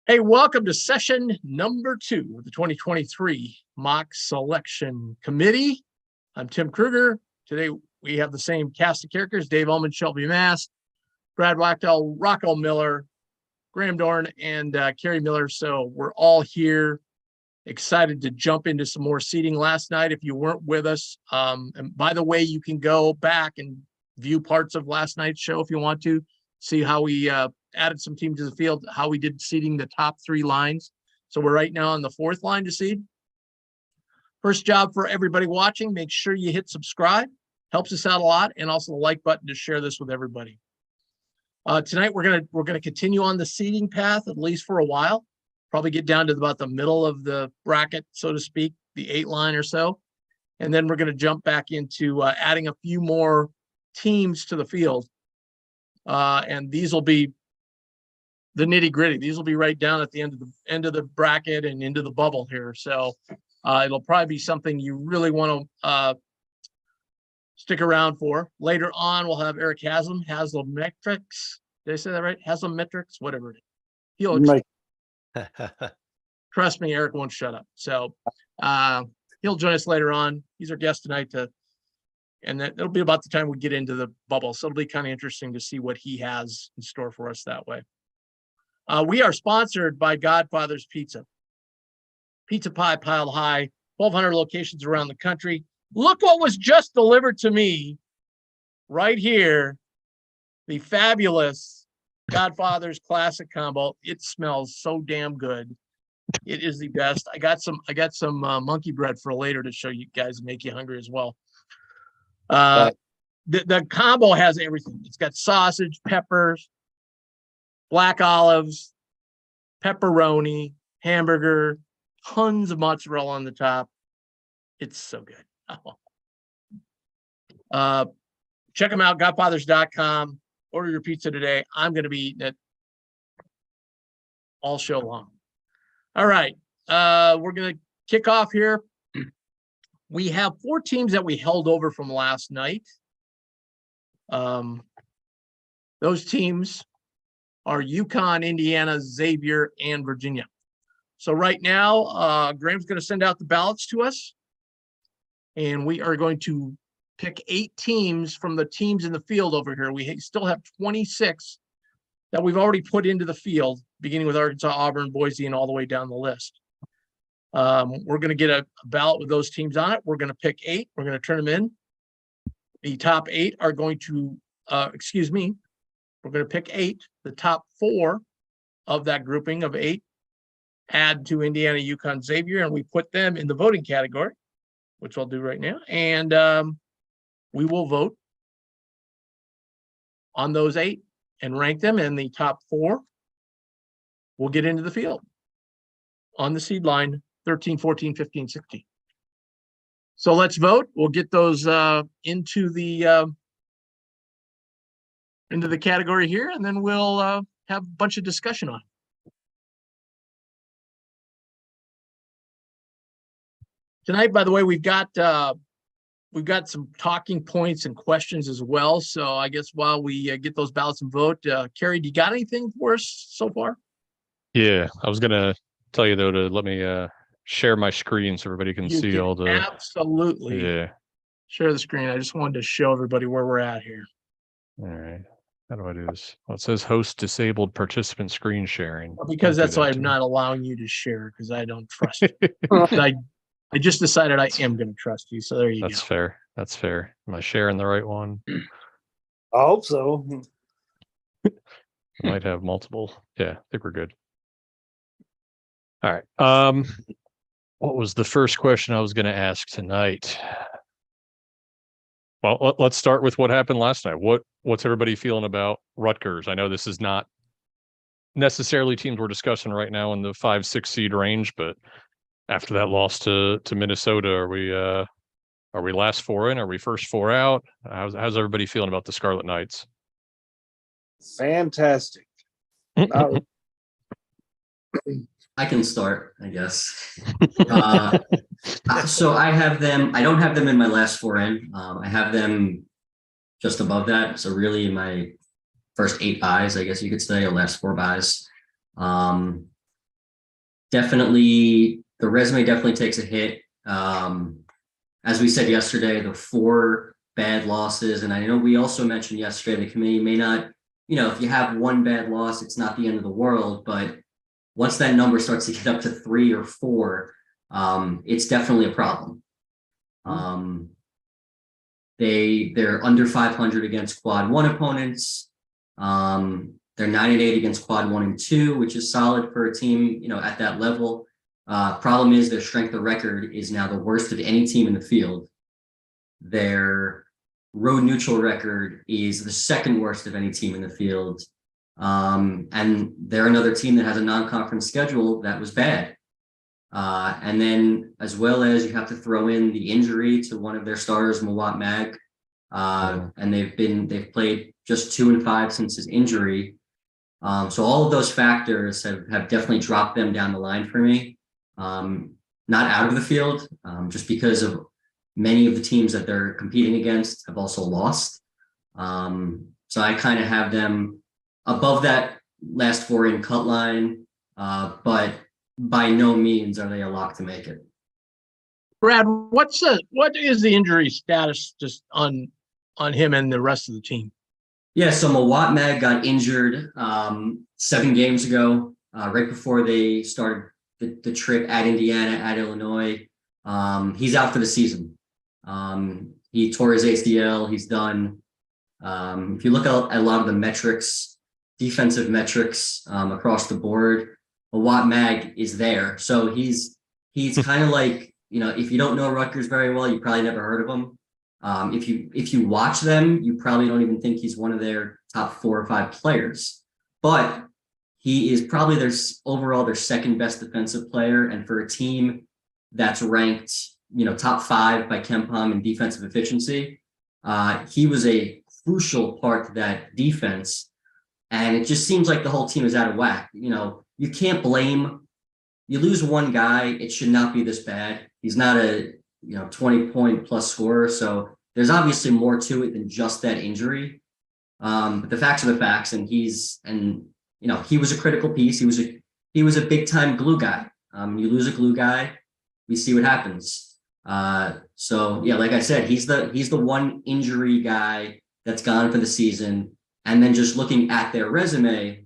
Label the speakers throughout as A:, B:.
A: Hey, welcome to session number 2 of the 2023 Mock Selection Committee. I'm Tim Kruger. Today we have the same cast of characters: Dave Ullman, Shelby Mast, Brad Wachtel, Rocco Miller, Graham Dorn, and Kerry Miller. So we're all here, excited to jump into some more seating last night. If you weren't with us, and by the way, you can go back and view parts of last night's show if you want to see how we added some teams to the field, how we did seeding the top 3 lines. So we're right now on the 4th line to seed. First job for everybody watching, make sure you hit subscribe. Helps us out a lot, and also the like button to share this with everybody. Tonight we're gonna continue on the seeding path at least for a while. Probably get down to about the middle of the bracket, so to speak, the 8 line or so, and then we're gonna jump back into adding a few more teams to the field. And these will be the nitty gritty. These will be right down at the end of the bracket and into the bubble here. So it'll probably be something you really want to stick around for. Later on, we'll have Eric Haslametrics. Did I say that right? Haslametrics, whatever it is. He'll trust me, Eric won't shut up. So he'll join us later on. He's our guest tonight and then it'll be about the time we get into the bubble. So it'll be kind of interesting to see what he has in store for us that way. We are sponsored by Godfather's Pizza. Pizza pie piled high, 1,200 locations around the country. Look what was just delivered to me right here. The fabulous Godfather's Classic Combo. It smells so damn good. It is the best. I got some monkey bread for later to show you guys and make you hungry as well. The combo has everything. It's got sausage, peppers, black olives, pepperoni, hamburger, tons of mozzarella on the top. It's so good. Check them out, godfathers.com. Order your pizza today. I'm going to be eating it all show long. All right. We're going to kick off here. We have 4 teams that we held over from last night. Those teams are UConn, Indiana, Xavier, and Virginia. So right now, Graham's going to send out the ballots to us, and we are going to pick 8 teams from the teams in the field over here. We still have 26 that we've already put into the field, beginning with Arkansas, Auburn, Boise, and all the way down the list. We're going to get a ballot with those teams on it. We're going to pick 8. We're going to turn them in. The top 8 are going to, we're going to pick 8. The top 4 of that grouping of 8 add to Indiana, UConn, Xavier, and we put them in the voting category, which I'll do right now. And we will vote on those 8 and rank them, and the top 4 will get into the field on the seed line 13, 14, 15, 16. So let's vote. We'll get those into the category here, and then we'll have a bunch of discussion on it. Tonight, by the way, we've got some talking points and questions as well. So I guess while we get those ballots and vote, Kerry, do you got anything for us so far?
B: Yeah, I was gonna tell you though to let me share my screen so everybody can see all the.
A: Absolutely.
B: Yeah.
A: Share the screen. I just wanted to show everybody where we're at here.
B: All right. How do I do this? Well, it says host disabled participant screen sharing.
A: Well, because that's why I'm not allowing you to share, because I don't trust you. I just decided I am going to trust you. So there you go.
B: That's fair. That's fair. Am I sharing the right one?
C: I hope so.
B: Might have multiple. Yeah, I think we're good. All right. What was the first question I was going to ask tonight? Well, let's start with what happened last night. What's everybody feeling about Rutgers? I know this is not necessarily teams we're discussing right now in the 5-6 seed range, but after that loss to Minnesota, are we last 4 in? Are we first 4 out? How's everybody feeling about the Scarlet Knights?
C: Fantastic.
D: I can start, I guess. So I don't have them in my last 4 in. I have them just above that. So really my first 8 buys, I guess you could say, or last 4 buys. definitely the resume definitely takes a hit. As we said yesterday, the 4 bad losses, and I know we also mentioned yesterday the committee may not, if you have 1 bad loss, it's not the end of the world, but once that number starts to get up to 3 or 4, it's definitely a problem. They're under 500 against quad 1 opponents. They're 9-8 against quad 1 and 2, which is solid for a team, at that level. Problem is their strength of record is now the worst of any team in the field. Their road neutral record is the 2nd worst of any team in the field. And they're another team that has a non-conference schedule that was bad. And then as well as you have to throw in the injury to one of their starters, Mawat Mag. And they've played just 2-5 since his injury. So all of those factors have definitely dropped them down the line for me. Not out of the field, just because of many of the teams that they're competing against have also lost. So I kind of have them above that last 4 in cut line, but by no means are they a lock to make it.
A: Brad, what is the injury status just on him and the rest of the team?
D: Yeah, so Mawat Mag got injured 7 games ago, right before they started the trip at Indiana, at Illinois. He's out for the season. He tore his ACL. He's done. If you look at a lot of the metrics, defensive metrics across the board, Mawat Mag is there. So he's kind of like, if you don't know Rutgers very well, you probably never heard of him. If you watch them, you probably don't even think he's one of their top 4 or 5 players. But he is probably their 2nd best defensive player. And for a team that's ranked, top 5 by KenPom in defensive efficiency, he was a crucial part to that defense. And it just seems like the whole team is out of whack. You can't blame. You lose one guy, it should not be this bad. He's not a 20-point plus scorer, so there's obviously more to it than just that injury. But the facts are the facts, and he was a critical piece. He was a big time glue guy. You lose a glue guy, we see what happens. So yeah, like I said, he's the one injury guy that's gone for the season. And then just looking at their resume,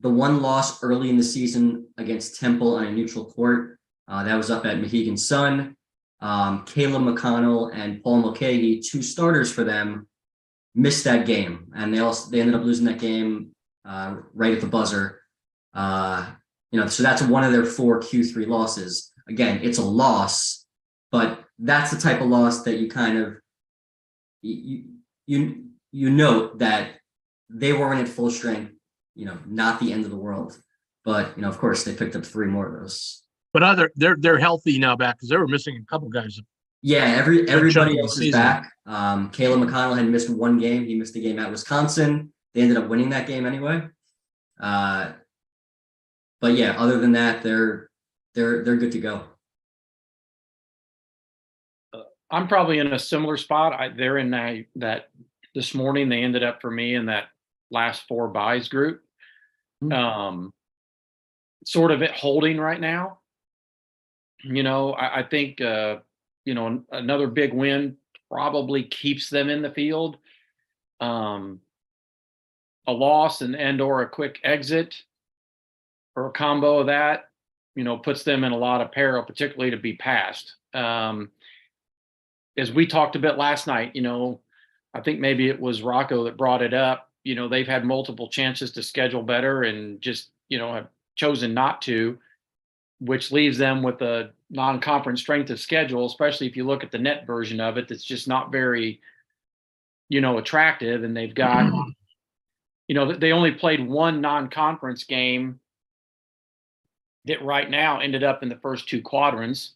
D: the one loss early in the season against Temple on a neutral court, that was up at Mohegan Sun. Caleb McConnell and Paul Mulcahy, 2 starters for them, missed that game, and they ended up losing that game right at the buzzer. So that's one of their 4 Q3 losses. Again, it's a loss, but that's the type of loss that you kind of you note that they weren't at full strength. Not the end of the world, but of course they picked up 3 more of those.
A: But they're healthy now back because they were missing a couple guys.
D: Yeah, everybody else is back. Caleb McConnell had missed 1 game. He missed the game at Wisconsin. They ended up winning that game anyway. But yeah, other than that, they're good to go.
E: I'm probably in a similar spot. They're in that this morning they ended up for me in that last 4 buys group. Sort of it holding right now. I think another big win probably keeps them in the field. A loss and or a quick exit or a combo of that, puts them in a lot of peril, particularly to be passed. As we talked a bit last night, I think maybe it was Rocco that brought it up. They've had multiple chances to schedule better and just, have chosen not to, which leaves them with a non-conference strength of schedule, especially if you look at the net version of it, that's just not very, attractive. And they've got, they only played 1 non-conference game that right now ended up in the first 2 quadrants.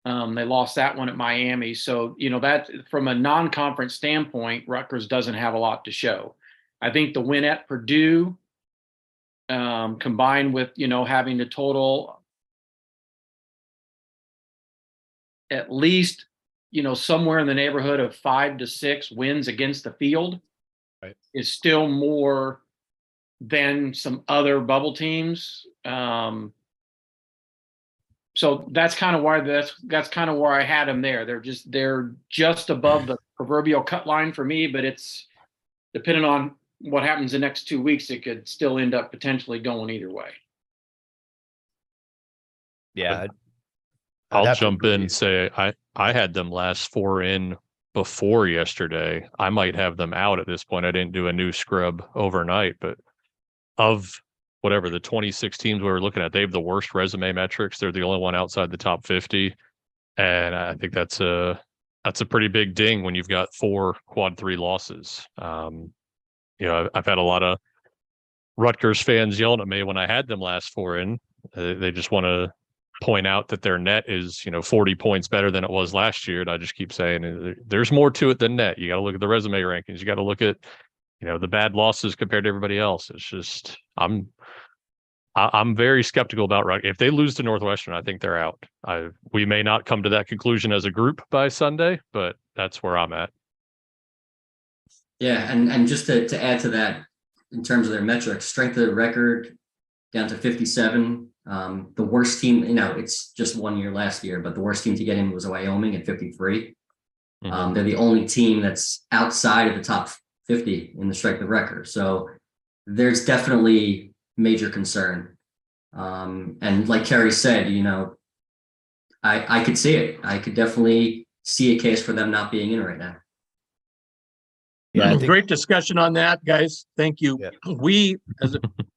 E: They lost that one at Miami. So, that from a non-conference standpoint, Rutgers doesn't have a lot to show. I think the win at Purdue, combined with, having to total at least, somewhere in the neighborhood of 5 to 6 wins against the field, right, is still more than some other bubble teams. So that's kind of why that's kind of where I had them there. They're just above the proverbial cut line for me, but it's depending on what happens the next 2 weeks, it could still end up potentially going either way.
F: Yeah.
B: I'll jump in and say I had them last 4 in before yesterday. I might have them out at this point. I didn't do a new scrub overnight, but of whatever the 26 teams we were looking at, they have the worst resume metrics. They're the only one outside the top 50. And I think that's a pretty big ding when you've got 4 quad 3 losses. I've had a lot of Rutgers fans yelling at me when I had them last 4 in. They just want to point out that their net is 40 points better than it was last year, and I just keep saying there's more to it than net. You got to look at the resume rankings. You got to look at the bad losses compared to everybody else. It's just I'm very skeptical about Rutgers. If they lose to Northwestern, I think they're out. We may not come to that conclusion as a group by Sunday, but that's where I'm at.
D: Yeah, and just to add to that, in terms of their metrics, strength of the record down to 57. The worst team, it's just 1 year last year, but the worst team to get in was Wyoming at 53.
B: Mm-hmm.
D: They're the only team that's outside of the top 50 in the strength of record. So there's definitely major concern. And like Kerry said, I could see it. I could definitely see a case for them not being in right now.
F: Yeah, I think,
A: Great discussion on that, guys. Thank you.
F: Yeah.
A: We,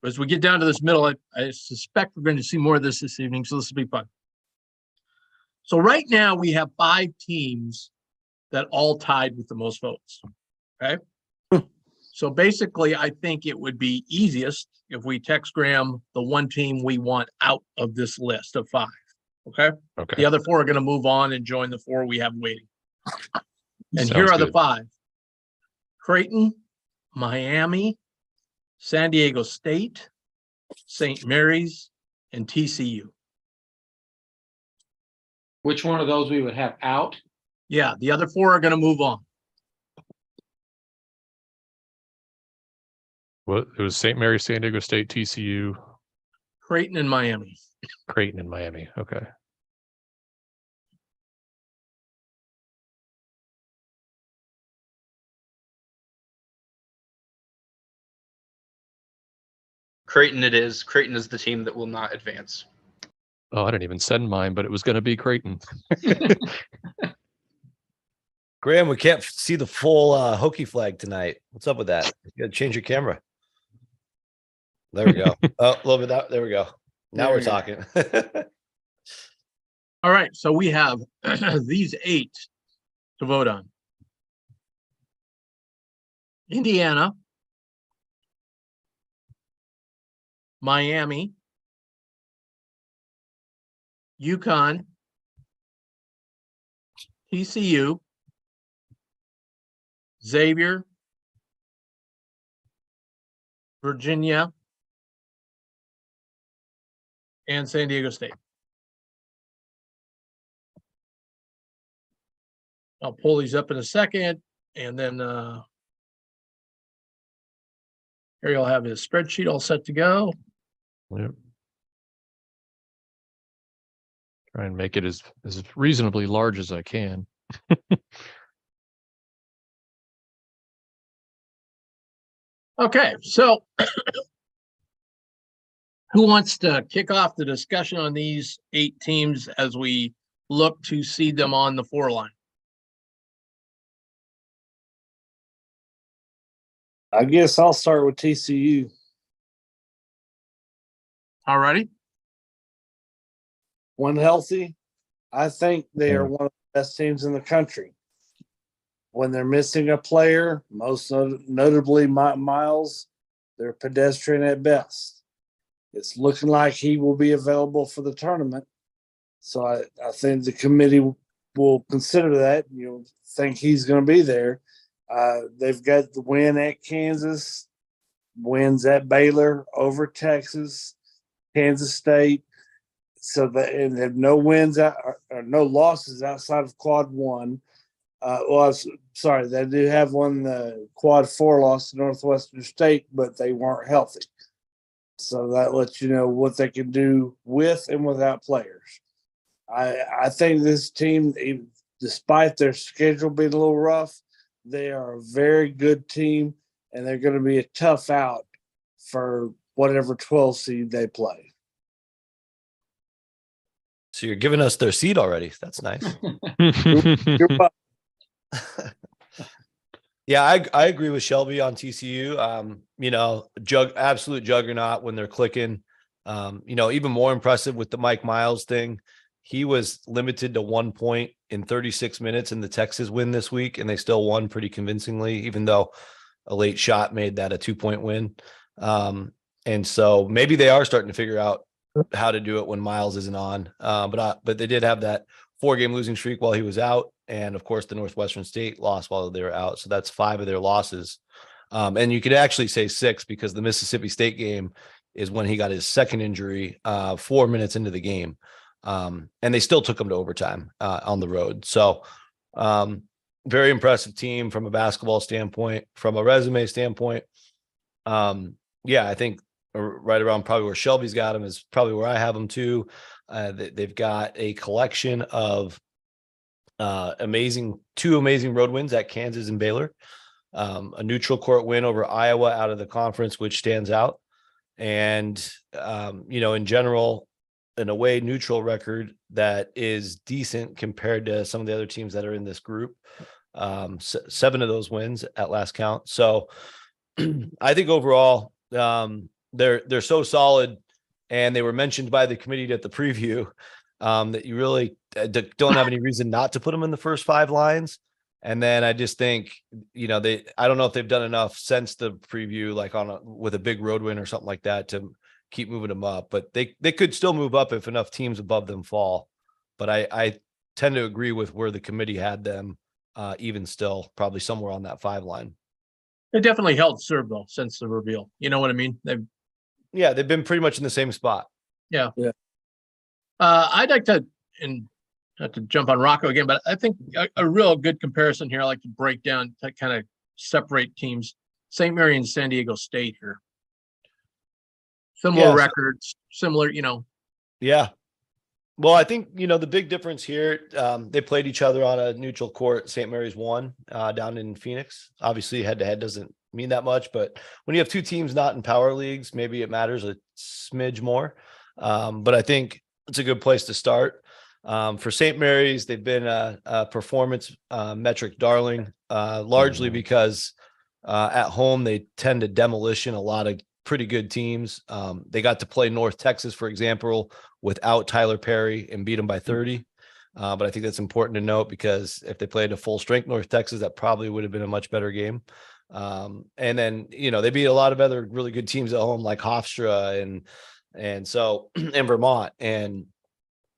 A: as we get down to this middle, I suspect we're going to see more of this evening, so this will be fun. So right now we have 5 teams that all tied with the most votes. Okay. So basically, I think it would be easiest if we text Graham the one team we want out of this list of 5. Okay.
B: Okay.
A: The other 4 are going to move on and join the 4 we have waiting. And
B: Sounds
A: here are the
B: good.
A: 5. Creighton, Miami, San Diego State, St. Mary's, and TCU.
E: Which one of those we would have out?
A: Yeah, the other 4 are going to move on.
B: What it was St. Mary's, San Diego State, TCU,
A: Creighton and Miami.
B: Creighton, and Miami. Okay.
G: Creighton it is. Creighton is the team that will not advance.
B: Oh, I didn't even send mine, but it was going to be Creighton.
F: Graham, we can't see the full Hokie flag tonight. What's up with that? You gotta change your camera. There we go. Oh, a little bit out. There we go. Now
E: There
F: we're
E: we go.
F: talking.
A: All right, so we have these 8 to vote on. Indiana, Miami, UConn, TCU, Xavier, Virginia, and San Diego State. I'll pull these up in a second, and then Harry will have his spreadsheet all set to go.
B: Yep. Try and make it as reasonably large as I can.
A: Okay, so who wants to kick off the discussion on these 8 teams as we look to seed them on the 4 line?
C: I guess I'll start with TCU.
A: All righty.
C: When healthy, I think they are one of the best teams in the country. When they're missing a player, most notably Miles, they're pedestrian at best. It's looking like he will be available for the tournament. So I think the committee will consider that. Think he's going to be there. They've got the win at Kansas, wins at Baylor, over Texas, Kansas State. So they have no wins or no losses outside of quad 1. Sorry, they do have one quad 4 loss to Northwestern State, but they weren't healthy. So that lets you know what they can do with and without players. I think this team, despite their schedule being a little rough, they are a very good team, and they're going to be a tough out for whatever 12 seed they play.
F: So you're giving us their seed already. That's nice.
C: You're welcome.
F: Yeah, I agree with Shelby on TCU. You know, absolute juggernaut when they're clicking. You know, even more impressive with the Mike Miles thing. He was limited to 1 point in 36 minutes in the Texas win this week, and they still won pretty convincingly, even though a late shot made that a 2-point win. And so maybe they are starting to figure out how to do it when Miles isn't on. But they did have that 4-game losing streak while he was out. And of course, the Northwestern State lost while they were out. So that's 5 of their losses. And you could actually say 6 because the Mississippi State game is when he got his second injury 4 minutes into the game. And they still took him to overtime on the road. So very impressive team from a basketball standpoint, from a resume standpoint. Yeah, I think right around probably where Shelby's got him is probably where I have them too. They've got a collection of two amazing road wins at Kansas and Baylor, a neutral court win over Iowa out of the conference, which stands out. And, you know, in general, an away neutral record that is decent compared to some of the other teams that are in this group. 7 of those wins at last count. So I think overall, they're so solid, and they were mentioned by the committee at the preview that you really don't have any reason not to put them in the first 5 lines. And then I just think, you know, I don't know if they've done enough since the preview, like with a big road win or something like that, to keep moving them up, but they could still move up if enough teams above them fall. But I tend to agree with where the committee had them, even still probably somewhere on that 5 line.
A: It definitely held serve though since the reveal. You know what I mean?
F: They've been pretty much in the same spot.
A: Yeah. I'd like to, and not to jump on Rocco again, but I think a real good comparison here. I like to break down to kind of separate teams. St. Mary and San Diego State here. Similar records, similar, you know.
F: Yeah. Well, I think, you know, the big difference here, they played each other on a neutral court. St. Mary's won down in Phoenix. Obviously, head-to-head doesn't mean that much, but when you have 2 teams not in power leagues, maybe it matters a smidge more. But I think it's a good place to start. For St. Mary's, they've been a performance metric darling, largely because at home they tend to demolition a lot of pretty good teams. They got to play North Texas, for example, without Tyler Perry and beat them by 30. But I think that's important to note because if they played a full strength North Texas, that probably would have been a much better game. And then, you know, they beat a lot of other really good teams at home, like Hofstra and so and Vermont and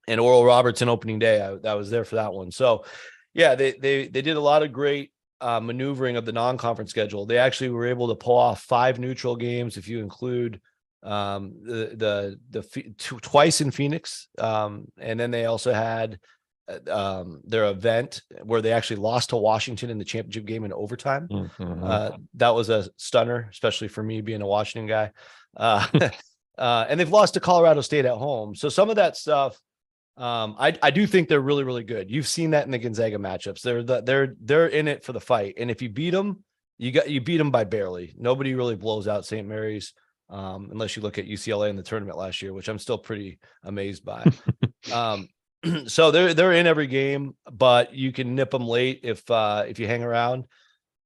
F: Oral Roberts in opening day. I was there for that one. So yeah, they did a lot of great maneuvering of the non-conference schedule. They actually were able to pull off 5 neutral games if you include twice in Phoenix, and then they also had their event where they actually lost to Washington in the championship game in overtime. That was a stunner, especially for me being a Washington guy. And they've lost to Colorado State at home. So some of that stuff, I do think they're really, really good. You've seen that in the Gonzaga matchups. They're in it for the fight. And if you beat them, you beat them by barely. Nobody really blows out St. Mary's, unless you look at UCLA in the tournament last year, which I'm still pretty amazed by. So they're in every game, but you can nip them late if you hang around.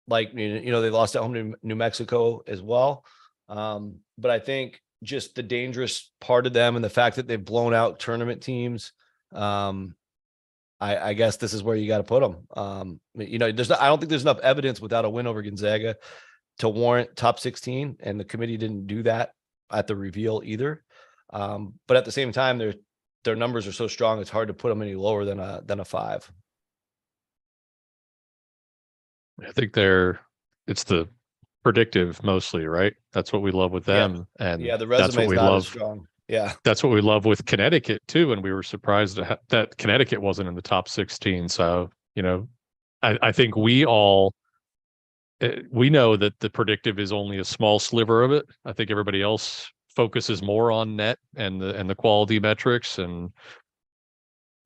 F: Like, you know, they lost at home to New Mexico as well. But I think just the dangerous part of them and the fact that they've blown out tournament teams, I guess this is where you got to put them. You know, I don't think there's enough evidence without a win over Gonzaga to warrant top 16, and the committee didn't do that at the reveal either. But at the same time, their numbers are so strong, it's hard to put them any lower than a 5.
B: I think it's the predictive mostly, right? That's what we love with them.
F: Yeah.
B: And
F: the
B: that's what
F: resume
B: we
F: is not
B: love.
F: as strong. Yeah.
B: That's what we love with Connecticut too. And we were surprised that Connecticut wasn't in the top 16. So, you know, I think we know that the predictive is only a small sliver of it. I think everybody else focuses more on net and the quality metrics. And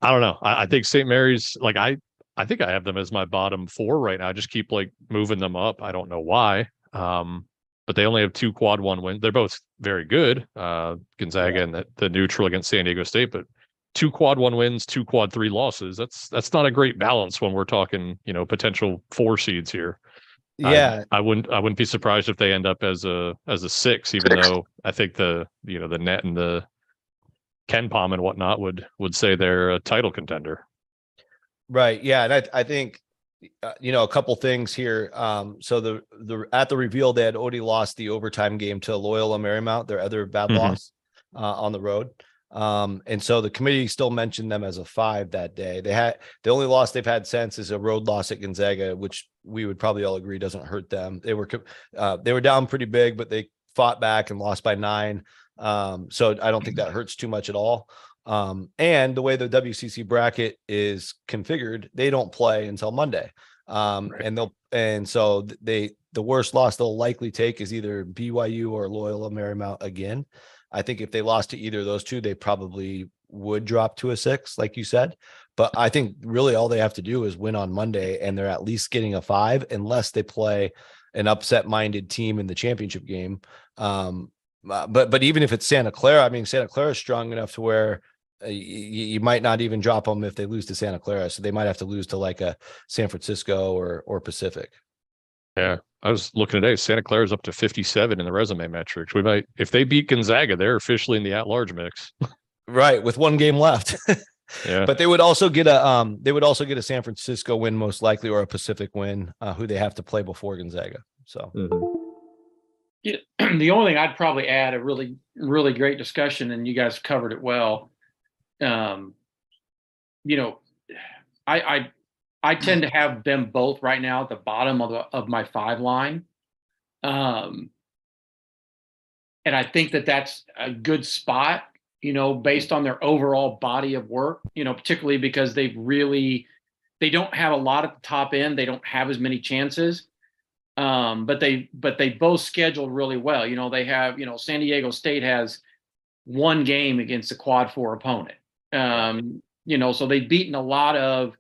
B: I don't know. I think St. Mary's, like, I think I have them as my bottom 4 right now. I just keep like moving them up. I don't know why. But they only have 2 quad 1 wins. They're both very good. Gonzaga and the neutral against San Diego State, but 2 quad 1 wins, 2 quad 3 losses. That's not a great balance when we're talking, potential 4 seeds here.
F: Yeah.
B: I wouldn't be surprised if they end up as a 6, even though I think the net and the Ken Palm and whatnot would say they're a title contender.
F: Right. Yeah. And I think, a couple things here. So the at the reveal, they had already lost the overtime game to Loyola Marymount, their other bad loss on the road. And so the committee still mentioned them as a 5 that day. The only loss they've had since is a road loss at Gonzaga, which we would probably all agree doesn't hurt them. They were down pretty big, but they fought back and lost by 9. So I don't think that hurts too much at all. And the way the WCC bracket is configured, they don't play until Monday. And so the worst loss they'll likely take is either BYU or Loyola Marymount again. I think if they lost to either of those 2, they probably would drop to a 6, like you said. But I think really all they have to do is win on Monday, and they're at least getting a 5, unless they play an upset-minded team in the championship game. But even if it's Santa Clara, I mean, Santa Clara is strong enough to where you might not even drop them if they lose to Santa Clara. So they might have to lose to like a San Francisco or Pacific.
B: Yeah. I was looking today. Santa Clara's up to 57 in the resume metrics. We might, if they beat Gonzaga, they're officially in the at-large mix.
F: Right, with 1 game left.
B: Yeah.
F: But they would also get a San Francisco win most likely, or a Pacific win, who they have to play before Gonzaga. So
E: Yeah, the only thing I'd probably add, a really, really great discussion, and you guys covered it well. I tend to have them both right now at the bottom of my 5 line. And I think that's a good spot, based on their overall body of work, particularly because they don't have a lot at the top end. They don't have as many chances. But they both scheduled really well. They have, San Diego State has 1 game against a quad 4 opponent. So they've beaten a lot of,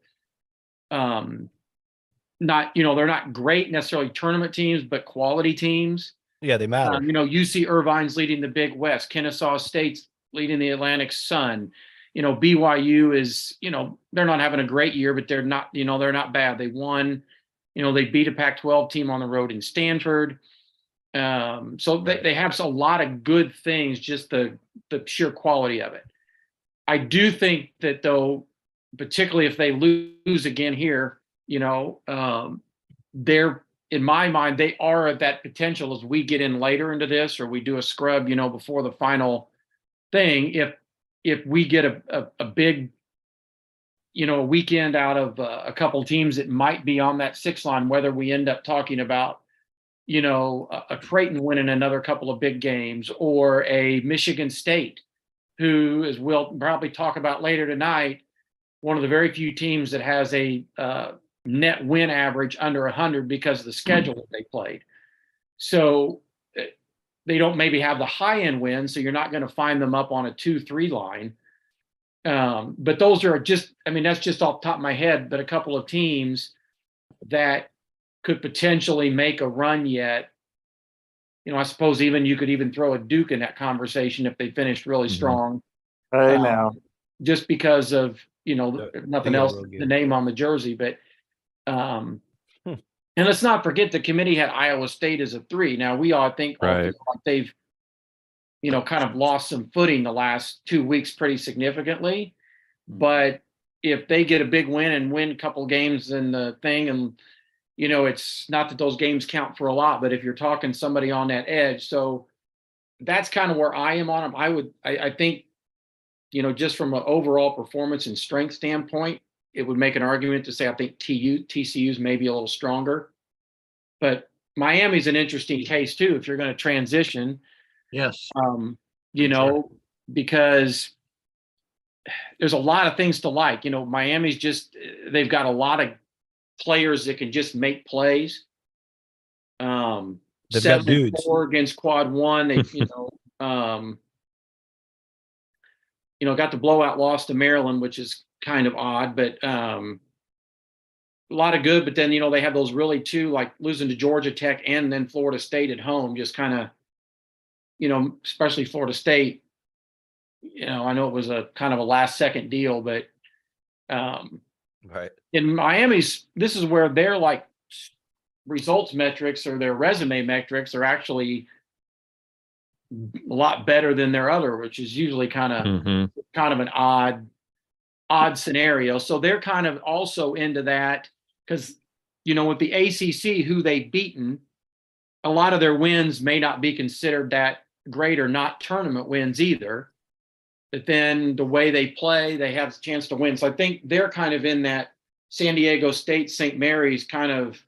E: they're not great necessarily tournament teams, but quality teams.
F: yeah, they matter.
E: UC Irvine's leading the Big West. Kennesaw State's leading the Atlantic Sun. BYU is, they're not having a great year, but they're not bad. They won. They beat a Pac-12 team on the road in Stanford. So they have a lot of good things, just the sheer quality of it. I do think that, though, particularly if they lose again here, they're, in my mind, they are at that potential as we get in later into this, or we do a scrub, before the final thing. If we get a big, a weekend out of a couple teams that might be on that 6 line, whether we end up talking about, a Creighton winning another couple of big games, or a Michigan State, who, as we'll probably talk about later tonight, one of the very few teams that has a net win average under 100 because of the schedule that they played. So they don't maybe have the high end wins, so you're not going to find them up on a 2-3 line. But those are just, that's just off the top of my head, but a couple of teams that could potentially make a run yet. I suppose you could even throw a Duke in that conversation if they finished really strong.
C: Hey, now.
E: Just because of, nothing else, the name on the jersey. But and let's not forget, the committee had Iowa State as a 3. Now we all think
B: Right.
E: they've, kind of lost some footing the last 2 weeks pretty significantly. But if they get a big win and win a couple games in the thing, and it's not that those games count for a lot, but if you're talking somebody on that edge, so that's kind of where I am on them. I think, just from an overall performance and strength standpoint, it would make an argument to say I think TCU's maybe a little stronger. But Miami's an interesting case too, if you're going to transition.
A: Yes.
E: Because there's a lot of things to like. Miami's they've got a lot of players that can just make plays.
F: They've got
E: 7-4
F: dudes.
E: against quad one. They, got the blowout loss to Maryland, which is kind of odd, but a lot of good. But then, they have those really two, like losing to Georgia Tech and then Florida State at home, just kind of, especially Florida State. I know it was a kind of a last second deal, but
F: Right.
E: in Miami's, this is where their like results metrics or their resume metrics are actually a lot better than their other, which is usually kind of an odd scenario. So they're kind of also into that because, with the ACC, who they've beaten, a lot of their wins may not be considered that great or not tournament wins either. But then the way they play, they have a chance to win. So I think they're kind of in that San Diego State, St. Mary's kind of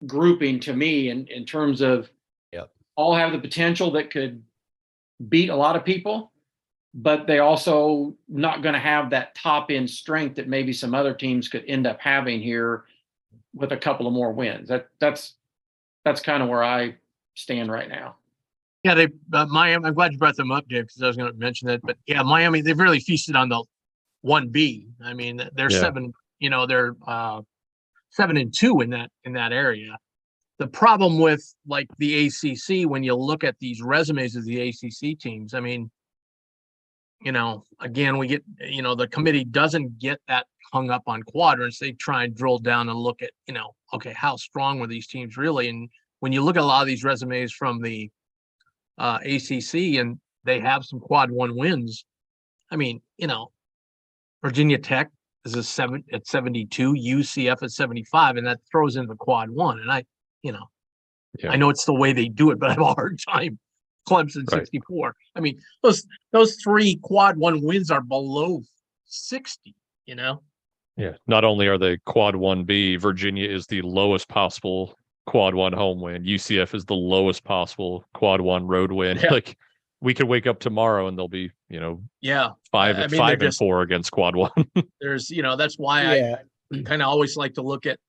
E: grouping to me in terms of all have the potential that could beat a lot of people, but they also not going to have that top end strength that maybe some other teams could end up having here with a couple of more wins. That's kind of where I stand right now.
A: Yeah, Miami. I'm glad you brought them up, Dave, because I was going to mention that. But yeah, Miami, they've really feasted on the 1B. I mean, they're 7. They're 7-2 in that area. The problem with like the ACC, when you look at these resumes of the ACC teams, I mean, again, we get, the committee doesn't get that hung up on quadrants. They try and drill down and look at, okay, how strong were these teams really? And when you look at a lot of these resumes from the ACC and they have some quad 1 wins, I mean, Virginia Tech is at 72, UCF at 75, and that throws in the quad 1. And I know it's the way they do it, but I have a hard time. Clemson 64. I mean, those 3 quad 1 wins are below 60,
B: Yeah. Not only are they quad 1B, Virginia is the lowest possible quad 1 home win. UCF is the lowest possible quad 1 road win.
A: Yeah.
B: Like we could wake up tomorrow and they'll be, 5 and 4 against quad 1.
A: There's, that's why I kind of always like to look at,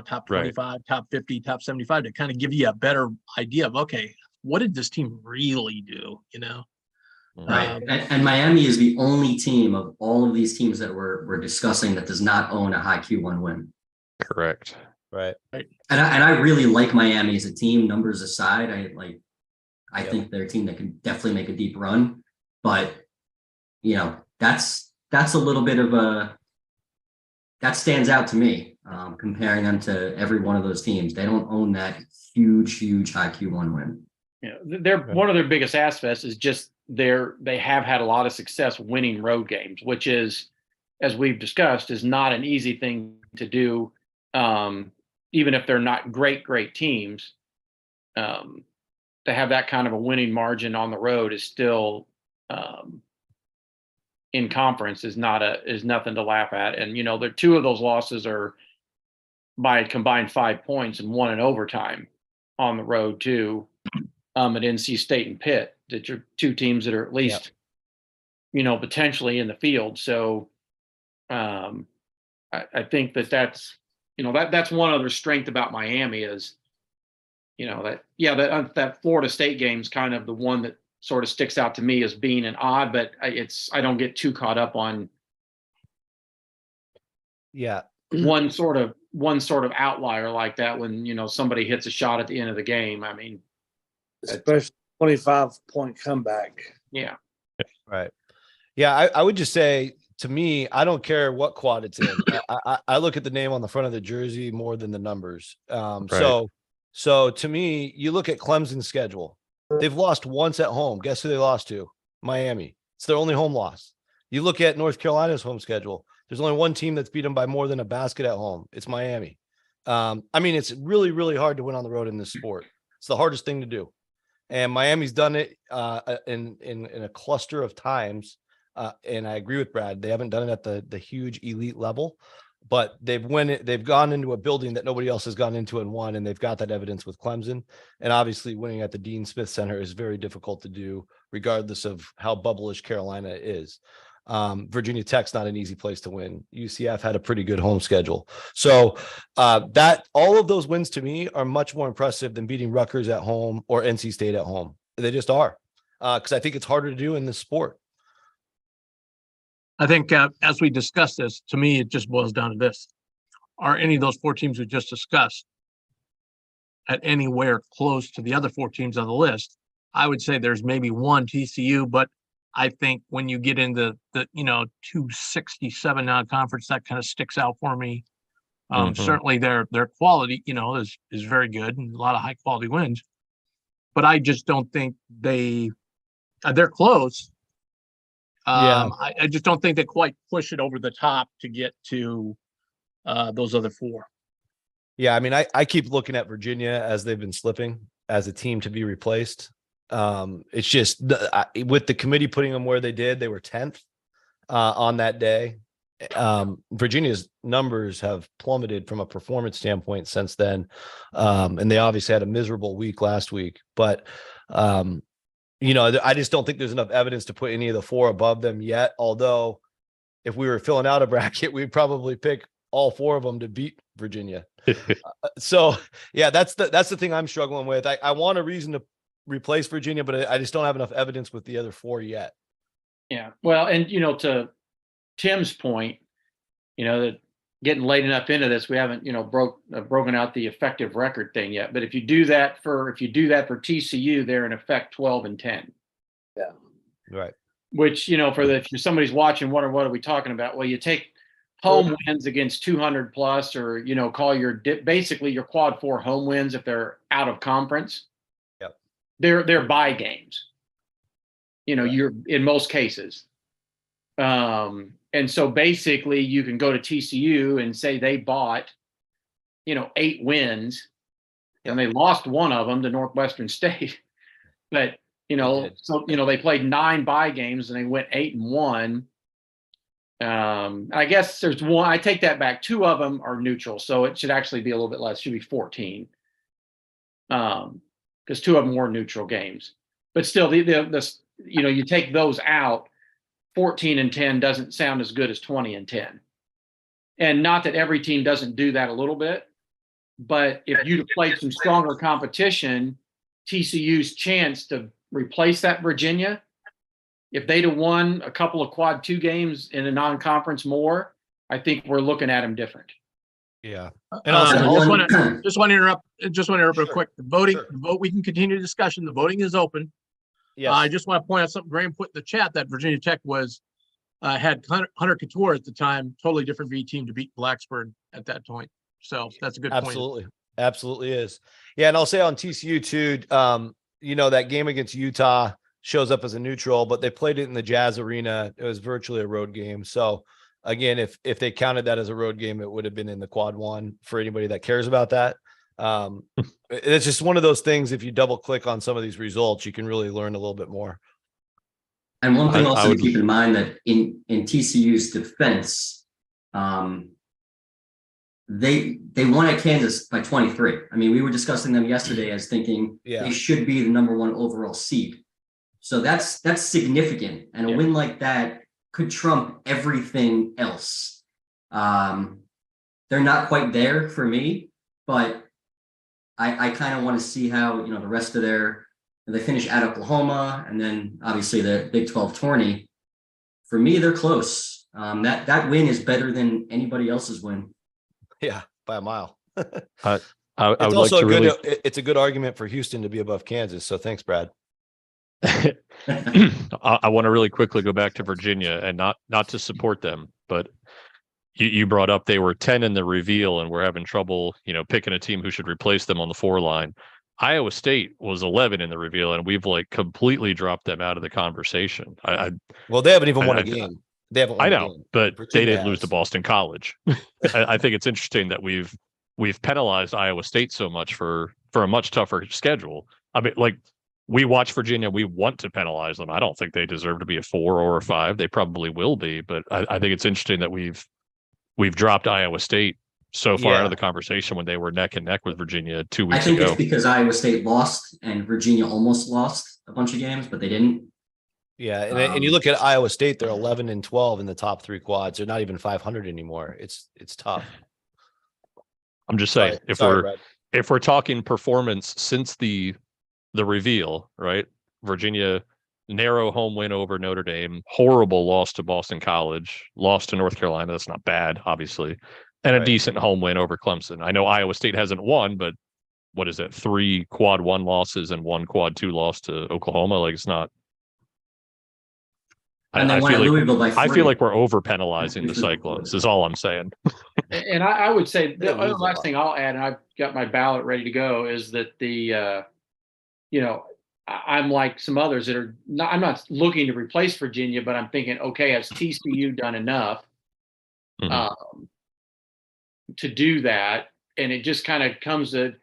A: top 25, top 50, top 75 to kind of give you a better idea of, okay, what did this team really do?
D: Right. And Miami is the only team of all of these teams that we're discussing that does not own a high Q1 win.
B: Correct.
F: Right.
D: And I really like Miami as a team, numbers aside. I think they're a team that can definitely make a deep run, but that's a little bit of that stands out to me. Comparing them to every one of those teams, they don't own that huge high Q1 win.
E: They're one of their biggest aspects is just they have had a lot of success winning road games, which is, as we've discussed, is not an easy thing to do. Even if they're not great teams, to have that kind of a winning margin on the road is still in conference is nothing to laugh at. And the 2 of those losses are by a combined 5 points and 1 in overtime on the road too. At NC State and Pitt, that are 2 teams that are at least, potentially in the field. So I think that's one other strength about Miami is, that Florida State game is kind of the one that sort of sticks out to me as being an odd, but I don't get too caught up on one sort of outlier like that when, somebody hits a shot at the end of the game. I mean,
C: especially 25-point comeback.
E: Yeah.
F: Right. Yeah. I would just say, to me, I don't care what quad it's in. I look at the name on the front of the jersey more than the numbers. So to me, you look at Clemson's schedule. They've lost once at home. Guess who they lost to? Miami. It's their only home loss. You look at North Carolina's home schedule. There's only one team that's beat them by more than a basket at home. It's Miami. I mean, it's really, really hard to win on the road in this sport. It's the hardest thing to do. And Miami's done it in a cluster of times. And I agree with Brad. They haven't done it at the huge elite level, but they've gone into a building that nobody else has gone into and won. And they've got that evidence with Clemson. And obviously winning at the Dean Smith Center is very difficult to do, regardless of how bubblish Carolina is. Virginia Tech's not an easy place to win. UCF had a pretty good home schedule. So that all of those wins to me are much more impressive than beating Rutgers at home or NC State at home. They just are. Because I think it's harder to do in this sport.
A: I think as we discuss this, to me, it just boils down to this. Are any of those 4 teams we just discussed at anywhere close to the other 4 teams on the list? I would say there's maybe one, TCU, but I think when you get into the 267 non-conference, that kind of sticks out for me. Certainly their quality, is very good and a lot of high quality wins, but I just don't think they're close. I just don't think they quite push it over the top to get to those other 4.
F: Yeah, I mean, I keep looking at Virginia as they've been slipping as a team to be replaced. It's just with the committee putting them where they did, they were 10th on that day. Virginia's numbers have plummeted from a performance standpoint since then. And they obviously had a miserable week last week, but I just don't think there's enough evidence to put any of the 4 above them yet. Although if we were filling out a bracket, we'd probably pick all 4 of them to beat Virginia. So yeah, that's the thing I'm struggling with. I want a reason to replace Virginia, but I just don't have enough evidence with the other 4 yet.
E: Yeah. Well, and to Tim's point, that getting late enough into this, we haven't, broken out the effective record thing yet. But if you do that for TCU, they're in effect 12-10.
C: Yeah.
F: Right.
E: Which, if somebody's watching, what are we talking about? Well, you take home wins against 200 plus, or, call basically your quad 4 home wins if they're out of conference.
F: Yep.
E: They're bye games. You're in most cases. And so basically you can go to TCU and say they bought, 8 wins and they lost one of them to Northwestern State. But, they played 9 bye games and they went 8-1. I guess there's one, I take that back. 2 of them are neutral. So it should actually be a little bit less. It should be 14. Because 2 of them were neutral games, but still you take those out. 14-10 doesn't sound as good as 20-10. And not that every team doesn't do that a little bit, but if you'd played some stronger competition, TCU's chance to replace that Virginia, if they'd have won a couple of quad 2 games in a non-conference more, I think we're looking at them different.
F: Yeah.
A: And
F: also,
A: just want to interrupt real quick. The vote, we can continue discussion. The voting is open.
F: yes.
A: I just want to point out something Graham put in the chat, that Virginia Tech had Hunter Couture at the time, totally different V team to beat Blacksburg at that point. So that's a good point.
F: Absolutely is. Yeah. And I'll say on TCU too, that game against Utah shows up as a neutral, but they played it in the Jazz Arena. It was virtually a road game. So again, if they counted that as a road game, it would have been in the quad 1 for anybody that cares about that. It's just one of those things. If you double click on some of these results, you can really learn a little bit more.
D: And one thing also to keep in mind that in TCU's defense, they won at Kansas by 23. I mean, we were discussing them yesterday as thinking they should be the number 1 overall seed. So that's significant. And a win like that could trump everything else. They're not quite there for me, but I kind of want to see how, the rest of they finish at Oklahoma and then obviously the Big 12 tourney. For me, they're close. That win is better than anybody else's win.
F: Yeah, by a mile.
B: I would like to
F: it's a good argument for Houston to be above Kansas. So thanks, Brad.
B: I want to really quickly go back to Virginia and not to support them, but you brought up they were 10 in the reveal and we're having trouble, picking a team who should replace them on the 4 line. Iowa State was 11 in the reveal and we've completely dropped them out of the conversation.
F: Well, they haven't even won a game. They haven't won
B: I know,
F: a game.
B: but
F: Virginia
B: they didn't lose to Boston College. I think it's interesting that we've penalized Iowa State so much for a much tougher schedule. I mean, we watch Virginia, we want to penalize them. I don't think they deserve to be a 4 or a 5. They probably will be, but I think it's interesting that we've dropped Iowa State so far out of the conversation when they were neck and neck with Virginia 2 weeks ago.
D: I think it's because Iowa State lost and Virginia almost lost a bunch of games, but they didn't.
F: Yeah, and you look at Iowa State; they're 11-12 in the top 3 quads. They're not even 500 anymore. It's tough.
B: I'm just saying,
F: Brad.
B: if we're talking performance since the reveal, right? Virginia narrow home win over Notre Dame, horrible loss to Boston College, loss to North Carolina. That's not bad, obviously, and a
F: Right.
B: decent home win over Clemson. I know Iowa State hasn't won, but what is it? 3 quad 1 losses and 1 quad 2 loss to Oklahoma. Like, it's not.
D: And they
B: I
D: won
B: feel
D: at
B: like
D: Louisville by
B: I
D: 3.
B: feel like we're over penalizing the Cyclones. Is all I'm saying.
E: And I would say the
F: They lose a
E: last
F: lot.
E: thing I'll add, and I've got my ballot ready to go, is that I'm like some others that are not, I'm not looking to replace Virginia, but I'm thinking, okay, has TCU done enough
B: Mhm.
E: To do that? And it just kind of comes to,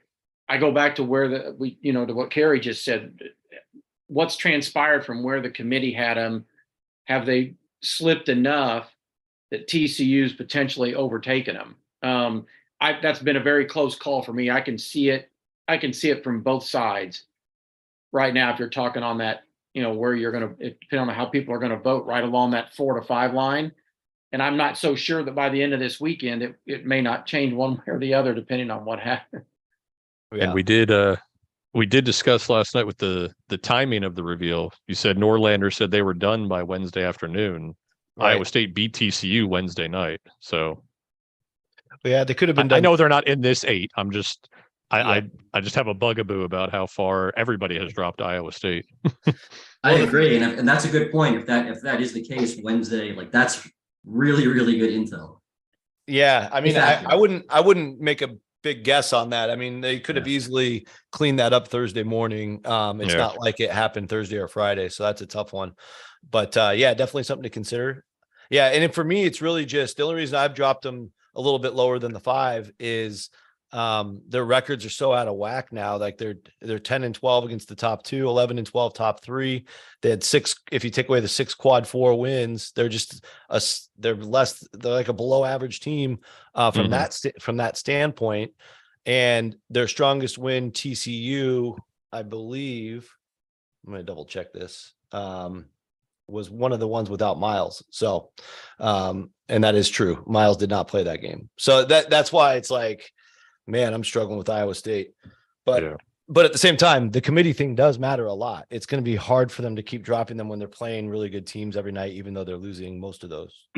E: I go back to where to what Carrie just said, what's transpired from where the committee had them. Have they slipped enough that TCU's potentially overtaken them? That's been a very close call for me. I can see it. I can see it from both sides right now. If you're talking on that, where you're going to, depending on how people are going to vote, right along that 4 to 5 line. And I'm not so sure that by the end of this weekend, it may not change one way or the other, depending on what happens.
F: Yeah.
B: And we did discuss last night with the timing of the reveal. You said Norlander said they were done by Wednesday afternoon.
F: Right.
B: Iowa State beat TCU Wednesday night. So
F: Yeah, they could have been done.
B: I know they're not in this 8. I'm just
F: Yeah.
B: I just have a bugaboo about how far everybody has dropped Iowa State.
D: I agree, and that's a good point. If that is the case, Wednesday, like, that's really, really good intel.
F: Yeah, I mean,
D: It's accurate.
F: I wouldn't make a big guess on that. I mean, they could have easily cleaned that up Thursday morning. It's
B: Yeah.
F: not like it happened Thursday or Friday, so that's a tough one. But yeah, definitely something to consider. Yeah, and for me, it's really just the only reason I've dropped them a little bit lower than the 5 is their records are so out of whack now. Like they're 10-12 against the top 2, 11-12 top 3. They had 6. If you take away the 6 quad 4 wins, they're like a below average team from that standpoint. And their strongest win, TCU, I believe, I'm going to double check this, was one of the ones without Miles. So, and that is true. Miles did not play that game. So that's why it's like, man, I'm struggling with Iowa State. But at the same time, the committee thing does matter a lot. It's going to be hard for them to keep dropping them when they're playing really good teams every night, even though they're losing most of those.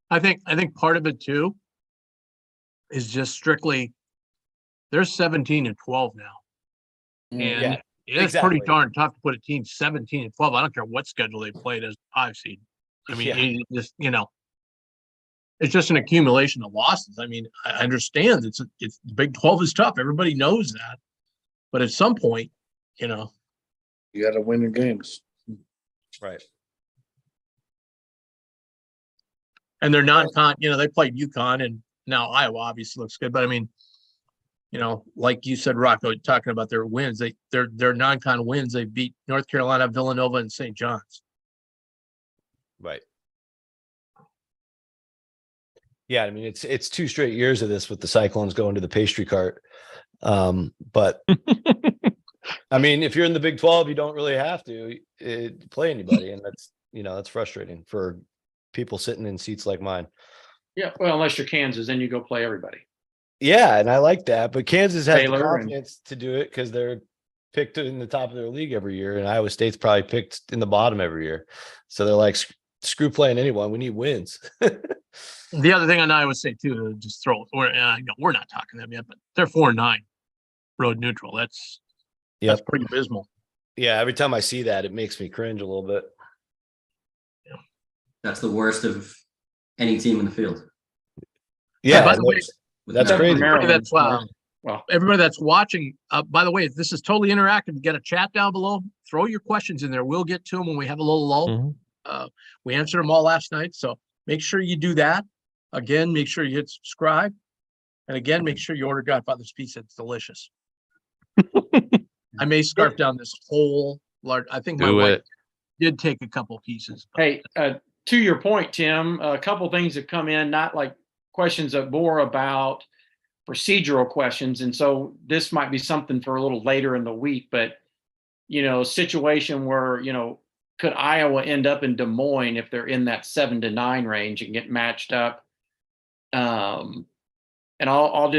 A: I think part of it too is just strictly they're 17-12 now. And
F: Yeah,
A: it's pretty darn tough to put a team 17-12. I don't care what schedule they played as a 5 seed. I mean, it's just an accumulation of losses. I mean, I understand it's the Big 12 is tough. Everybody knows that. But at some point,
C: you got to win your games.
F: Right.
A: And they're non-con, they played UConn, and now Iowa obviously looks good. But I mean, like you said, Rocco, talking about their wins, their non-con wins, they beat North Carolina, Villanova, and St. John's.
F: Right. Yeah, I mean, it's 2 straight years of this with the Cyclones going to the pastry cart. But I mean, if you're in the Big 12, you don't really have to play anybody, and that's frustrating for people sitting in seats like mine.
E: Yeah, well, unless you're Kansas, then you go play everybody.
F: Yeah, and I like that, but Kansas has
E: Baylor
F: the confidence to do it because they're picked in the top of their league every year, and Iowa State's probably picked in the bottom every year. So they're like, screw playing anyone. We need wins.
A: The other thing on Iowa State too, just throw. We're not talking them yet, but they're 4-9 road neutral. That's pretty abysmal.
F: Yeah, every time I see that, it makes me cringe a little bit.
A: Yeah.
D: That's the worst of any team in the field.
F: Yeah,
A: by the way,
F: that's crazy.
A: Everybody that's watching, by the way, this is totally interactive. Get a chat down below. Throw your questions in there. We'll get to them when we have a little lull. We answered them all last night, so make sure you do that. Again, make sure you hit subscribe. And again, make sure you order Godfather's Pizza. It's delicious. I may scarf down this whole large. I think my wife did take a couple pieces.
E: Hey, to your point, Tim, a couple things have come in, not like questions, but more about procedural questions. And so this might be something for a little later in the week, but, situation where, could Iowa end up in Des Moines if they're in that 7-9 range and get matched up? And I'll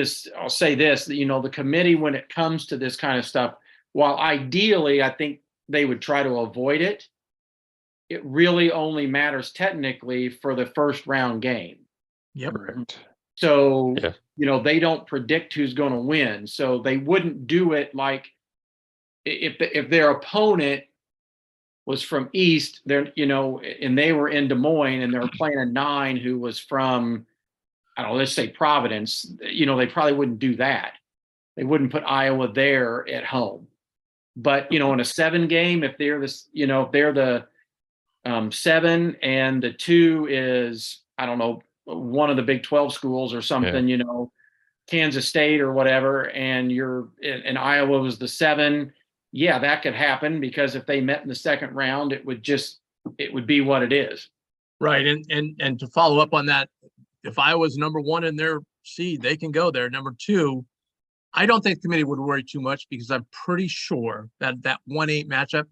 E: say this, that, the committee, when it comes to this kind of stuff, while ideally I think they would try to avoid it, it really only matters technically for the first round game.
A: Yep.
B: Correct.
E: So,
B: Yeah.
E: they don't predict who's going to win. So they wouldn't do it like if their opponent was from East, and they were in Des Moines and they were playing a 9 who was from, I don't know, let's say Providence, they probably wouldn't do that. They wouldn't put Iowa there at home. But, in a 7 game, if they're this, if they're the 7 and the 2 is, I don't know, one of the Big 12 schools or something, Kansas State or whatever, and Iowa was the 7. Yeah, that could happen, because if they met in the second round, it would be what it is.
A: Right. And to follow up on that, if Iowa's number 1 in their seed, they can go there. Number 2, I don't think the committee would worry too much, because I'm pretty sure that 1-8 matchup,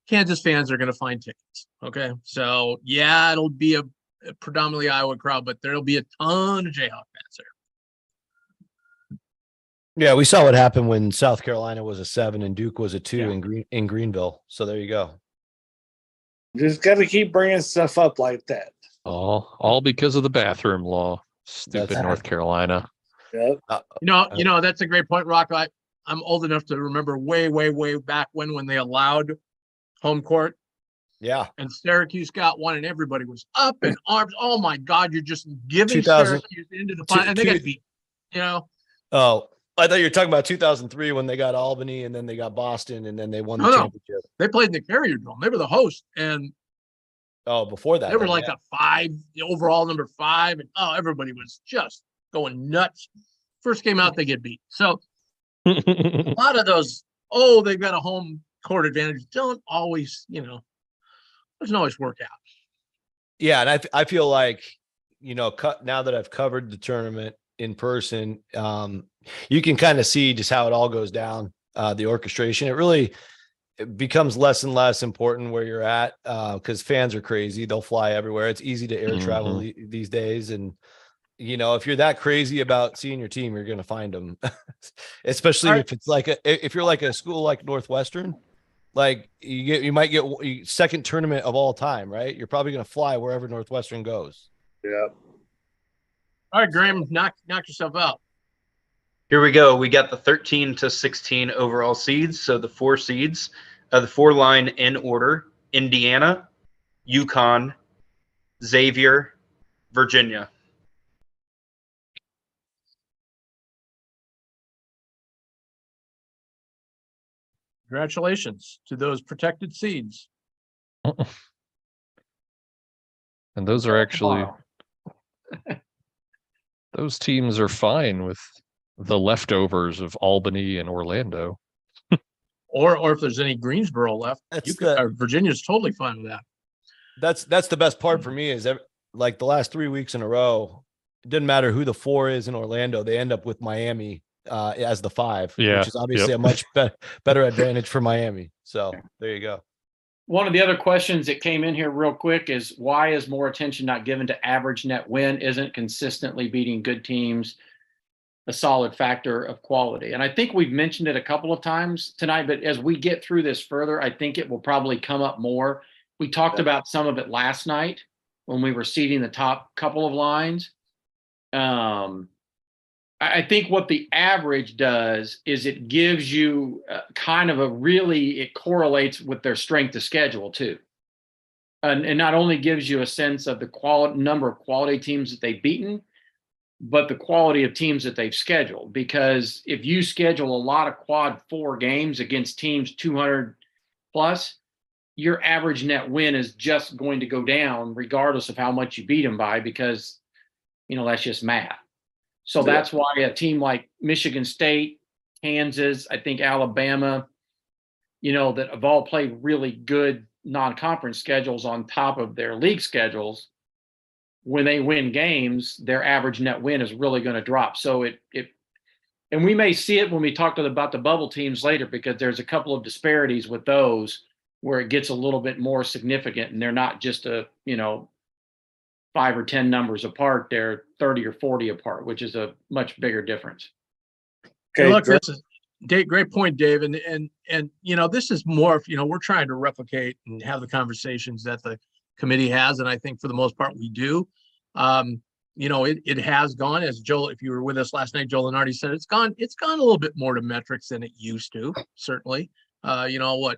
A: Kansas fans are going to find tickets. Okay. So yeah, it'll be a predominantly Iowa crowd, but there'll be a ton of Jayhawk fans there.
F: Yeah, we saw what happened when South Carolina was a 7 and Duke was a 2
A: Yeah.
F: in Greenville. So there you go.
C: Just got to keep bringing stuff up like that.
B: All because of the bathroom law. Stupid
F: That's-
B: North Carolina.
C: Yep.
A: That's a great point, Rock. I'm old enough to remember way, way, way back when they allowed home court,
F: Yeah.
A: and Syracuse got one, and everybody was up in arms. Oh my God, you're just giving
F: 2000
A: Syracuse into the final, and they got beat.
F: Oh, I thought you were talking about 2003 when they got Albany and then they got Boston and then they won the
A: No.
F: championship.
A: They played in the Carrier Dome. They were the host, and
F: Oh, before that.
A: they were
F: then,
A: like
F: yeah.
A: a 5, the overall number 5, and everybody was just going nuts. First came out, they get beat. So a lot of those, they've got a home court advantage, don't always, doesn't always work out.
F: Yeah, and I feel like, now that I've covered the tournament in person, you can kind of see just how it all goes down, the orchestration. It becomes less and less important where you're at, because fans are crazy. They'll fly everywhere. It's easy to air travel these days. And, if you're that crazy about seeing your team, you're going to find them, especially if it's if you're like a school like Northwestern, like you might get second tournament of all time, right? You're probably going to fly wherever Northwestern goes.
C: Yep.
A: All right, Graham, knock yourself out.
G: Here we go. We got the 13 to 16 overall seeds. So the 4 seeds, the 4 line in order: Indiana, UConn, Xavier, Virginia.
A: Congratulations to those protected seeds.
B: And those are actually, those teams are fine with the leftovers of Albany and Orlando.
A: Or if there's any Greensboro left, Virginia's totally fine with that.
F: That's the best part for me is like the last 3 weeks in a row, it didn't matter who the 4 is in Orlando, they end up with Miami as the 5, which is obviously a much better advantage for Miami. So there you go.
E: One of the other questions that came in here real quick is, why is more attention not given to average net win? Isn't consistently beating good teams a solid factor of quality? And I think we've mentioned it a couple of times tonight, but as we get through this further, I think it will probably come up more. We talked about some of it last night when we were seeding the top couple of lines. I think what the average does is it gives you it correlates with their strength of schedule too. And not only gives you a sense of the number of quality teams that they've beaten, but the quality of teams that they've scheduled. Because if you schedule a lot of quad 4 games against teams 200 plus, your average net win is just going to go down regardless of how much you beat them by, because, that's just math. So that's why a team like Michigan State, Kansas, I think Alabama, that have all played really good non-conference schedules on top of their league schedules, when they win games, their average net win is really going to drop. So and we may see it when we talk about the bubble teams later, because there's a couple of disparities with those where it gets a little bit more significant, and they're not just 5 or 10 numbers apart, they're 30 or 40 apart, which is a much bigger difference.
C: Okay,
A: Look,
C: great.
A: this is great point, Dave. And this is more of, we're trying to replicate and have the conversations that the committee has. And I think for the most part, we do. It has gone, as Joel, if you were with us last night, Joel Lenardi said, it's gone a little bit more to metrics than it used to, certainly. 8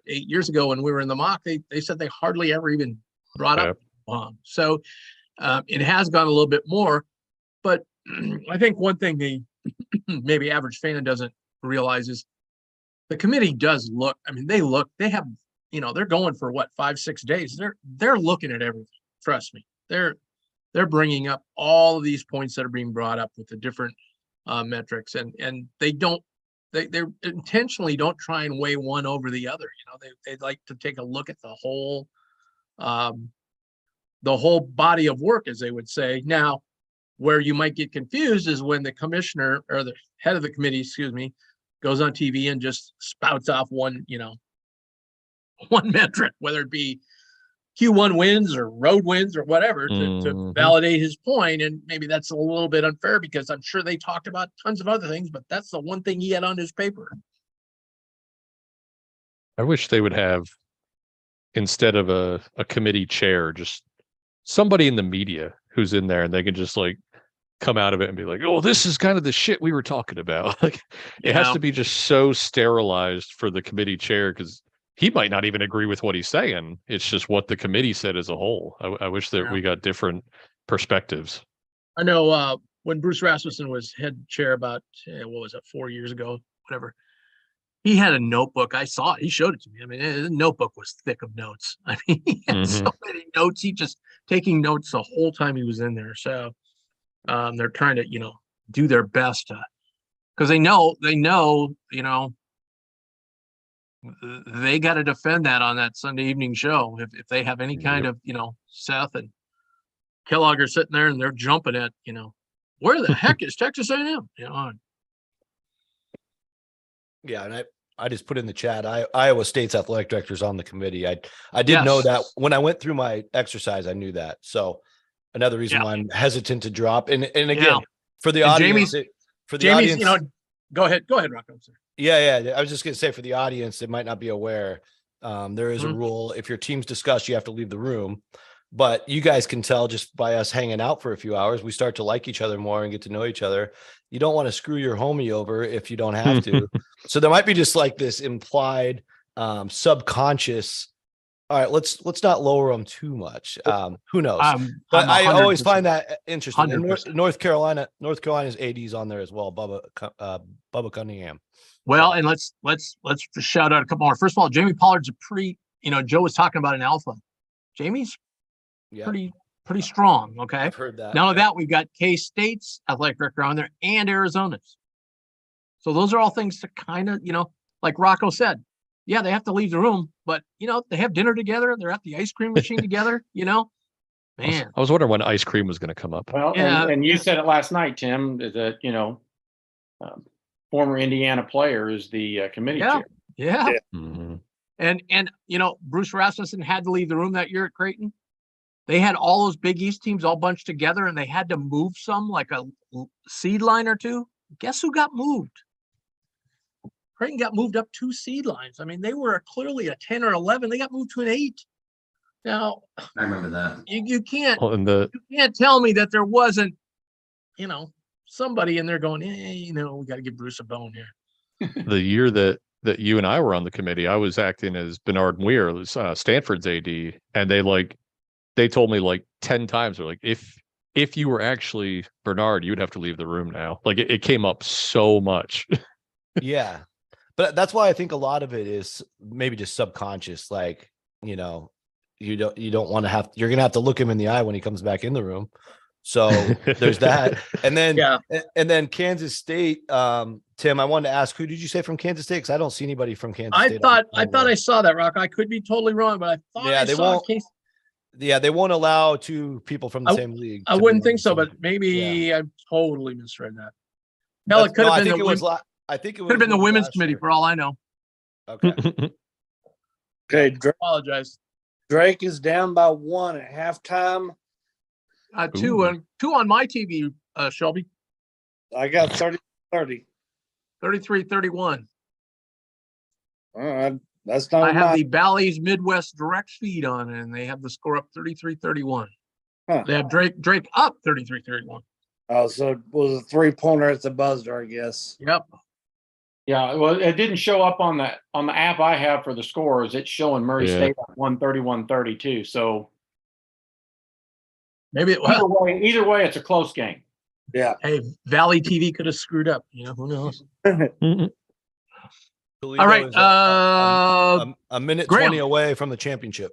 A: years ago when we were in the mock, they said they hardly ever even brought up. So it has gone a little bit more, but I think one thing the maybe average fan doesn't realize is the committee does look. I mean, they have, they're going for what, 5-6 days. They're looking at everything. Trust me. They're bringing up all of these points that are being brought up with the different metrics, and they intentionally don't try and weigh one over the other. They like to take a look at the whole body of work, as they would say. Now, where you might get confused is when the commissioner or the head of the committee, goes on TV and just spouts off one metric, whether it be Q1 wins or road wins or whatever, to validate his point. And maybe that's a little bit unfair because I'm sure they talked about tons of other things, but that's the one thing he had on his paper.
B: I wish they would have, instead of a committee chair, just somebody in the media who's in there, and they can just like come out of it and be like, oh, this is kind of the shit we were talking about. Like, it has to be just so sterilized for the committee chair, because he might not even agree with what he's saying. It's just what the committee said as a whole. I wish that we got different perspectives.
A: I know when Bruce Rasmussen was head chair about, 4 years ago, whatever, he had a notebook. I saw it. He showed it to me. I mean, the notebook was thick of notes. I mean, he had so many notes. He just taking notes the whole time he was in there. So they're trying to, do their best to, because they know, they got to defend that on that Sunday evening show. If they have any kind of, Seth and Kellogg are sitting there and they're jumping at, where the heck is Texas A&M?
F: Yeah, and I just put in the chat, Iowa State's athletic director's on the committee. I did know that when I went through my exercise, I knew that. So another reason why I'm hesitant to drop. And again, for the audience,
A: Jamie's, go ahead, Rocco.
F: Yeah. I was just going to say, for the audience that might not be aware, there is a rule. If your team's discussed, you have to leave the room. But you guys can tell just by us hanging out for a few hours, we start to like each other more and get to know each other. You don't want to screw your homie over if you don't have to. So there might be just like this implied subconscious. All right, let's not lower them too much. Who knows? But I always find that interesting. And North Carolina's AD's on there as well. Bubba Cunningham.
A: Well, and let's shout out a couple more. First of all, Jamie Pollard's a pretty, Joe was talking about an alpha. Jamie's pretty strong. Okay.
F: I've heard that.
A: None of that. We've got K-State's athletic director on there and Arizona's. So those are all things to kind of, like Rocco said, yeah, they have to leave the room, but they have dinner together. They're at the ice cream machine together, man.
B: I was wondering when ice cream was going to come up.
E: Well, and you said it last night, Tim, that, former Indiana player is the committee chair.
A: Yeah.
B: Mm-hmm.
A: And Bruce Rasmussen had to leave the room that year at Creighton. They had all those Big East teams all bunched together, and they had to move some, like a seed line or two. Guess who got moved? Creighton got moved up 2 seed lines. I mean, they were clearly a 10 or 11. They got moved to an 8. Now,
D: I remember that.
A: You can't
B: you
A: can't tell me that there wasn't, somebody in there going, we got to give Bruce a bone here.
B: The year that you and I were on the committee, I was acting as Bernard Muir, Stanford's AD, and they told me like 10 times, they're like, if you were actually Bernard, you'd have to leave the room now. Like it came up so much.
F: Yeah. But that's why I think a lot of it is maybe just subconscious. Like, you don't want to you're going to have to look him in the eye when he comes back in the room. So there's that. And then Kansas State, Tim, I wanted to ask, who did you say from Kansas State? Because I don't see anybody from Kansas State.
A: I thought I saw that, Rock. I could be totally wrong, but I thought I saw
F: they won't allow 2 people from the same league.
A: I wouldn't think so, but maybe I totally misread that. Hell, it could have been I think it could have been the women's committee for all I know.
F: Okay.
C: Okay,
A: Apologize.
C: Drake is down by 1 at halftime.
A: Two on my TV, Shelby,
C: I got 30-30.
A: 33-31.
C: That's not
A: I have
C: mine.
A: the Bally's Midwest direct feed on, and they have the score up 33-31.
C: Huh.
A: They have Drake up 33-31.
C: Oh, so it was a 3-pointer at the buzzer, I guess.
A: Yep.
E: Yeah, well, it didn't show up on the app I have for the scores. It's showing Murray
B: Yeah.
E: State at 131-32. So
A: Maybe it
E: either
A: was.
E: way, it's a close game.
C: Yeah.
A: Hey, Valley TV could have screwed up. Who knows?
F: Toledo
A: All right.
F: is a minute
A: Graham.
F: 20 away from the championship.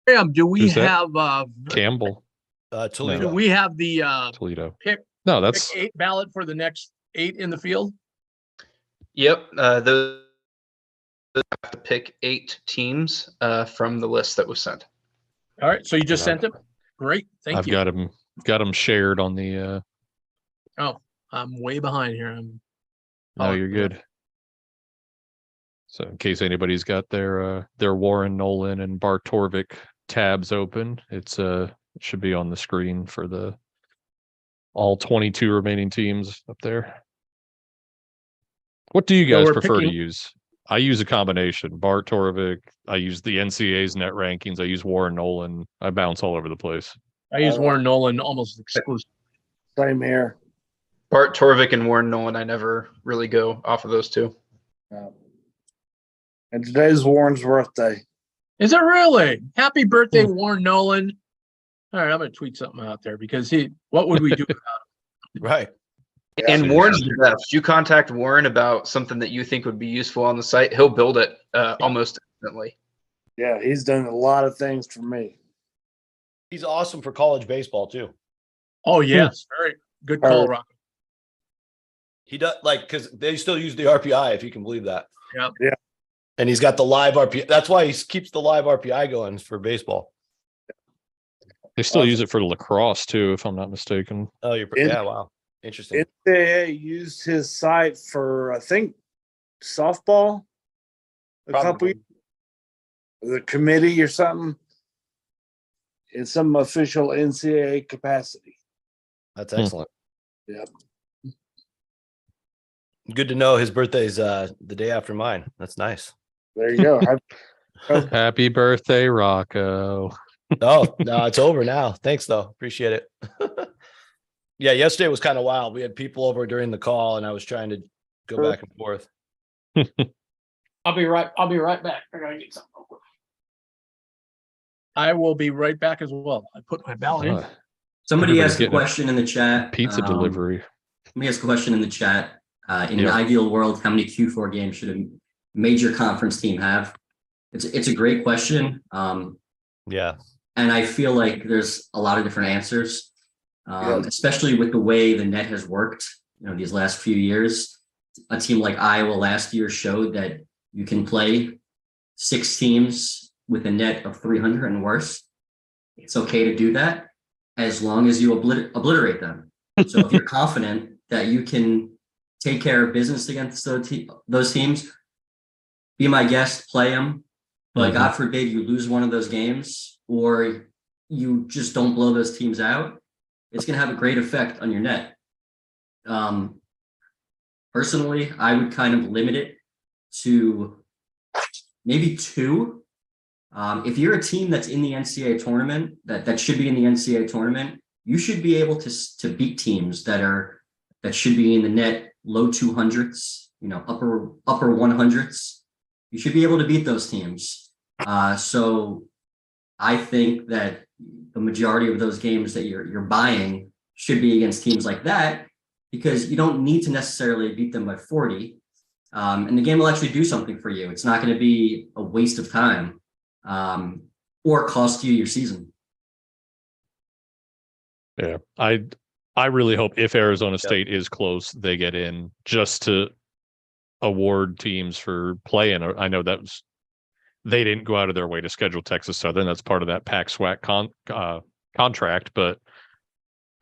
A: Graham, do we
B: Who's that?
A: have
B: Campbell,
A: do
F: Toledo.
A: we have the
B: Toledo.
A: pick
B: No, that's
A: 8 ballot for the next 8 in the field?
G: Yep. Those have to pick 8 teams from the list that was sent.
A: All right. So you just
B: And
A: sent them? Great. Thank
B: I've
A: you.
B: got them shared on the.
A: I'm way behind here.
B: No, you're good. So in case anybody's got their Warren Nolan and Bart Torvik tabs open, it should be on the screen for the all 22 remaining teams up there. What do you
A: So
B: guys
A: we're
B: prefer to
A: picking-
B: use? I use a combination. Bart Torvik. I use the NCAA's net rankings. I use Warren Nolan. I bounce all over the place.
A: I use Warren Nolan almost exclusively.
C: Same here.
G: Bart Torvik and Warren Nolan, I never really go off of those two.
C: And today's Warren's birthday.
A: Is it really? Happy birthday, Warren Nolan. All right, I'm going to tweet something out there because what would we do without him?
F: Right.
G: And
B: Yeah.
G: Warren's the best. You contact Warren about something that you think would be useful on the site, he'll build it almost instantly.
C: Yeah, he's done a lot of things for me.
F: He's awesome for college baseball too.
A: Oh, yes. Very good call, Rock.
F: He does because they still use the RPI, if you can believe that.
A: Yep.
C: Yeah.
F: And he's got the live RPI. That's why he keeps the live RPI going for baseball.
B: They still use it for lacrosse too, if I'm not mistaken.
F: Oh, yeah, wow. Interesting.
C: NCAA used his site for, I think, softball. A couple
F: Probably.
C: the committee or something in some official NCAA capacity.
F: That's excellent.
C: Yep.
F: Good to know his birthday's the day after mine. That's nice.
C: There you go.
B: Happy birthday, Rocco.
F: Oh, no, it's over now. Thanks though. Appreciate it. Yeah, yesterday was kind of wild. We had people over during the call and I was trying to go back and forth.
E: I'll be right back. I gotta get something real quick.
A: I will be right back as well. I put my ballot in.
D: Somebody
B: Everybody's
D: asked a
B: getting a
D: question in the chat.
B: Pizza delivery.
D: Somebody asked a question in the chat. In an
B: Yeah.
D: ideal world, how many Q4 games should a major conference team have? It's a great question.
F: Yeah.
D: And I feel like there's a lot of different answers, especially with the way the net has worked, these last few years. A team like Iowa last year showed that you can play 6 teams with a net of 300 and worse. It's okay to do that as long as you obliterate them. So if you're confident that you can take care of business against those teams, be my guest, play them. But God forbid you lose one of those games or you just don't blow those teams out, it's going to have a great effect on your net. Personally, I would kind of limit it to maybe 2. If you're a team that's in the NCAA tournament, that should be in the NCAA tournament, you should be able to beat teams that should be in the net low 200s, upper 100s. You should be able to beat those teams. So I think that the majority of those games that you're buying should be against teams like that, because you don't need to necessarily beat them by 40. And the game will actually do something for you. It's not going to be a waste of time or cost you your season.
B: Yeah. I really hope if Arizona State is close, they get in just to award teams for playing. I know they didn't go out of their way to schedule Texas Southern. That's part of that Pac-SWAC contract. But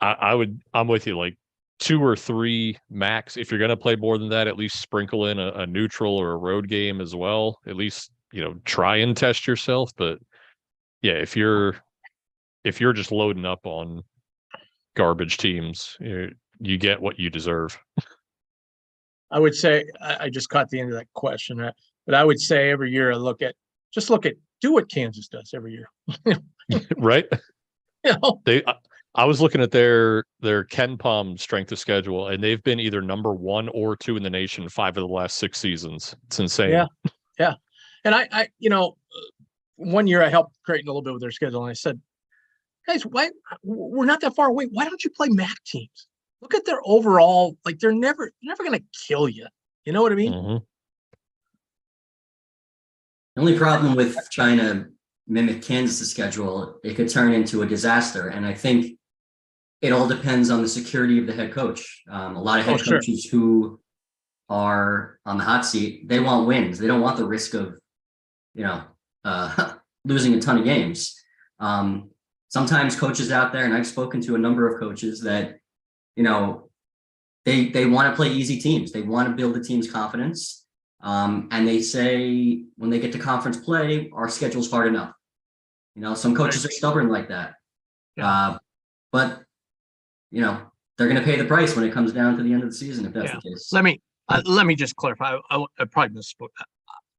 B: I'm with you, like 2 or 3 max. If you're going to play more than that, at least sprinkle in a neutral or a road game as well. At least try and test yourself. But yeah, if you're just loading up on garbage teams, you get what you deserve.
A: I would say I just caught the end of that question, but I would say every year I do what Kansas does every year.
B: Right?
A: You know,
B: I was looking at their Ken Palm strength of schedule, and they've been either number 1 or 2 in the nation 5 of the last 6 seasons. It's insane.
A: Yeah. And I one year I helped Creighton a little bit with their schedule, and I said, guys, why we're not that far away? Why don't you play MAC teams? Look at their overall, like they're never going to kill you. You know what I mean?
B: Mm-hmm.
D: The only problem with trying to mimic Kansas' schedule, it could turn into a disaster. And I think it all depends on the security of the head coach. A lot of head coaches who are on the hot seat, they want wins. They don't want the risk of, losing a ton of games. Sometimes coaches out there, and I've spoken to a number of coaches that, they want to play easy teams. They want to build the team's confidence. And they say when they get to conference play, our schedule's hard enough. Some coaches are stubborn like that.
A: Yeah.
D: But they're going to pay the price when it comes down to the end of the season, if that's the case.
A: Let me just clarify. I probably misspoke.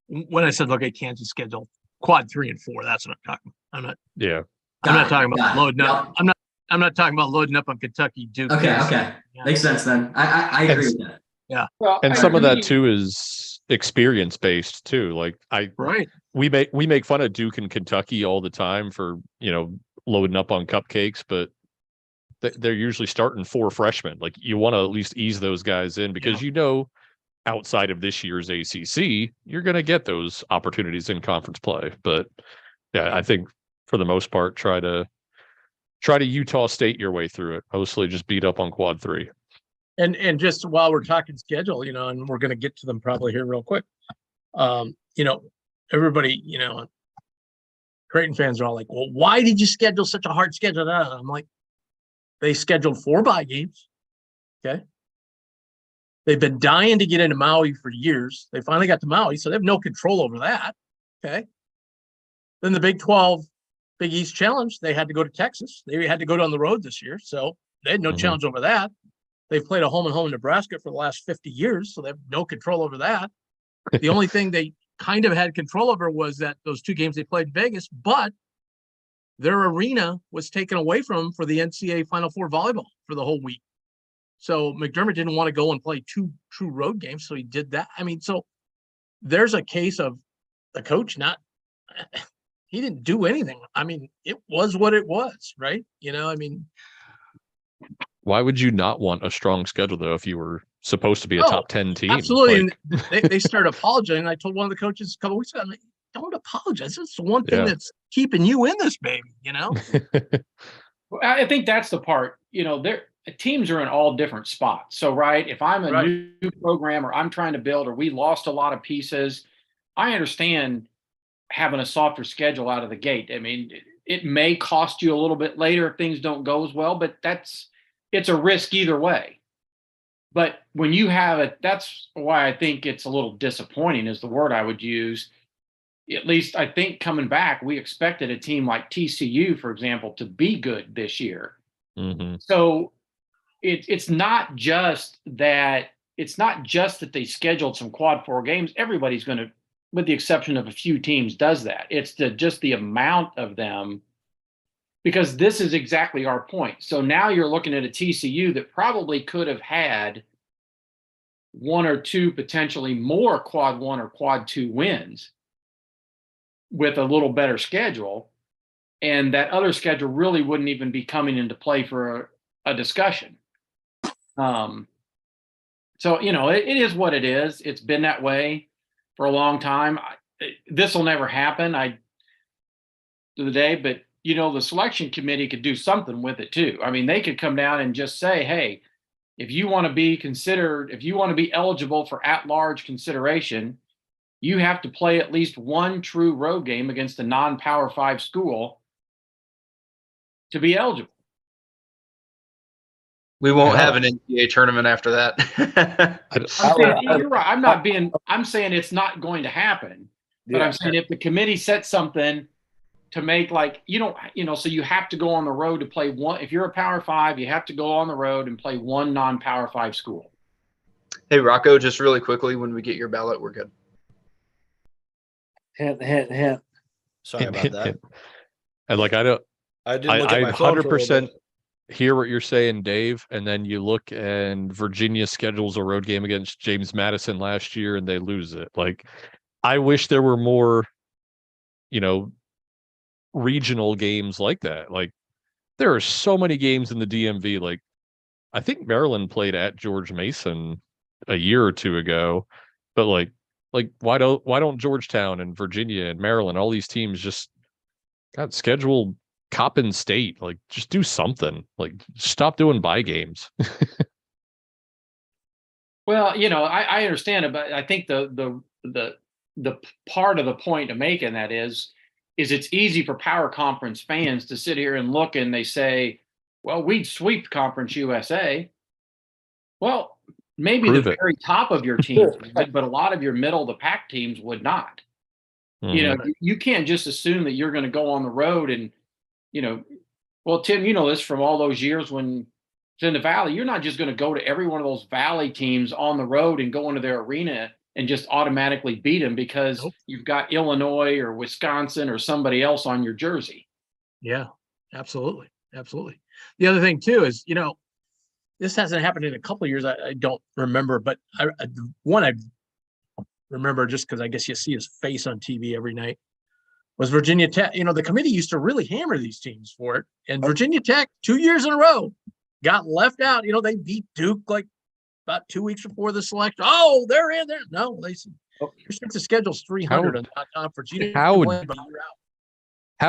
A: When I said look at Kansas schedule, quad 3 and 4, that's what I'm talking about. I'm not.
B: Yeah.
A: I'm not talking about loading up.
D: Yep.
A: I'm not talking about loading up on Kentucky, Duke.
D: Okay.
A: Yeah.
D: Makes sense then. I agree with that.
A: Yeah.
E: Well,
B: And some of that too is experience based too. Like we make fun of Duke and Kentucky all the time for, loading up on cupcakes, but they're usually starting 4 freshmen. Like you want to at least ease those guys in because outside of this year's ACC, you're going to get those opportunities in conference play. But yeah, I think for the most part, try to Utah State your way through it. Mostly just beat up on quad 3.
A: And just while we're talking schedule, and we're going to get to them probably here real quick. Everybody, Creighton fans are all like, well, why did you schedule such a hard schedule? I'm like, they scheduled 4 bye games. Okay. They've been dying to get into Maui for years. They finally got to Maui, so they have no control over that. Okay. Then the Big 12, Big East Challenge, they had to go to Texas. They had to go down the road this year, so they had no challenge over that. They've played a home and home in Nebraska for the last 50 years, so they have no control over that. The only thing they kind of had control over was that those 2 games they played in Vegas, but their arena was taken away from them for the NCAA Final Four volleyball for the whole week. So McDermott didn't want to go and play 2 true road games, so he did that. I mean, so there's a case of the coach he didn't do anything. I mean, it was what it was, right?
B: Why would you not want a strong schedule though if you were supposed to be a top 10 team?
A: Absolutely. And they started apologizing. I told one of the coaches a couple of weeks ago, I'm like, don't apologize. It's the one thing that's keeping you in this baby,
E: Well, I think that's the part, teams are in all different spots. So, right, if I'm a new program or I'm trying to build or we lost a lot of pieces, I understand having a softer schedule out of the gate. I mean, it may cost you a little bit later if things don't go as well, but it's a risk either way. But when you have it, that's why I think it's a little disappointing is the word I would use. At least I think coming back, we expected a team like TCU, for example, to be good this year.
B: Mm-hmm.
E: So it's not just that they scheduled some quad 4 games. Everybody's going to, with the exception of a few teams, does that. It's just the amount of them, because this is exactly our point. So now you're looking at a TCU that probably could have had 1 or 2 potentially more quad 1 or quad 2 wins with a little better schedule. And that other schedule really wouldn't even be coming into play for a discussion. So, it is what it is. It's been that way for a long time. This will never happen. But the selection committee could do something with it too. I mean, they could come down and just say, hey, if you want to be eligible for at-large consideration, you have to play at least 1 true road game against a non-Power 5 school to be eligible.
G: We won't have an NCAA tournament after that.
E: You're right. I'm saying it's not going to happen. But I'm saying if the committee sets something to make like, so you have to go on the road to play one. If you're a Power 5, you have to go on the road and play one non-Power 5 school.
G: Hey, Rocco, just really quickly, when we get your ballot, we're good.
C: Hint, hint, hint.
F: Sorry about that.
B: And like, I don't,
F: I didn't look at
B: I
F: my phone for a little
B: 100%
F: bit.
B: hear what you're saying, Dave. And then you look and Virginia schedules a road game against James Madison last year and they lose it. Like, I wish there were more, regional games like that. Like, there are so many games in the DMV. Like, I think Maryland played at George Mason a year or two ago, but like why don't Georgetown and Virginia and Maryland, all these teams just got scheduled Coppin State? Like, just do something. Like, stop doing bye games.
E: Well, I understand it, but I think the part of the point to make in that is it's easy for power conference fans to sit here and look and they say, well, we'd sweep Conference USA. Well, maybe
B: Prove
E: the
B: it.
E: very top of your teams, but a lot of your middle of the pack teams would not.
B: Mhm.
E: You can't just assume that you're going to go on the road and, well, Tim, this from all those years when it's in the Valley, you're not just going to go to every one of those Valley teams on the road and go into their arena and just automatically beat them because you've got Illinois or Wisconsin or somebody else on your jersey.
A: Yeah, absolutely. Absolutely. The other thing too is, this hasn't happened in a couple of years. I don't remember, but I remember just because I guess you see his face on TV every night was Virginia Tech. The committee used to really hammer these teams for it. And Virginia Tech 2 years in a row got left out. They beat Duke like about 2 weeks before the selection. Oh, they're in there. No, they said, your strength of schedule's 300 in that conference. You
B: How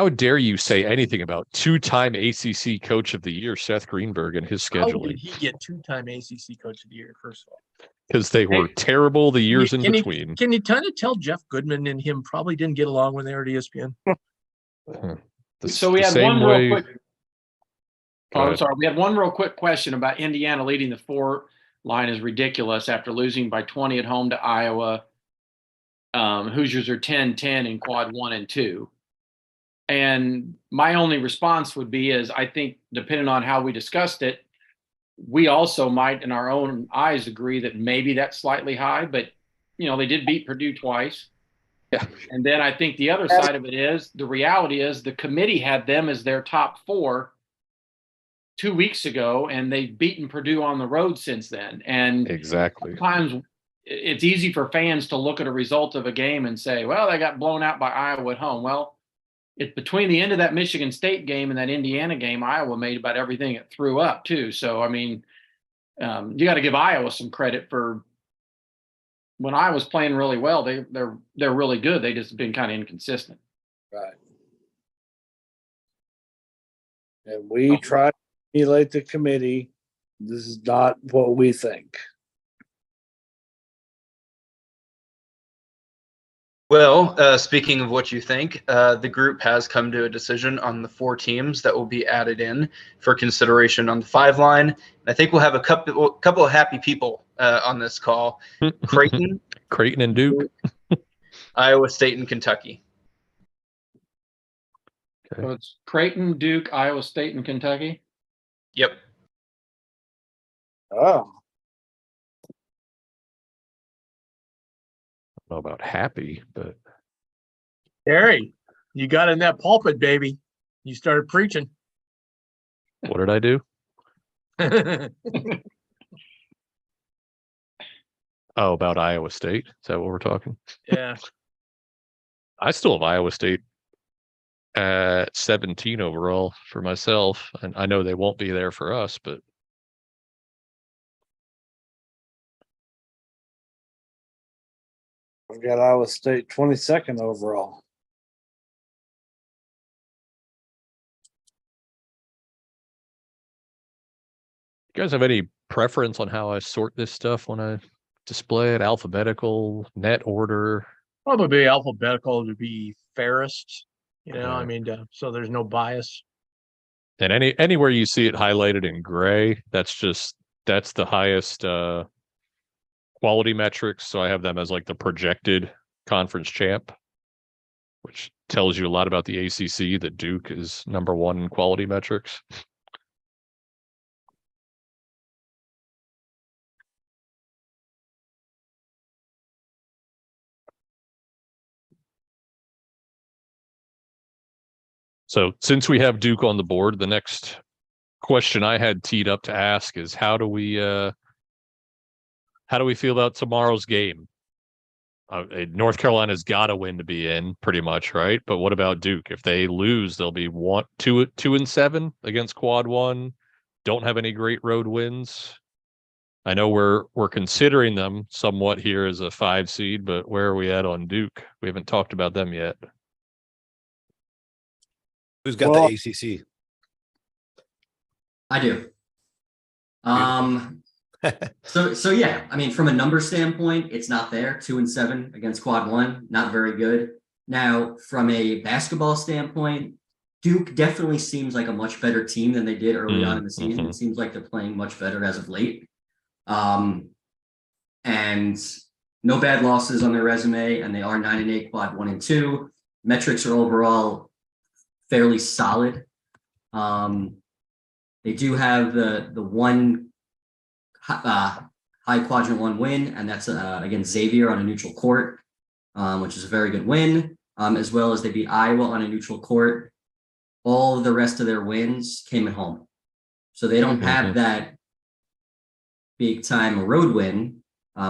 B: dare you say anything about two-time ACC Coach of the Year, Seth Greenberg, and his
A: How
B: scheduling?
A: did he get two-time ACC Coach of the Year, first of all?
B: Because they were terrible the years in between.
A: Can you kind of tell Jeff Goodman and him probably didn't get along when they were at ESPN?
E: So we had one real quick. Oh, I'm sorry. We had one real quick question about Indiana leading the 4 line is ridiculous after losing by 20 at home to Iowa. Hoosiers are 10-10 in quad 1 and 2. And my only response would be is I think depending on how we discussed it, we also might in our own eyes agree that maybe that's slightly high, but they did beat Purdue twice.
B: Yeah.
E: And then I think the other side of it is the reality is the committee had them as their top 4 2 weeks ago, and they've beaten Purdue on the road since then. And
B: exactly.
E: Sometimes it's easy for fans to look at a result of a game and say, well, they got blown out by Iowa at home. Well, it's between the end of that Michigan State game and that Indiana game, Iowa made about everything it threw up too. So, I mean, you got to give Iowa some credit for when Iowa's playing really well. They're really good. They just been kind of inconsistent.
C: Right. And we try to emulate the committee. This is not what we think.
G: Well, speaking of what you think, the group has come to a decision on the 4 teams that will be added in for consideration on the 5 line. And I think we'll have a couple of happy people on this call. Creighton,
B: and Duke,
G: Iowa State, and Kentucky.
B: Okay.
E: So it's Creighton, Duke, Iowa State, and Kentucky.
G: Yep.
C: Oh,
B: I don't know about happy, but
A: Harry, you got in that pulpit, baby. You started preaching.
B: what did I do? Oh, about Iowa State. Is that what we're talking?
A: Yeah.
B: I still have Iowa State at 17 overall for myself. And I know they won't be there for us, but
C: I've got Iowa State 22nd overall.
B: you guys have any preference on how I sort this stuff when I display it? Alphabetical, net order?
A: Probably alphabetical to be fairest, I
B: Right.
A: mean, so there's no bias.
B: And anywhere you see it highlighted in gray, that's the highest quality metrics. So I have them as like the projected conference champ. which tells you a lot about the ACC that Duke is #1 in quality metrics. So since we have Duke on the board, the next question I had teed up to ask is how do we feel about tomorrow's game? North Carolina's got to win to be in, pretty much, right? But what about Duke? If they lose, they'll be 2-7 against Quad 1. Don't have any great road wins. I know we're considering them somewhat here as a 5 seed, but where are we at on Duke? We haven't talked about them yet.
F: Who's got
C: Well,
F: the ACC?
D: I do. So yeah, I mean, from a number standpoint, it's not there. 2-7 against Quad 1, not very good. Now, from a basketball standpoint, Duke definitely seems like a much better team than they did early on in the season. It seems like they're playing much better as of late. And no bad losses on their resume, and they are 9-8, Quad 1 and 2. Metrics are overall fairly solid. They do have the one high quadrant 1 win, and that's against Xavier on a neutral court, which is a very good win, as well as they beat Iowa on a neutral court. All of the rest of their wins came at home. So they don't have that big time road win,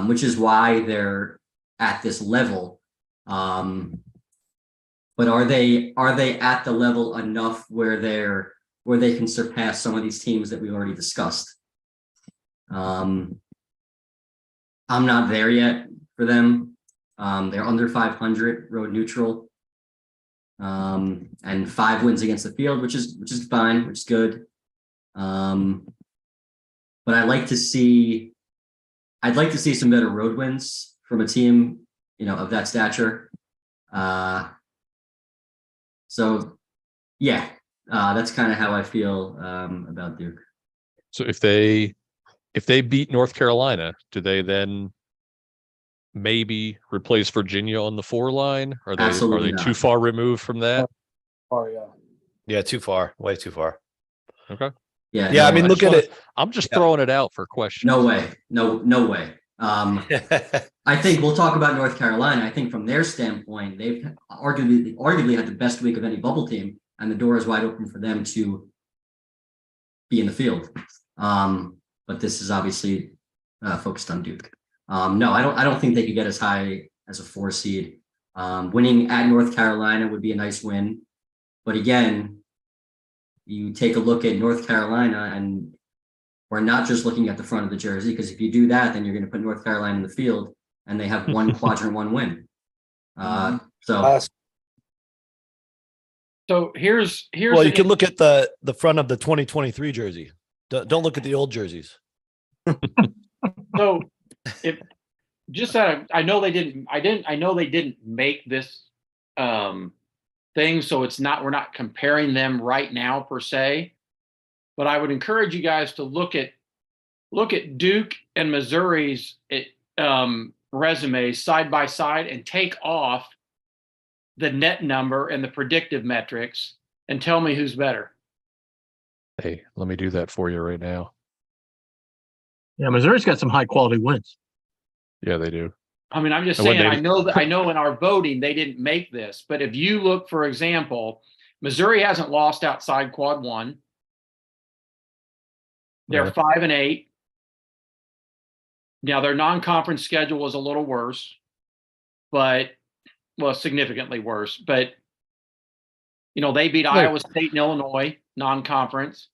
D: which is why they're at this level. But are they at the level enough where they can surpass some of these teams that we already discussed? I'm not there yet for them. They're under 500 road neutral, and 5 wins against the field, which is fine, which is good. But I'd like to see some better road wins from a team, of that stature. So yeah, that's kind of how I feel about Duke.
B: So if they beat North Carolina, do they then maybe replace Virginia on the 4 line? Are they
D: Absolutely
B: too
D: not.
B: far removed from that?
F: Yeah, too far. Way too far.
B: Okay.
D: Yeah.
F: Yeah,
D: no
F: I mean,
D: way.
F: look at it.
B: I'm just
F: Yeah.
B: throwing it out for questions.
D: No way. No way. I think we'll talk about North Carolina. I think from their standpoint, they've arguably had the best week of any bubble team, and the door is wide open for them to be in the field. But this is obviously focused on Duke. No, I don't think they could get as high as a 4 seed. Winning at North Carolina would be a nice win, but again, you take a look at North Carolina, and we're not just looking at the front of the jersey, because if you do that, then you're going to put North Carolina in the field, and they have 1 quadrant 1 win.
E: So here's
F: Well, you can look at the front of the 2023 jersey. Don't look at the old jerseys.
E: So if just that I know they didn't make this thing, so we're not comparing them right now per se, but I would encourage you guys to look at Duke and Missouri's resumes side by side and take off the net number and the predictive metrics and tell me who's better.
B: Hey, let me do that for you right now.
A: Yeah, Missouri's got some high quality wins.
B: Yeah, they do.
E: I mean, I'm just
B: And when
E: saying,
B: they-
E: I know in our voting, they didn't make this, but if you look, for example, Missouri hasn't lost outside quad 1. They're
B: Right.
E: 5-8. Now their non-conference schedule was a little worse, significantly worse, but they beat Iowa State and Illinois non-conference.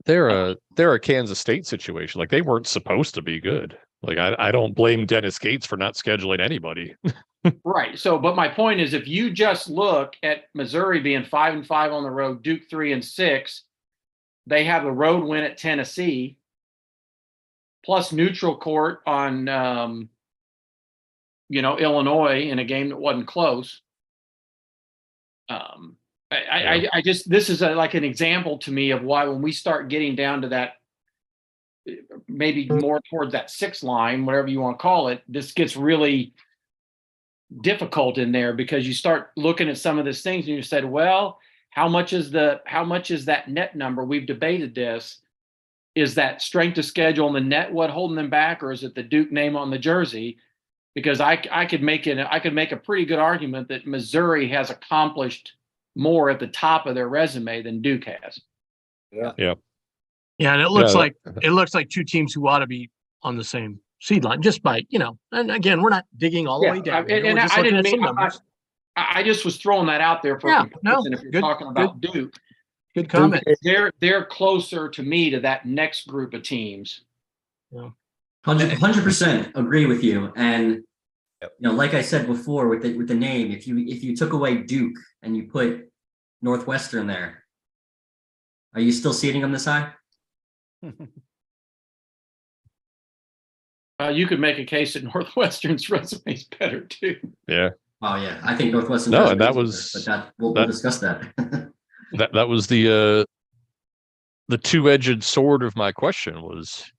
B: They're a Kansas State situation. Like, they weren't supposed to be good. Like, I don't blame Dennis Gates for not scheduling anybody.
E: Right. So, but my point is, if you just look at Missouri being 5-5 on the road, Duke 3-6, they have a road win at Tennessee, plus neutral court on, Illinois in a game that wasn't close. I just, this is like an example to me of why when we start getting down to that, maybe more towards that 6 line, whatever you want to call it, this gets really difficult in there because you start looking at some of these things and you said, well, how much is that net number? We've debated this. Is that strength of schedule on the net what holding them back, or is it the Duke name on the jersey? Because I could make a pretty good argument that Missouri has accomplished more at the top of their resume than Duke has.
C: Yeah.
B: Yeah.
A: Yeah, and it looks
B: Yeah.
A: like two teams who ought to be on the same seed line just by, and again, we're not digging all the way down. Here.
E: And
A: We're just
E: I
A: looking
E: didn't
A: at some
E: mean
A: numbers.
E: I just was throwing that out there for
A: Yeah,
E: comparison if you're
A: good,
E: talking about Duke.
A: Good comment.
E: They're closer to me to that next group of teams.
D: 100% agree with you. And like I said before, with the name, if you took away Duke and you put Northwestern there, are you still seating them this high?
E: You could make a case that Northwestern's resume is better too.
B: Yeah.
D: Oh yeah, I think Northwestern.
B: No, and that was
D: we'll discuss that.
B: that was the two-edged sword of my question was,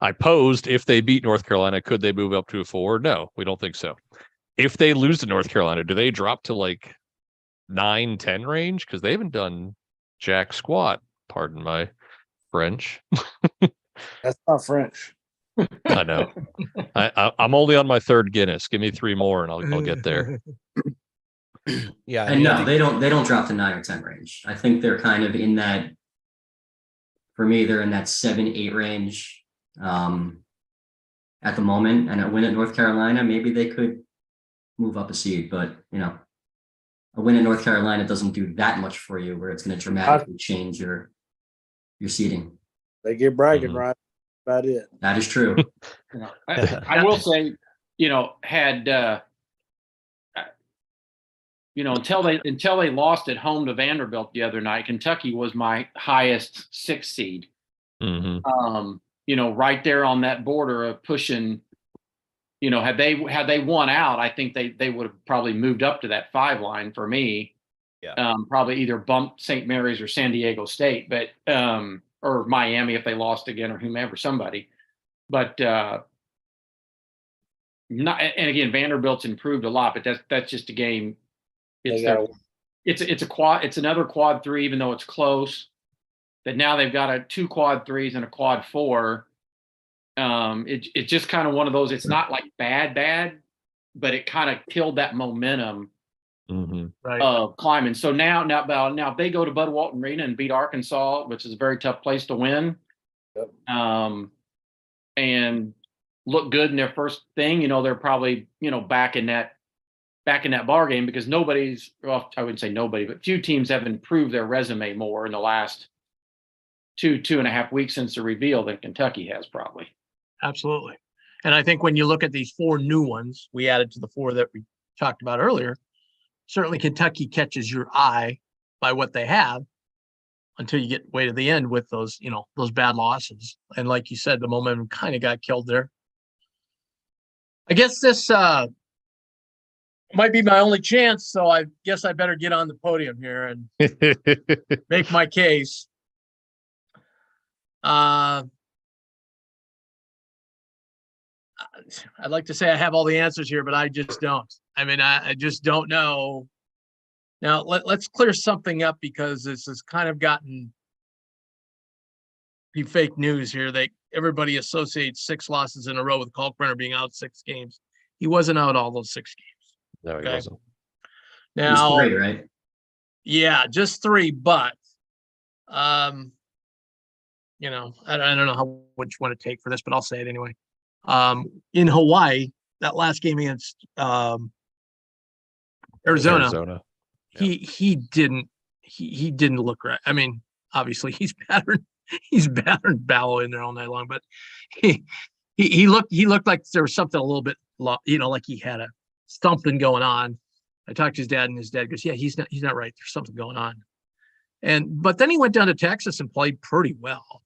B: I posed if they beat North Carolina, could they move up to a 4? No, we don't think so. If they lose to North Carolina, do they drop to like 9-10 range? Because they haven't done jack squat. Pardon my French.
C: That's not French.
B: I know. I'm only on my third Guinness. Give me 3 more, and I'll get there.
F: Yeah,
D: And no, they don't drop to 9 or 10 range. I think they're kind of in that. For me, they're in that 7-8 range at the moment. And a win at North Carolina, maybe they could move up a seed. But a win at North Carolina doesn't do that much for you, where it's going to dramatically change your seeding.
C: They get bragging right about it.
D: That is true.
E: I will say, had until they lost at home to Vanderbilt the other night, Kentucky was my highest 6 seed.
B: Mm-hmm.
E: Right there on that border of pushing. Had they won out, I think they would have probably moved up to that 5 line for me.
F: Yeah.
E: Probably either bumped St. Mary's or San Diego State, but or Miami if they lost again, or whomever, somebody. But not. And again, Vanderbilt's improved a lot, but that's just a game. It's a quad. It's another quad 3, even though it's close. That now they've got 2 quad 3s and a quad 4. It's just kind of one of those. It's not like bad, but it kind of killed that momentum of climbing. So now if they go to Bud Walton Arena and beat Arkansas, which is a very tough place to win, and look good in their first thing, they're probably back in that bar game, because I wouldn't say nobody, but few teams have improved their resume more in the last 2.5 weeks since the reveal than Kentucky has, probably.
A: Absolutely. And I think when you look at these 4 new ones we added to the 4 that we talked about earlier, certainly Kentucky catches your eye by what they have until you get way to the end with those bad losses. And like you said, the momentum kind of got killed there. I guess this might be my only chance, so I guess I better get on the podium here and make my case. I'd like to say I have all the answers here, but I just don't. I mean, I just don't know. Now, let's clear something up, because this has kind of gotten the fake news here. Everybody associates 6 losses in a row with Kalkbrenner being out 6 games. He wasn't out all those 6 games.
B: No, he wasn't.
A: Now,
D: 3, right?
A: Yeah, just 3, but I don't know how much you want to take for this, but I'll say it anyway. In Hawaii, that last game against Arizona. He didn't look right. I mean, obviously he's battered Ballo in there all night long, but he looked like there was something a little bit, like he had something going on. I talked to his dad, and his dad goes, "Yeah, he's not right. There's something going on." But then he went down to Texas and played pretty well.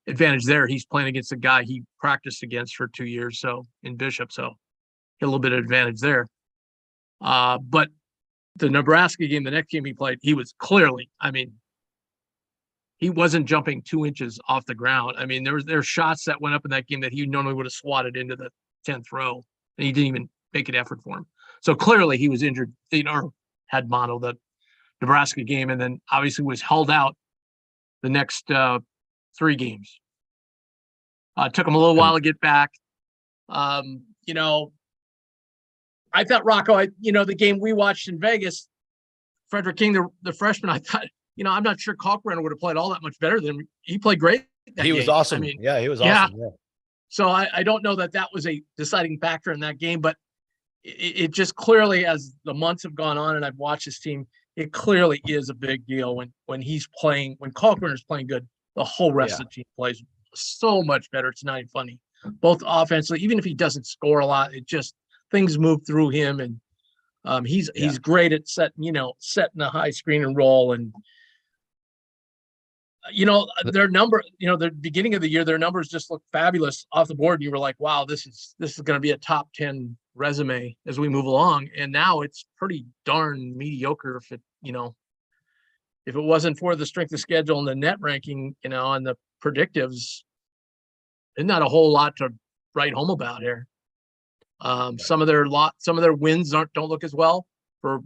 A: Advantage there. He's playing against a guy he practiced against for 2 years, so in Bishop, so get a little bit of advantage there. But the Nebraska game, the next game he played, he was clearly, he wasn't jumping 2 inches off the ground. I mean, there were shots that went up in that game that he normally would have swatted into the 10th row. and he didn't even make an effort for him. So clearly he was injured, or had mono the Nebraska game, and then obviously was held out the next 3 games. It took him a little while to get back. You know, I thought Rocco, the game we watched in Vegas, Frederick King, the freshman, I thought, I'm not sure Kalkbrenner would have played all that much better than him. He played great.
F: He was awesome.
A: I mean,
F: he was
A: yeah.
F: awesome. Yeah.
A: So I don't know that was a deciding factor in that game, but it just clearly, as the months have gone on and I've watched this team, it clearly is a big deal when he's playing, when Kalkbrenner's playing good, the whole rest of the team plays so much better. It's not even funny. Both offensively, even if he doesn't score a lot, it just, things move through him, and he's great at setting a high screen and roll. And their number, the beginning of the year, their numbers just look fabulous off the board. And you were like, wow, this is going to be a top 10 resume as we move along. And now it's pretty darn mediocre. If it wasn't for the strength of schedule and the net ranking, and the predictives, there's not a whole lot to write home about here. Some of their wins don't look as well for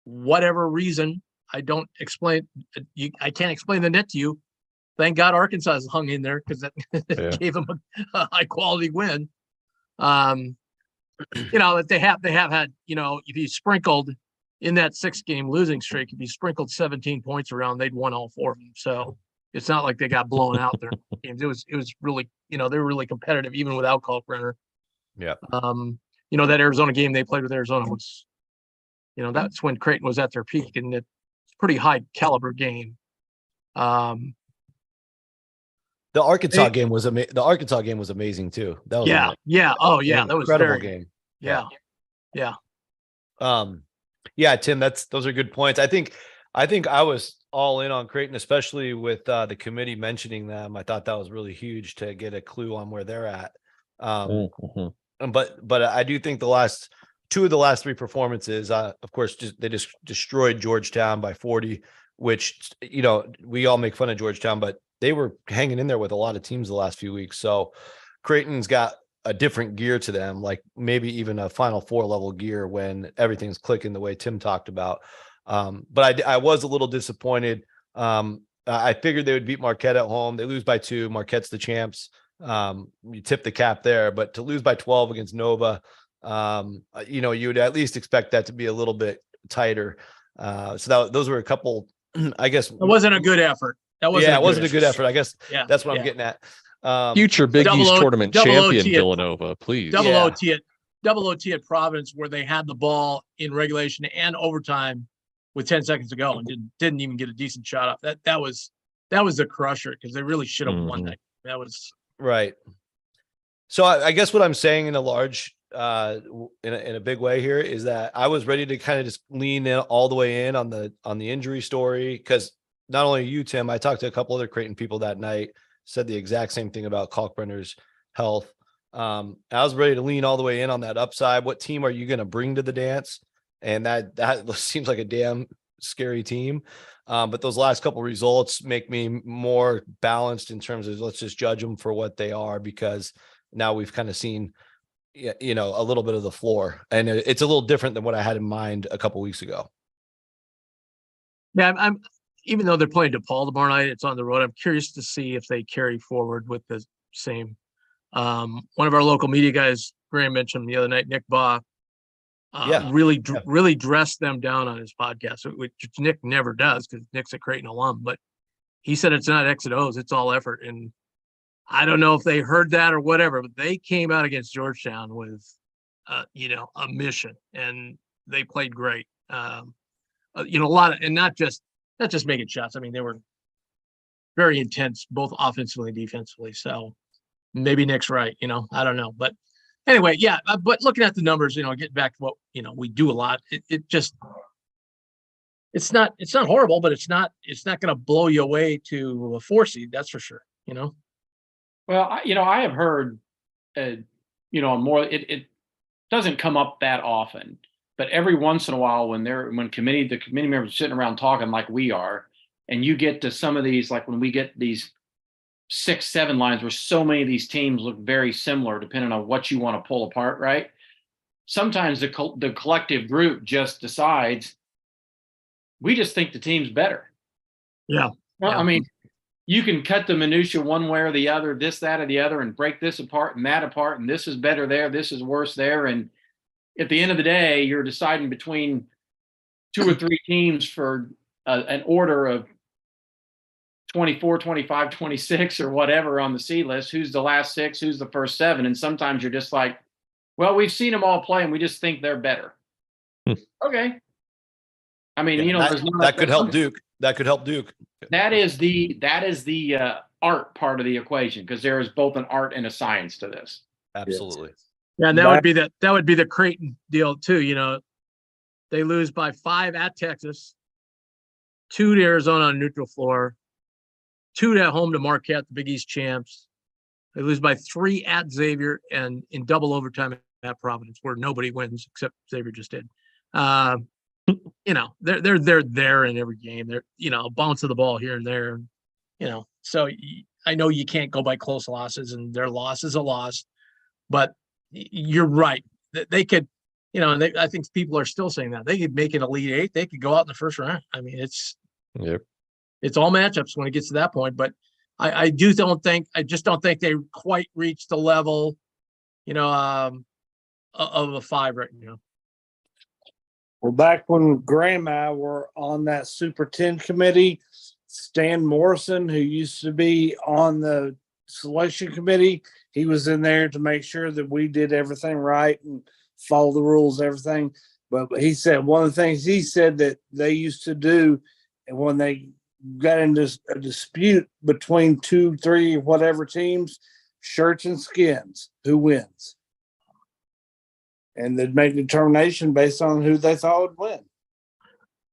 A: whatever reason. I can't explain the net to you. Thank God Arkansas has hung in there, because that gave them a high quality win. That they have had, if you sprinkled in that 6-game losing streak, if you sprinkled 17 points around, they'd won all 4 of them. So it's not like they got blown out there games. It was really, they were really competitive even without Kalkbrenner.
F: Yeah.
A: That Arizona game they played with Arizona was, that's when Creighton was at their peak, and it's a pretty high caliber game.
F: The Arkansas game was amazing too. That was
A: that was
F: incredible game.
A: Yeah.
F: Yeah, Tim, those are good points. I think I was all in on Creighton, especially with the committee mentioning them. I thought that was really huge to get a clue on where they're at. But I do think two of the last 3 performances, of course, they just destroyed Georgetown by 40, which, we all make fun of Georgetown, but they were hanging in there with a lot of teams the last few weeks. So Creighton's got a different gear to them, like maybe even a Final Four level gear when everything's clicking the way Tim talked about. But I was a little disappointed. I figured they would beat Marquette at home. They lose by 2. Marquette's the champs. You tip the cap there, but to lose by 12 against Nova, you would at least expect that to be a little bit tighter. So those were a couple, I guess. It
A: wasn't a good effort.
F: It wasn't a good effort. I guess that's what I'm getting at.
B: Future Big East tournament champion Villanova, please.
A: Double OT at Providence, where they had the ball in regulation and overtime with 10 seconds to go and didn't even get a decent shot off. That was the crusher, because they really should have won that. That was
F: right. So I guess what I'm saying in a large, in a big way here is that I was ready to kind of just lean in all the way in on the injury story, because not only you, Tim, I talked to a couple other Creighton people that night, said the exact same thing about Kalkbrenner's health. I was ready to lean all the way in on that upside. What team are you going to bring to the dance? And that seems like a damn scary team. But those last couple results make me more balanced in terms of, let's just judge them for what they are, because now we've kind of seen, a little bit of the floor, and it's a little different than what I had in mind a couple weeks ago.
A: Yeah, I'm even though they're playing DePaul tomorrow night, it's on the road. I'm curious to see if they carry forward with the same. One of our local media guys, Graham, mentioned the other night, Nick Baugh, really dressed them down on his podcast, which Nick never does, because Nick's a Creighton alum. But he said it's not X and O's, it's all effort. And I don't know if they heard that or whatever, but they came out against Georgetown with, a mission, and they played great. A lot of, and not just making shots. I mean, they were very intense, both offensively and defensively. So maybe Nick's right. I don't know, but anyway, yeah. But looking at the numbers, getting back to what we do a lot. It's not horrible, but it's not going to blow you away to a 4 seed. That's for sure.
E: Well, I have heard, more. It doesn't come up that often, but every once in a while, when the committee members are sitting around talking like we are, and you get to some of these, like when we get these 6, 7 lines where so many of these teams look very similar, depending on what you want to pull apart, right? sometimes the collective group just decides, we just think the team's better.
A: Yeah.
E: Well,
A: Yeah.
E: I mean, you can cut the minutia one way or the other, this, that, or the other, and break this apart and that apart, and this is better there, this is worse there. And at the end of the day, you're deciding between 2 or 3 teams for an order of 24, 25, 26 or whatever on the C list. Who's the last 6? Who's the first 7? And sometimes you're just like, well, we've seen them all play and we just think they're better. Okay. I mean,
F: Yeah,
E: you know,
F: that could help Duke. That could help Duke.
E: That is the art part of the equation, because there is both an art and a science to this.
F: Absolutely.
A: Yeah, and that would be the Creighton deal too. You know, they lose by 5 at Texas, 2 to Arizona on neutral floor, 2 at home to Marquette, the Big East champs. They lose by 3 at Xavier and in double overtime at Providence, where nobody wins except Xavier just did. You know, they're there in every game. They're, you know, a bounce of the ball here and there. You know, so I know you can't go by close losses, and their loss is a loss, but you're right. They could, you know, and I think people are still saying that they could make an Elite 8. They could go out in the first round. I mean, it's all matchups when it gets to that point. But I just don't think they quite reached the level, you know, of a 5 right now.
C: Well, back when Graham and I were on that Super 10 committee, Stan Morrison, who used to be on the selection committee, he was in there to make sure that we did everything right and follow the rules, everything. But he said one of the things he said that they used to do, and when they got into a dispute between 2, 3, whatever teams, shirts and skins, who wins? And they'd make a determination based on who they thought would win.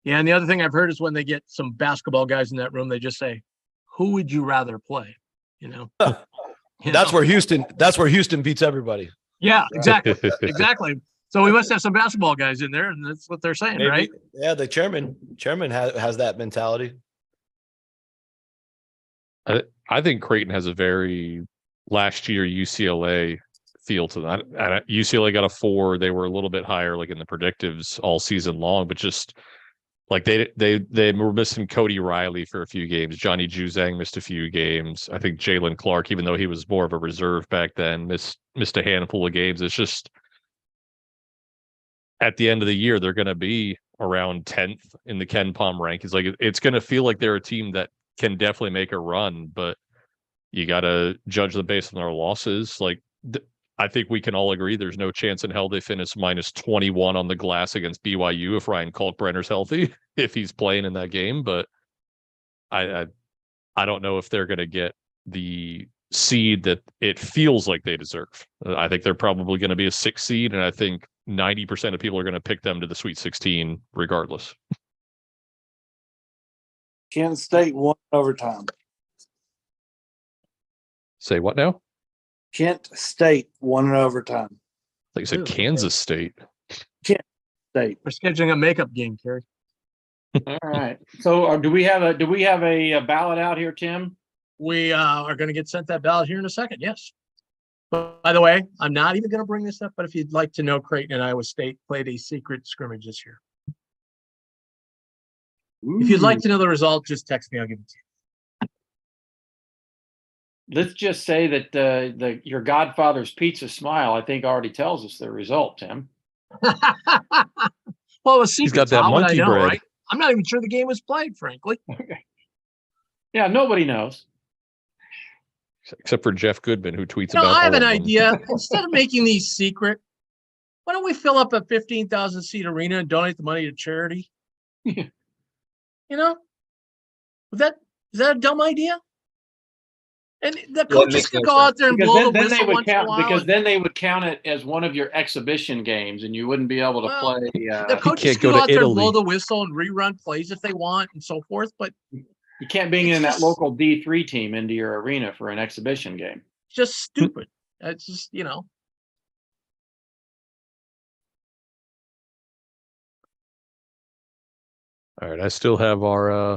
A: Yeah, and the other thing I've heard is when they get some basketball guys in that room, they just say, "Who would you rather play?" You know,
F: That's where Houston beats everybody.
A: Yeah, exactly, exactly. So we must have some basketball guys in there, and that's what they're saying,
F: Maybe,
A: right?
F: Yeah, the chairman has that mentality.
B: I think Creighton has a very last year UCLA feel to that. UCLA got a 4. They were a little bit higher, like in the predictives all season long, but just like they were missing Cody Riley for a few games. Johnny Juzang missed a few games. I think Jalen Clark, even though he was more of a reserve back then, missed a handful of games. It's just at the end of the year, they're going to be around 10th in the Ken Palm rankings. Like it's going to feel like they're a team that can definitely make a run, but you got to judge them based on their losses. Like I think we can all agree there's no chance in hell they finish minus 21 on the glass against BYU if Ryan Kalkbrenner's healthy, if he's playing in that game. But I don't know if they're going to get the seed that it feels like they deserve. I think they're probably going to be a 6 seed, and I think 90% of people are going to pick them to the Sweet 16 regardless.
C: Kent State won overtime.
B: Say what now?
C: Kent State won in overtime.
B: Like you said, Kansas State.
C: State.
A: We're scheduling a makeup game, Kerry.
E: All right. So do we have a ballot out here, Tim?
A: We are going to get sent that ballot here in a second. Yes. But by the way, I'm not even going to bring this up, but if you'd like to know, Creighton and Iowa State played a secret scrimmage this year. If you'd like to know the result, just text me. I'll give it to you.
E: Let's just say that your Godfather's Pizza smile, I think, already tells us the result, Tim.
A: Well, it was secret.
B: He's got that monkey bread.
A: Right? I'm not even sure the game was played, frankly.
E: Okay. Yeah, nobody knows.
B: Except for Jeff Goodman, who tweets
A: No,
B: about
A: I have
B: all
A: an
B: of them.
A: idea. Instead of making these secret, why don't we fill up a 15,000 seat arena and donate the money to charity? You know, is that a dumb idea? And the coaches
G: makes
A: could
G: no
A: go out there and
E: Because
A: blow the
E: then they
A: whistle
E: would
A: once in a
E: count.
A: while.
E: Because then they would count it as one of your exhibition games, and you wouldn't be able to
A: Well,
E: play.
A: The coaches
B: can't
A: could
B: go
A: go
B: to
A: out there and blow
B: Italy.
A: the whistle and rerun plays if they want and so forth. But
E: You can't bring
A: It's
E: in that
A: just-
E: local D3 team into your arena for an exhibition game.
A: it's just stupid. It's just, you know.
B: All right, I still have our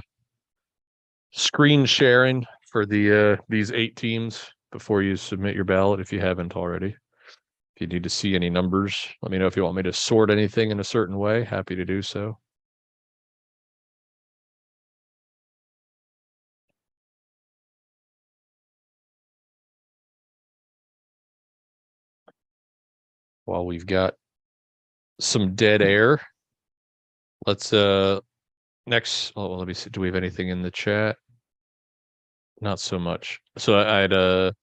B: screen sharing for the these 8 teams before you submit your ballot if you haven't already. If you need to see any numbers, let me know. If you want me to sort anything in a certain way, happy to do so. While we've got some dead air, let's next, oh, let me see, do we have anything in the chat? Not so much. So I had a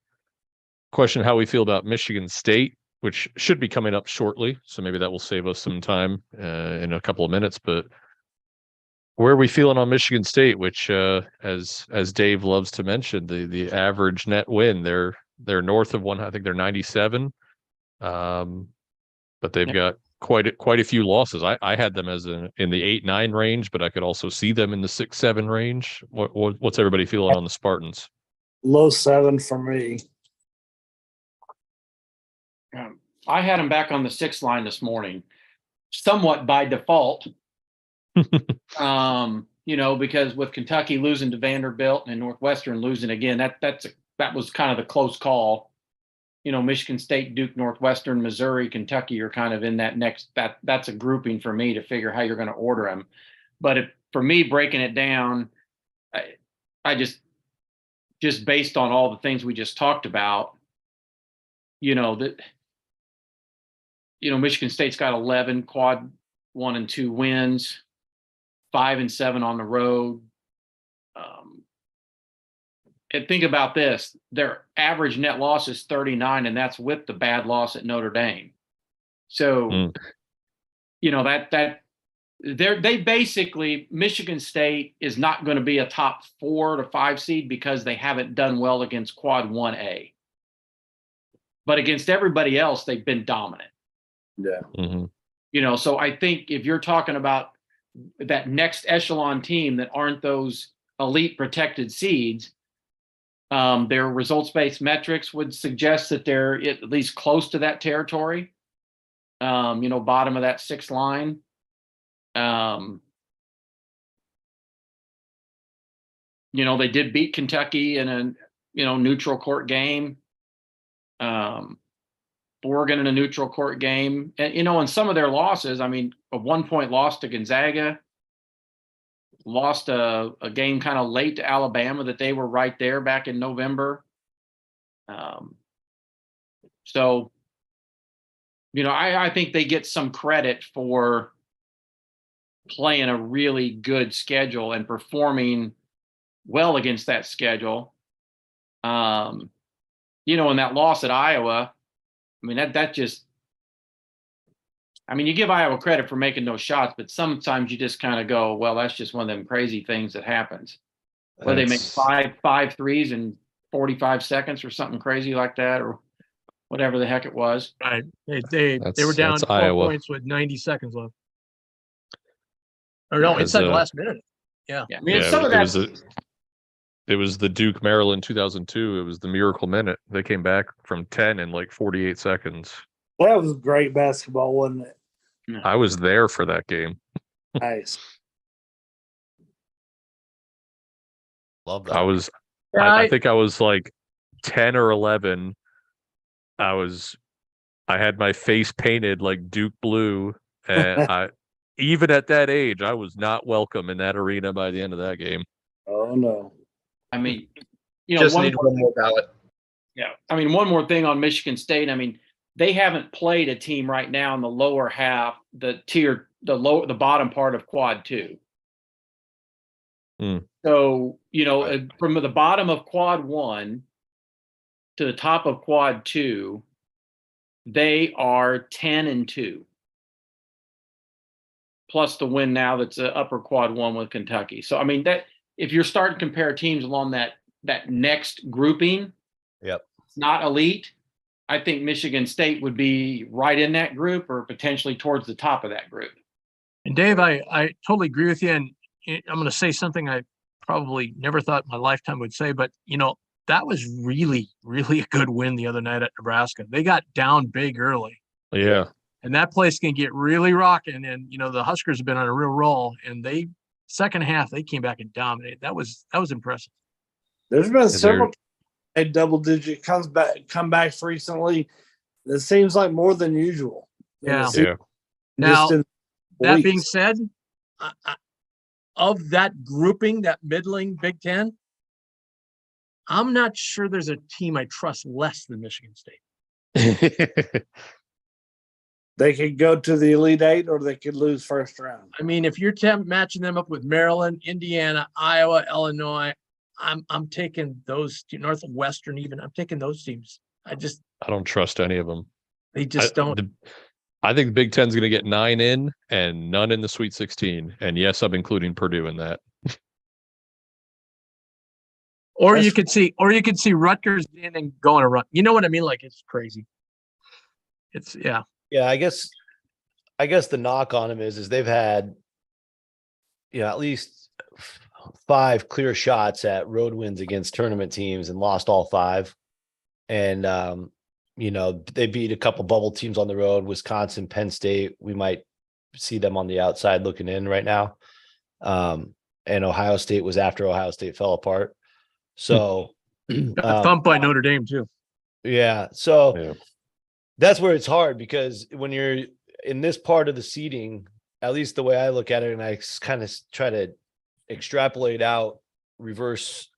B: question how we feel about Michigan State, which should be coming up shortly, so maybe that will save us some time in a couple of minutes. But where are we feeling on Michigan State, which as Dave loves to mention, the average net win, they're north of one, I think they're 97. But they've got quite a few losses. I had them as in the 8-9 range, but I could also see them in the 6-7 range. What's everybody feeling on the Spartans?
C: Low 7 for me.
E: I had them back on the 6 line this morning, somewhat by default. Because with Kentucky losing to Vanderbilt and Northwestern losing again, that was kind of the close call. Michigan State, Duke, Northwestern, Missouri, Kentucky are kind of in that next. That's a grouping for me to figure how you're going to order them. But for me, breaking it down, I just based on all the things we just talked about, Michigan State's got 11 quad 1 and 2 wins, 5 and 7 on the road. And think about this: their average net loss is 39, and that's with the bad loss at Notre Dame. So, they basically, Michigan State is not going to be a top 4 to 5 seed because they haven't done well against quad 1A. But against everybody else, they've been dominant.
C: Yeah.
B: Mm-hmm.
E: So I think if you're talking about that next echelon team that aren't those elite protected seeds, their results-based metrics would suggest that they're at least close to that territory. Bottom of that 6 line. They did beat Kentucky in a neutral court game. Oregon in a neutral court game, and in some of their losses, a 1-point loss to Gonzaga, lost a game kind of late to Alabama that they were right there back in November. So I think they get some credit for playing a really good schedule and performing well against that schedule. And that loss at Iowa, that just, you give Iowa credit for making those shots, but sometimes you just kind of go, well, that's just one of them crazy things that happens. Where they make five threes in 45 seconds or something crazy like that, or whatever the heck it was.
A: Right. They were down 12
B: Iowa.
A: points with 90 seconds left. Or no, inside the last minute. Yeah.
E: Some of that.
B: It was the Duke Maryland 2002. It was the Miracle Minute. They came back from 10 in like 48 seconds.
C: That was great basketball, wasn't it?
B: I was there for that game.
C: Nice.
F: Love that.
B: I think I was like 10 or 11. I had my face painted like Duke blue, and even at that age, I was not welcome in that arena by the end of that game.
C: Oh no.
G: Just need one more ballot.
E: Yeah. One more thing on Michigan State. They haven't played a team right now in the lower half, the bottom part of quad 2. So, from the bottom of quad 1 to the top of quad 2, they are 10-2. Plus the win now that's upper quad 1 with Kentucky. So, that if you're starting to compare teams along that next grouping,
F: yep,
E: not elite, I think Michigan State would be right in that group or potentially towards the top of that group.
A: And Dave, I totally agree with you. And I'm going to say something I probably never thought in my lifetime would say, but that was really, really a good win the other night at Nebraska. They got down big early.
B: Yeah.
A: And that place can get really rocking. And, the Huskers have been on a real roll, and second half, they came back and dominated. That was impressive.
C: There's been several double-digit comebacks recently. That seems like more than usual. in the
A: Yeah.
C: season,
B: Yeah.
A: Now,
C: just in
A: that being
C: weeks.
A: said, of that grouping, that middling Big Ten, I'm not sure there's a team I trust less than Michigan State.
C: They could go to the Elite Eight or they could lose first round.
A: I mean, if you're matching them up with Maryland, Indiana, Iowa, Illinois, I'm taking those Northwestern even. I'm taking those teams.
B: I don't trust any of them.
A: They just don't.
B: I think the Big Ten's going to get 9 in and none in the Sweet 16. And yes, I'm including Purdue in that.
A: Or you could see Rutgers in and going to run. You know what I mean? Like, it's crazy. It's yeah.
F: Yeah, I guess the knock on them is they've had, at least 5 clear shots at road wins against tournament teams and lost all 5. And they beat a couple bubble teams on the road, Wisconsin, Penn State. We might see them on the outside looking in right now. And Ohio State was after Ohio State fell apart. So
A: Thumped by Notre Dame too.
F: yeah. So
B: Yeah.
F: that's where it's hard, because when you're in this part of the seeding, at least the way I look at it, and I kind of try to extrapolate out, reverse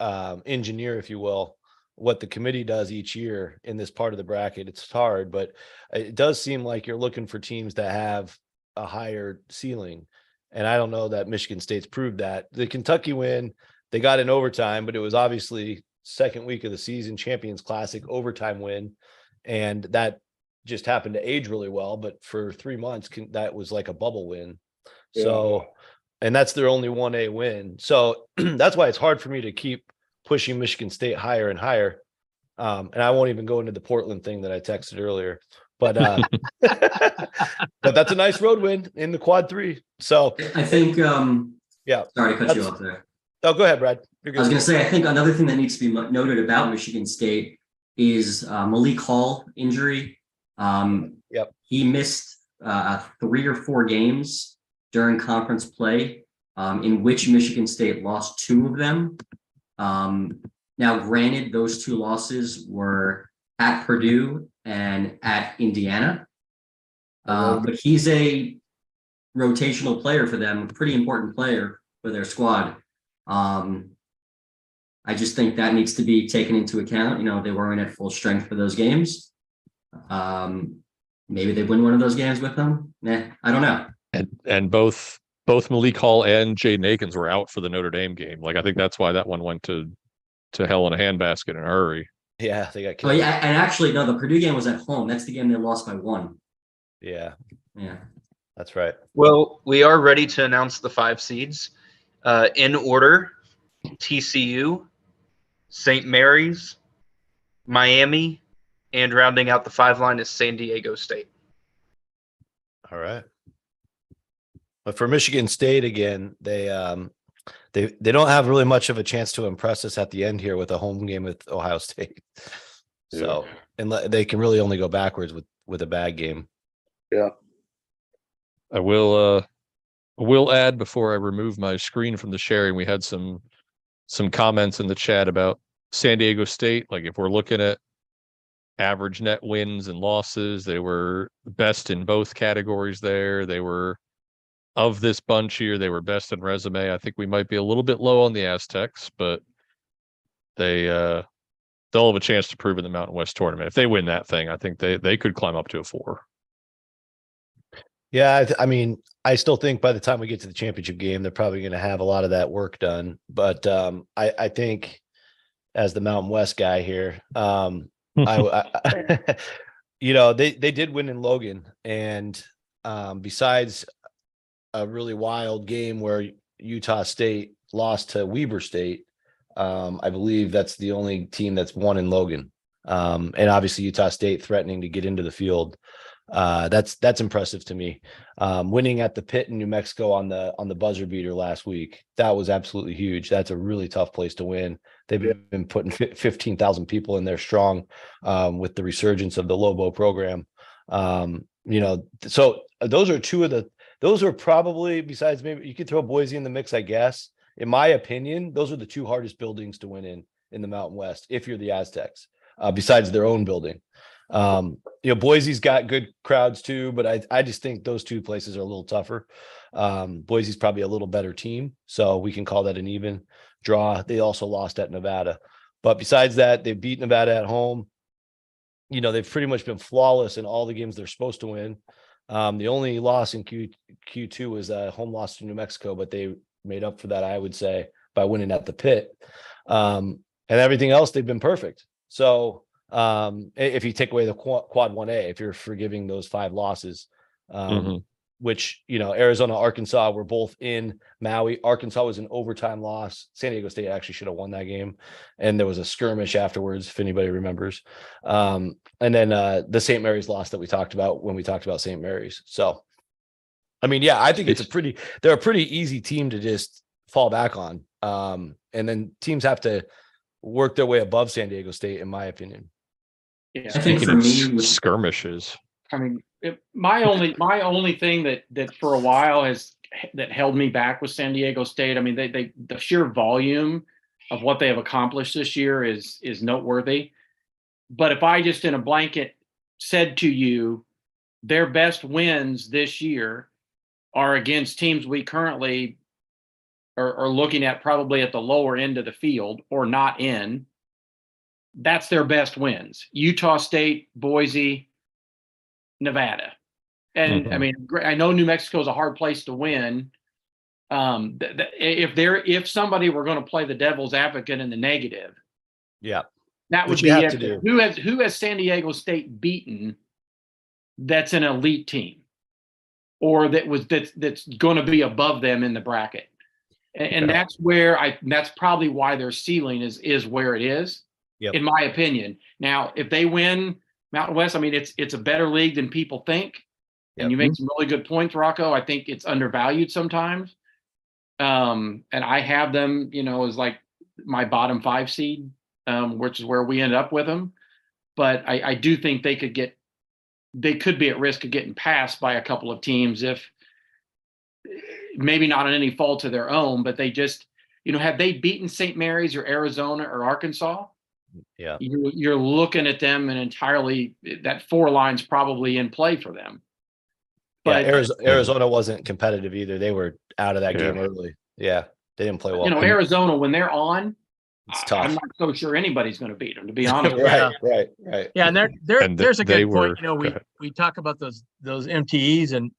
F: engineer, if you will, what the committee does each year in this part of the bracket. It's hard, but it does seem like you're looking for teams that have a higher ceiling. And I don't know that Michigan State's proved that. The Kentucky win, they got in overtime, but it was obviously second week of the season, Champions Classic overtime win. And that just happened to age really well. But for 3 months, that was like a bubble win.
C: Yeah.
F: So, and that's their only 1A win. So that's why it's hard for me to keep pushing Michigan State higher and higher. And I won't even go into the Portland thing that I texted earlier. But but that's a nice road win in the quad 3. So
D: I think,
F: yeah.
D: Sorry to cut you off there.
F: Oh, go ahead, Brad. You're
D: I was
F: good.
D: going to say, I think another thing that needs to be noted about Michigan State is Malik Hall injury.
F: Yep.
D: He missed 3 or 4 games during conference play, in which Michigan State lost 2 of them. Now, granted, those 2 losses were at Purdue and at Indiana, but he's a rotational player for them, a pretty important player for their squad. I just think that needs to be taken into account. They weren't at full strength for those games. Maybe they win one of those games with them. I don't know.
B: And both Malik Hall and Jaden Akins were out for the Notre Dame game. Like, I think that's why that one went to hell in a handbasket in a hurry.
F: Yeah, they got
D: Oh
F: killed.
D: yeah, and actually, no, the Purdue game was at home. That's the game they lost by 1.
F: Yeah,
D: Yeah.
F: that's right.
G: Well, we are ready to announce the 5 seeds in order: TCU, St. Mary's, Miami, and rounding out the 5 line is San Diego State.
F: All right. But for Michigan State, again, they don't have really much of a chance to impress us at the end here with a home game with Ohio State. So, and they can really only go backwards with a bad game.
C: Yeah.
B: I will add, before I remove my screen from the sharing, we had some comments in the chat about San Diego State. Like, if we're looking at average net wins and losses, they were best in both categories there. They were, of this bunch here, they were best in resume. I think we might be a little bit low on the Aztecs, but they'll have a chance to prove in the Mountain West tournament. If they win that thing, I think they could climb up to a 4.
F: Yeah, I mean, I still think by the time we get to the championship game, they're probably going to have a lot of that work done. But I think, as the Mountain West guy here, I they did win in Logan, and besides a really wild game where Utah State lost to Weber State, I believe that's the only team that's won in Logan. And obviously Utah State threatening to get into the field. That's impressive to me. Winning at the Pit in New Mexico on the buzzer beater last week, that was absolutely huge. That's a really tough place to win. They've been putting 15,000 people in there strong, with the resurgence of the Lobo program. So those are probably, besides maybe you could throw Boise in the mix, I guess. In my opinion, those are the 2 hardest buildings to win in the Mountain West, if you're the Aztecs, besides their own building. Boise's got good crowds too, but I just think those two places are a little tougher. Boise's probably a little better team, so we can call that an even draw. They also lost at Nevada, but besides that, they beat Nevada at home. They've pretty much been flawless in all the games they're supposed to win. The only loss in Q2 was a home loss to New Mexico, but they made up for that, I would say, by winning at the Pit. And everything else, they've been perfect. So if you take away the quad 1A, if you're forgiving those 5 losses, which, Arizona, Arkansas were both in Maui. Arkansas was an overtime loss. San Diego State actually should have won that game. And there was a skirmish afterwards, if anybody remembers. And then the St. Mary's loss that we talked about when we talked about St. Mary's. So, I think they're a pretty easy team to just fall back on. And then teams have to work their way above San Diego State, in my opinion.
E: Yeah.
D: I think for me,
B: skirmishes.
E: My only thing that for a while that held me back with San Diego State. The sheer volume of what they have accomplished this year is noteworthy. But if I just in a blanket said to you, their best wins this year are against teams we currently are looking at probably at the lower end of the field or not in, that's their best wins. Utah State, Boise, Nevada. And I know New Mexico is a hard place to win. If somebody were going to play the devil's advocate in the negative, that would be it. Who has San Diego State beaten that's an elite team or that's going to be above them in the bracket? And that's probably why their ceiling is where it is, in my opinion. Now, if they win Mountain West, it's a better league than people think. And you make some really good points, Rocco. I think it's undervalued sometimes. And I have them, as like my bottom 5 seed, which is where we end up with them. But I do think they could be at risk of getting passed by a couple of teams if maybe not on any fault of their own, but they just, have they beaten St. Mary's or Arizona or Arkansas?
F: Yeah.
E: You're looking at them and entirely that 4 line's probably in play for them. But
F: Arizona wasn't competitive either. They were out of that game early. Yeah. They didn't play well.
E: Arizona, when they're on,
F: it's tough.
E: I'm not so sure anybody's going to beat them, to be honest.
F: Right.
A: Yeah. And there's a good point.
B: Go
A: We talk about those MTEs and,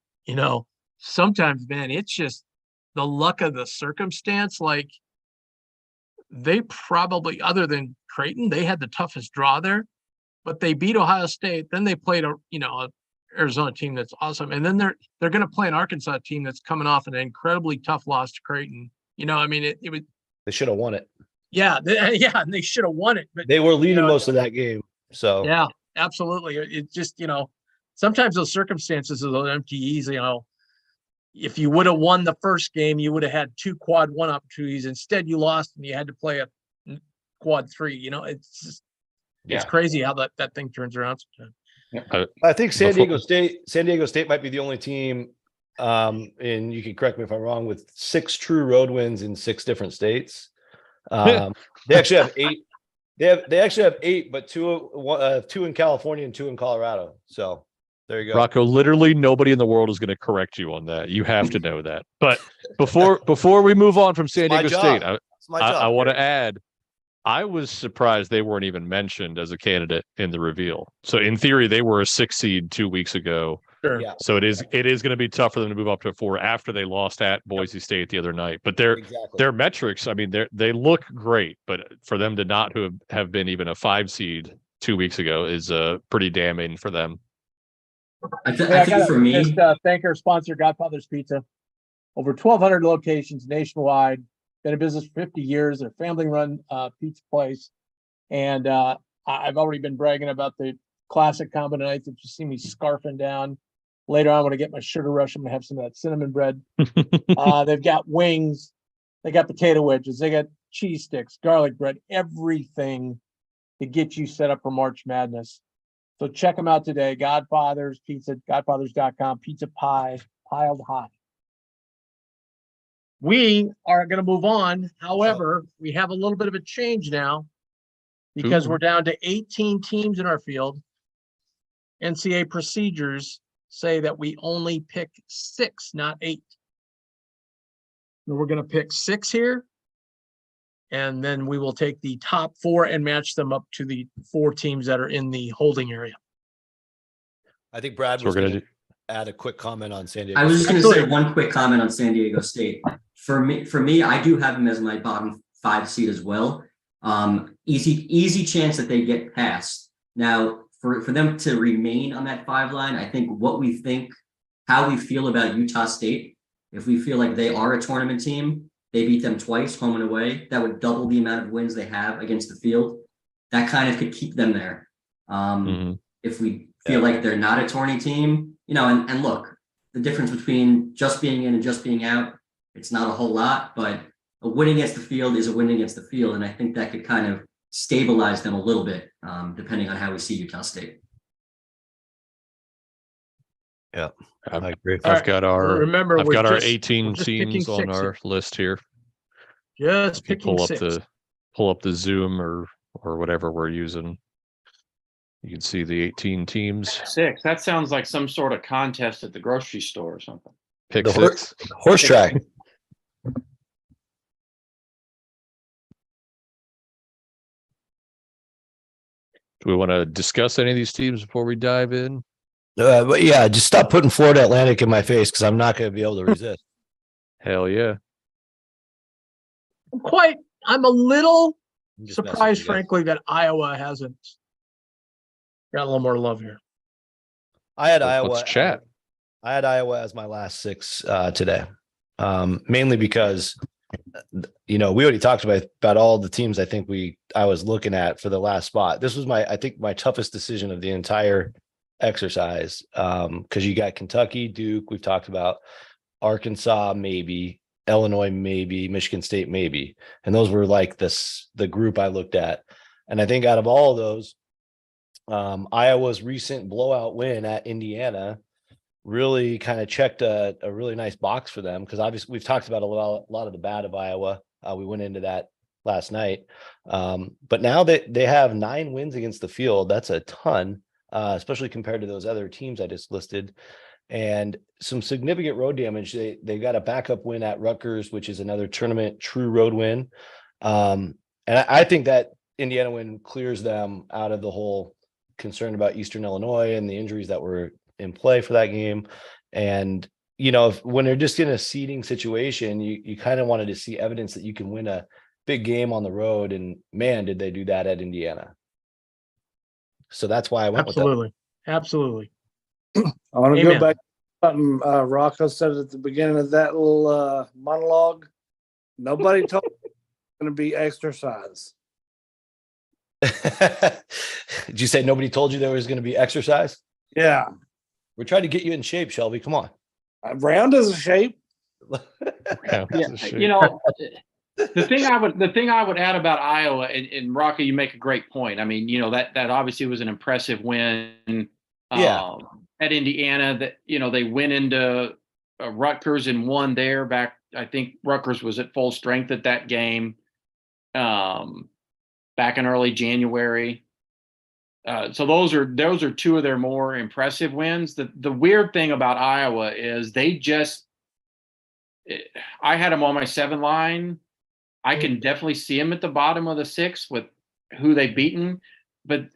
A: sometimes, man, it's just the luck of the circumstance. Like they probably, other than Creighton, they had the toughest draw there, but they beat Ohio State. Then they played a Arizona team that's awesome, and then they're going to play an Arkansas team that's coming off an incredibly tough loss to Creighton. It was
F: they should have won it.
A: Yeah, and they should have won it. But
F: they were leading most of that game. So
A: yeah, absolutely. It just sometimes those circumstances of those MTEs, if you would have won the first game, you would have had 2 quad 1 opportunities. Instead, you lost and you had to play a quad 3. It's just, it's crazy how that thing turns around sometimes.
F: Yeah. I think San Diego State might be the only team, and you can correct me if I'm wrong, with 6 true road wins in 6 different states. They actually have 8. They actually have 8, but 2 in California and 2 in Colorado. So there you go.
B: Rocco, literally nobody in the world is going to correct you on that. You have to know that. But before we move on from San Diego State, I want to add, I was surprised they weren't even mentioned as a candidate in the reveal. So in theory, they were a 6 seed 2 weeks ago.
A: Sure.
F: Yeah.
B: So it is going to be tough for them to move up to a 4 after they lost at Boise State the other night. But their metrics, they look great, but for them to not have been even a 5 seed 2 weeks ago is pretty damning for them.
D: I think for me,
A: just thank our sponsor, Godfather's Pizza. Over 1,200 locations nationwide. Been in business for 50 years. They're a family-run pizza place, and I've already been bragging about the classic combo nights that you see me scarfing down. Later on, when I get my sugar rush, I'm gonna have some of that cinnamon bread. They've got wings, they got potato wedges, they got cheese sticks, garlic bread, everything to get you set up for March Madness. So check them out today. Godfather's Pizza, godfathers.com, pizza pie, piled high. We are going to move on. However, we have a little bit of a change now because we're down to 18 teams in our field. NCAA procedures say that we only pick 6, not 8. And we're going to pick 6 here. And then we will take the top 4 and match them up to the 4 teams that are in the holding area.
F: I think Brad
B: So
F: was
B: we're
F: going
B: gonna
F: to add a quick comment on San Diego.
D: I was just
F: State.
D: going to say
A: Absolutely.
D: one quick comment on San Diego State. For me, I do have them as my bottom 5 seed as well. Easy chance that they get past. Now, for them to remain on that 5 line, I think how we feel about Utah State. If we feel like they are a tournament team, they beat them twice, home and away. That would double the amount of wins they have against the field. That kind of could keep them there. If we feel like they're not a tourney team, and look, the difference between just being in and just being out, it's not a whole lot, but a win against the field is a win against the field. And I think that could kind of stabilize them a little bit, depending on how we see Utah State.
F: Yeah, I agree.
B: I've got our
A: Remember,
B: I've
A: we're
B: got our
A: just-
B: 18
A: we're just picking
B: teams on
A: 6
B: our list here.
A: Just
B: If you
A: picking 6.
B: pull up the Zoom or whatever we're using. You can see the 18 teams.
E: 6. That sounds like some sort of contest at the grocery store or something.
B: Pick
F: The
B: 6.
F: Horse track.
B: Do we want to discuss any of these teams before we dive in?
F: But yeah, just stop putting Florida Atlantic in my face because I'm not going to be able to resist.
B: Hell yeah.
A: I'm a little
F: I'm just messing with
A: surprised,
F: you guys.
A: frankly, that Iowa hasn't got a little more love here.
F: I had
B: Let's chat.
F: I had Iowa as my last 6 today, mainly because we already talked about all the teams I was looking at for the last spot. This was I think my toughest decision of the entire exercise, because you got Kentucky, Duke, we've talked about Arkansas, maybe Illinois, maybe Michigan State, maybe, and those were like the group I looked at, and I think out of all of those, Iowa's recent blowout win at Indiana really kind of checked a really nice box for them, because obviously we've talked about a lot of the bad of Iowa. We went into that last night, but now that they have 9 wins against the field, that's a ton, especially compared to those other teams I just listed, and some significant road damage. They got a backup win at Rutgers, which is another tournament true road win, and I think that Indiana win clears them out of the whole concern about Eastern Illinois and the injuries that were in play for that game. And when they're just in a seeding situation, you kind of wanted to see evidence that you can win a big game on the road, and man, did they do that at Indiana. So that's why I went with them.
A: Absolutely.
C: I want to
A: Amen.
C: go back to something Rocco said at the beginning of that little monologue. Nobody told me it's going to be exercise.
F: Did you say nobody told you there was going to be exercise?
C: Yeah.
F: We're trying to get you in shape, Shelby. Come on.
C: Round is a shape.
E: Yeah, the thing I would add about Iowa, and Rocky, you make a great point. I mean, that obviously was an impressive win. At Indiana, that they went into Rutgers and won there back. I think Rutgers was at full strength at that game, back in early January. So those are 2 of their more impressive wins. The weird thing about Iowa is I had them on my 7 line. I can definitely see them at the bottom of the 6 with who they've beaten, but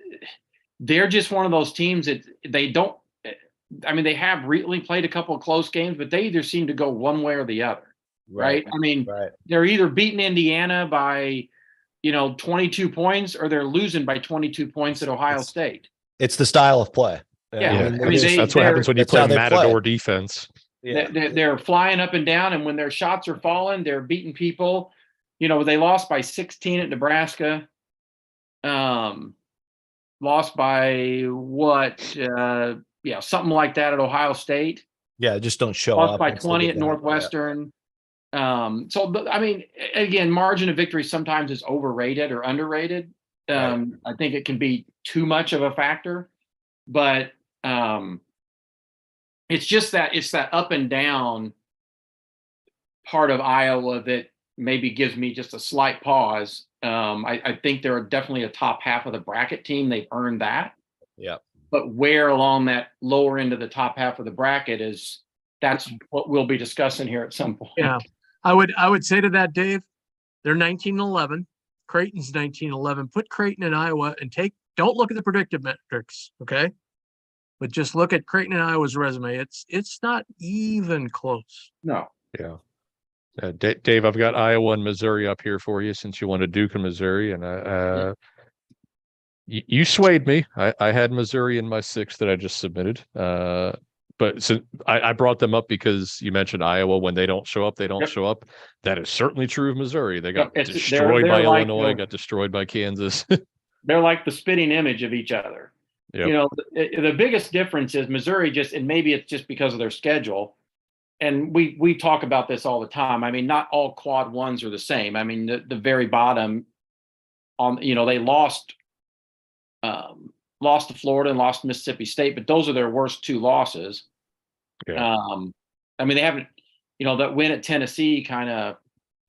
E: they're just one of those teams that they don't. I mean, they have really played a couple of close games, but they either seem to go one way or the other, right? I mean, they're either beating Indiana by 22 points, or they're losing by 22 points at Ohio State.
F: It's the style of play.
E: Yeah.
B: That's what happens when you play Matador defense.
F: Yeah.
E: They're flying up and down, and when their shots are falling, they're beating people. They lost by 16 at Nebraska. Lost by what? Something like that at Ohio State.
F: Yeah, just don't show
E: Lost
F: up.
E: by 20 at Northwestern. I mean, again, margin of victory sometimes is overrated or underrated. I think it can be too much of a factor, but it's that up and down part of Iowa that maybe gives me just a slight pause. I think they're definitely a top half of the bracket team. They've earned that.
F: Yeah.
E: but where along that lower end of the top half of the bracket that's what we'll be discussing here at some point.
A: Yeah. I would say to that, Dave, they're 19-11. Creighton's 19-11. Put Creighton and Iowa and don't look at the predictive metrics, okay? But just look at Creighton and Iowa's resume. It's not even close.
E: No.
B: Yeah. Dave, I've got Iowa and Missouri up here for you since you wanted Duke and Missouri, and you swayed me. I had Missouri in my 6 that I just submitted. But so I brought them up because you mentioned Iowa. When they don't show up, they don't
E: Yep.
B: show up. That is certainly true of Missouri. They got
E: Yep,
B: destroyed
E: they're
B: by
E: like
B: Illinois, got destroyed by Kansas.
E: They're like the spitting image of each other.
B: Yep.
E: You know, the biggest difference is Missouri and maybe it's just because of their schedule. And we talk about this all the time. I mean, not all quad ones are the same. I mean, the very bottom they lost to Florida and lost to Mississippi State, but those are their worst 2 losses.
B: Yeah.
E: I mean, they haven't, that win at Tennessee kind of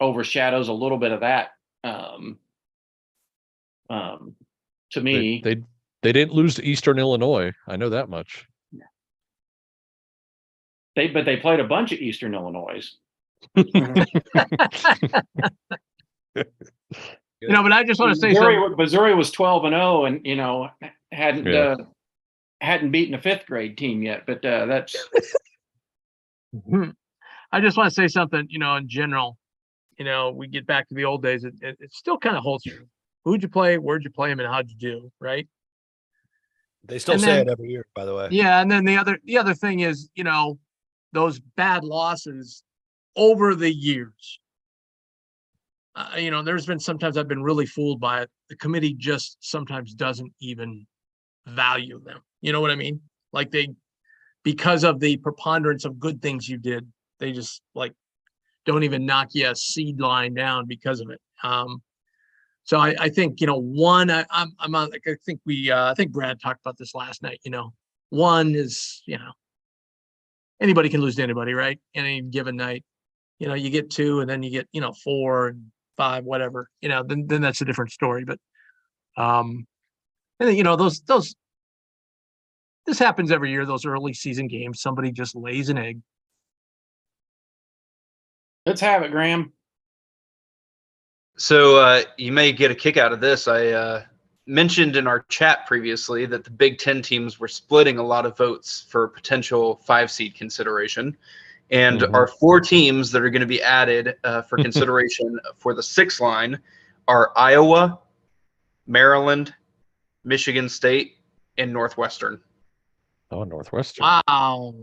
E: overshadows a little bit of that. To me,
B: they didn't lose to Eastern Illinois. I know that much.
E: but they played a bunch of Eastern Illinois.
A: But I just want to say
E: Missouri was 12-0 and hadn't beaten a 5th grade team yet, but that's.
A: I just want to say something, in general, we get back to the old days. It still kind of holds true. Who'd you play? Where'd you play them? And how'd you do? Right.
F: They still say it every year, by the way.
A: Yeah. And then the other thing is, those bad losses over the years. There's been sometimes I've been really fooled by it. The committee just sometimes doesn't even value them. You know what I mean? Like because of the preponderance of good things you did, they just don't even knock you a seed line down because of it. So I think, one, I'm on, I think Brad talked about this last night, one is, anybody can lose to anybody, right? Any given night, you get 2 and then you get, 4 and 5, whatever, then that's a different story. But, and then, this happens every year, those early season games, somebody just lays an egg.
E: Let's have it, Graham.
G: So you may get a kick out of this. I mentioned in our chat previously that the Big Ten teams were splitting a lot of votes for potential 5-seed consideration. And our 4 teams that are going to be added for consideration for the 6 line are Iowa, Maryland, Michigan State, and Northwestern.
B: Oh, Northwestern.
A: Wow.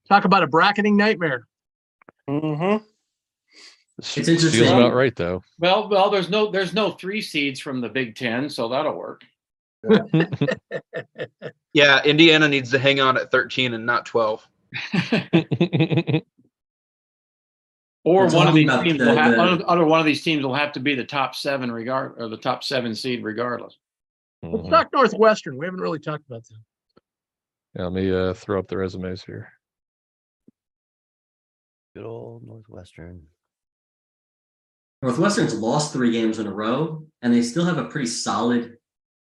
A: Talk about a bracketing nightmare.
C: Mm-hmm.
B: It's
D: interesting.
B: Feels about right, though.
E: Well, there's no 3 seeds from the Big Ten, so that'll work.
G: Yeah, Indiana needs to hang on at 13 and not 12.
E: Or
D: We're
E: one of
D: talking
E: these
D: about
E: teams
D: the-
E: one of these teams will have to be the top 7 or the top 7 seed regardless.
A: Let's talk Northwestern. We haven't really talked about them.
B: Yeah, let me throw up the resumes here.
F: Good old Northwestern.
D: Northwestern's lost 3 games in a row, and they still have a pretty solid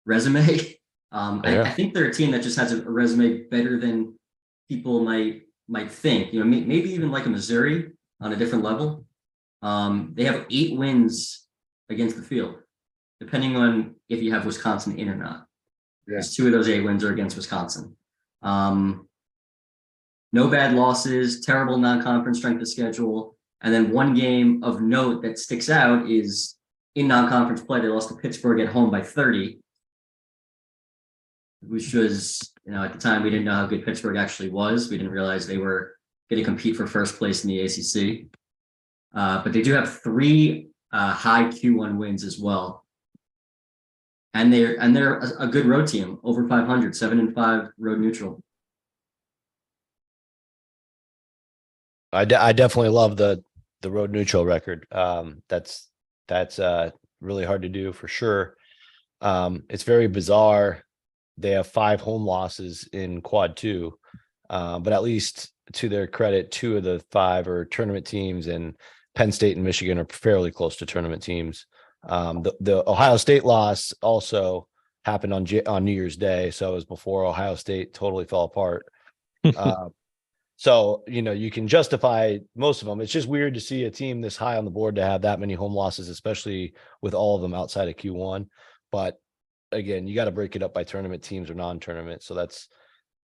D: resume. I think they're a team that just has a resume better than people might think. Maybe even like a Missouri on a different level. They have 8 wins against the field, depending on if you have Wisconsin in or not.
C: Yeah.
D: 2 of those 8 wins are against Wisconsin. No bad losses, terrible non-conference strength of schedule. And then one game of note that sticks out is in non-conference play, they lost to Pittsburgh at home by 30, which was, at the time, we didn't know how good Pittsburgh actually was. We didn't realize they were going to compete for first place in the ACC. But they do have 3 high Q1 wins as well. And they're a good road team, over 500, 7-5 road neutral.
F: I definitely love the road neutral record. That's really hard to do for sure. It's very bizarre. They have 5 home losses in quad 2, but at least to their credit, 2 of the 5 are tournament teams, and Penn State and Michigan are fairly close to tournament teams. The Ohio State loss also happened on New Year's Day. So it was before Ohio State totally fell apart. So, you can justify most of them. It's just weird to see a team this high on the board to have that many home losses, especially with all of them outside of Q1. But again, you got to break it up by tournament teams or non-tournament. So that's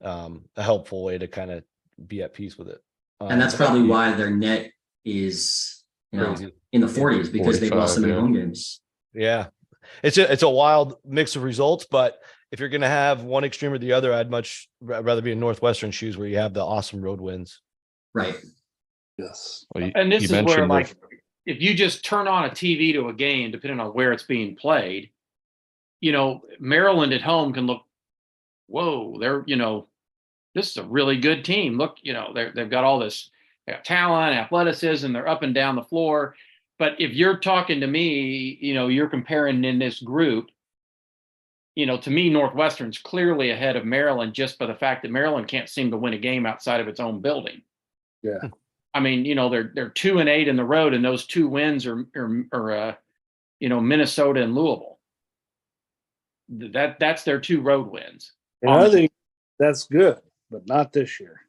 F: a helpful way to kind of be at peace with it.
D: And that's probably why their net is,
F: Crazy.
D: in the 40s, because they've lost so many
B: 45,
D: home games.
F: Yeah. It's a wild mix of results, but if you're going to have one extreme or the other, I'd much rather be in Northwestern shoes where you have the awesome road wins.
D: Right.
C: Yes.
B: Well,
E: And this
B: you
E: is where,
B: mentioned
E: like, if you just turn on a TV to a game, depending on where it's being played, Maryland at home can look, whoa, this is a really good team. Look, they've got all this, they got talent, athleticism, they're up and down the floor. But if you're talking to me, you're comparing in this group, to me, Northwestern's clearly ahead of Maryland just by the fact that Maryland can't seem to win a game outside of its own building.
C: Yeah.
E: I mean, they're 2-8 in the road, and those 2 wins are Minnesota and Louisville. That's their 2 road wins.
C: And I think that's good, but not this year.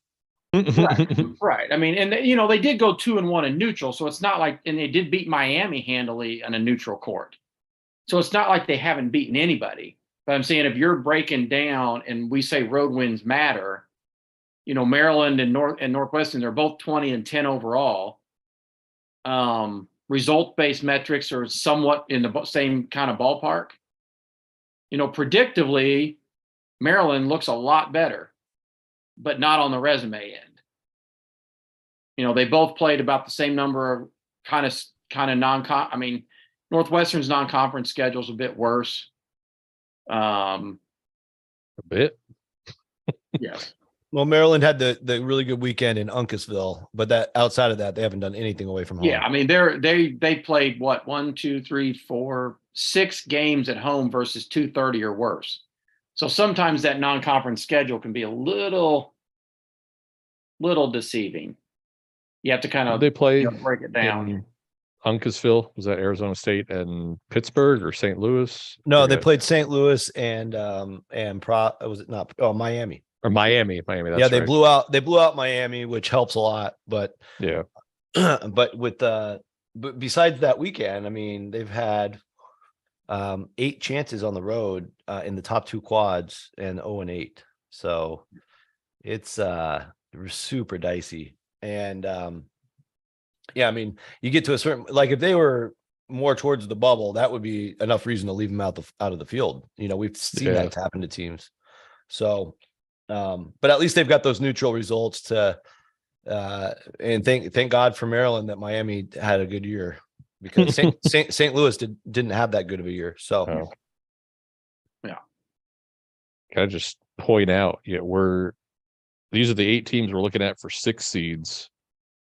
E: Right. I mean, and they did go 2-1 in neutral, so it's not like, and they did beat Miami handily on a neutral court. So it's not like they haven't beaten anybody. But I'm saying if you're breaking down and we say road wins matter, Maryland and Northwestern, they're both 20-10 overall. Result-based metrics are somewhat in the same kind of ballpark. Predictably, Maryland looks a lot better, but not on the resume end. They both played about the same number of kind of non-con. I mean, Northwestern's non-conference schedule is a bit worse.
B: A bit.
E: Yes.
F: Well, Maryland had the really good weekend in Uncasville, but that outside of that, they haven't done anything away from home.
E: Yeah, I mean, they played what 1, 2, 3, 4, 6 games at home versus 230 or worse. So sometimes that non-conference schedule can be a little deceiving. You have to kind of
B: They play
E: break it down.
B: in Uncasville. Was that Arizona State and Pittsburgh or St. Louis?
F: No, they played St. Louis and was it not? Oh, Miami.
B: Or Miami. That's
F: yeah, they
B: right.
F: blew out Miami, which helps a lot. But
B: Yeah.
F: but besides that weekend, I mean, they've had 8 chances on the road in the top 2 quads and 0-8. So it's super dicey. And yeah, I mean, you get to a certain, like, if they were more towards the bubble, that would be enough reason to leave them out of the field. We've seen that happen to teams. So but at least they've got those neutral results to and thank God for Maryland that Miami had a good year, because St. Louis didn't have that good of a year. So
E: yeah.
B: Can I just point out, these are the 8 teams we're looking at for 6 seeds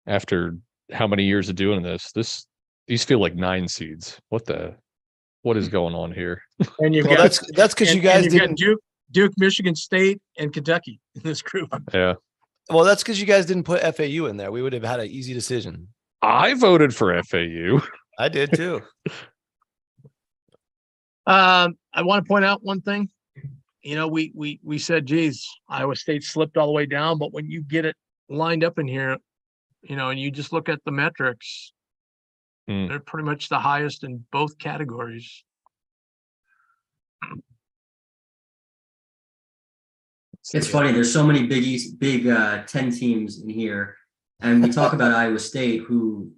B: after how many years of doing this? These feel like 9 seeds. What is going on here?
A: And you've
F: well,
A: got
F: that's because you guys
A: you've got
F: didn't
A: Duke, Michigan State, and Kentucky in this group.
B: Yeah.
F: Well, that's because you guys didn't put FAU in there. We would have had an easy decision.
B: I voted for FAU.
F: I did too.
A: I want to point out one thing. We said, geez, Iowa State slipped all the way down, but when you get it lined up in here, and you just look at the metrics, they're pretty much the highest in both categories.
D: It's funny. There's so many big 10 teams in here, and we talk about Iowa State, who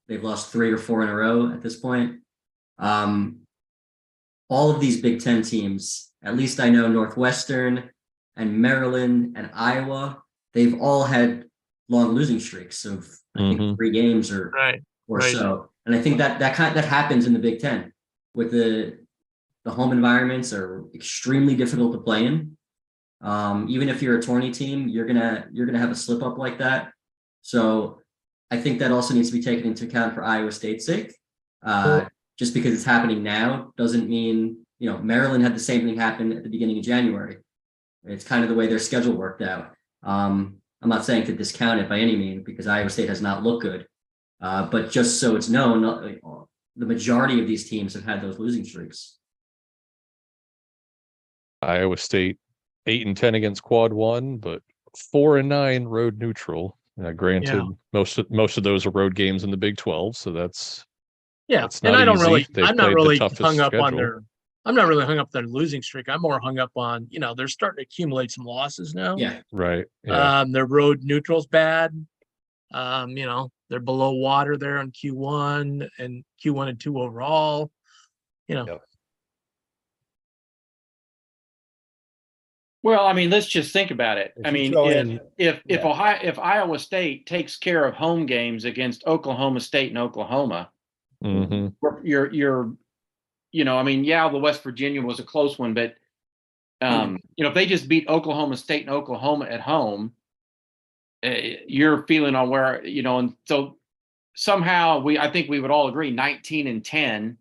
D: they've lost 3 or 4 in a row at this point. All of these Big 10 teams, at least I know Northwestern and Maryland and Iowa, they've all had long losing streaks of I think 3 games or so. And I think that happens in the Big 10 with the home environments are extremely difficult to play in. Even if you're a tourney team, you're gonna have a slip up like that. So I think that also needs to be taken into account for Iowa State's sake. Just because it's happening now doesn't mean, Maryland had the same thing happen at the beginning of January. It's kind of the way their schedule worked out. I'm not saying to discount it by any means, because Iowa State has not looked good. But just so it's known, the majority of these teams have had those losing streaks.
B: Iowa State 8-10 against quad one, but 4-9 road neutral. Granted, most of those are road games in the Big 12, so that's
A: And
B: not
A: I don't
B: easy.
A: really,
B: They've
A: I'm not
B: played the
A: really
B: toughest
A: hung up on
B: schedule.
A: I'm not really hung up on their losing streak. I'm more hung up on, they're starting to accumulate some losses now.
D: Yeah.
B: Right. Yeah.
A: Their road neutral's bad. They're below water there on Q1 and 2 overall.
F: Yep.
E: Well, I mean, let's just think about it.
F: If
E: I
F: you
E: mean,
F: throw in-
E: if Iowa State takes care of home games against Oklahoma State and Oklahoma,
B: hmm
E: you're I mean, yeah, the West Virginia was a close one, but if they just beat Oklahoma State and Oklahoma at home, you're feeling on where, and so somehow I think we would all agree 19-10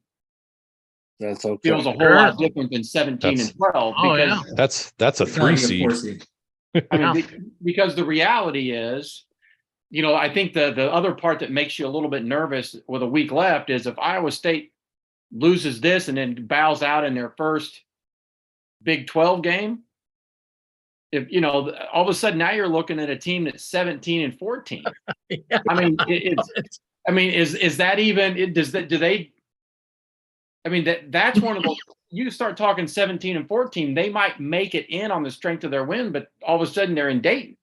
C: That's okay.
E: feels a whole lot different than 17-12
A: Oh, yeah.
E: because
B: That's a
D: It's not
B: 3
D: like a 4
B: seed.
D: seed.
E: I mean, because the reality is, I think the other part that makes you a little bit nervous with a week left is if Iowa State loses this and then bows out in their first Big 12 game, if all of a sudden now you're looking at a team that's 17-14.
A: Yeah.
E: I mean, is that even? Do they? I mean, that's one of those. You start talking 17-14, they might make it in on the strength of their win, but all of a sudden they're in Dayton.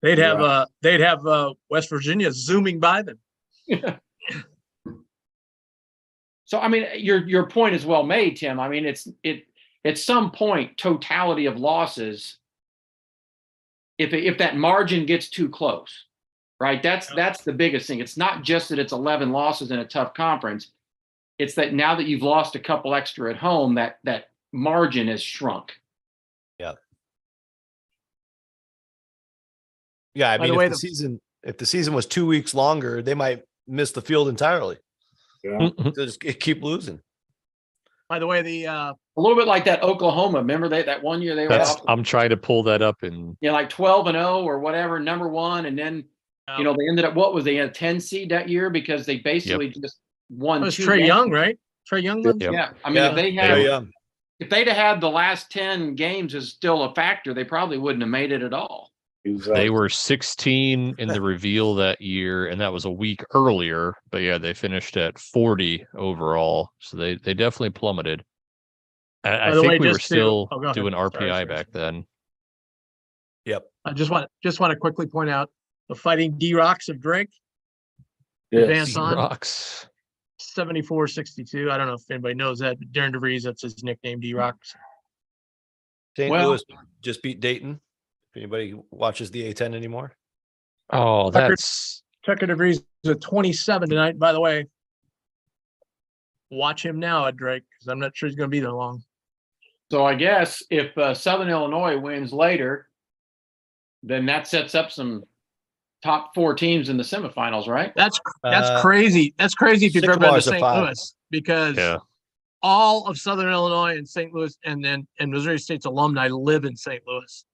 A: They'd have West Virginia zooming by them.
E: So I mean, your point is well made, Tim. I mean, it's at some point totality of losses. If that margin gets too close, right? That's the biggest thing. It's not just that it's 11 losses in a tough conference. It's that now that you've lost a couple extra at home, that margin has shrunk.
F: Yeah. Yeah. I
A: By
F: mean,
A: the way,
F: if the season was 2 weeks longer, they might miss the field entirely.
C: Yeah.
F: They'll just keep losing.
A: By the way,
E: A little bit like that Oklahoma. Remember that one year they were off,
B: I'm trying to pull that up and
E: like 12-0 or whatever, number one, and then they ended up they had a 10 seed that year because they basically just won.
A: it was
E: 2
A: Trey
E: games.
A: Young, right? Trey Young.
B: Yep.
E: Yeah, I mean,
F: Yeah.
E: if they'd have had the last 10 games as still a factor, they probably wouldn't have made it at all.
C: Exactly.
B: they were 16 in the reveal that year, and that was a week earlier. But yeah, they finished at 40 overall, so they definitely plummeted. I
A: the
B: think
A: way,
B: we were
A: just to-
B: still
A: go ahead.
B: doing RPI
A: Sorry.
B: back then.
F: Yep.
A: I just want to quickly point out the Fighting D-Rocks of Drake
C: Yes.
A: advance on
B: Rocks.
A: 74-62. I don't know if anybody knows that, but Darren DeVries, that's his nickname, D-Rocks.
F: St.
E: Well-
F: Louis just beat Dayton. If anybody watches the A10 anymore.
B: Oh,
A: Tucker-
B: that's
A: Tucker DeVries is at 27 tonight. By the way, watch him now at Drake because I'm not sure he's going to be there long.
E: So I guess if Southern Illinois wins later, then that sets up some top 4 teams in the semifinals, right?
A: That's
F: Uh,
A: crazy. That's crazy if you've ever been to
F: Sycamore's a
A: St.
F: 5.
A: Louis because
B: yeah.
A: all of Southern Illinois and St. Louis and Missouri State's alumni live in St. Louis.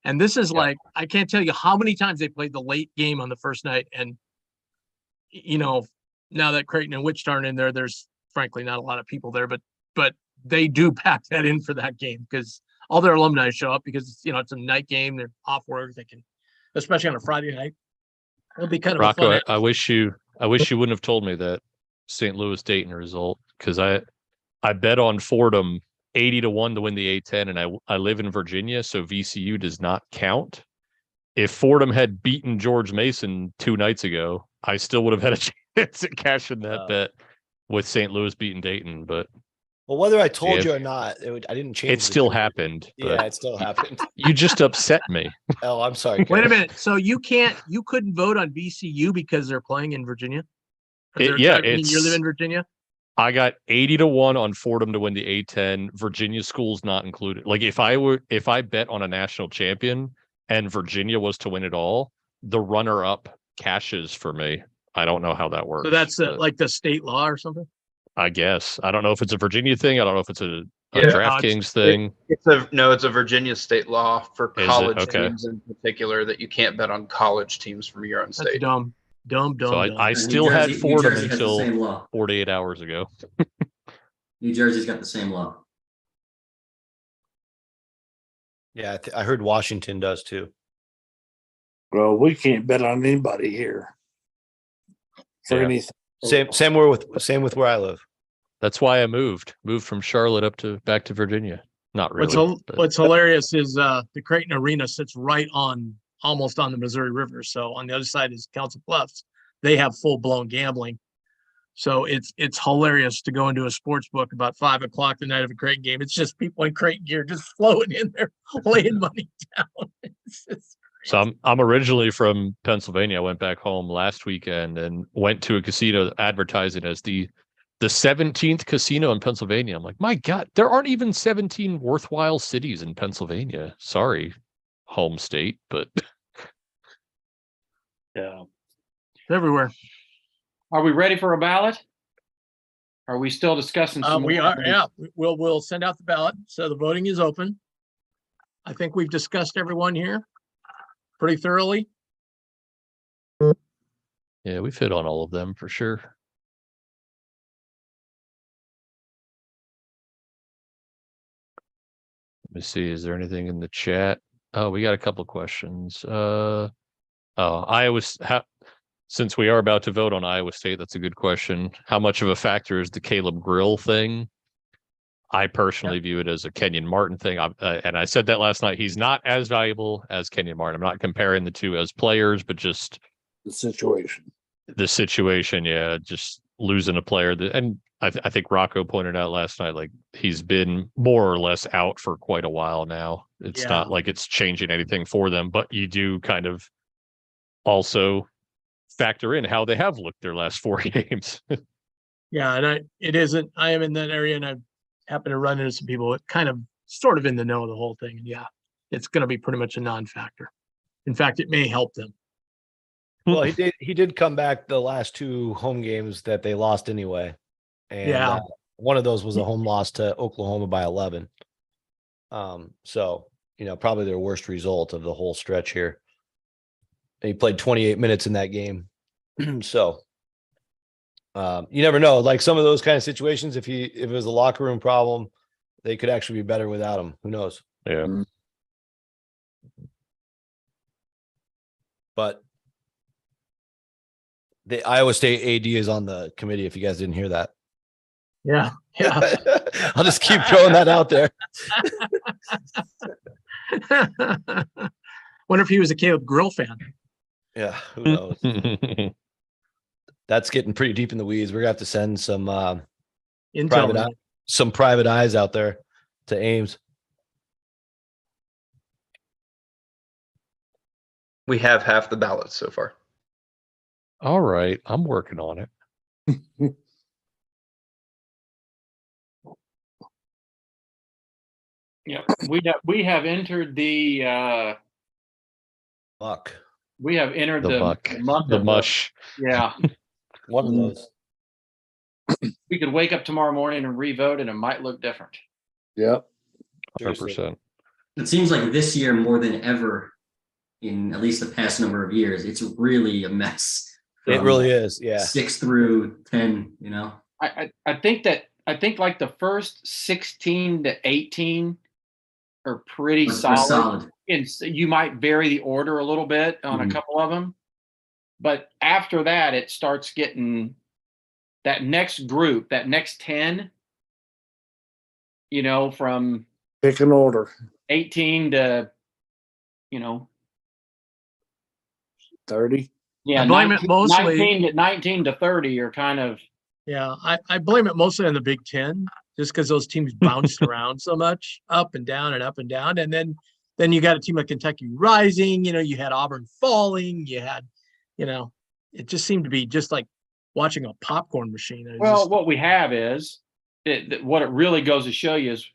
A: And this is like, I can't tell you how many times they played the late game on the first night. And, now that Creighton and Wichita aren't in there, there's frankly not a lot of people there, but they do pack that in for that game because all their alumni show up because, it's a night game. They're off work. They can, especially on a Friday night. It'll be kind of a
B: Rocco,
A: fun.
B: I wish you wouldn't have told me that St. Louis Dayton result, because I bet on Fordham 80-1 to win the A10, and I live in Virginia, so VCU does not count. If Fordham had beaten George Mason 2 nights ago, I still would have had a chance at cashing that bet with St. Louis beating Dayton. But
F: Well, whether I told
B: Yeah.
F: you or not, I didn't change.
B: it
F: the
B: still
F: trigger.
B: happened.
F: Yeah,
B: But
F: it still happened.
B: you just upset me.
F: Oh, I'm sorry.
A: Wait a
F: Kevin.
A: minute. So you couldn't vote on VCU because they're playing in Virginia? Or
B: Yeah,
A: you live
B: it's-
A: in Virginia?
B: I got 80-1 on Fordham to win the A10. Virginia schools not included. Like if I bet on a national champion and Virginia was to win it all, the runner-up cashes for me. I don't know how that works.
A: So that's
B: but
A: like the state law or something?
B: I guess. I don't know if it's a Virginia thing. I don't know if it's a
G: Yeah.
B: DraftKings thing.
G: It's a Virginia state law for
B: Is it?
G: college
B: Okay.
G: teams in particular that you can't bet on college teams from your own
A: That's
G: state.
A: dumb. Dumb.
B: So I
D: New
B: still had
D: Jersey- New
B: Fordham
D: Jersey has the
B: until
D: same law.
B: 48 hours ago.
D: New Jersey's got the same law.
F: Yeah, I heard Washington does too.
C: Well, we can't bet on anybody here for
B: Yeah.
C: anything.
F: Same with where I live.
B: That's why I moved from Charlotte back to Virginia. Not really. but-
A: What's hilarious is the Creighton Arena sits right on almost on the Missouri River. So on the other side is Council Bluffs. They have full blown gambling. So it's hilarious to go into a sports book about 5 o'clock the night of a Creighton game. It's just people in Creighton gear just flowing in there, laying money down. It's just
B: So I'm originally from Pennsylvania. I went back home last weekend and went to a casino advertising as the 17th casino in Pennsylvania. I'm like, my God, there aren't even 17 worthwhile cities in Pennsylvania. Sorry, home state, but
C: Yeah.
A: everywhere.
E: Are we ready for a ballot? Are we still discussing? some
A: We
E: more
A: are,
E: things?
A: yeah, we'll send out the ballot. So the voting is open. I think we've discussed everyone here pretty thoroughly.
B: yeah, we've hit on all of them for sure. Let me see. Is there anything in the chat? Oh, we got a couple of questions. Since we are about to vote on Iowa State, that's a good question. How much of a factor is the Caleb Grill thing? I personally view it as a Kenyon Martin thing. And I said that last night. He's not as valuable as Kenyon Martin. I'm not comparing the two as players, but just
C: The situation.
B: the situation. Yeah, just losing a player and I think Rocco pointed out last night, like he's been more or less out for quite a while now. It's
A: Yeah.
B: not like it's changing anything for them, but you do kind of also factor in how they have looked their last 4 games.
A: Yeah, and I am in that area and I happen to run into some people that kind of sort of in the know of the whole thing. And yeah, it's going to be pretty much a non-factor. In fact, it may help them.
F: Well, he did come back the last 2 home games that they lost anyway. And
A: Yeah.
F: one of those was a home loss to Oklahoma by 11. So, probably their worst result of the whole stretch here. And he played 28 minutes in that game. So, you never know. Like some of those kind of situations, if it was a locker room problem, they could actually be better without him. Who knows?
B: Yeah.
F: But the Iowa State AD is on the committee. If you guys didn't hear that,
A: Yeah. Yeah.
F: I'll just keep throwing that out there.
A: Wonder if he was a Caleb Grill fan.
F: Yeah, who knows? That's getting pretty deep in the weeds. We're gonna have to send some
A: Intel.
F: private eyes out there to Ames.
G: We have half the ballots so far.
B: All right, I'm working on it.
E: Yeah, we have entered the
F: Fuck.
E: we have entered
B: The
E: the
B: muck,
E: month
B: the
E: of
B: mush.
E: yeah.
F: One of those.
E: We could wake up tomorrow morning and re-vote and it might look different.
C: Yep.
B: 100%.
D: It seems like this year more than ever, in at least the past number of years, it's really a mess.
F: It
D: from
F: really is. Yeah.
D: 6 through 10.
E: I think like the first 16 to 18 are pretty
D: Are
E: solid. And you might vary the order a little bit on a
D: Mhm.
E: couple of them, but after that, it starts getting that next group, that next 10. From
C: Pick an order.
E: 18 to
C: 30.
E: yeah,
A: I blame it mostly-
E: 19 to 30 are kind of
A: Yeah, I blame it mostly on the Big Ten, just because those teams bounced around so much, up and down and up and down. And then you got a team like Kentucky rising, you had Auburn falling, you had, it just seemed to be just like watching a popcorn machine. It was
E: well,
A: just-
E: what we have is what it really goes to show you is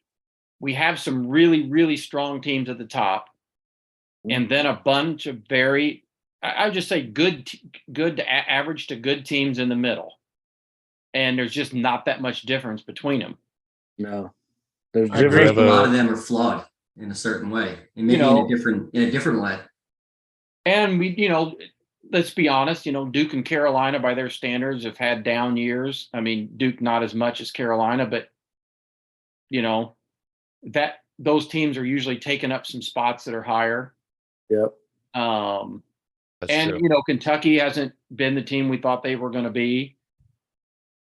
E: we have some really, really strong teams at the top, and then a bunch of I would just say good to average to good teams in the middle. And there's just not that much difference between them.
C: No. There's
A: I
D: I
A: agree.
D: think a lot of them are flawed in a certain way, and maybe in a different way.
E: And let's be honest, Duke and Carolina by their standards have had down years. I mean, Duke not as much as Carolina, but that those teams are usually taking up some spots that are higher.
C: Yep.
F: That's
E: And,
F: true.
E: you know, Kentucky hasn't been the team we thought they were going to be.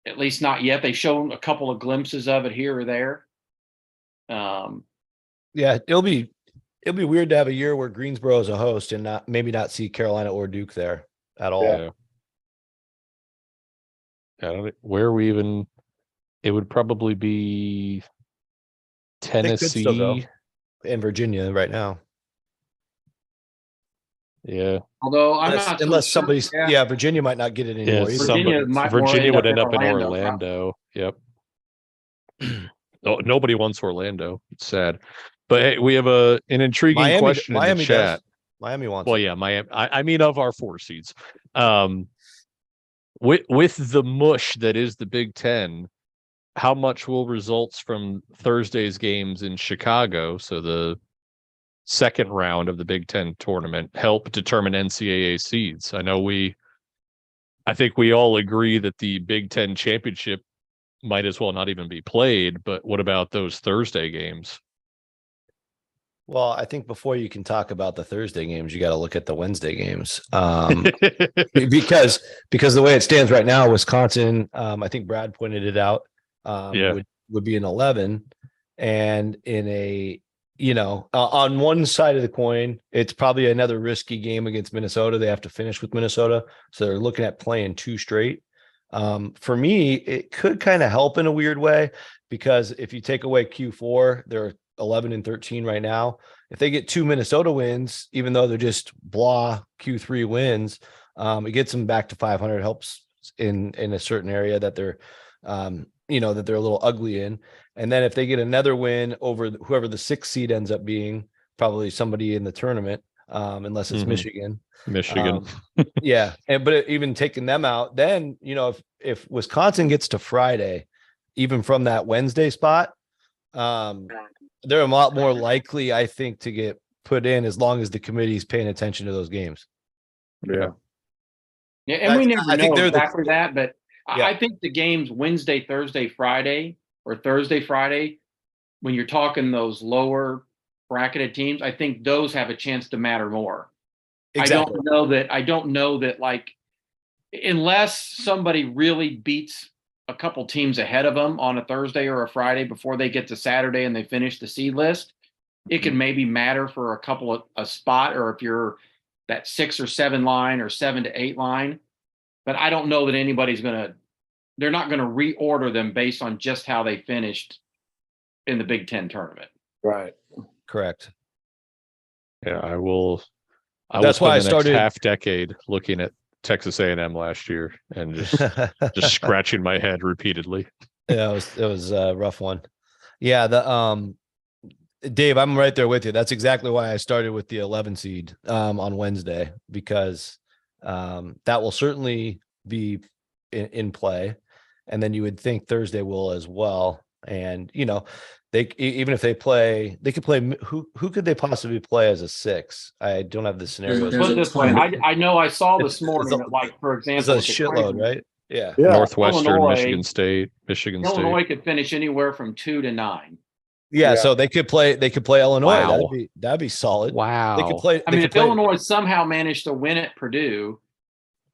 E: At least not yet. They've shown a couple of glimpses of it here or there.
F: Yeah, it'll be weird to have a year where Greensboro is a host and maybe not see Carolina or Duke there at all.
B: Yeah. I don't, where we even, it would probably be
F: They could still go
B: Tennessee.
F: in Virginia right now.
B: Yeah.
E: Although I'm not so
F: Unless
E: sure.
F: somebody's
E: Yeah.
F: Virginia might not get it
B: Yeah.
F: anymore. either.
E: Virginia might more
B: Virginia
E: end
B: would
E: up
B: end
E: in
B: up in
E: Orlando,
B: Orlando. Yep. Oh, nobody wants Orlando. It's sad. But hey, we have an intriguing question in
F: Miami
B: the chat.
F: does. Miami wants
B: Well,
F: it.
B: yeah, Miami. I mean, of our 4 seeds, with the mush that is the Big Ten, how much will results from Thursday's games in Chicago, so the second round of the Big Ten tournament, help determine NCAA seeds? I think we all agree that the Big Ten championship might as well not even be played. But what about those Thursday games?
F: Well, I think before you can talk about the Thursday games, you got to look at the Wednesday games. Because the way it stands right now, Wisconsin, I think Brad pointed it out,
B: Yeah.
F: would be an 11, and in a, on one side of the coin, it's probably another risky game against Minnesota. They have to finish with Minnesota, so they're looking at playing 2 straight. For me, it could kind of help in a weird way, because if you take away Q4, they're 11 and 13 right now. If they get 2 Minnesota wins, even though they're just blah Q3 wins, it gets them back to 500, helps in a certain area that they're that they're a little ugly in. And then if they get another win over whoever the 6th seed ends up being, probably somebody in the tournament, unless it's
B: Mhm.
F: Michigan.
B: Michigan.
F: Yeah. But even taking them out, then, if Wisconsin gets to Friday, even from that Wednesday spot, they're a lot more likely, I think, to get put in, as long as the committee is paying attention to those games.
C: Yeah.
E: Yeah, and we never
F: I think
E: know
F: they're
E: exactly that, but
F: Yeah.
E: I think the games Wednesday, Thursday, Friday, or Thursday, Friday, when you're talking those lower bracketed teams, I think those have a chance to matter more.
F: Exactly.
E: I don't know that, like, unless somebody really beats a couple teams ahead of them on a Thursday or a Friday before they get to Saturday and they finish the seed list, it can maybe matter for a spot, or if you're that 6 or 7 line or 7 to 8 line. But I don't know that they're not going to reorder them based on just how they finished in the Big Ten tournament.
C: Right.
F: Correct.
B: Yeah, I will
F: That's why I
B: spend the next
F: started-
B: half decade looking at Texas A&M last year and just scratching my head repeatedly.
F: Yeah, it was a rough one. Yeah, Dave, I'm right there with you. That's exactly why I started with the 11 seed on Wednesday, because that will certainly be in play, and then you would think Thursday will as well. And they, even if they could play who could they possibly play as a 6? I don't have the scenarios.
D: There's
E: Put it
D: a
E: this way,
D: ton.
E: I know I saw this
F: It's
E: morning that, like, for
F: It's
E: example,
F: a
E: with the
F: shitload,
E: Creighton,
F: right? Yeah.
C: Yeah.
B: Northwestern,
E: Illinois-
B: Michigan State, Michigan State.
E: Illinois could finish anywhere from 2 to 9.
F: Yeah,
C: Yeah.
F: so they could play Illinois.
B: Wow.
F: That'd be solid.
B: Wow.
F: They could play.
E: I mean, if Illinois somehow managed to win at Purdue,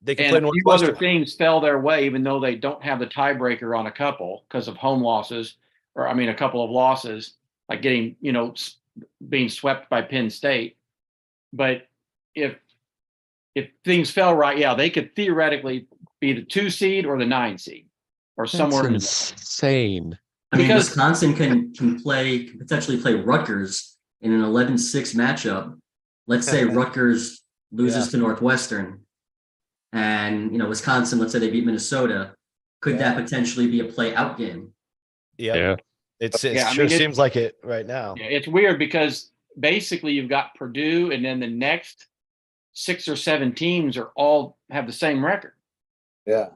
F: they could
E: and
F: play
E: a few
F: Northwestern.
E: other things fell their way, even though they don't have the tiebreaker on a couple because of home losses, a couple of losses, like getting, being swept by Penn State. But if things fell right, yeah, they could theoretically be the 2 seed or the 9 seed, or somewhere in
B: insane.
D: I mean,
E: Because-
D: Wisconsin can potentially play Rutgers in an 11-6 matchup. Let's say Rutgers loses to Northwestern, and Wisconsin, let's say they beat Minnesota. Could that potentially be a play out game?
B: Yeah.
F: It
E: Yeah, I
F: sure
E: mean,
F: seems like it right now.
E: Yeah, it's weird because basically you've got Purdue, and then the next 6 or 7 teams are all have the same record.
C: Yeah.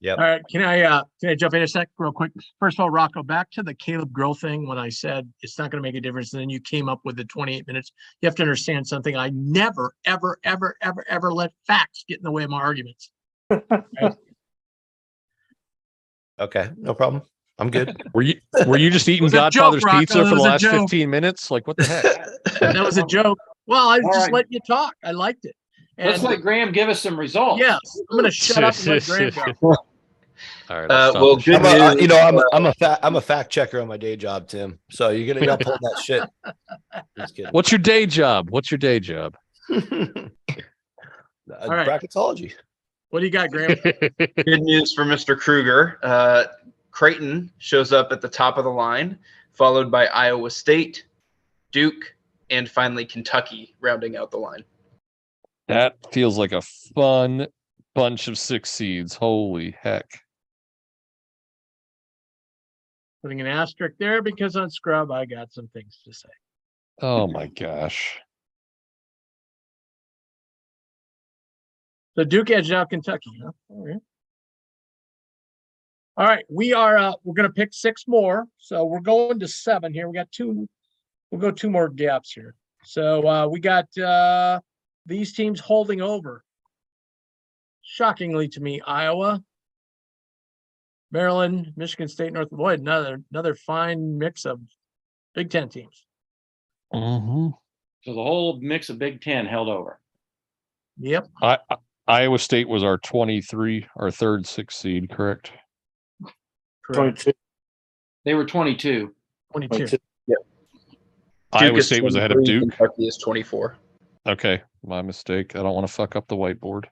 F: Yep.
A: All right, can I jump in a sec real quick? First of all, Rocco, back to the Caleb Grill thing. When I said it's not going to make a difference, and then you came up with the 28 minutes. You have to understand something. I never, ever, ever, ever, ever let facts get in the way of my arguments.
F: Okay, no problem. I'm good.
B: Were you just eating
A: was a joke,
B: Godfather's
A: Rocco.
B: pizza
A: It
B: for the
A: was a
B: last
A: joke.
B: 15 minutes? Like, what the heck?
A: That was a joke. Well, I was
E: All
A: just
E: right.
A: letting you talk. I liked it.
E: Let's
A: And
E: let Graham give us some results.
A: yes, I'm going to shut up and let Graham go.
B: All right. I'll stop
G: Well,
B: the
G: good
B: shit.
G: news.
F: I'm a fact checker on my day job, Tim. So you gotta pull that shit. Just kidding.
B: What's your day job? What's your day job?
A: right.
F: Bracketology.
A: What do you got, Graham?
G: Good news for Mr. Kruger. Creighton shows up at the top of the line, followed by Iowa State, Duke, and finally Kentucky rounding out the line.
B: That feels like a fun bunch of 6 seeds. Holy heck.
A: Putting an asterisk there because on Scrub, I got some things to say.
B: Oh my gosh.
A: So Duke edged out Kentucky, huh? All right. We're going to pick 6 more. So we're going to 7 here. We got 2. We'll go 2 more gaps here. So we got these teams holding over. Shockingly to me, Iowa, Maryland, Michigan State, North Boyd, another fine mix of Big Ten teams.
B: Mm-hmm.
E: So the whole mix of Big Ten held over.
A: Yep.
B: Iowa State was our 23, our third 6 seed, correct?
A: Correct.
C: 22.
E: They were 22.
A: 22.
B: Iowa
G: is
B: State was ahead of
G: 23,
B: Duke.
G: Kentucky is 24.
B: Okay, my mistake. I don't want to fuck up the whiteboard.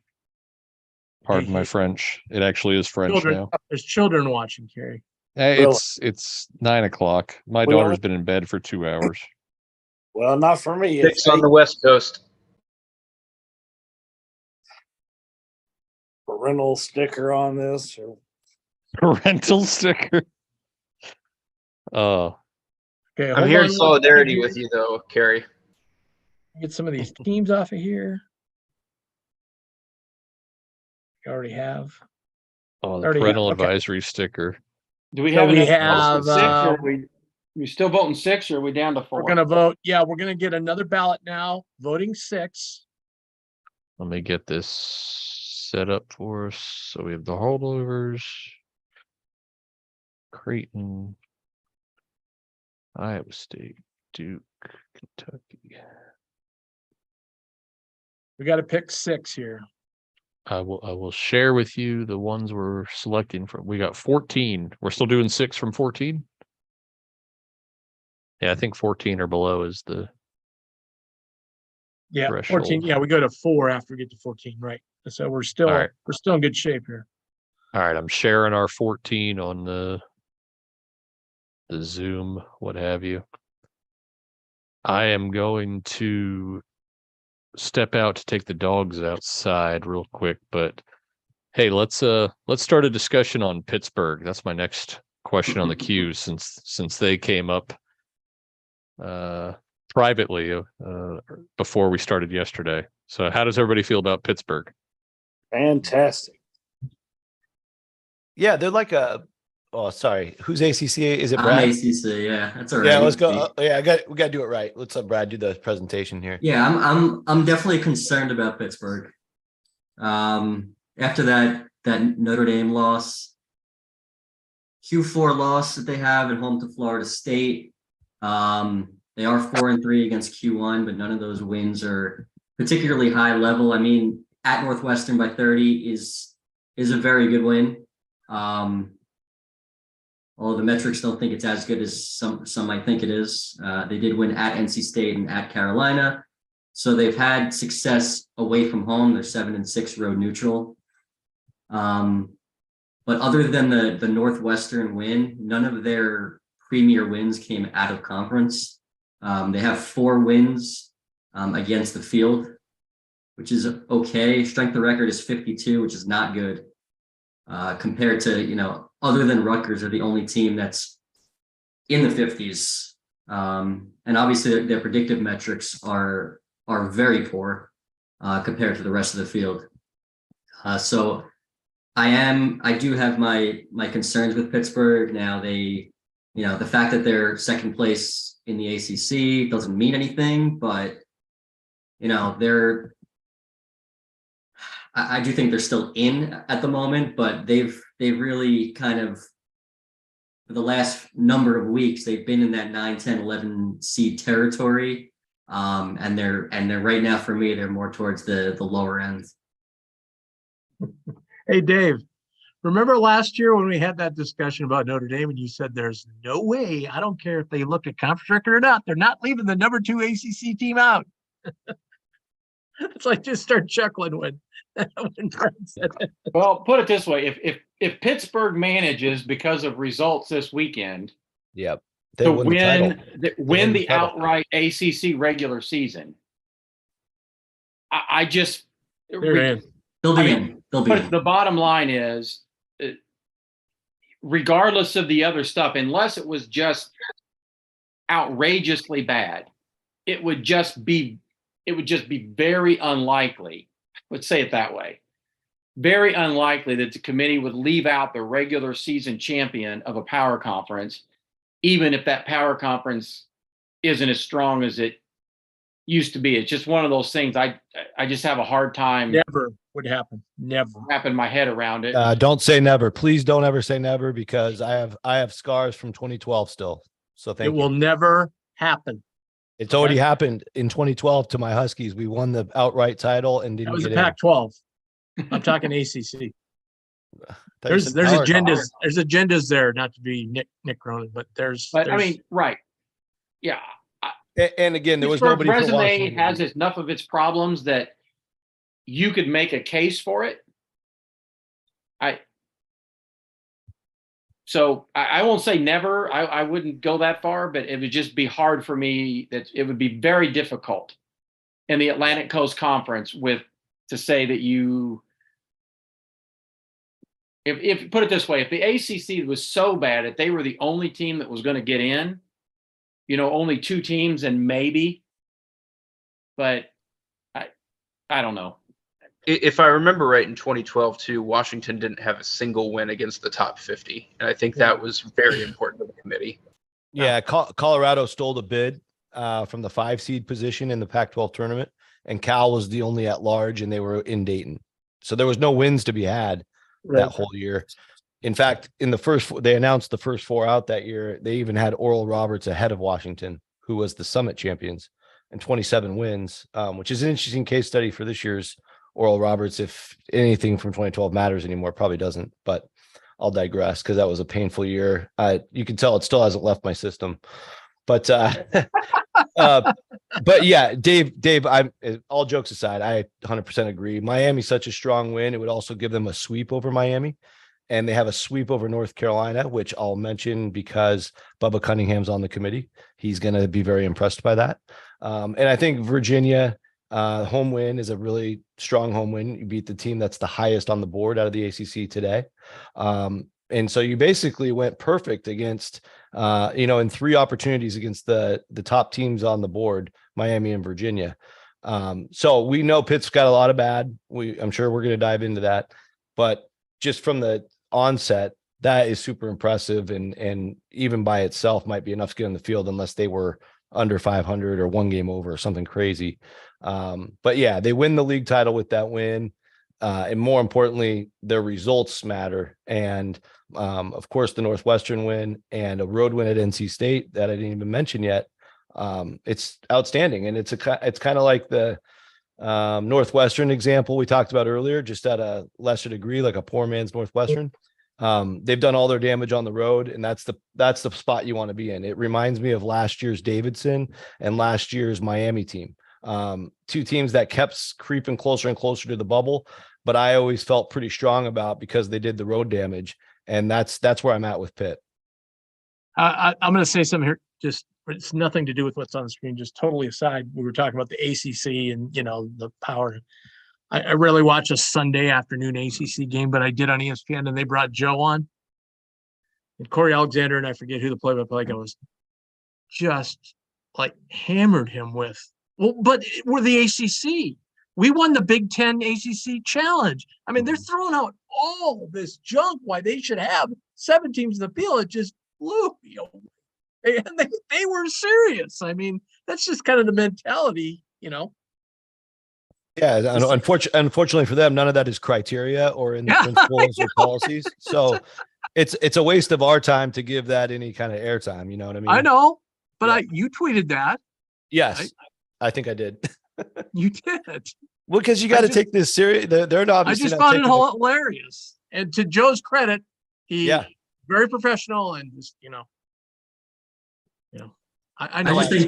B: Pardon my French. It actually is French
A: Children,
B: now.
A: there's children watching, Kerry.
B: Hey,
C: Really?
B: it's 9 o'clock. My
C: We
B: daughter's
C: only-
B: been in bed for 2 hours.
C: Well, not for me.
G: 6 on the West Coast.
C: parental sticker on this. Or
B: Parental sticker. Oh,
A: Okay,
G: I'm
A: hold
G: here
A: on
G: in
A: one
G: solidarity
A: second
G: with you, though, Carrie.
A: here. Get some of these teams off of here. You already have.
B: oh, the
A: Already got-
B: parental
A: okay.
B: advisory sticker.
E: Do we
A: So
E: have
A: we
E: enough votes with
A: have,
E: 6 or are we still voting 6 or are we down to 4?
A: We're going to vote. Yeah, we're going to get another ballot now. Voting 6.
B: Let me get this set up for us. So we have the holdovers. Creighton. Iowa State. Duke. Kentucky.
A: We got to pick 6 here.
B: I will share with you the ones we're selecting from. We got 14. We're still doing 6 from 14. Yeah, I think 14 or below is the
A: Yeah, 14.
B: threshold.
A: Yeah, we go to 4 after we get to 14, right? So we're still
B: All right.
A: we're still in good shape here.
B: All right, I'm sharing our 14 on the Zoom, what have you. I am going to step out to take the dogs outside real quick, but hey, let's start a discussion on Pittsburgh. That's my next question on the queue since they came up privately before we started yesterday. So how does everybody feel about Pittsburgh?
C: fantastic.
F: Yeah, they're like a. Oh, sorry. Who's ACCA? Is it
D: I'm
F: Brad?
D: ACC, yeah, that's all right.
F: Yeah, let's go. Yeah, we got to do it right. Let's let Brad do the presentation here.
D: Yeah, I'm definitely concerned about Pittsburgh. After that Notre Dame loss, Q4 loss that they have at home to Florida State. They are 4-3 against Q1, but none of those wins are particularly high level. I mean, at Northwestern by 30 is a very good win. Although the metrics don't think it's as good as some might think it is. They did win at NC State and at Carolina. So they've had success away from home. They're 7-6 road neutral. But other than the Northwestern win, none of their premier wins came out of conference. They have 4 wins against the field, which is okay. Strength of record is 52, which is not good. Compared to, other than Rutgers, they're the only team that's in the 50s. And obviously their predictive metrics are very poor compared to the rest of the field. So I do have my concerns with Pittsburgh. Now the fact that they're second place in the ACC doesn't mean anything, but I do think they're still in at the moment, but they've really kind of for the last number of weeks, they've been in that 9, 10, 11 seed territory. And they're right now for me, they're more towards the lower end.
A: Hey, Dave, remember last year when we had that discussion about Notre Dame and you said there's no way, I don't care if they look at conference record or not, they're not leaving the number 2 ACC team out. It's like just start chuckling when Brad said that.
E: Well, put it this way: if Pittsburgh manages because of results this weekend
F: Yep. They
E: to
F: win the title.
E: win
F: the
E: the
F: title.
E: outright ACC regular season, I just
A: They're in.
D: They'll be
E: I mean,
D: in. They'll be
E: but
D: in.
E: the bottom line is, regardless of the other stuff, unless it was just outrageously bad, it would just be very unlikely. Let's say it that way. Very unlikely that the committee would leave out the regular season champion of a power conference, even if that power conference isn't as strong as it used to be. It's just one of those things. I just have a hard time
A: Never would happen. Never.
E: wrapping my head around it.
F: Don't say never. Please don't ever say never, because I have scars from 2012 still. So thank
A: It
F: you.
A: will never happen.
F: It's already happened in 2012 to my Huskies. We won the outright title and
A: That
F: didn't
A: was a
F: get in.
A: Pac-12. I'm talking ACC.
F: There's
A: There's agendas. There's agendas there, not to be Nick Cronin, but there's.
E: But I mean, right. Yeah.
F: And again, there was
E: Pittsburgh's
F: nobody for
E: resume
F: Washington.
E: has enough of its problems that you could make a case for it. So I won't say never. I wouldn't go that far, but it would just be hard for me. That it would be very difficult in the Atlantic Coast Conference to say that you. If put it this way, if the ACC was so bad that they were the only team that was going to get in, only 2 teams and maybe, but I don't know.
G: If I remember right, in 2012 too, Washington didn't have a single win against the top 50, and I think that was very important to the committee.
F: Yeah, Colorado stole the bid from the 5 seed position in the Pac-12 tournament, and Cal was the only at large, and they were in Dayton, so there was no wins to be had that whole year. In fact, they announced the first 4 out that year. They even had Oral Roberts ahead of Washington, who was the Summit champions, and 27 wins, which is an interesting case study for this year's Oral Roberts. If anything from 2012 matters anymore, probably doesn't, but I'll digress because that was a painful year. You can tell it still hasn't left my system, but but yeah, Dave, I'm all jokes aside, I 100% agree. Miami's such a strong win. It would also give them a sweep over Miami, and they have a sweep over North Carolina, which I'll mention because Bubba Cunningham's on the committee. He's going to be very impressed by that. And I think Virginia, home win is a really strong home win. You beat the team that's the highest on the board out of the ACC today. And so you basically went perfect against, in 3 opportunities against the top teams on the board, Miami and Virginia. So we know Pitt's got a lot of bad. I'm sure we're going to dive into that, but just from the onset, that is super impressive. And even by itself might be enough to get on the field unless they were under 500 or 1 game over or something crazy. But yeah, they win the league title with that win. And more importantly, their results matter. And of course, the Northwestern win and a road win at NC State that I didn't even mention yet. It's outstanding. And it's kind of like the Northwestern example we talked about earlier, just at a lesser degree, like a poor man's Northwestern. They've done all their damage on the road, and that's the spot you want to be in. It reminds me of last year's Davidson and last year's Miami team. 2 teams that kept creeping closer and closer to the bubble, but I always felt pretty strong about because they did the road damage, and that's where I'm at with Pitt.
A: I'm going to say something here. Just it's nothing to do with what's on the screen. Just totally aside. We were talking about the ACC and the power. I rarely watch a Sunday afternoon ACC game, but I did on ESPN, and they brought Joe on. And Corey Alexander, and I forget who the play-by-play guy was, just like hammered him with, well, but we're the ACC. We won the Big Ten ACC Challenge. I mean, they're throwing out all this junk why they should have 7 teams in the field. It just blew me away. And they were serious. I mean, that's just kind of the mentality,
F: Yeah, unfortunately for them, none of that is criteria or in the principles or policies. So it's a waste of our time to give that any kind of airtime. You know what I mean?
A: I know, but
F: Yeah.
A: you tweeted that.
F: Yes, I think I did.
A: You did.
F: Well, because you
A: I
F: got to
A: just-
F: take this serious. They're not.
A: I
F: Obviously
A: just
F: not
A: found it
F: taking it-
A: hilarious. And to Joe's credit, he
F: Yeah.
A: very professional and just, I know.
D: I just think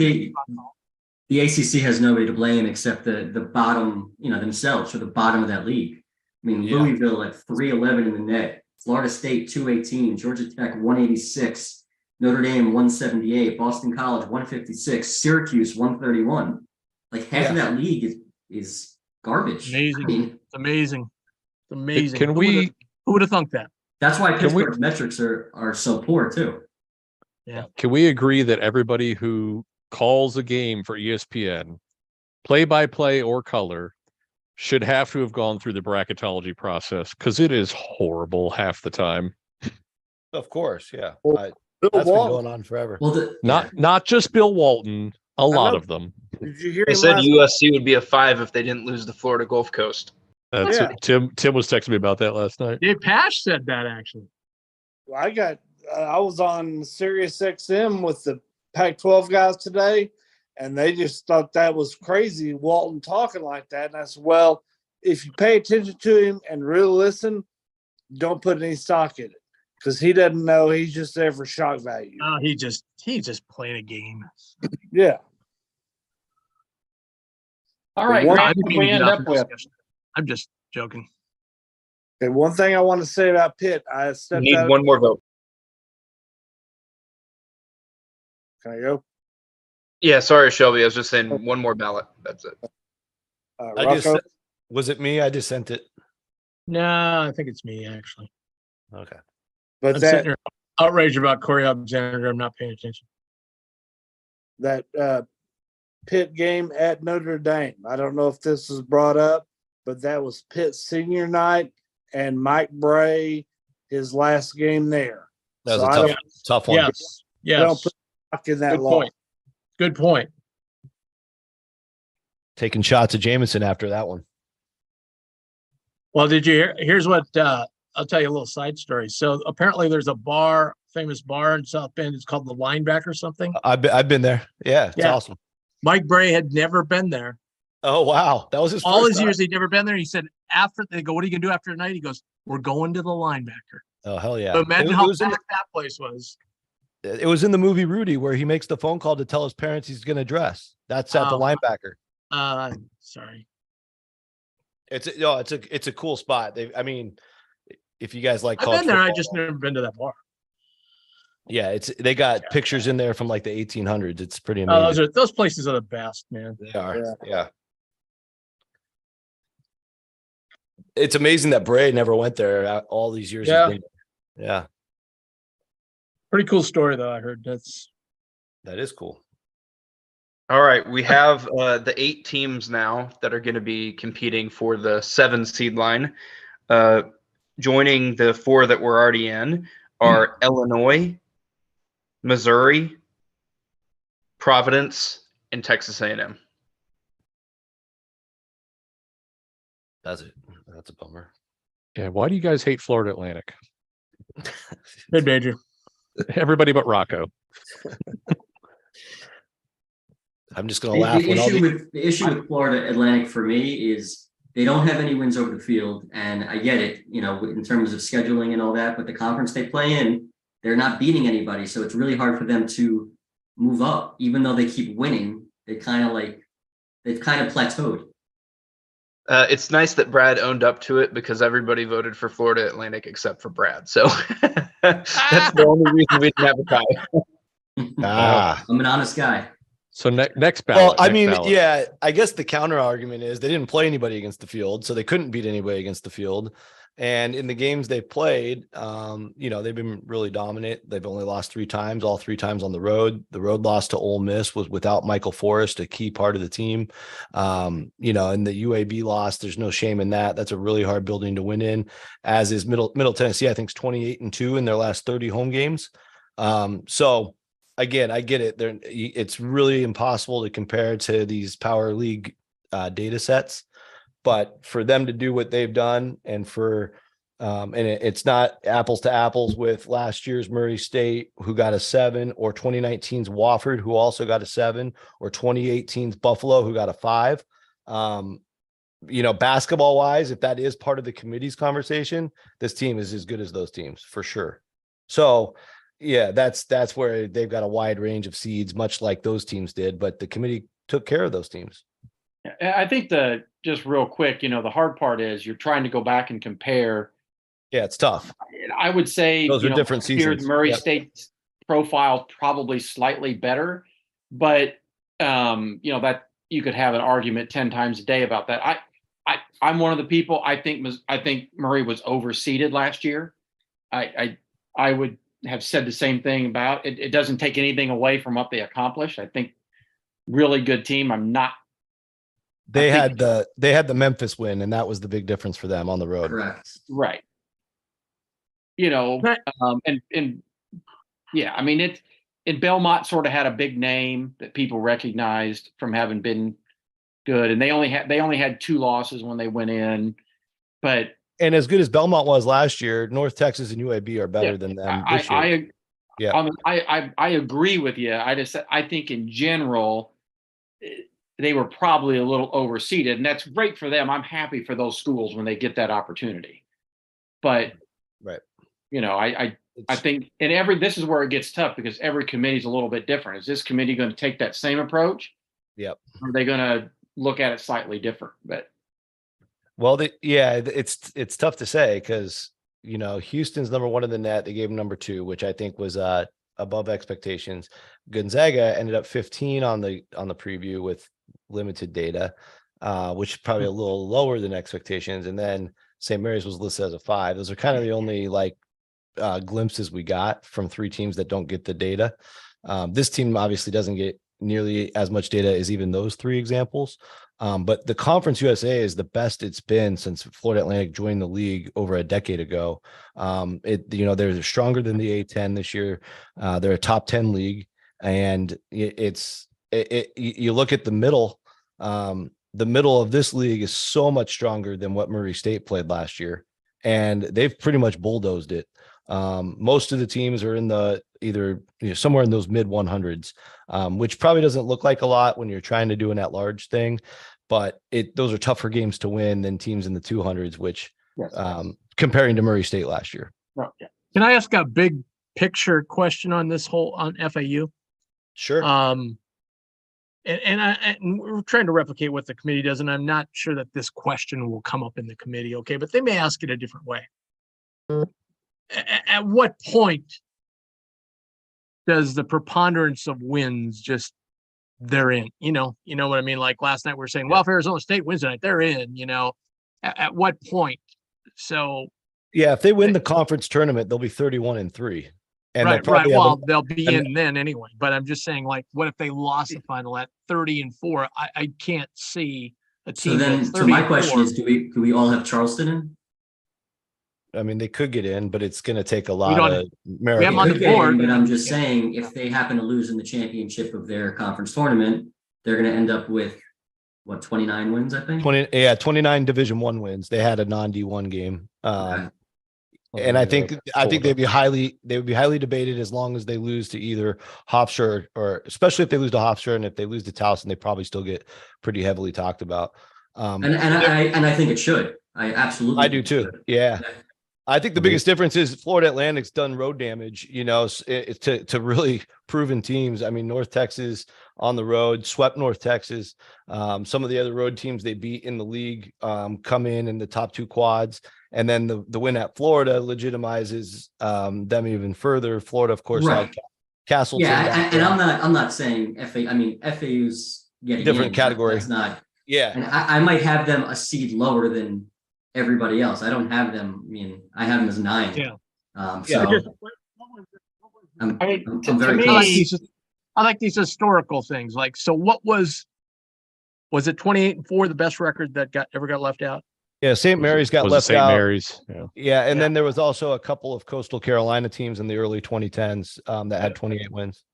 D: the ACC has nobody to blame except the bottom, themselves, or the bottom of that league. I mean,
F: Yeah.
D: Louisville at 311 in the net, Florida State 218, Georgia Tech 186, Notre Dame 178, Boston College 156, Syracuse 131. Like half of that league is garbage.
A: Amazing.
D: I mean,
A: It's amazing. It's amazing.
B: Can we?
A: Who would have thunk that?
D: that's why
B: Can we-
D: Pittsburgh's metrics are so poor too.
B: Can we agree that everybody who calls a game for ESPN, play-by-play or color, should have to have gone through the bracketology process? Because it is horrible half the time.
F: Of course, yeah.
C: Well,
F: That's
C: Bill
F: been
C: Walton,
F: going on forever.
D: Well,
B: Not just Bill Walton, a lot
C: know.
B: of them.
C: did you hear
G: They
C: him
G: said
C: last?
G: USC would be a 5 if they didn't lose the Florida Gulf Coast.
B: That's
C: Yeah.
B: Tim was texting me about that last night.
A: Dave Pash said that actually.
C: I was on Sirius XM with the Pac-12 guys today, and they just thought that was crazy, Walton talking like that. And I said, well, if you pay attention to him and really listen, don't put any stock in it because he doesn't know. He's just there for shock value.
A: He's just playing a game.
C: Yeah.
E: All right,
C: One-
E: Grant, what do we end up with?
A: I'm just joking.
C: Okay, one thing I want to say about Pitt, I
G: We
C: stepped
G: need
C: out.
G: one more vote.
C: Can I go?
G: Yeah, sorry, Shelby. I was just saying one more ballot. That's it.
C: Rocco?
F: Was it me? I just sent it.
A: No, I think it's me actually.
F: Okay.
C: But
A: I'm sitting
C: that
A: here outraged about Corey Alexander. I'm not paying attention.
C: Pitt game at Notre Dame. I don't know if this was brought up, but that was Pitt's senior night and Mike Bray, his last game there.
F: That was
C: So I
F: a
C: don't-
F: tough one.
A: Yes.
C: Don't
A: Yes.
C: put stock in that
A: Good
C: law.
A: point. Good point.
F: Taking shots at Jameson after that one.
A: Well, did you hear? Here's what I'll tell you a little side story. So apparently there's a famous bar in South Bend. It's called the Linebacker or something.
F: I've been there. Yeah, it's
A: Yeah.
F: awesome.
A: Mike Bray had never been there.
F: Oh wow, that was his
A: All
F: first
A: his
F: time?
A: years he'd never been there. He said after they go, what are you gonna do after tonight? He goes, we're going to the Linebacker.
F: Oh hell yeah!
A: So imagine
F: It
A: how
F: was in
A: packed that place was.
F: it was in the movie Rudy where he makes the phone call to tell his parents he's going to dress. That's at the
A: Oh.
F: linebacker.
A: Sorry.
F: It's a cool spot. If you guys like
A: I've
F: college
A: been there. I
F: football,
A: just never been to that bar.
F: yeah, they got pictures in there from like the 1800s. It's pretty
A: Oh,
F: amazing.
A: those places are the best, man.
F: They are.
C: Yeah.
F: Yeah. It's amazing that Bray never went there all these years. he's
A: Yeah.
F: been there. Yeah,
A: Pretty cool story though. I heard that's
F: that is cool.
G: All right, we have the 8 teams now that are going to be competing for the 7 seed line. Joining the 4 that we're already in are Illinois, Missouri, Providence, and Texas A&M.
F: That's it. That's a bummer.
B: Yeah, why do you guys hate Florida Atlantic?
A: mid-major.
B: Everybody but Rocco.
F: I'm just gonna laugh
D: The
F: when all
D: issue with Florida Atlantic for me is they don't have any wins over the field, and I get it, in terms of scheduling and all that. But the conference they play in, they're not beating anybody, so it's really hard for them to move up, even though they keep winning. They've kind of plateaued.
G: It's nice that Brad owned up to it because everybody voted for Florida Atlantic except for Brad. So that's the only reason we didn't have a tie.
D: I'm an honest guy.
B: So next ballot.
F: Well, I
B: next
F: mean,
B: ballot.
F: yeah, I guess the counter argument is they didn't play anybody against the field, so they couldn't beat anybody against the field. And in the games they played, they've been really dominant. They've only lost 3 times, all 3 times on the road. The road loss to Ole Miss was without Michael Forrest, a key part of the team. And the UAB loss, there's no shame in that. That's a really hard building to win in, as is Middle Tennessee. I think is 28-2 in their last 30 home games. So again, I get it. It's really impossible to compare to these power league data sets, but for them to do what they've done and for And it's not apples to apples with last year's Murray State, who got a 7, or 2019's Wofford, who also got a 7, or 2018's Buffalo, who got a 5. Basketball wise, if that is part of the committee's conversation, this team is as good as those teams for sure. So yeah, that's where they've got a wide range of seeds, much like those teams did, but the committee took care of those teams.
E: I think just real quick, the hard part is you're trying to go back and compare.
F: Yeah, it's tough.
E: I would say
F: Those are different
E: last year's
F: seasons.
E: Murray
F: Yep.
E: State's profile probably slightly better, but that you could have an argument 10 times a day about that. I'm one of the people I think Murray was overseeded last year. I would have said the same thing about it. It doesn't take anything away from what they accomplished. I think really good team.
F: They had the Memphis win, and that was the big difference for them on the road.
D: Correct.
E: Right. And yeah, I mean, Belmont sort of had a big name that people recognized from having been good, and they only had 2 losses when they went in, but
F: And as good as Belmont was last year, North Texas and UAB are better than them this year.
E: I agree with you. I think in general they were probably a little overseeded, and that's great for them. I'm happy for those schools when they get that opportunity. But
F: right,
E: I think this is where it gets tough, because every committee is a little bit different. Is this committee going to take that same approach?
F: Yep.
E: Or are they going to look at it slightly different? But
F: it's tough to say, because Houston's number 1 in the net. They gave them number 2, which I think was above expectations. Gonzaga ended up 15 on the preview with limited data, which is probably a little lower than expectations. And then St. Mary's was listed as a 5. Those are kind of the only glimpses we got from 3 teams that don't get the data. This team obviously doesn't get nearly as much data as even those 3 examples. But the Conference USA is the best it's been since Florida Atlantic joined the league over a decade ago. They're stronger than the A10 this year. They're a top 10 league, and you look at the middle. The middle of this league is so much stronger than what Murray State played last year, and they've pretty much bulldozed it. Most of the teams are in either somewhere in those mid 100s, which probably doesn't look like a lot when you're trying to do an at-large thing, but those are tougher games to win than teams in the 200s, which comparing to Murray State last year.
A: Can I ask a big picture question on FAU?
F: Sure.
A: And we're trying to replicate what the committee does, and I'm not sure that this question will come up in the committee. Okay, but they may ask it a different way. At what point does the preponderance of wins just they're in? You know what I mean? Like last night we were saying, well, if Arizona State wins tonight, they're in. At what point? So
F: yeah, if they win the conference tournament, they'll be 31-3. And
A: right. Well, they'll be in then anyway. But I'm just saying, what if they lost the final at 30-4? I can't see a team.
D: So then, so my question is, do we all have Charleston in?
F: I mean, they could get in, but it's going to take a lot of merit.
A: We have them on the board,
D: but I'm just saying, if they happen to lose in the championship of their conference tournament, they're going to end up with 29 wins, I think.
F: 29 Division I wins. They had a non-D1 game.
D: Okay.
F: And I think they'd be highly debated as long as they lose to either Hofstra, or especially if they lose to Hofstra, and if they lose to Towson, they probably still get pretty heavily talked about.
D: And I think it should. I
F: do too. Yeah. I think the biggest difference is Florida Atlantic's done road damage, to really proven teams. I mean, North Texas on the road swept North Texas. Some of the other road teams they beat in the league come in the top 2 quads. And then the win at Florida legitimizes them even further. Florida, of course, had Castleton.
D: Yeah, and I'm not saying FAU. I mean, FAU's getting
F: different category.
D: That's not.
F: Yeah,
D: and I might have them a seed lower than everybody else. I don't have them. I mean, I have them as 9.
A: Yeah.
D: I'm
A: to
D: very
A: me,
D: close.
A: I like these historical things. So what was it 28-4 the best record that ever got left out?
F: Yeah, St. Mary's got left
B: St.
F: out.
B: Mary's.
F: Yeah, and then there was also a couple of Coastal Carolina teams in the early 2010s that had 28 wins.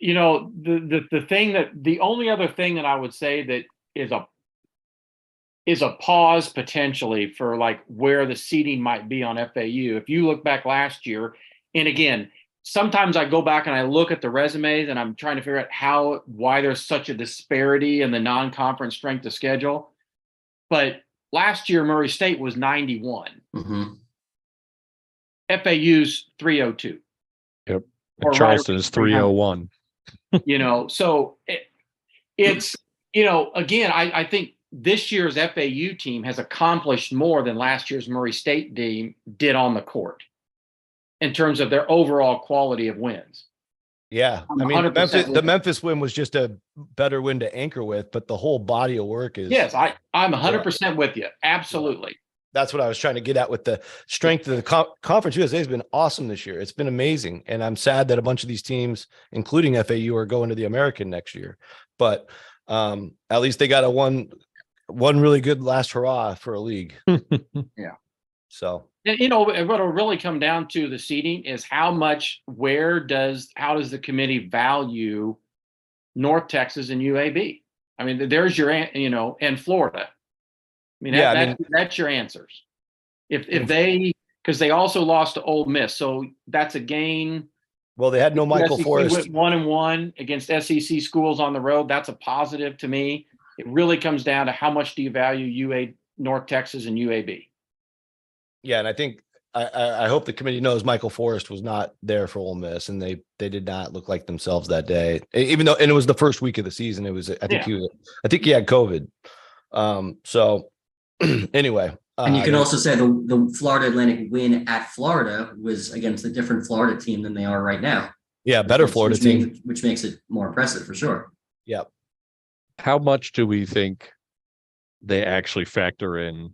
E: The only other thing that I would say that is is a pause potentially for like where the seating might be on FAU. If you look back last year, and again, sometimes I go back and I look at the resumes and I'm trying to figure out why there's such a disparity in the non-conference strength of schedule. But last year, Murray State was 91. FAU's 302.
B: Yep.
E: Or
B: And Charleston is 301.
E: So it's, again, I think this year's FAU team has accomplished more than last year's Murray State team did on the court in terms of their overall quality of wins.
F: Yeah.
E: I'm
F: I mean,
E: 100%
F: the
E: with you.
F: Memphis win was just a better win to anchor with, but the whole body of work is.
E: Yes, I'm 100% with you. Absolutely.
F: That's what I was trying to get at with the strength of the Conference USA has been awesome this year. It's been amazing. And I'm sad that a bunch of these teams, including FAU, are going to the American next year. But at least they got a one really good last hurrah for a league.
E: Yeah.
F: So,
E: And, what'll really come down to the seating is how does the committee value North Texas and UAB? I mean, there's your, and Florida. I mean, that's your answers. If they, because they also lost to Ole Miss, so that's a gain.
F: well, they had no Michael
E: SEC
F: Forrest.
E: went 1-1 against SEC schools on the road. That's a positive to me. It really comes down to how much do you value North Texas and UAB.
F: Yeah, and I think I hope the committee knows Michael Forrest was not there for Ole Miss, and they did not look like themselves that day. Even though, and it was the first week of the season. It was I think he had COVID. So anyway,
D: and you can also say the Florida Atlantic win at Florida was against a different Florida team than they are right now.
F: Yeah, better Florida team,
D: which makes it more impressive for sure.
F: Yep.
B: How much do we think they actually factor in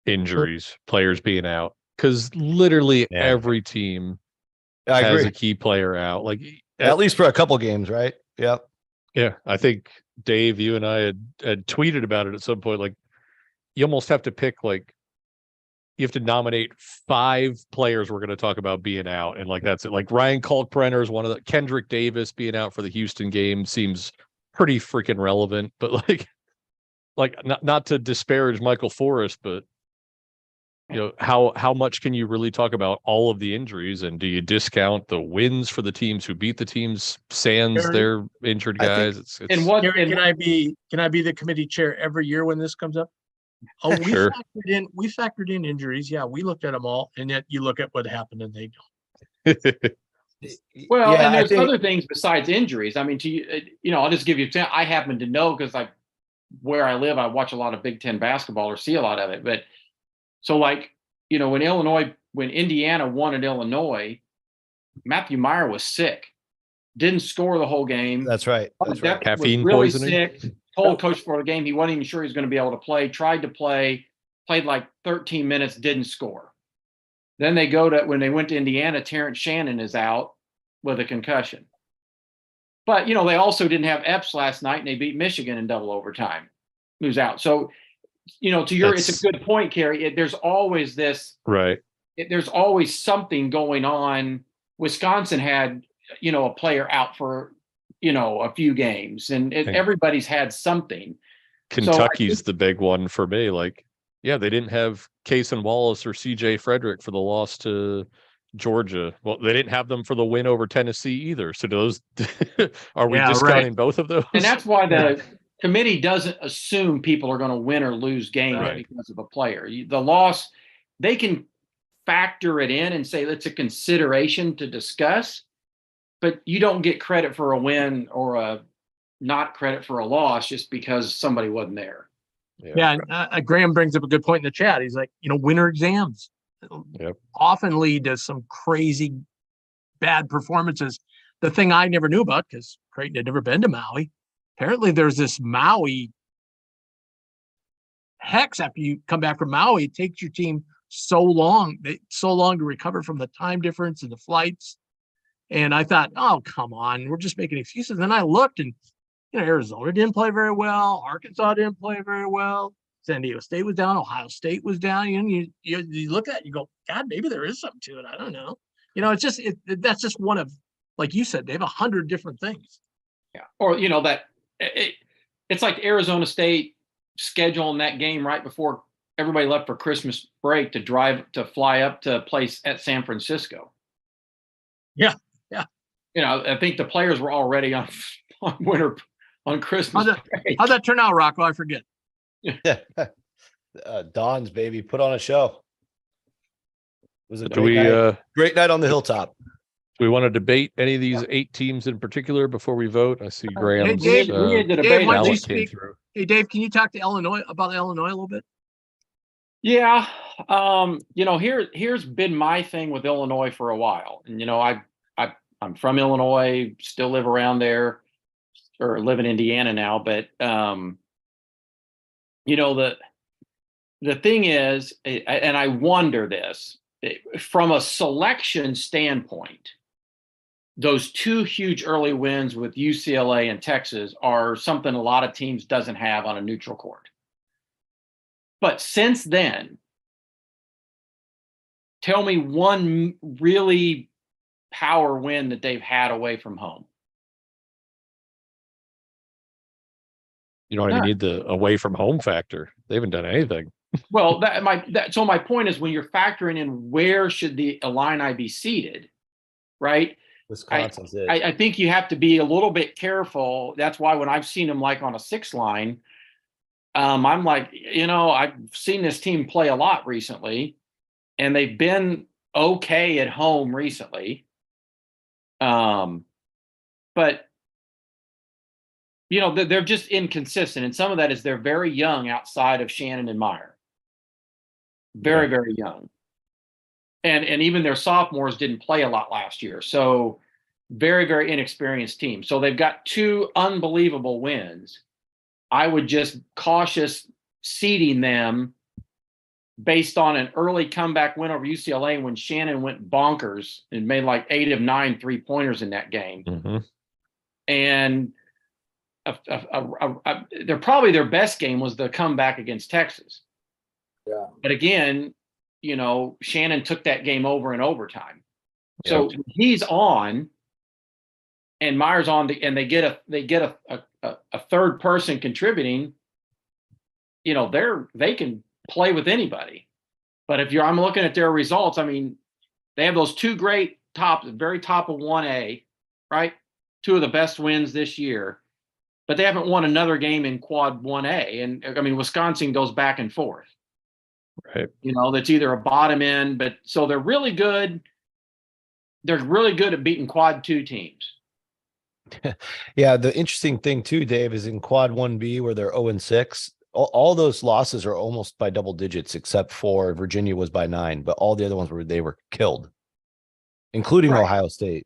B: injuries, players being out? Because literally every team has a key player out. Like
F: at least for a couple games, right? Yep.
B: Yeah, I think Dave, you and I had tweeted about it at some point. Like, you almost have to pick, like, you have to nominate 5 players we're going to talk about being out, and like that's it. Like Ryan Kalkbrenner is one of the. Kendrick Davis being out for the Houston game seems pretty freaking relevant, but like not to disparage Michael Forrest, but how much can you really talk about all of the injuries, and do you discount the wins for the teams who beat the teams sans their injured guys?
A: Can I be the committee chair every year when this comes up? Oh,
B: Sure.
A: we factored in injuries. Yeah, we looked at them all, and yet you look at what happened and they don't.
E: Well,
F: Yeah,
E: and there's other things besides injuries. I mean, I'll just give you. I happen to know because like where I live, I watch a lot of Big Ten basketball or see a lot of it. But so when Indiana won at Illinois, Matthew Meyer was sick, didn't score the whole game.
F: That's right.
B: Caffeine
E: was really
B: poisoning.
E: Sick. Told coach for the game he wasn't even sure he was going to be able to play. Tried to play, played like 13 minutes, didn't score. Then they when they went to Indiana, Terrence Shannon is out with a concussion. But they also didn't have Epps last night, and they beat Michigan in double overtime. Who's out? So it's a good point, Kerry. There's always this.
B: Right.
E: There's always something going on. Wisconsin had a player out for a few games, and everybody's had something.
B: Kentucky's the big one for me. Like, yeah, they didn't have Cason Wallace or CJ Frederick for the loss to Georgia. Well, they didn't have them for the win over Tennessee either. So those are we discounting both of those?
E: And that's why the committee doesn't assume people are going to win or lose games because of a player. The loss, they can factor it in and say it's a consideration to discuss. But you don't get credit for a win or a not credit for a loss just because somebody wasn't there.
A: Yeah, and Graham brings up a good point in the chat. He's like, winter exams often lead to some crazy bad performances. The thing I never knew about, because Creighton had never been to Maui, apparently there's this Maui hex after you come back from Maui. It takes your team so long to recover from the time difference and the flights. And I thought, oh, come on, we're just making excuses. Then I looked, and Arizona didn't play very well. Arkansas didn't play very well. San Diego State was down. Ohio State was down. You look at it, you go, God, maybe there is something to it. I don't know. It's just that's just one of, like you said, they have 100 different things.
E: Yeah, or it's like Arizona State scheduling that game right before everybody left for Christmas break to fly up to a place at San Francisco.
A: Yeah.
E: I think the players were already on Christmas break.
A: How'd that turn out, Rocco? I forget.
F: Don's baby put on a show. It was a
B: Do we
F: great night on the hilltop.
B: do we want to debate any of these 8 teams in particular before we vote? I see Graham's
A: Dave,
E: we need to
A: Dave,
E: debate
A: why don't you
B: ballot came
A: speak?
B: through.
A: Hey, Dave, can you talk to Illinois about Illinois a little bit?
E: Yeah. Here's been my thing with Illinois for a while. And, I'm from Illinois, still live around there, or live in Indiana now. But, the thing is, and I wonder this, from a selection standpoint, those 2 huge early wins with UCLA and Texas are something a lot of teams doesn't have on a neutral court. But since then, tell me one really power win that they've had away from home.
B: You don't even need the away from home factor. They haven't done anything.
E: Well, so my point is, when you're factoring in where should the Illini be seated, right?
F: Wisconsin's it.
E: I think you have to be a little bit careful. That's why when I've seen them like on a 6 line, I'm like, I've seen this team play a lot recently, and they've been okay at home recently. But they're just inconsistent, and some of that is they're very young outside of Shannon and Meyer. Very, very young. And even their sophomores didn't play a lot last year. So very, very inexperienced team. So they've got 2 unbelievable wins. I would just cautious seeding them based on an early comeback win over UCLA when Shannon went bonkers and made like 8 of 9 3-pointers in that game.
B: Mm-hmm.
E: And they're probably their best game was the comeback against Texas.
C: Yeah.
E: But again, Shannon took that game over in overtime. So he's on, and Meyer's on, and they get a third person contributing. They can play with anybody. But I'm looking at their results. I mean, they have those 2 great very top of 1A, right? 2 of the best wins this year, but they haven't won another game in quad 1A. And I mean, Wisconsin goes back and forth.
B: Right.
E: That's either a bottom end, but so they're really good. They're really good at beating quad 2 teams.
F: Yeah, the interesting thing too, Dave, is in quad 1B where they're 0-6. All those losses are almost by double digits, except for Virginia was by 9, but all the other ones they were killed, including Ohio State.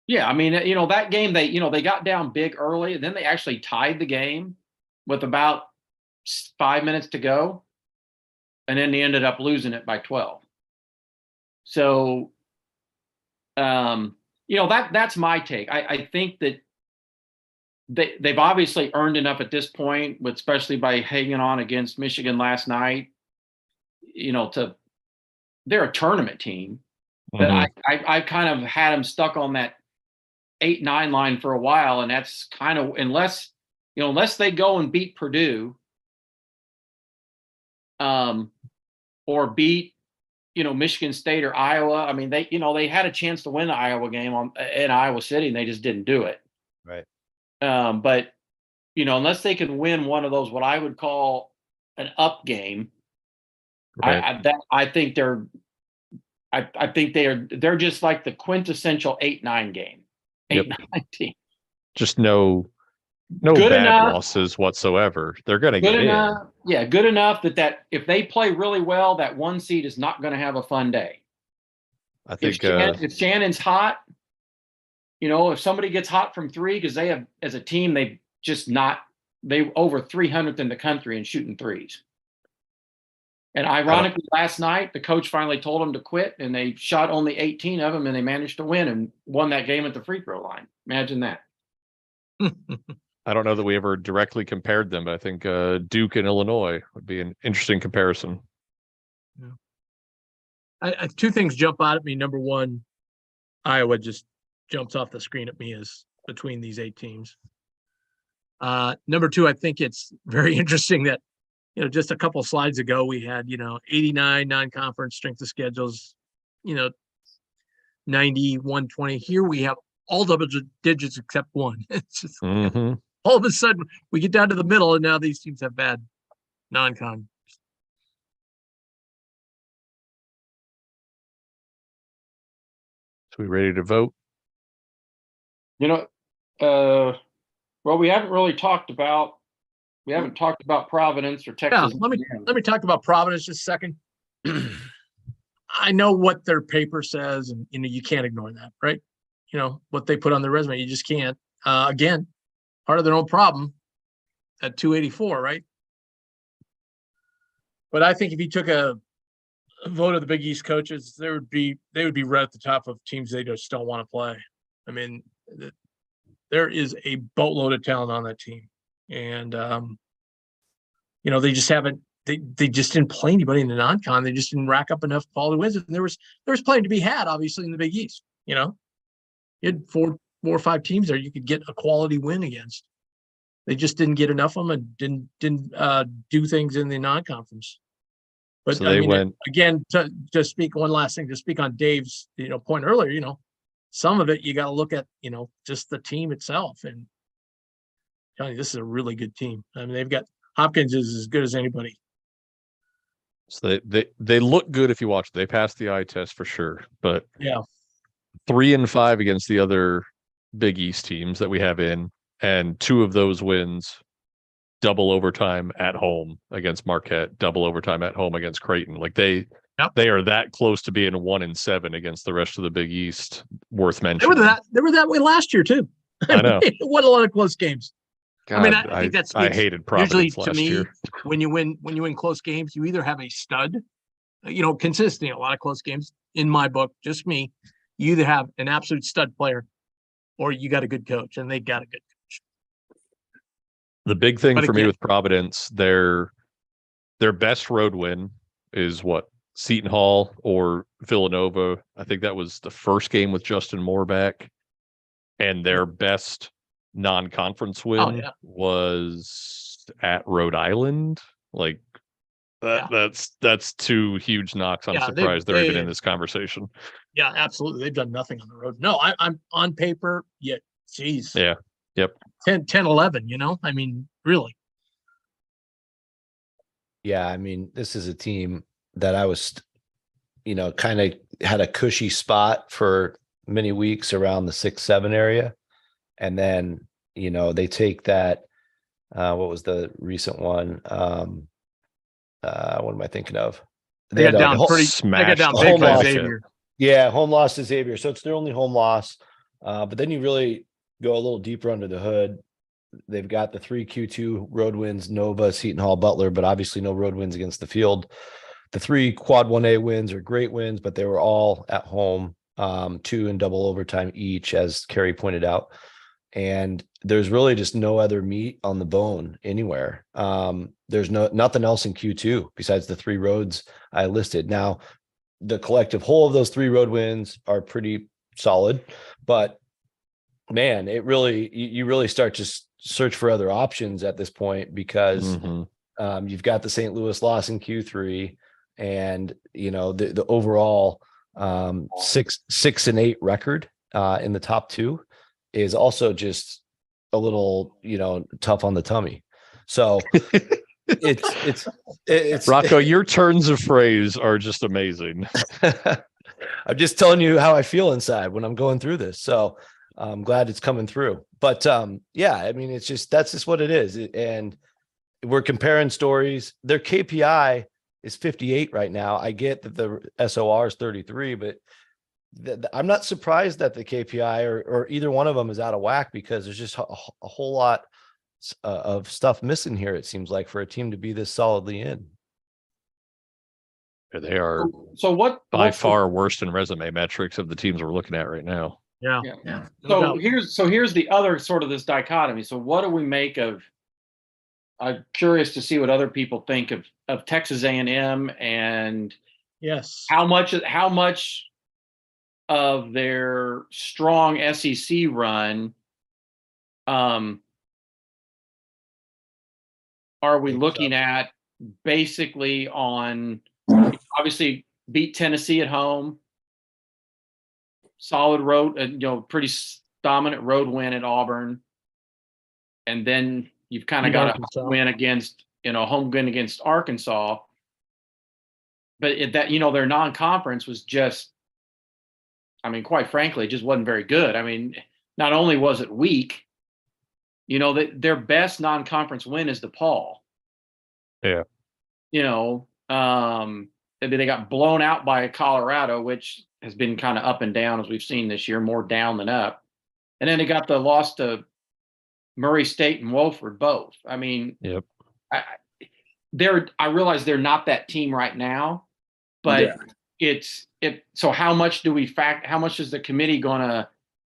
E: Yeah, I mean, that game they got down big early, and then they actually tied the game with about 5 minutes to go. And then they ended up losing it by 12. So, that's my take. I think that they've obviously earned enough at this point, especially by hanging on against Michigan last night. They're a tournament team. But I kind of had them stuck on that 8-9 line for a while, and that's kind of unless they go and beat Purdue. Or beat, Michigan State or Iowa. I mean, they had a chance to win the Iowa game in Iowa City, and they just didn't do it.
F: Right.
E: But unless they can win one of those, what I would call an up game,
B: Right.
E: I think they're just like the quintessential 8-9 game. 8-9 team.
B: Just no
E: Good
B: bad
E: enough.
B: losses whatsoever. They're going to
E: Good
B: get
E: enough. Yeah, good enough that if they play really well, that 1 seed is not going to have a fun day.
B: I think
E: If Shannon's hot, if somebody gets hot from 3, because they have, as a team, they over 300th in the country in shooting threes. And ironically, last night, the coach finally told them to quit, and they shot only 18 of them, and they managed to win and won that game at the free throw line. Imagine that.
B: I don't know that we ever directly compared them, but I think Duke and Illinois would be an interesting comparison.
A: I 2 things jump out at me. Number one, Iowa just jumps off the screen at me as between these 8 teams. Number two, I think it's very interesting that, just a couple slides ago, we had, 89 non-conference strength of schedules, 90, 120. Here we have all double digits except one. It's just
B: Mhm.
A: all of a sudden we get down to the middle and now these teams have bad non-con.
B: So we ready to vote?
E: Well, we haven't talked about Providence or
A: Yeah,
E: Texas.
A: let me talk about Providence just a second. I know what their paper says, and you can't ignore that, right? What they put on their resume, you just can't. Again, part of their own problem at 284, right? But I think if you took a vote of the Big East coaches, they would be right at the top of teams they just don't want to play. I mean, there is a boatload of talent on that team, and they just haven't. They just didn't play anybody in the non-con. They just didn't rack up enough quality wins. And there was plenty to be had, obviously, in the Big East. You had four or five teams there you could get a quality win against. They just didn't get enough of them and didn't do things in the non-conference. But
B: So they went
A: again to speak one last thing to speak on Dave's point earlier. Some of it you got to look at just the team itself, and telling you this is a really good team. I mean, they've got Hopkins is as good as anybody.
B: So they look good if you watch. They passed the eye test for sure, but
A: Yeah,
B: 3-5 against the other Big East teams that we have in, and 2 of those wins double overtime at home against Marquette, double overtime at home against Creighton. Like they are that close to being 1-7 against the rest of the Big East. Worth mentioning.
A: They were that way last year too.
B: I know.
A: It won a lot of close games.
B: God,
A: I think that's
B: I hated Providence
A: usually
B: last
A: to me
B: year.
A: when you win close games, you either have a stud, consistently a lot of close games in my book, just me. You either have an absolute stud player, or you got a good coach, and they got a good coach.
B: The big thing
A: But
B: for me
A: again-
B: with Providence, their best road win is what? Seton Hall or Villanova. I think that was the first game with Justin Moore back. And their best non-conference win was at Rhode Island. Like that's 2 huge knocks. I'm surprised they're even in this conversation.
A: Yeah, absolutely. They've done nothing on the road. No, I'm on paper. Yet, geez.
B: Yeah. Yep.
A: 10-11, I mean, really.
F: Yeah, I mean, this is a team that I was, kind of had a cushy spot for many weeks around the 6-7 area. And then, they take that, what was the recent one? What am I thinking of?
A: They got down big by Xavier.
F: Yeah, home loss to Xavier. So it's their only home loss. But then you really go a little deeper under the hood. They've got the 3 Q2 road wins, Nova, Seton Hall, Butler, but obviously no road wins against the field. The 3 quad 1A wins are great wins, but they were all at home, 2 in double overtime each, as Kerry pointed out. And there's really just no other meat on the bone anywhere. There's nothing else in Q2 besides the 3 roads I listed. Now, the collective whole of those 3 road wins are pretty solid, but man, it really, you really start to search for other options at this point, because you've got the St. Louis loss in Q3, and the overall 6-8 record in the top 2 is also just a little tough on the tummy. So it's
B: Rocco, your turns of phrase are just amazing.
F: I'm just telling you how I feel inside when I'm going through this. So I'm glad it's coming through. But yeah, I mean, that's just what it is. And we're comparing stories. Their KPI is 58 right now. I get that the SOR is 33, but I'm not surprised that the KPI or either one of them is out of whack, because there's just a whole lot of stuff missing here, it seems like, for a team to be this solidly in.
B: They are by far worst in resume metrics of the teams we're looking at right now.
A: Yeah.
E: So here's the other sort of this dichotomy. So what do we make of? I'm curious to see what other people think of Texas A&M, and
A: yes,
E: how much of their strong SEC run are we
F: Think
E: looking
F: so.
E: at basically on obviously beat Tennessee at home, solid road, pretty dominant road win at Auburn, and then you've kind of
A: Beat
E: got
A: Arkansas.
E: a win against home win against Arkansas. But their non-conference was just, I mean, quite frankly, it just wasn't very good. I mean, not only was it weak, their best non-conference win is DePaul.
B: Yeah.
E: They got blown out by Colorado, which has been kind of up and down as we've seen this year, more down than up. And then they got the loss to Murray State and Wofford both. I mean,
B: Yep.
E: I realize they're not that team right now, but so how much is the committee going to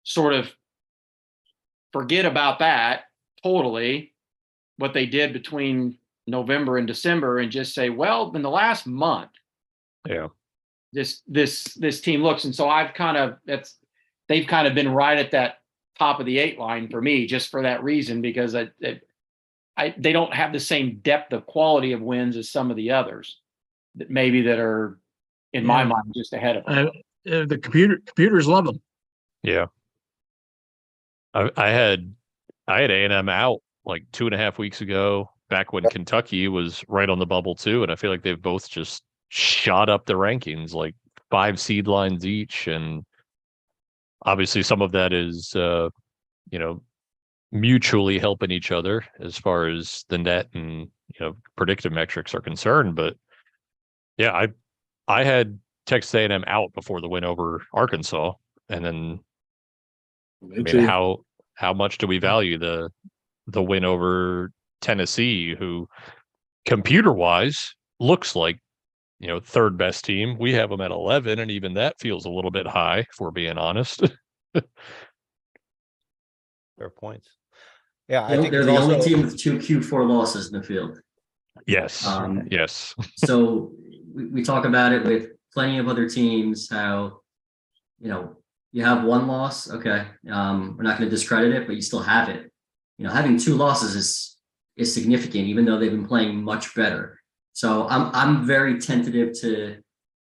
E: sort of forget about that totally, what they did between November and December, and just say, well, in the last month,
B: Yeah.
E: this team looks. And so they've kind of been right at that top of the 8 line for me, just for that reason, because they don't have the same depth of quality of wins as some of the others that are in my mind just ahead of them.
A: The computers love them.
B: Yeah. I had A&M out like 2.5 weeks ago, back when Kentucky was right on the bubble too. And I feel like they've both just shot up the rankings, like 5 seed lines each. And obviously some of that is, mutually helping each other as far as the net and, predictive metrics are concerned. But yeah, I had Texas A&M out before the win over Arkansas. And then, how much do we value the win over Tennessee, who computer wise looks like, third best team? We have them at 11, and even that feels a little bit high, if we're being honest.
F: Fair points. Yeah, I think
D: they're
F: it's
D: the only
F: also-
D: team with 2 Q4 losses in the field.
B: Yes. Yes.
D: So we talk about it with plenty of other teams, how, you have 1 loss. Okay. We're not going to discredit it, but you still have it. Having 2 losses is significant, even though they've been playing much better. So I'm very tentative to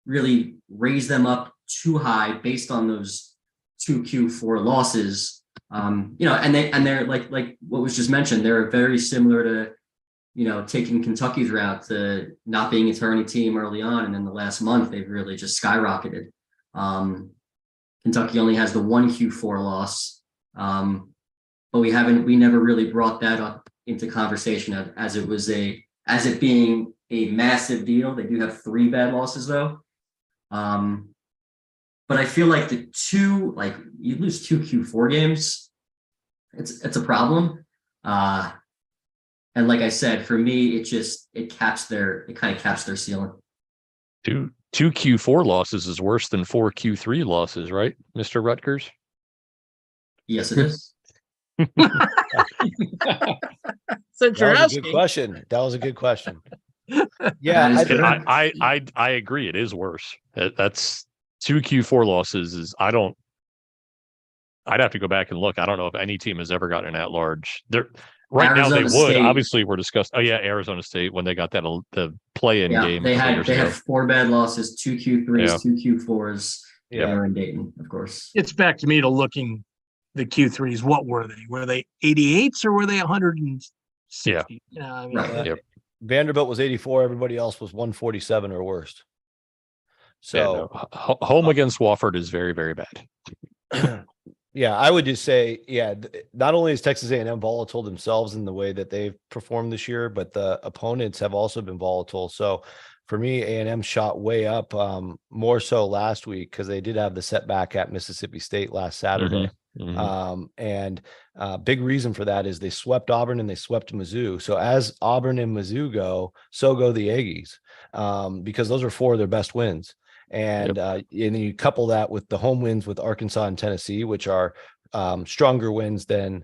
D: really raise them up too high based on those 2 Q4 losses. And they're like what was just mentioned, they're very similar to, taking Kentucky's route to not being a tourney team early on. And in the last month, they've really just skyrocketed. Kentucky only has the 1 Q4 loss. But we never really brought that up into conversation as it being a massive deal. They do have 3 bad losses though. But I feel like you lose 2 Q4 games, it's a problem. And like I said, for me, it kind of caps their ceiling.
B: 2 Q4 losses is worse than 4 Q3 losses, right, Mr. Rutgers?
D: Yes, it is.
A: Since you're
F: That was a
A: asking,
F: good question. That was a good question. Yeah,
D: That is
F: I
D: good.
F: think-
B: I agree. It is worse. That's 2 Q4 losses. I'd have to go back and look. I don't know if any team has ever gotten an at-large. Right now they
D: Arizona
B: would.
D: State.
B: Obviously, we're discussing. Oh yeah, Arizona State when they got the play-in game.
D: They
B: a couple
D: had
B: years ago.
D: 4 bad losses, 2 Q3s,
B: Yeah.
D: 2 Q4s.
F: Yeah.
D: They were in Dayton, of course.
A: it's back to me to looking the Q3s. What were they? Were they 88s or were they 160?
B: Yeah.
A: I mean,
D: Right.
B: Yep.
F: Vanderbilt was 84. Everybody else was 147 or worse. So
B: home against Wofford is very, very bad.
F: yeah, I would just say, not only is Texas A&M volatile themselves in the way that they've performed this year, but the opponents have also been volatile. So for me, A&M shot way up, more so last week because they did have the setback at Mississippi State last Saturday. And big reason for that is they swept Auburn and they swept Mizzou. So as Auburn and Mizzou go, so go the Aggies, because those are 4 of their best wins. And and then you couple that with the home wins with Arkansas and Tennessee, which are stronger wins than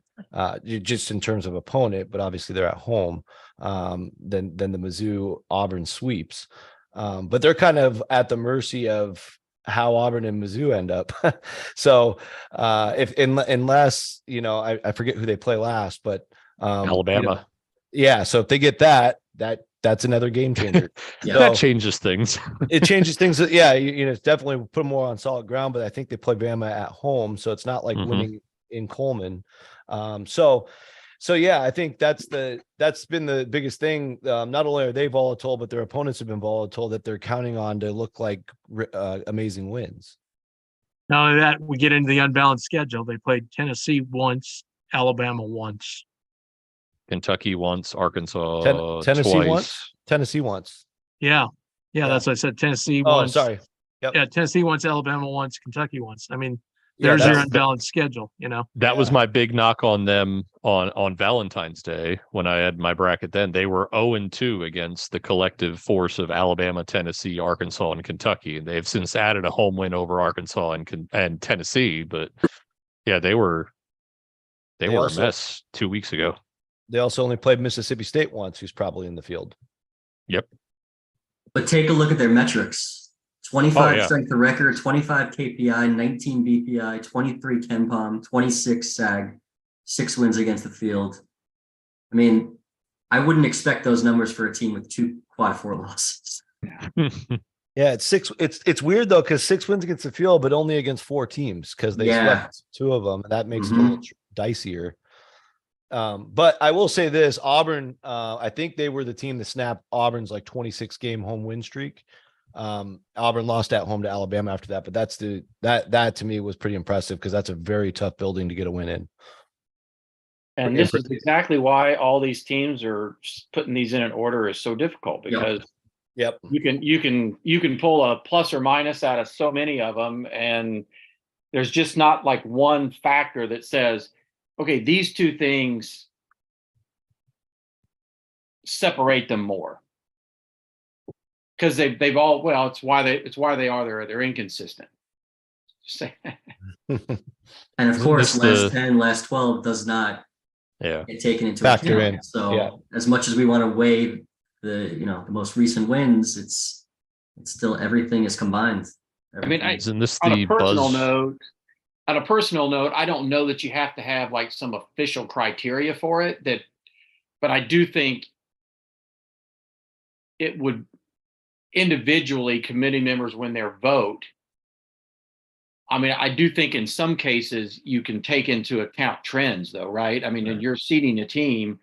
F: just in terms of opponent, but obviously they're at home, than the Mizzou Auburn sweeps. But they're kind of at the mercy of how Auburn and Mizzou end up. So unless I forget who they play last, but
B: Alabama.
F: Yeah. So if they get that's another game changer.
D: Yeah.
B: That
F: So
B: changes things.
F: it changes things. Yeah. It's definitely put them more on solid ground, but I think they play Bama at home. So it's not like
B: Mhm.
F: winning in Coleman. So yeah, I think that's been the biggest thing. Not only are they volatile, but their opponents have been volatile that they're counting on to look like amazing wins.
A: Not only that, we get into the unbalanced schedule. They played Tennessee once, Alabama once.
B: Kentucky once, Arkansas
F: Tennessee
B: twice.
F: once, Tennessee once.
A: Yeah.
F: Yeah.
A: That's what I said. Tennessee
F: Oh,
A: once.
F: sorry. Yep.
A: Yeah, Tennessee once, Alabama once, Kentucky once. I mean,
F: Yeah,
A: there's your
F: that's-
A: unbalanced schedule,
B: That was
F: Yeah.
B: my big knock on them on Valentine's Day when I had my bracket then. They were 0-2 against the collective force of Alabama, Tennessee, Arkansas, and Kentucky. And they've since added a home win over Arkansas and Tennessee. But yeah, they were a
F: also-
B: mess 2 weeks ago.
F: They also only played Mississippi State once, who's probably in the field.
B: Yep.
D: But take a look at their metrics. 25
B: yeah.
D: strength of record, 25 KPI, 19 BPI, 23 KenPom, 26 SAG, 6 wins against the field. I mean, I wouldn't expect those numbers for a team with 2 quad 4 losses.
F: Yeah, it's weird though, because 6 wins against the field, but only against 4 teams because they
D: Yeah.
F: swept 2 of them, and that makes it a little dicier. But I will say this: Auburn, I think they were the team that snapped Auburn's like 26 game home win streak. Auburn lost at home to Alabama after that, but that to me was pretty impressive because that's a very tough building to get a win in.
E: And this is exactly why all these teams are putting these in an order is so difficult, because
F: Yep.
E: you can pull a plus or minus out of so many of them, and there's just not like one factor that says, okay, these 2 things separate them more, because they've all, well, it's why they are there. They're inconsistent.
D: And of
B: Isn't
D: course,
B: this
D: last
B: the-
D: 10, last 12 does not
B: Yeah.
D: get taken into
F: Factor
D: account.
F: in.
D: So
F: Yeah.
D: as much as we want to weigh the most recent wins, it's still everything is combined.
E: I mean,
B: Isn't this
E: on
B: the
E: a personal
B: buzz?
E: note, I don't know that you have to have like some official criteria for it, but I do think it would individually, committee members, when their vote, I mean, I do think in some cases you can take into account trends though, right? I mean, and you're seeding a team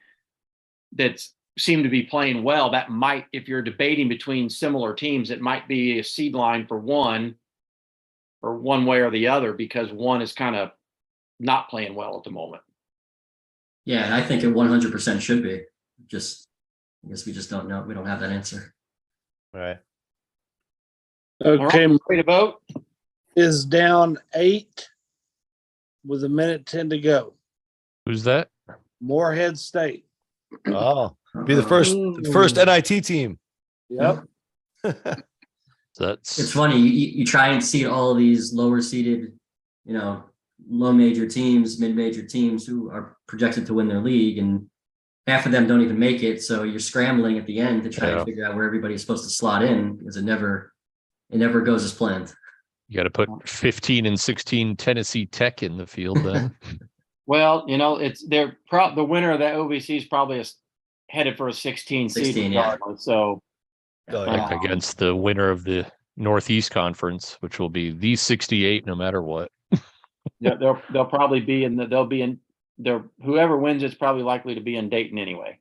E: that's seem to be playing well, that might, if you're debating between similar teams, it might be a seed line for one or one way or the other, because one is kind of not playing well at the moment.
D: Yeah, and I think it 100% should be. I guess we just don't know. We don't have that answer.
F: All right.
C: Okay,
E: Ready to vote?
C: is down 8 with 1:10 to go.
B: Who's that?
C: Morehead State.
F: Oh, be the first NIT team.
C: Yep.
B: That's
D: It's funny. You try and seed all these lower seeded, low major teams, mid major teams who are projected to win their league, and half of them don't even make it. So you're scrambling at the end to try to figure out where everybody's supposed to slot in, because it never goes as planned.
B: You got to put 15 and 16 Tennessee Tech in the field then.
E: Well, it's the winner of that OVC is probably headed for a 16 seed
D: 16, yeah.
E: regardless. So
B: Against the winner of the Northeast Conference, which will be the 68 no matter what.
E: yeah, they'll probably be whoever wins it's probably likely to be in Dayton anyway.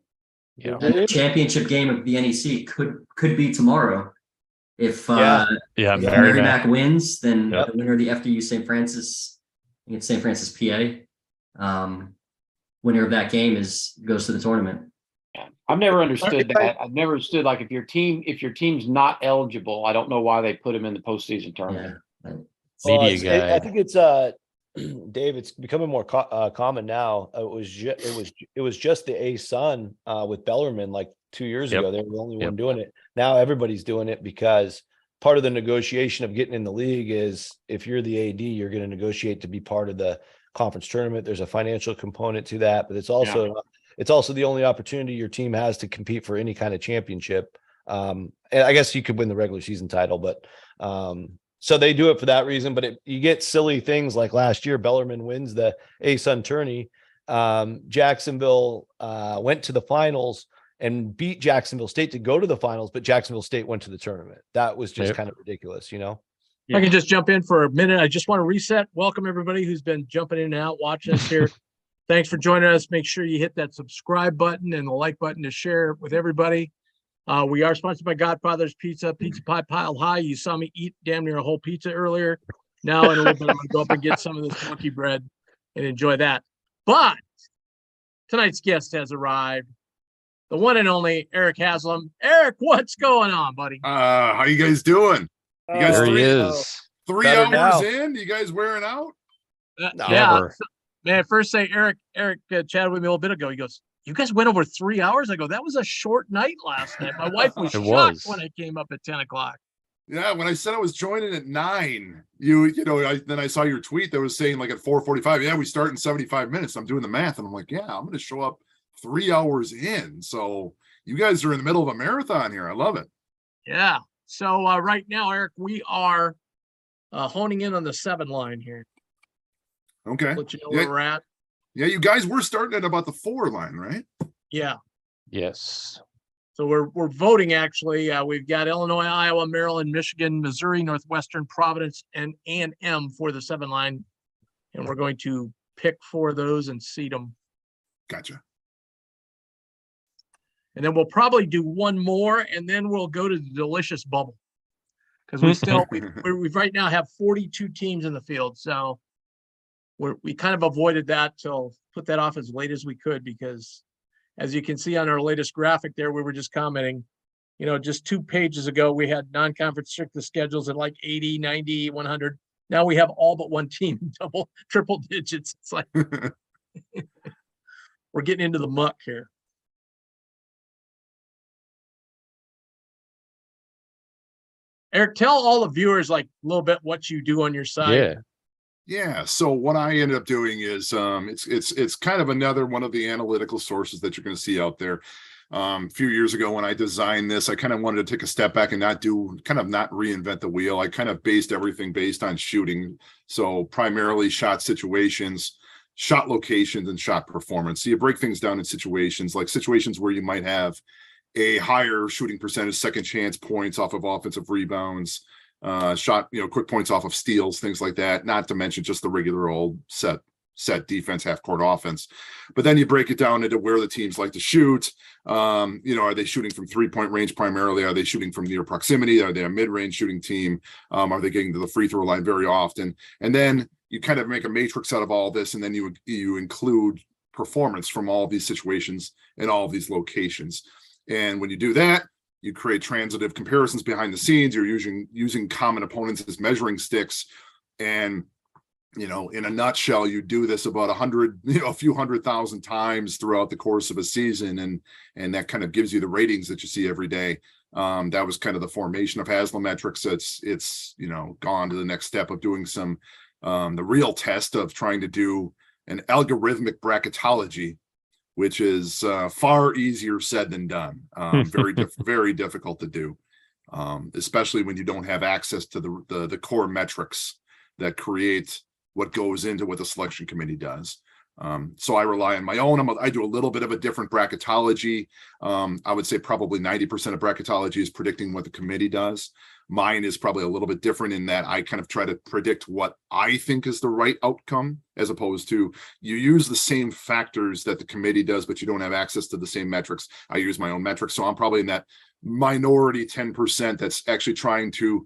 B: Yeah.
D: And the championship game of the NEC could be tomorrow. If
B: Yeah,
D: if
B: Mary
D: Mary
B: Mac.
D: Mac wins, then
B: Yep.
D: the winner of the FDU St. Francis, I think it's St. Francis, PA. Winner of that game goes to the tournament.
E: Yeah. I've never understood that. I've never understood, like, if your team's not eligible, I don't know why they put them in the postseason tournament.
B: Media
F: I
B: guide.
F: think it's Dave. It's becoming more common now. It was just the A-Sun with Bellarmine like 2 years
B: Yep.
F: ago. They were the only one doing it. Now everybody's doing it because part of the negotiation of getting in the league is if you're the AD, you're going to negotiate to be part of the conference tournament. There's a financial component to that, but it's also the only opportunity your team has to compete for any kind of championship. And I guess you could win the regular season title, but so they do it for that reason. But you get silly things like last year, Bellarmine wins the A-Sun tourney. Jacksonville went to the finals and beat Jacksonville State to go to the finals, but Jacksonville State went to the tournament. That was just kind of ridiculous, you know?
A: If I can just jump in for a minute. I just want to reset. Welcome everybody who's been jumping in and out, watching us here. Thanks for joining us. Make sure you hit that subscribe button and the like button to share with everybody. We are sponsored by Godfather's Pizza Pie Piled High. You saw me eat damn near a whole pizza earlier. Now in a little bit, I'm going to go up and get some of this monkey bread and enjoy that. But tonight's guest has arrived. The one and only Eric Haslam. Eric, what's going on, buddy?
H: How you guys doing? You guys
B: There he
H: three,
B: is.
H: 3
F: Better
H: hours
F: now.
H: in? You guys wearing out?
A: Yeah,
B: Never.
A: man. First say Eric chatted with me a little bit ago. He goes, "You guys went over 3 hours." I go, "That was a short night last night." My wife was
B: It
A: shocked
B: was.
A: when I came up at 10 o'clock.
H: Yeah, when I said I was joining at 9, then I saw your tweet that was saying like at 4:45. Yeah, we start in 75 minutes. I'm doing the math, and I'm like, yeah, I'm going to show up 3 hours in. So you guys are in the middle of a marathon here. I love it.
A: Yeah. So right now, Eric, we are honing in on the 7 line here.
H: Okay.
A: Let you know
H: Yeah.
A: where we're at.
H: Yeah, you guys were starting at about the 4 line, right?
A: Yeah.
B: Yes.
A: So we're voting actually. We've got Illinois, Iowa, Maryland, Michigan, Missouri, Northwestern, Providence, and A&M for the 7 line, and we're going to pick 4 of those and seed them.
H: Gotcha.
A: And then we'll probably do one more, and then we'll go to the delicious bubble because we right now have 42 teams in the field. So we kind of avoided that till put that off as late as we could, because as you can see on our latest graphic there, we were just commenting, just 2 pages ago, we had non-conference strictest schedules at like 80, 90, 100. Now we have all but one team in triple digits. It's like we're getting into the muck here. Eric, tell all the viewers like a little bit what you do on your side.
B: Yeah.
H: Yeah. So what I ended up doing is it's kind of another one of the analytical sources that you're going to see out there. A few years ago when I designed this, I kind of wanted to take a step back and not reinvent the wheel. I kind of based everything based on shooting. So primarily shot situations, shot locations, and shot performance. So you break things down in situations where you might have a higher shooting percentage, second chance points off of offensive rebounds, shot, quick points off of steals, things like that, not to mention just the regular old set defense, half court offense. But then you break it down into where the teams like to shoot. Are they shooting from 3-point range primarily? Are they shooting from near proximity? Are they a mid-range shooting team? Are they getting to the free throw line very often? And then you kind of make a matrix out of all this, and then you include performance from all of these situations and all of these locations. And when you do that, you create transitive comparisons behind the scenes. You're using common opponents as measuring sticks. And, in a nutshell, you do this about a few 100,000 times throughout the course of a season. And that kind of gives you the ratings that you see every day. That was kind of the formation of Haslametrics. It's gone to the next step of doing some, the real test of trying to do an algorithmic bracketology, which is far easier said than done. Very difficult to do, especially when you don't have access to the core metrics that create what goes into what the selection committee does. So I rely on my own. I do a little bit of a different bracketology. I would say probably 90% of bracketology is predicting what the committee does. Mine is probably a little bit different in that I kind of try to predict what I think is the right outcome, as opposed to you use the same factors that the committee does, but you don't have access to the same metrics. I use my own metrics. So I'm probably in that minority 10% that's actually trying to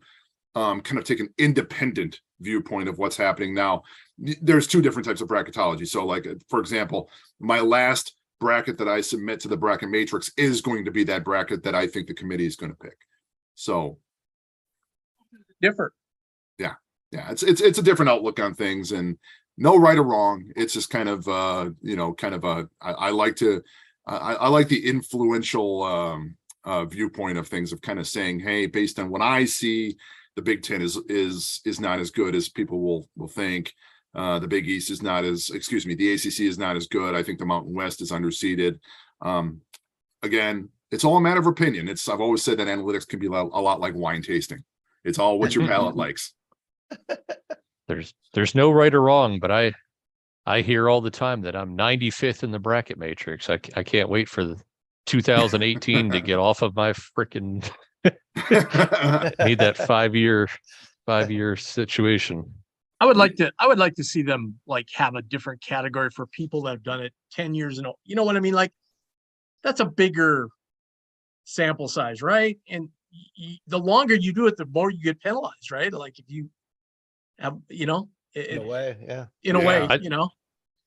H: kind of take an independent viewpoint of what's happening. Now, there's 2 different types of bracketology. So like, for example, my last bracket that I submit to the bracket matrix is going to be that bracket that I think the committee is going to pick. So
A: Different.
H: Yeah. It's a different outlook on things, and no right or wrong. It's just kind of, I like the influential viewpoint of things, of kind of saying, hey, based on what I see, the Big Ten is not as good as people will think. The Big East is not as, the ACC is not as good. I think the Mountain West is underseeded. Again, it's all a matter of opinion. I've always said that analytics can be a lot like wine tasting. It's all what your palate likes.
B: There's no right or wrong, but I I hear all the time that I'm 95th in the bracket matrix. I can't wait for the 2018 to get off of my freaking need that 5-year situation.
A: I would like to see them like have a different category for people that have done it 10 years and you know what I mean? Like that's a bigger sample size, right? And the longer you do it, the more you get penalized, right? Like if you have, you know,
F: In a way, yeah.
A: in a
H: Yeah.
A: way, you know.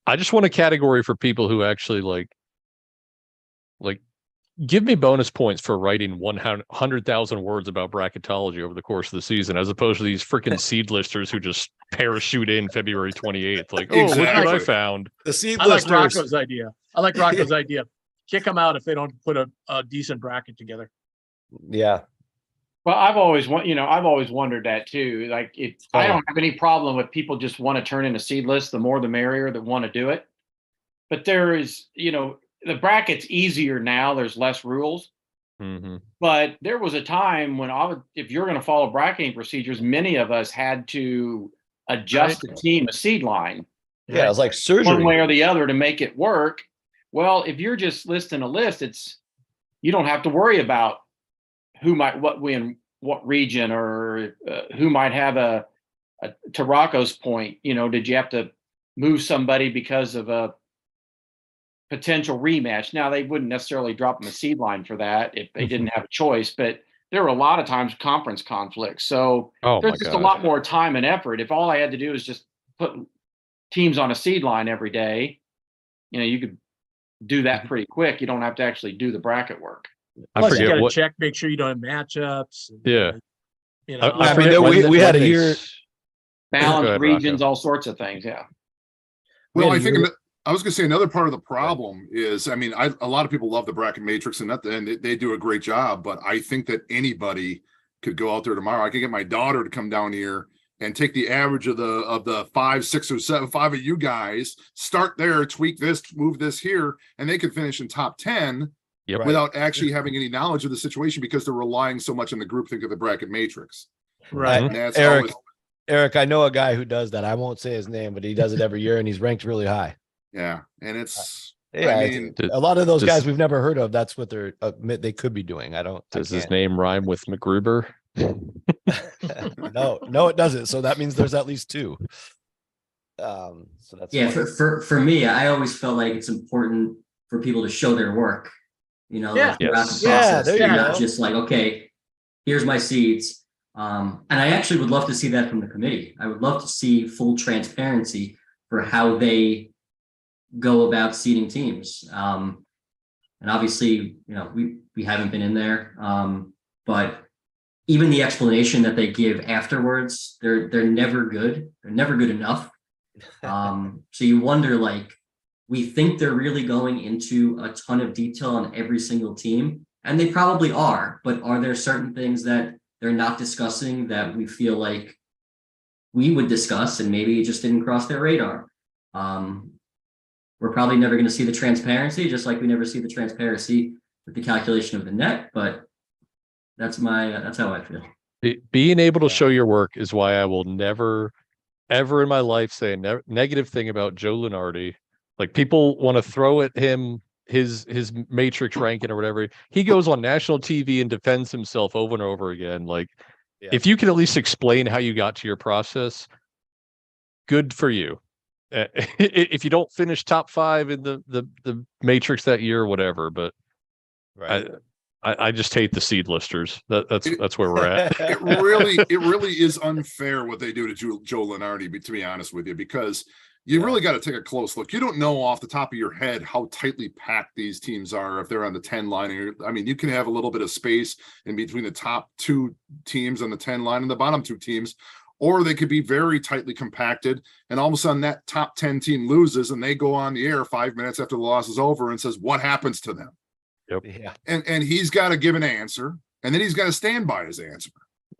B: I just want a category for people who actually like give me bonus points for writing 100,000 words about bracketology over the course of the season, as opposed to these freaking seed listers who just parachute in February 28th. Like, oh, look what I
H: Exactly.
B: found.
F: The seed
A: I like
F: listers.
A: Rocco's idea. I like Rocco's idea. Kick them out if they don't put a decent bracket together.
F: Yeah.
E: Well, I've always wondered that too. Like I don't have any problem with people just want to turn in a seed list, the more the merrier that want to do it. But there is, the bracket's easier now. There's less rules.
B: Mm-hmm.
E: But there was a time when if you're going to follow bracketing procedures, many of us had to adjust the team a seed line.
F: Yeah, it's like surgery.
E: One way or the other to make it work. Well, if you're just listing a list, you don't have to worry about who might win what region or who might have to Rocco's point, did you have to move somebody because of a potential rematch? Now they wouldn't necessarily drop them a seed line for that if they didn't have a choice, but there were a lot of times conference conflicts. So there's just a lot more time and effort. If all I had to do is just put teams on a seed line every day, you could do that pretty quick. You don't have to actually do the bracket work.
A: Plus, you got to check, make sure you don't have matchups.
B: Yeah.
F: I mean, we had a year.
E: Balance regions, all sorts of things. Yeah.
H: Well, I think I was going to say another part of the problem is, I mean, a lot of people love the bracket matrix and they do a great job, but I think that anybody could go out there tomorrow. I could get my daughter to come down here and take the average of the 5, 6, or 7, 5 of you guys, start there, tweak this, move this here, and they could finish in top 10 without actually having any knowledge of the situation because they're relying so much on the groupthink of the bracket matrix.
A: Right.
H: And that's
F: Eric, I know a guy who does that. I won't say his name, but he does it every year and he's ranked really high.
H: Yeah. And it's,
F: I mean, a lot of those guys we've never heard of. That's what they're admit they could be doing. Does
B: his name rhyme with MacGruber?
F: No, it doesn't. So that means there's at least 2. So that's
D: for me, I always felt like it's important for people to show their work, like throughout the process.
F: There you go.
D: Not just like, okay, here's my seeds. And I actually would love to see that from the committee. I would love to see full transparency for how they go about seeding teams. And obviously, we haven't been in there, but even the explanation that they give afterwards, they're never good. They're never good enough. So you wonder, like, we think they're really going into a ton of detail on every single team, and they probably are, but are there certain things that they're not discussing that we feel like we would discuss and maybe it just didn't cross their radar? We're probably never going to see the transparency, just like we never see the transparency with the calculation of the net, but that's how I feel.
B: Being able to show your work is why I will never, ever in my life say a negative thing about Joe Lunardi. Like, people want to throw at him his matrix ranking or whatever. He goes on national TV and defends himself over and over again. Like, if you can at least explain how you got to your process, good for you. If you don't finish top 5 in the matrix that year or whatever, but I just hate the seed listers. That's where we're at.
H: It really is unfair what they do to Joe Lunardi, to be honest with you, because you really got to take a close look. You don't know off the top of your head how tightly packed these teams are if they're on the 10 line. I mean, you can have a little bit of space in between the top 2 teams on the 10 line and the bottom 2 teams, or they could be very tightly compacted. And all of a sudden that top 10 team loses and they go on the air 5 minutes after the loss is over and says, what happens to them?
B: Yep.
F: Yeah.
H: And he's got to give an answer, and then he's got to stand by his answer.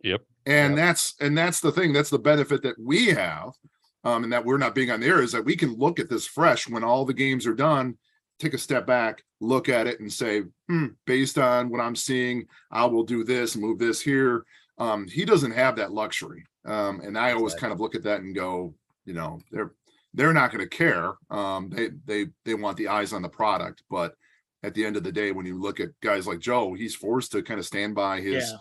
B: Yep.
H: And that's the thing. That's the benefit that we have. And that we're not being on the air, is that we can look at this fresh when all the games are done, take a step back, look at it and say, based on what I'm seeing, I will do this, move this here. He doesn't have that luxury. And I always kind of look at that and go, they're not going to care. They want the eyes on the product, but at the end of the day, when you look at guys like Joe, he's forced to kind of stand by his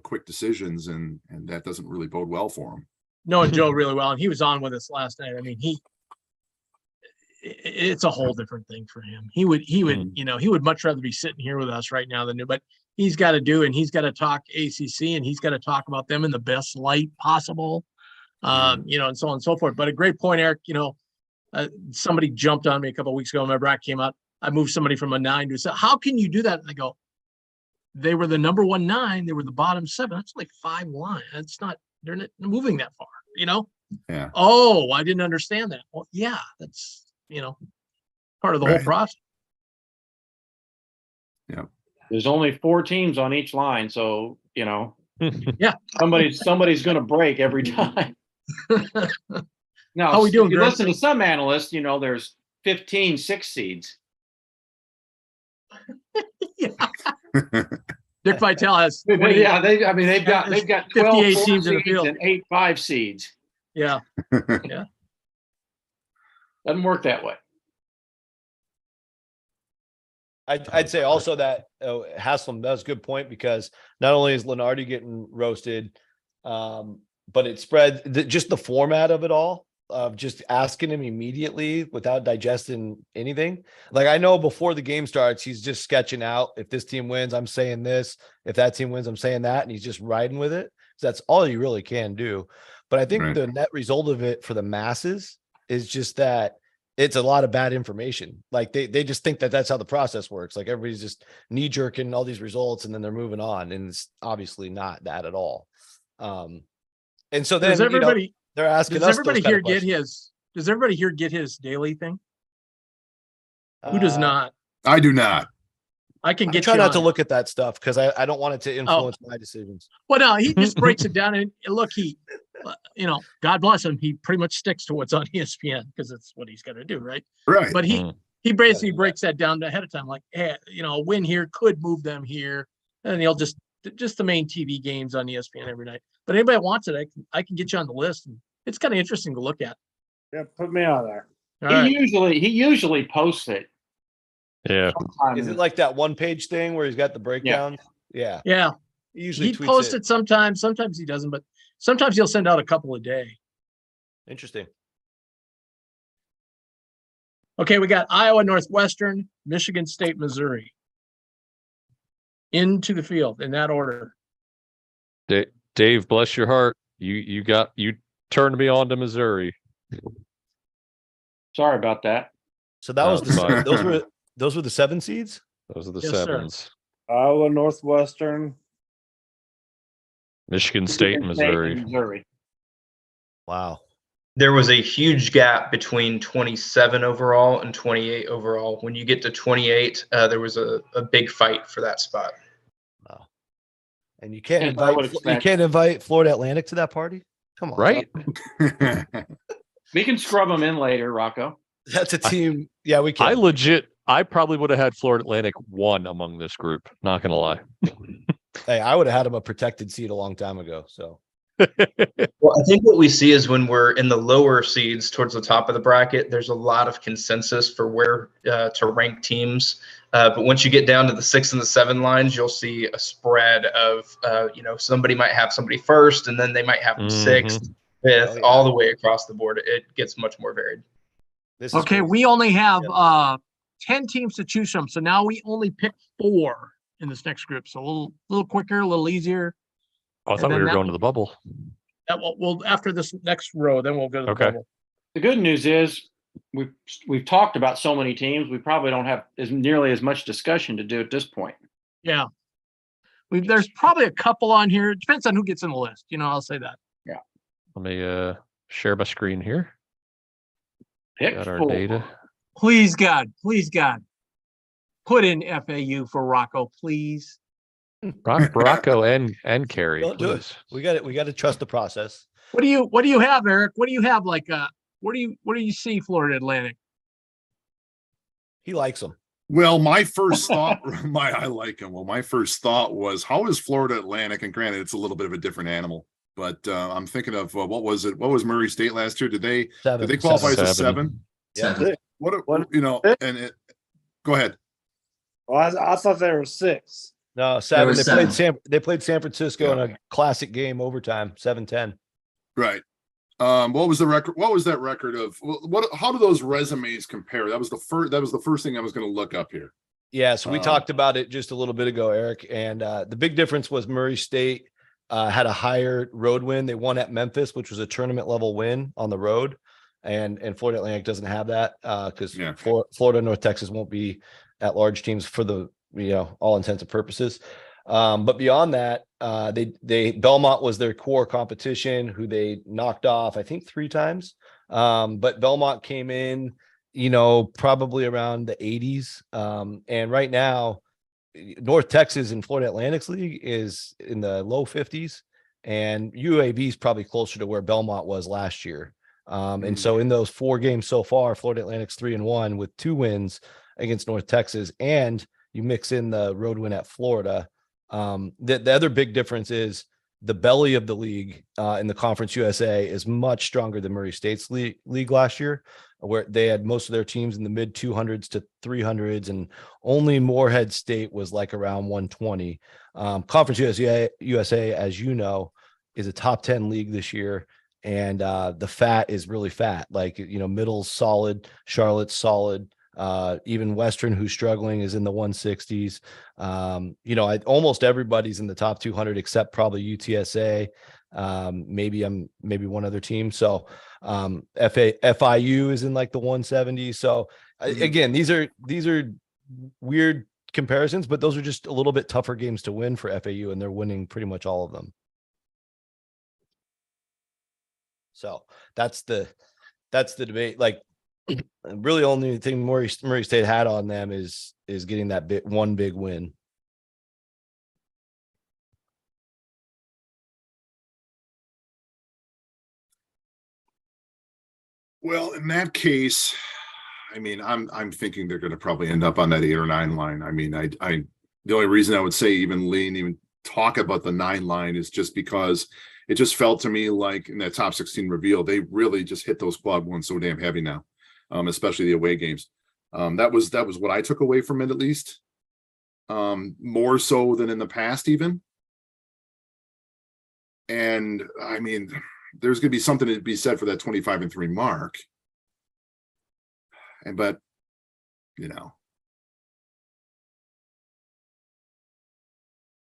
H: quick decisions, and that doesn't really bode well for him.
A: Knowing Joe really well, and he was on with us last night. I mean, it's a whole different thing for him. He would much rather be sitting here with us right now but he's got to and he's got to talk ACC, and he's got to talk about them in the best light possible, and so on and so forth. But a great point, Eric. Somebody jumped on me a couple of weeks ago. Remember, I came out, I moved somebody from a 9 to a 7. How can you do that? And I go, they were the number 1 9. They were the bottom 7. That's like 5 lines. That's not, they're not moving that far,
H: Yeah.
A: Oh, I didn't understand that. Well, yeah, that's, part of the whole process.
H: Yeah.
E: There's only 4 teams on each line, so
A: Yeah.
E: somebody's going to break every time. Now,
A: How we doing,
E: if you
A: Greg?
E: listen to some analysts, there's 15 6 seeds.
A: Dick Vitale has
E: But
A: 20.
E: yeah, they've got 12
A: 58
E: 4
A: teams in the
E: seeds
A: field.
E: and 8 5 seeds.
A: Yeah.
E: Doesn't work that way.
F: I'd say also that Haslam does a good point, because not only is Lenardi getting roasted, but it spread just the format of it all, of just asking him immediately without digesting anything. Like, I know before the game starts, he's just sketching out, if this team wins, I'm saying this, if that team wins, I'm saying that, and he's just riding with it. So that's all you really can do. But I think
H: Right.
F: the net result of it for the masses is just that it's a lot of bad information. Like they just think that that's how the process works. Like, everybody's just knee jerking all these results and then they're moving on. And it's obviously not that at all. And so then
A: Does everybody,
F: they're asking
A: does
F: us.
A: everybody
F: those kind
A: here
F: of
A: get
F: questions.
A: does everybody here get his daily thing? Who does not?
H: I do not.
A: I can
F: I
A: get
F: try
A: you
F: not
A: on
F: to
A: it.
F: look at that stuff because I don't want it to influence my decisions.
A: Well, no, he just breaks it down, and look, God bless him. He pretty much sticks to what's on ESPN because it's what he's got to do, right?
H: Right.
A: But he basically breaks that down ahead of time, like, hey, a win here could move them here, and he'll just the main TV games on ESPN every night. But anybody that wants it, I can get you on the list, and it's kind of interesting to look at.
C: Yeah, put me on there.
A: All right.
E: He usually posts it.
B: Yeah.
F: Is it like that 1-page thing where he's got the breakdown? Yeah.
A: Yeah,
F: He usually
A: he
F: tweets
A: posts
F: it.
A: it sometimes. Sometimes he doesn't, but sometimes he'll send out a couple a day.
F: Interesting.
A: Okay, we got Iowa Northwestern, Michigan State, Missouri. Into the field in that order.
B: Dave, bless your heart. You turned me on to Missouri.
E: Sorry about that.
F: So that was
B: fine.
F: those were the 7 seeds.
B: Those are the
A: Yes, sir.
B: 7s.
C: Iowa, Northwestern.
B: Michigan State and Missouri.
E: Missouri.
F: Wow.
G: There was a huge gap between 27 overall and 28 overall. When you get to 28, there was a big fight for that spot.
F: Wow. And you can't
E: Yes, I would
F: invite
E: expect.
F: Florida Atlantic to that party. Come on,
B: Right?
E: We can scrub them in later, Rocco.
F: That's a team. Yeah, we can.
B: I probably would have had Florida Atlantic 1 among this group. Not gonna lie.
F: Hey, I would have had him a protected seat a long time ago. So
G: Well, I think what we see is when we're in the lower seeds towards the top of the bracket, there's a lot of consensus for where to rank teams. But once you get down to the 6 and the 7 lines, you'll see a spread of, somebody might have somebody first, and then they might have them 6th, 5th,
F: Oh, yeah.
G: all the way across the board. It gets much more varied.
F: this is
A: Okay,
F: crazy.
A: we only have 10 teams to choose from. So now we only pick 4 in this next group. So a little quicker, a little easier.
B: I thought we
A: then
B: were
A: that
B: going to the bubble.
A: That we'll after this next row, then we'll go to the
B: Okay.
A: bubble.
E: The good news is we've talked about so many teams. We probably don't have nearly as much discussion to do at this point.
A: Yeah. There's probably a couple on here. It depends on who gets in the list. I'll say that.
B: Let me share my screen here.
E: Pick
B: Got our
E: 4.
B: data.
A: Please, God. Put in FAU for Rocco, please.
B: Rocco and Carrie.
F: Don't do it. We got to trust the process.
A: What do you have, Eric? What do you have? Like, what do you see Florida Atlantic?
F: He likes them.
H: Well, my first thought, I like him. Well, my first thought was, how is Florida Atlantic? And granted, it's a little bit of a different animal. But I'm thinking of what was it? What was Murray State last year? Did they
F: Seven.
H: qualify as a
B: Seven.
H: 7?
F: Yeah.
H: What and it, go ahead.
C: Well, I thought they were 6.
F: No, 7.
D: were
F: They
D: seven.
F: played San Francisco in a classic game overtime, 7-10.
H: Right. What was the record? What was that record of how do those resumes compare? That was the first thing I was going to look up here.
F: Yeah, so we talked about it just a little bit ago, Eric, and the big difference was Murray State had a higher road win. They won at Memphis, which was a tournament level win on the road, and Florida Atlantic doesn't have that because Florida North Texas won't be at large teams for the all intents and purposes. But beyond that, they Belmont was their core competition, who they knocked off, I think 3 times. But Belmont came in, probably around the 80s. And right now, North Texas in Florida Atlantic's league is in the low 50s, and UAB is probably closer to where Belmont was last year. And so in those 4 games so far, Florida Atlantic's 3-1 with 2 wins against North Texas, and you mix in the road win at Florida. The other big difference is the belly of the league in the Conference USA is much stronger than Murray State's league last year, where they had most of their teams in the mid 200s to 300s, and only Morehead State was like around 120. Conference USA, as you know, is a top 10 league this year, and the fat is really fat. Like, Middle's solid, Charlotte's solid. Even Western, who's struggling, is in the 160s. Almost everybody's in the top 200 except probably UTSA. Maybe one other team. So FIU is in like the 170s. So again, these are weird comparisons, but those are just a little bit tougher games to win for FAU, and they're winning pretty much all of them. So that's the debate. Like, really only thing Murray State had on them is getting that one big win.
H: Well, in that case, I mean, I'm thinking they're going to probably end up on that 8 or 9 line. I mean, I the only reason I would say even talk about the 9 line is just because it just felt to me like in that top 16 reveal, they really just hit those quad ones so damn heavy now. Especially the away games. That was what I took away from it, at least. More so than in the past, even. And I mean, there's going to be something to be said for that 25-3 mark. But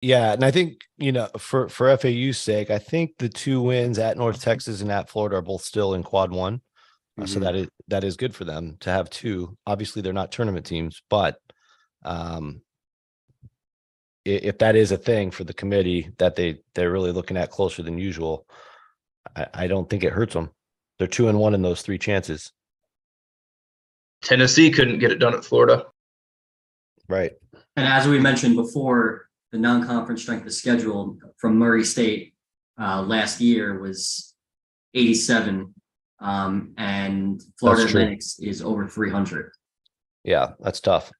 F: Yeah, and I think for FAU's sake, I think the 2 wins at North Texas and at Florida are both still in quad 1. So that is good for them to have 2. Obviously, they're not tournament teams, but if that is a thing for the committee that they're really looking at closer than usual, I don't think it hurts them. They're 2-1 in those 3 chances.
G: Tennessee couldn't get it done at Florida.
F: Right.
D: And as we mentioned before, the non-conference strength of schedule from Murray State last year was 87. And Florida Atlantic is over 300.
F: Yeah, that's tough.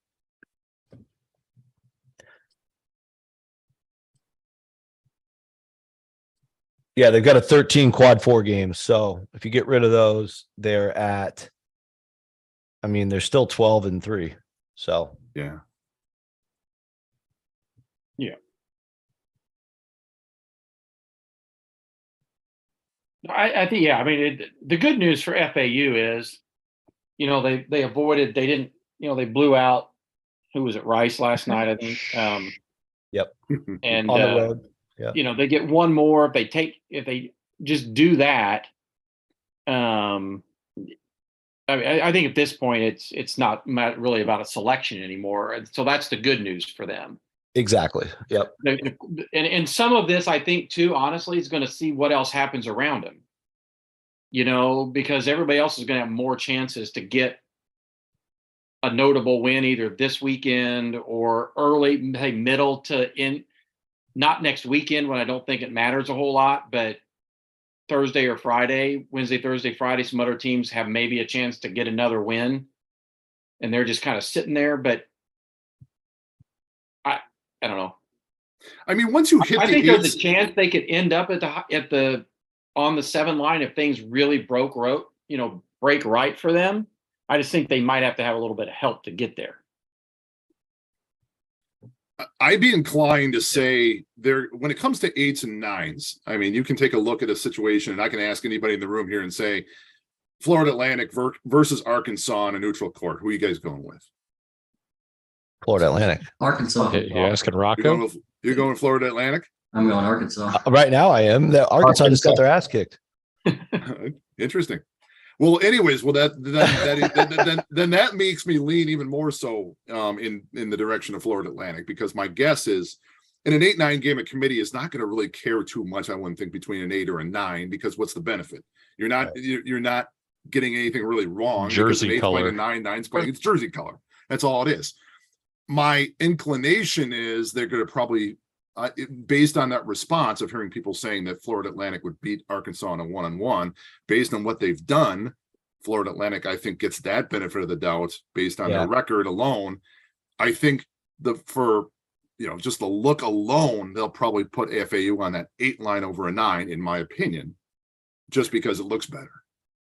F: Yeah, they've got a 13 quad 4 games. So if you get rid of those, they're still 12-3. So
H: yeah.
E: I think, the good news for FAU is, they avoided, they didn't, they blew out, who was it, Rice last night, I think.
F: Yep.
E: And
F: on the road. Yeah.
E: They get one more if they just do that. I think at this point it's not really about a selection anymore. So that's the good news for them.
F: Exactly. Yep.
E: And some of this, I think, too, honestly, is going to see what else happens around him. Because everybody else is going to have more chances to get a notable win either this weekend or early, middle to in, not next weekend when I don't think it matters a whole lot, but Thursday or Friday, Wednesday, Thursday, Friday, some other teams have maybe a chance to get another win, and they're just kind of sitting there. But I don't know.
H: I mean, once you hit
E: I
H: the
E: think there's
H: eights,
E: a chance they could end up on the 7 line if things really break right for them. I just think they might have to have a little bit of help to get there.
H: I'd be inclined to say there when it comes to 8s and 9s. I mean, you can take a look at a situation, and I can ask anybody in the room here and say, Florida Atlantic versus Arkansas on a neutral court. Who are you guys going with?
F: Florida Atlantic.
D: Arkansas.
B: You asking
H: You're
B: Rocco?
H: going with Florida Atlantic?
D: I'm going Arkansas.
F: Right now I am. The Arkansas just got their ass kicked.
H: Interesting. Well, anyways, then that makes me lean even more so in the direction of Florida Atlantic, because my guess is in an 8-9 game, a committee is not going to really care too much, I wouldn't think, between an 8 or a 9, because what's the benefit? You're not getting anything really wrong.
B: Jersey color.
H: 9's playing, it's jersey color. That's all it is. My inclination is they're going to probably, based on that response of hearing people saying that Florida Atlantic would beat Arkansas in a 1-on-1, based on what they've done, Florida Atlantic, I think, gets that benefit of the doubt based on their record alone. I think for just the look alone, they'll probably put FAU on that 8 line over a 9, in my opinion, just because it looks better.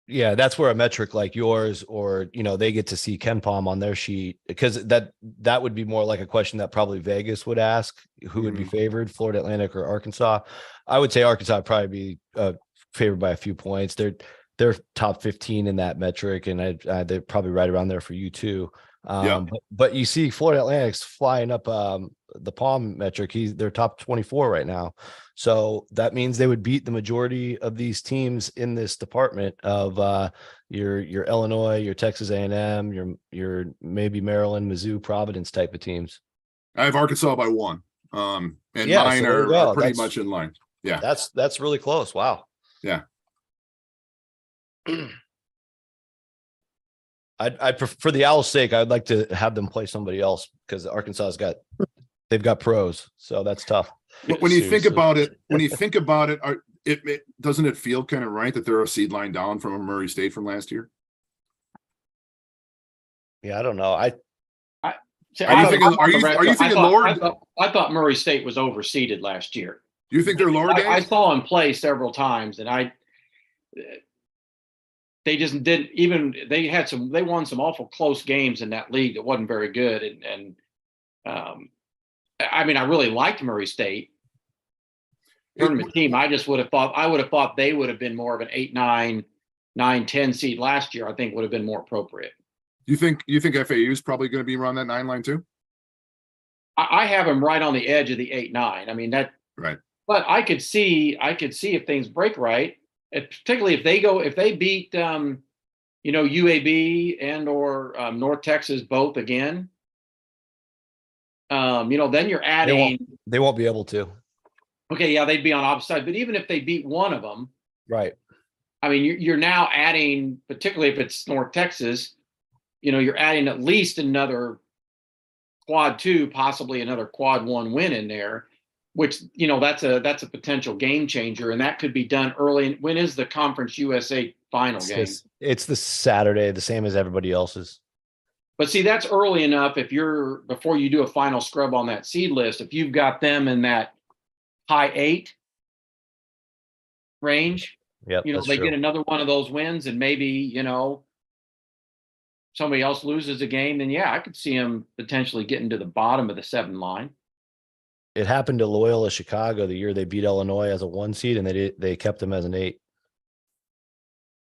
F: Yeah, that's where a metric like yours, or they get to see KenPom on their sheet, because that would be more like a question that probably Vegas would ask: who would be favored, Florida Atlantic or Arkansas? I would say Arkansas would probably be favored by a few points. They're top 15 in that metric, and they're probably right around there for you too. But you see Florida Atlantic's flying up the Palm metric. They're top 24 right now. So that means they would beat the majority of these teams in this department of your Illinois, your Texas A&M, your maybe Maryland, Mizzou, Providence type of teams.
H: I have Arkansas by 1. And mine are pretty much in line. Yeah.
F: That's really close. Wow.
H: Yeah.
F: I'd prefer, for the Owls' sake, I'd like to have them play somebody else, because they've got pros, so that's tough.
H: When you think about it, it doesn't it feel kind of right that they're a seed line down from a Murray State from last year?
F: Yeah, I don't know.
H: Are you thinking lower?
E: I thought Murray State was overseeded last year.
H: Do you think they're lower?
E: I saw them play several times, and they just didn't even. They won some awful close games in that league that wasn't very good, and I mean, I really liked Murray State tournament team. I would have thought they would have been more of an 8, 9, 9, 10 seed last year. I think would have been more appropriate.
H: You think FAU is probably going to be around that 9 line too?
E: I have them right on the edge of the 8, 9. I mean that.
H: Right.
E: But I could see if things break right, particularly if they beat UAB and or North Texas both again. Then you're adding.
F: They won't be able to.
E: Okay, yeah, they'd be on opposite side. But even if they beat one of them,
F: right?
E: I mean, you're now adding, particularly if it's North Texas, you're adding at least another quad 2, possibly another quad 1 win in there, which that's a potential game changer, and that could be done early. When is the Conference USA final game?
F: It's the Saturday, the same as everybody else's.
E: But see, that's early enough. Before you do a final scrub on that seed list, if you've got them in that high 8 range,
F: they
E: get another one of those wins, and maybe somebody else loses a game, then I could see them potentially getting to the bottom of the 7 line.
F: It happened to Loyola Chicago the year they beat Illinois as a 1 seed, and they kept them as an 8.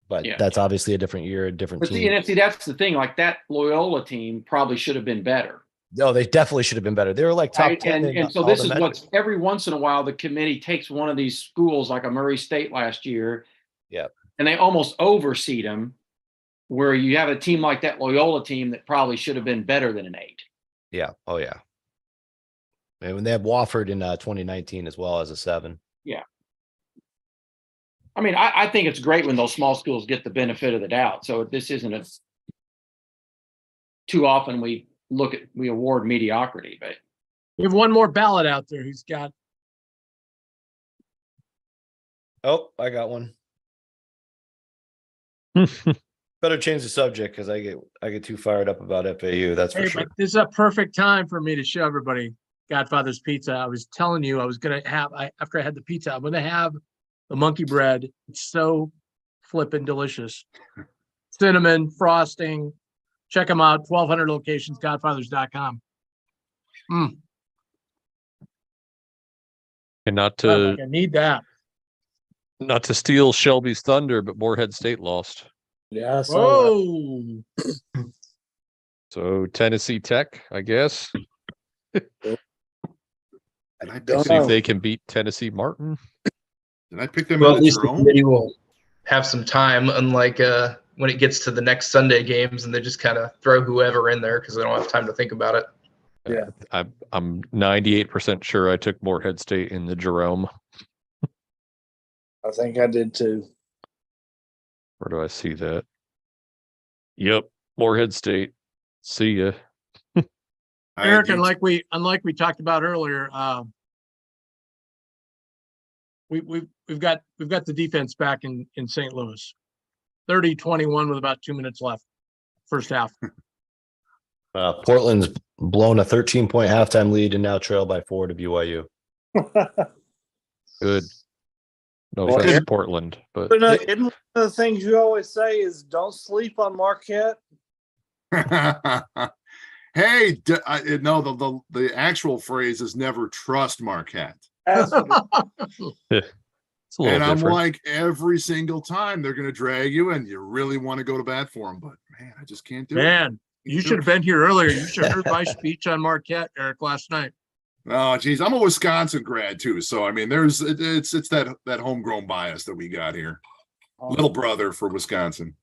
F: But that's obviously a different year, a different team.
E: See, that's the thing. Like, that Loyola team probably should have been better.
F: No, they definitely should have been better. They were like top 10.
E: And so this is what's every once in a while the committee takes one of these schools like a Murray State last year.
F: Yeah. And
E: they almost overseed them, where you have a team like that Loyola team that probably should have been better than an 8.
F: Yeah. Oh yeah. And when they had Wofford in 2019 as well as a 7.
E: Yeah. I mean, I think it's great when those small schools get the benefit of the doubt. So this isn't too often we award mediocrity, but
A: we have one more ballot out there who's got.
F: Oh, I got one. Better change the subject, because I get too fired up about FAU. That's for sure.
A: But this is a perfect time for me to show everybody Godfather's Pizza. I was telling you, I was going to have, after I had the pizza, I'm going to have the monkey bread. It's so flippin' delicious. Cinnamon, frosting. Check them out. 1,200 locations, godfathers.com.
B: And not
A: I
B: to
A: need that.
B: steal Shelby's thunder, but Morehead State lost.
C: Yeah, I saw that.
A: Oh,
B: So Tennessee Tech, I guess.
H: Did I pick,
C: Don't
B: See if
C: know.
B: they can beat Tennessee Martin.
H: did I pick them
G: Well,
H: in
G: at
H: the
G: least the
H: Jerome?
G: committee will have some time, unlike when it gets to the next Sunday games and they just kind of throw whoever in there because they don't have time to think about it.
C: Yeah.
B: I'm 98% sure I took Morehead State in the Jerome.
C: I think I did too.
B: Where do I see that? Yep, Morehead State. See ya.
A: Eric,
H: I-
A: unlike we talked about earlier, we've got the defense back in St. Louis. 30-21 with about 2 minutes left. First half.
F: Portland's blown a 13-point halftime lead and now trail by 4 to BYU.
B: Good. No
C: Well,
B: offense,
C: Eric-
B: Portland, but
C: Isn't one of the things you always say is don't sleep on Marquette?
H: Hey, no, the actual phrase is never trust Marquette.
C: That's what
B: it's a little
H: And I'm
B: different.
H: like, every single time they're going to drag you and you really want to go to bat for them. But man, I just can't do it.
A: Man, you should have been here earlier. You should have heard my speech on Marquette, Eric, last night.
H: Oh, geez. I'm a Wisconsin grad too. So, I mean, it's that homegrown bias that we got here. Little brother for Wisconsin.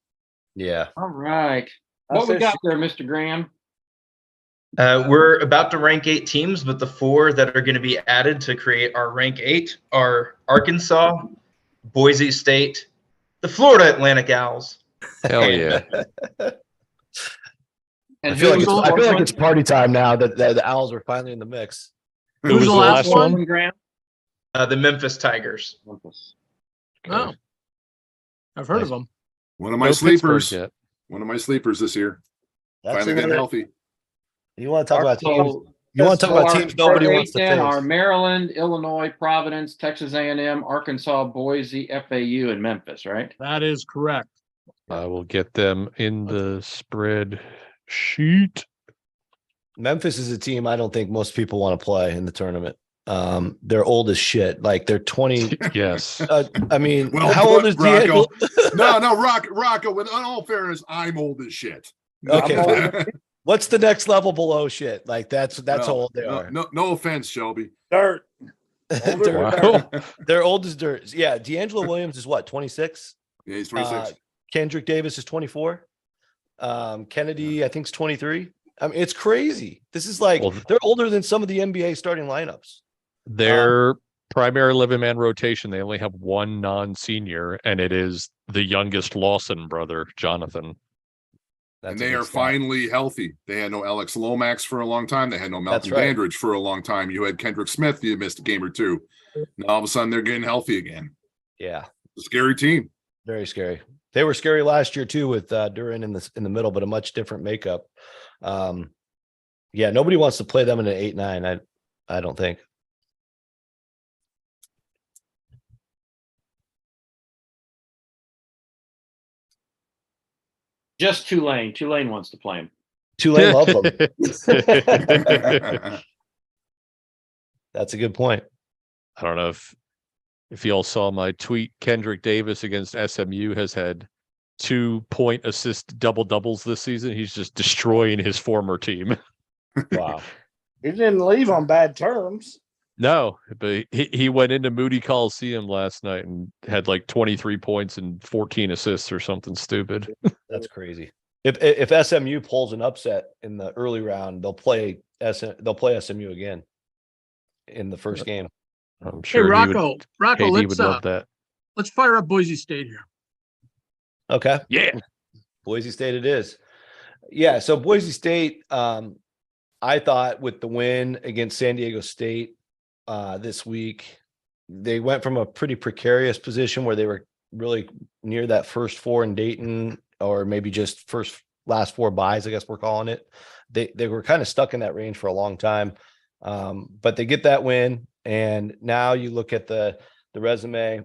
F: Yeah.
E: All right.
C: I
E: What we
C: said
E: got there, Mr. Graham?
G: We're about to rank 8 teams, but the 4 that are going to be added to create our rank 8 are Arkansas, Boise State, the Florida Atlantic Owls.
B: Hell yeah.
E: And
F: I feel like
E: who's
F: it's party time now that the Owls are finally in the mix.
B: Who was the last one?
E: Graham?
G: The Memphis Tigers.
A: Oh, I've heard of
B: Nice.
A: them.
H: One of my
B: No Pittsburgh
H: sleepers.
B: yet.
H: One of my sleepers this year.
F: That's
H: Finally getting healthy.
F: You want to talk about teams?
E: So
F: You want to talk about teams nobody wants to
E: are
F: face?
E: Maryland, Illinois, Providence, Texas A&M, Arkansas, Boise, FAU, and Memphis, right?
A: That is correct.
B: I will get them in the spread sheet.
F: Memphis is a team I don't think most people want to play in the tournament. They're old as shit. Like they're 20.
B: Yes.
F: I mean,
H: Well
F: how
H: put,
F: old is
H: Rocco.
F: D'Angelo?
H: No, Rocco, with all fairness, I'm old as shit.
F: Okay, What's the next level below shit? Like that's
H: Well,
F: how old they are.
H: No offense, Shelby.
C: dirt.
F: they're,
B: Wow.
F: they're old as dirt. Yeah, D'Angelo Williams is what, 26?
H: Yeah, he's 26.
F: Kendrick Davis is 24. Kennedy, I think, is 23. I mean, it's crazy. This is like
B: Well,
F: they're older than some of the NBA starting lineups.
B: Their primary 11-man rotation, they only have one non-senior, and it is the youngest Lawson brother, Jonathan.
F: That's
H: And
F: a
H: they
F: good
H: are
F: stat.
H: finally healthy. They had no Alex Lomax for a long time. They had no
F: That's
H: Malcolm
F: right.
H: Dandridge for a long time. You had Kendrick Smith. You missed a game or two. Now all of a sudden they're getting healthy again.
F: Yeah,
H: It's a scary team.
F: very scary. They were scary last year too with Duran in the middle, but a much different makeup. Yeah, nobody wants to play them in an 8-9. I don't think.
E: Just Tulane. Tulane wants to play him.
F: Tulane love them. That's a good point.
B: I don't know if y'all saw my tweet. Kendrick Davis against SMU has had 2-point assist doubles this season. He's just destroying his former team.
F: Wow.
C: He didn't leave on bad terms.
B: No, but he went into Moody Coliseum last night and had like 23 points and 14 assists or something stupid.
F: That's crazy. If SMU pulls an upset in the early round, they'll play SMU again in the first game.
B: I'm
A: Hey,
B: sure
A: Rocco,
B: KD
A: let's
B: would love that.
A: let's fire up Boise State here.
F: Okay.
B: Yeah.
F: Boise State it is. Yeah, so Boise State, I thought with the win against San Diego State this week, they went from a pretty precarious position where they were really near that first 4 in Dayton, or maybe just last 4 buys, I guess we're calling it. They were kind of stuck in that range for a long time. But they get that win, and now you look at the resume.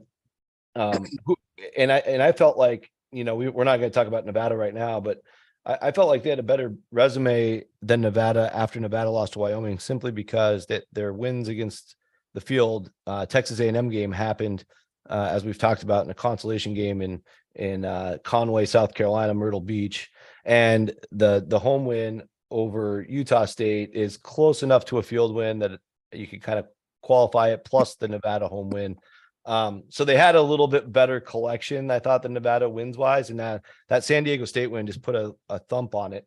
F: And I felt like, we're not going to talk about Nevada right now, but I felt like they had a better resume than Nevada after Nevada lost to Wyoming, simply because that their wins against the field, Texas A&M game happened, as we've talked about, in a consolation game in Conway, South Carolina, Myrtle Beach, and the home win over Utah State is close enough to a field win that you could kind of qualify it, plus the Nevada home win. So they had a little bit better collection, I thought, than Nevada wins wise, and that San Diego State win just put a thump on it.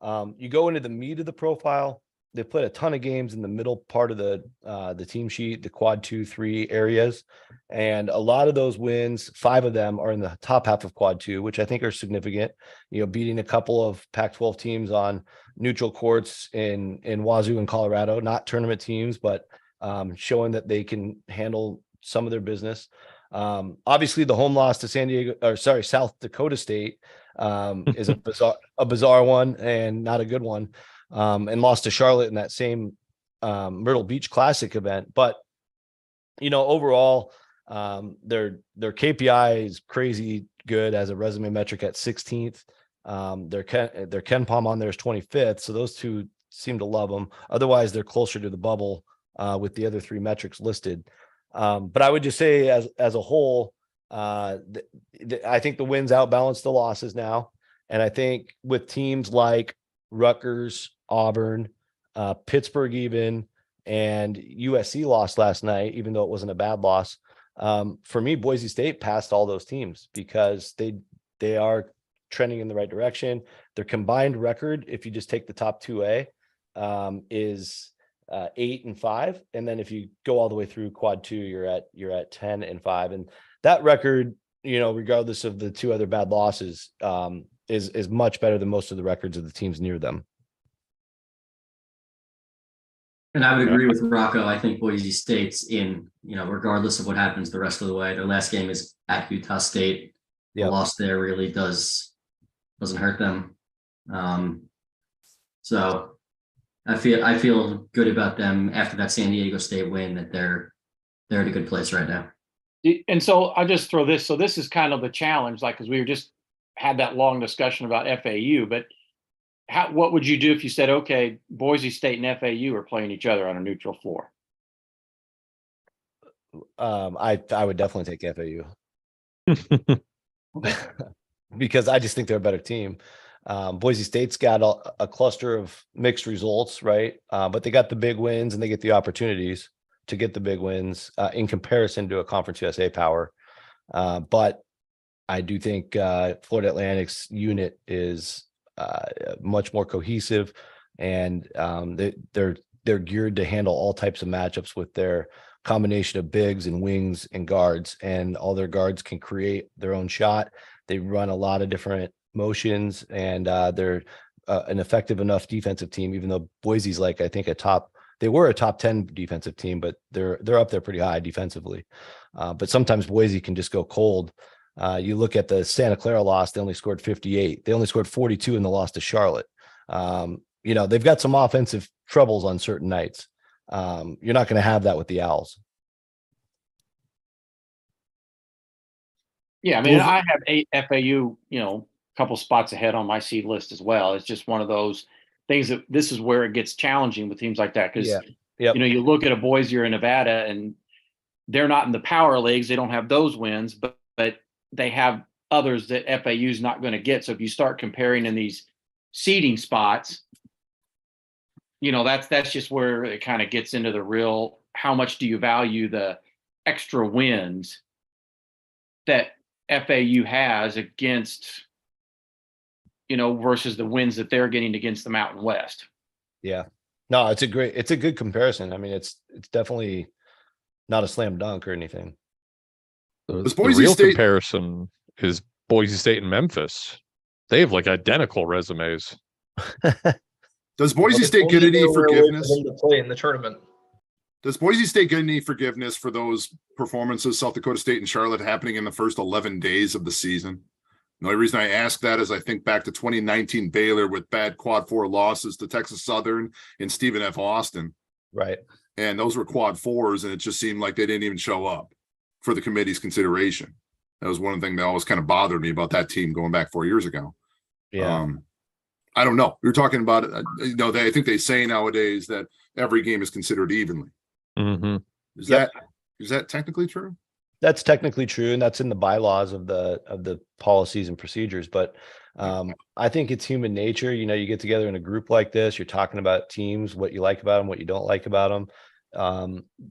F: You go into the meat of the profile. They played a ton of games in the middle part of the team sheet, the quad 2-3 areas, and a lot of those wins, 5 of them, are in the top half of quad 2, which I think are significant. Beating a couple of Pac-12 teams on neutral courts in Wazoo and Colorado, not tournament teams, but showing that they can handle some of their business. Obviously the home loss to South Dakota State is a bizarre one and not a good one, and lost to Charlotte in that same Myrtle Beach Classic event. But overall, their KPI is crazy good as a resume metric at 16th. Their KenPom on there is 25th, so those two seem to love them. Otherwise, they're closer to the bubble with the other 3 metrics listed. But I would just say as a whole, I think the wins outbalance the losses now. And I think with teams like Rutgers, Auburn, Pittsburgh even, and USC lost last night, even though it wasn't a bad loss. For me, Boise State passed all those teams because they are trending in the right direction. Their combined record, if you just take the top 2A, is 8-5, and then if you go all the way through quad 2, you're at 10-5, and that record, regardless of the 2 other bad losses, is much better than most of the records of the teams near them.
D: And I would agree with Rocco. I think Boise State's in, regardless of what happens the rest of the way. Their last game is at Utah State. The loss there really doesn't hurt them. So I feel good about them after that San Diego State win, that they're in a good place right now.
E: And so I'll just throw this. So this is kind of the challenge, because we just had that long discussion about FAU, but what would you do if you said, okay, Boise State and FAU are playing each other on a neutral floor?
F: I would definitely take FAU because I just think they're a better team. Boise State's got a cluster of mixed results, right? But they got the big wins and they get the opportunities to get the big wins in comparison to a Conference USA power. But I do think Florida Atlantic's unit is much more cohesive, and they're geared to handle all types of matchups with their combination of bigs and wings and guards, and all their guards can create their own shot. They run a lot of different motions, and they're an effective enough defensive team, even though Boise's I think they were a top 10 defensive team, but they're up there pretty high defensively. But sometimes Boise can just go cold. You look at the Santa Clara loss, they only scored 58. They only scored 42 in the loss to Charlotte. They've got some offensive troubles on certain nights. You're not going to have that with the Owls.
E: Yeah, I mean, I have 8 FAU, a couple spots ahead on my seed list as well. It's just one of those things that this is where it gets challenging with teams like that, because you look at a Boise or a Nevada, and they're not in the power leagues. They don't have those wins, but they have others that FAU is not going to get. So if you start comparing in these seeding spots, that's just where it kind of gets into the real, how much do you value the extra wins that FAU has against, versus the wins that they're getting against the Mountain West.
F: Yeah, no, it's a good comparison. I mean, it's definitely not a slam dunk or anything.
B: The real comparison is Boise State and Memphis. They have identical resumes.
H: Does Boise State get any forgiveness
I: to play in the tournament?
H: Does Boise State get any forgiveness for those performances, South Dakota State and Charlotte, happening in the first 11 days of the season? The only reason I ask that is I think back to 2019 Baylor with bad quad 4 losses to Texas Southern and Stephen F. Austin.
F: Right.
H: And those were quad fours, and it just seemed like they didn't even show up for the committee's consideration. That was one thing that always kind of bothered me about that team going back 4 years ago.
F: Yeah.
H: I don't know. You're talking about, I think they say nowadays that every game is considered evenly.
B: Mm-hmm.
H: Is
F: Yep.
H: that technically true?
F: That's technically true, and that's in the bylaws of the policies and procedures. But I think it's human nature. You know, you get together in a group like this, you're talking about teams, what you like about them, what you don't like about them.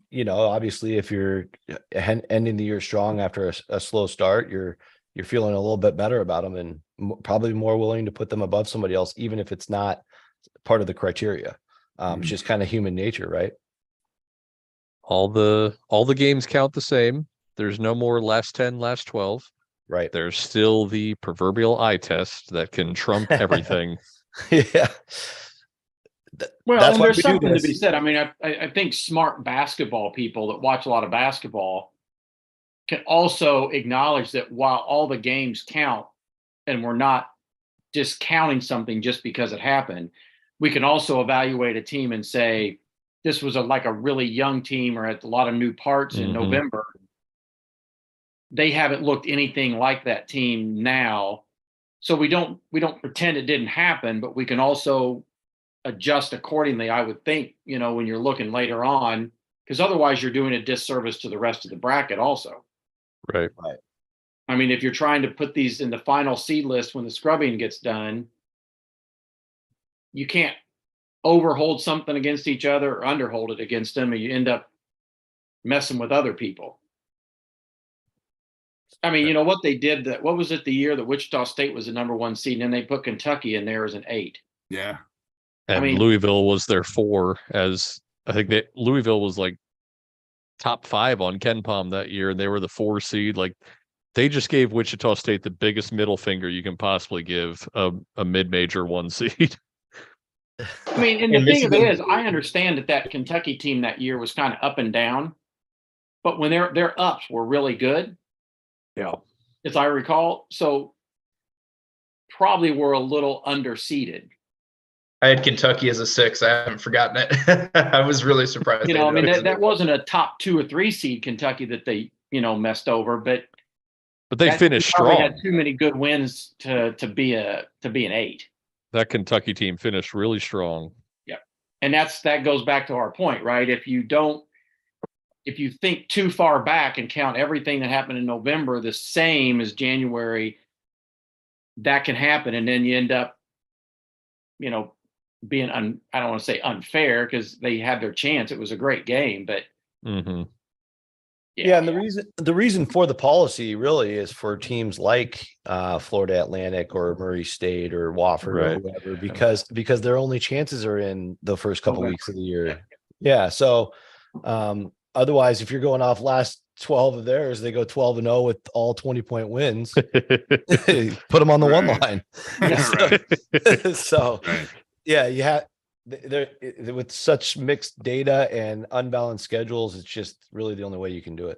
F: You know, obviously, if you're ending the year strong after a slow start, you're feeling a little bit better about them, and probably more willing to put them above somebody else, even if it's not part of the criteria. It's just kind of human nature, right?
B: All the games count the same. There's no more last 10, last 12.
F: Right.
B: There's still the proverbial eye test that can trump everything.
F: Yeah.
E: Well,
F: That's
E: and
F: why
E: there's
F: we do
E: something to
F: this.
E: be said. I mean, I think smart basketball people that watch a lot of basketball can also acknowledge that while all the games count and we're not discounting something just because it happened, we can also evaluate a team and say, this was like a really young team or had a lot of new parts in
B: Mhm.
E: November. They haven't looked anything like that team now. So we don't pretend it didn't happen, but we can also adjust accordingly, I would think, when you're looking later on, because otherwise you're doing a disservice to the rest of the bracket also.
B: Right.
E: I mean, if you're trying to put these in the final seed list when the scrubbing gets done, you can't overhold something against each other or underhold it against them, and you end up messing with other people. I mean, what they did, what was it, the year that Wichita State was the number 1 seed, and then they put Kentucky in there as an 8.
H: Yeah.
B: And Louisville was their 4, as I think Louisville was like top 5 on Ken Palm that year, and they were the 4 seed. Like, they just gave Wichita State the biggest middle finger you can possibly give a mid-major 1 seed.
E: I mean, and the thing of it is, I understand that Kentucky team that year was kind of up and down, but when their ups were really good,
B: Yeah,
E: as I recall, so probably were a little underseeded.
G: I had Kentucky as a 6. I haven't forgotten it. I was really surprised.
E: I mean, that wasn't a top 2 or 3 seed Kentucky that they, messed over, but
B: they finished
E: probably
B: strong.
E: had too many good wins to be an 8.
B: That Kentucky team finished really strong.
E: Yeah. And that goes back to our point, right? If you think too far back and count everything that happened in November the same as January, that can happen. And then you end up, being, I don't want to say unfair, because they had their chance. It was a great game, but
B: Mm-hmm.
F: Yeah, and the reason for the policy really is for teams like Florida Atlantic or Murray State or Wofford or whoever, because their only chances are in the first couple weeks of the year. Yeah, so otherwise, if you're going off last 12 of theirs, they go 12-0 with all 20-point wins. Put them on the one line. So yeah, you have. With such mixed data and unbalanced schedules, it's just really the only way you can do it.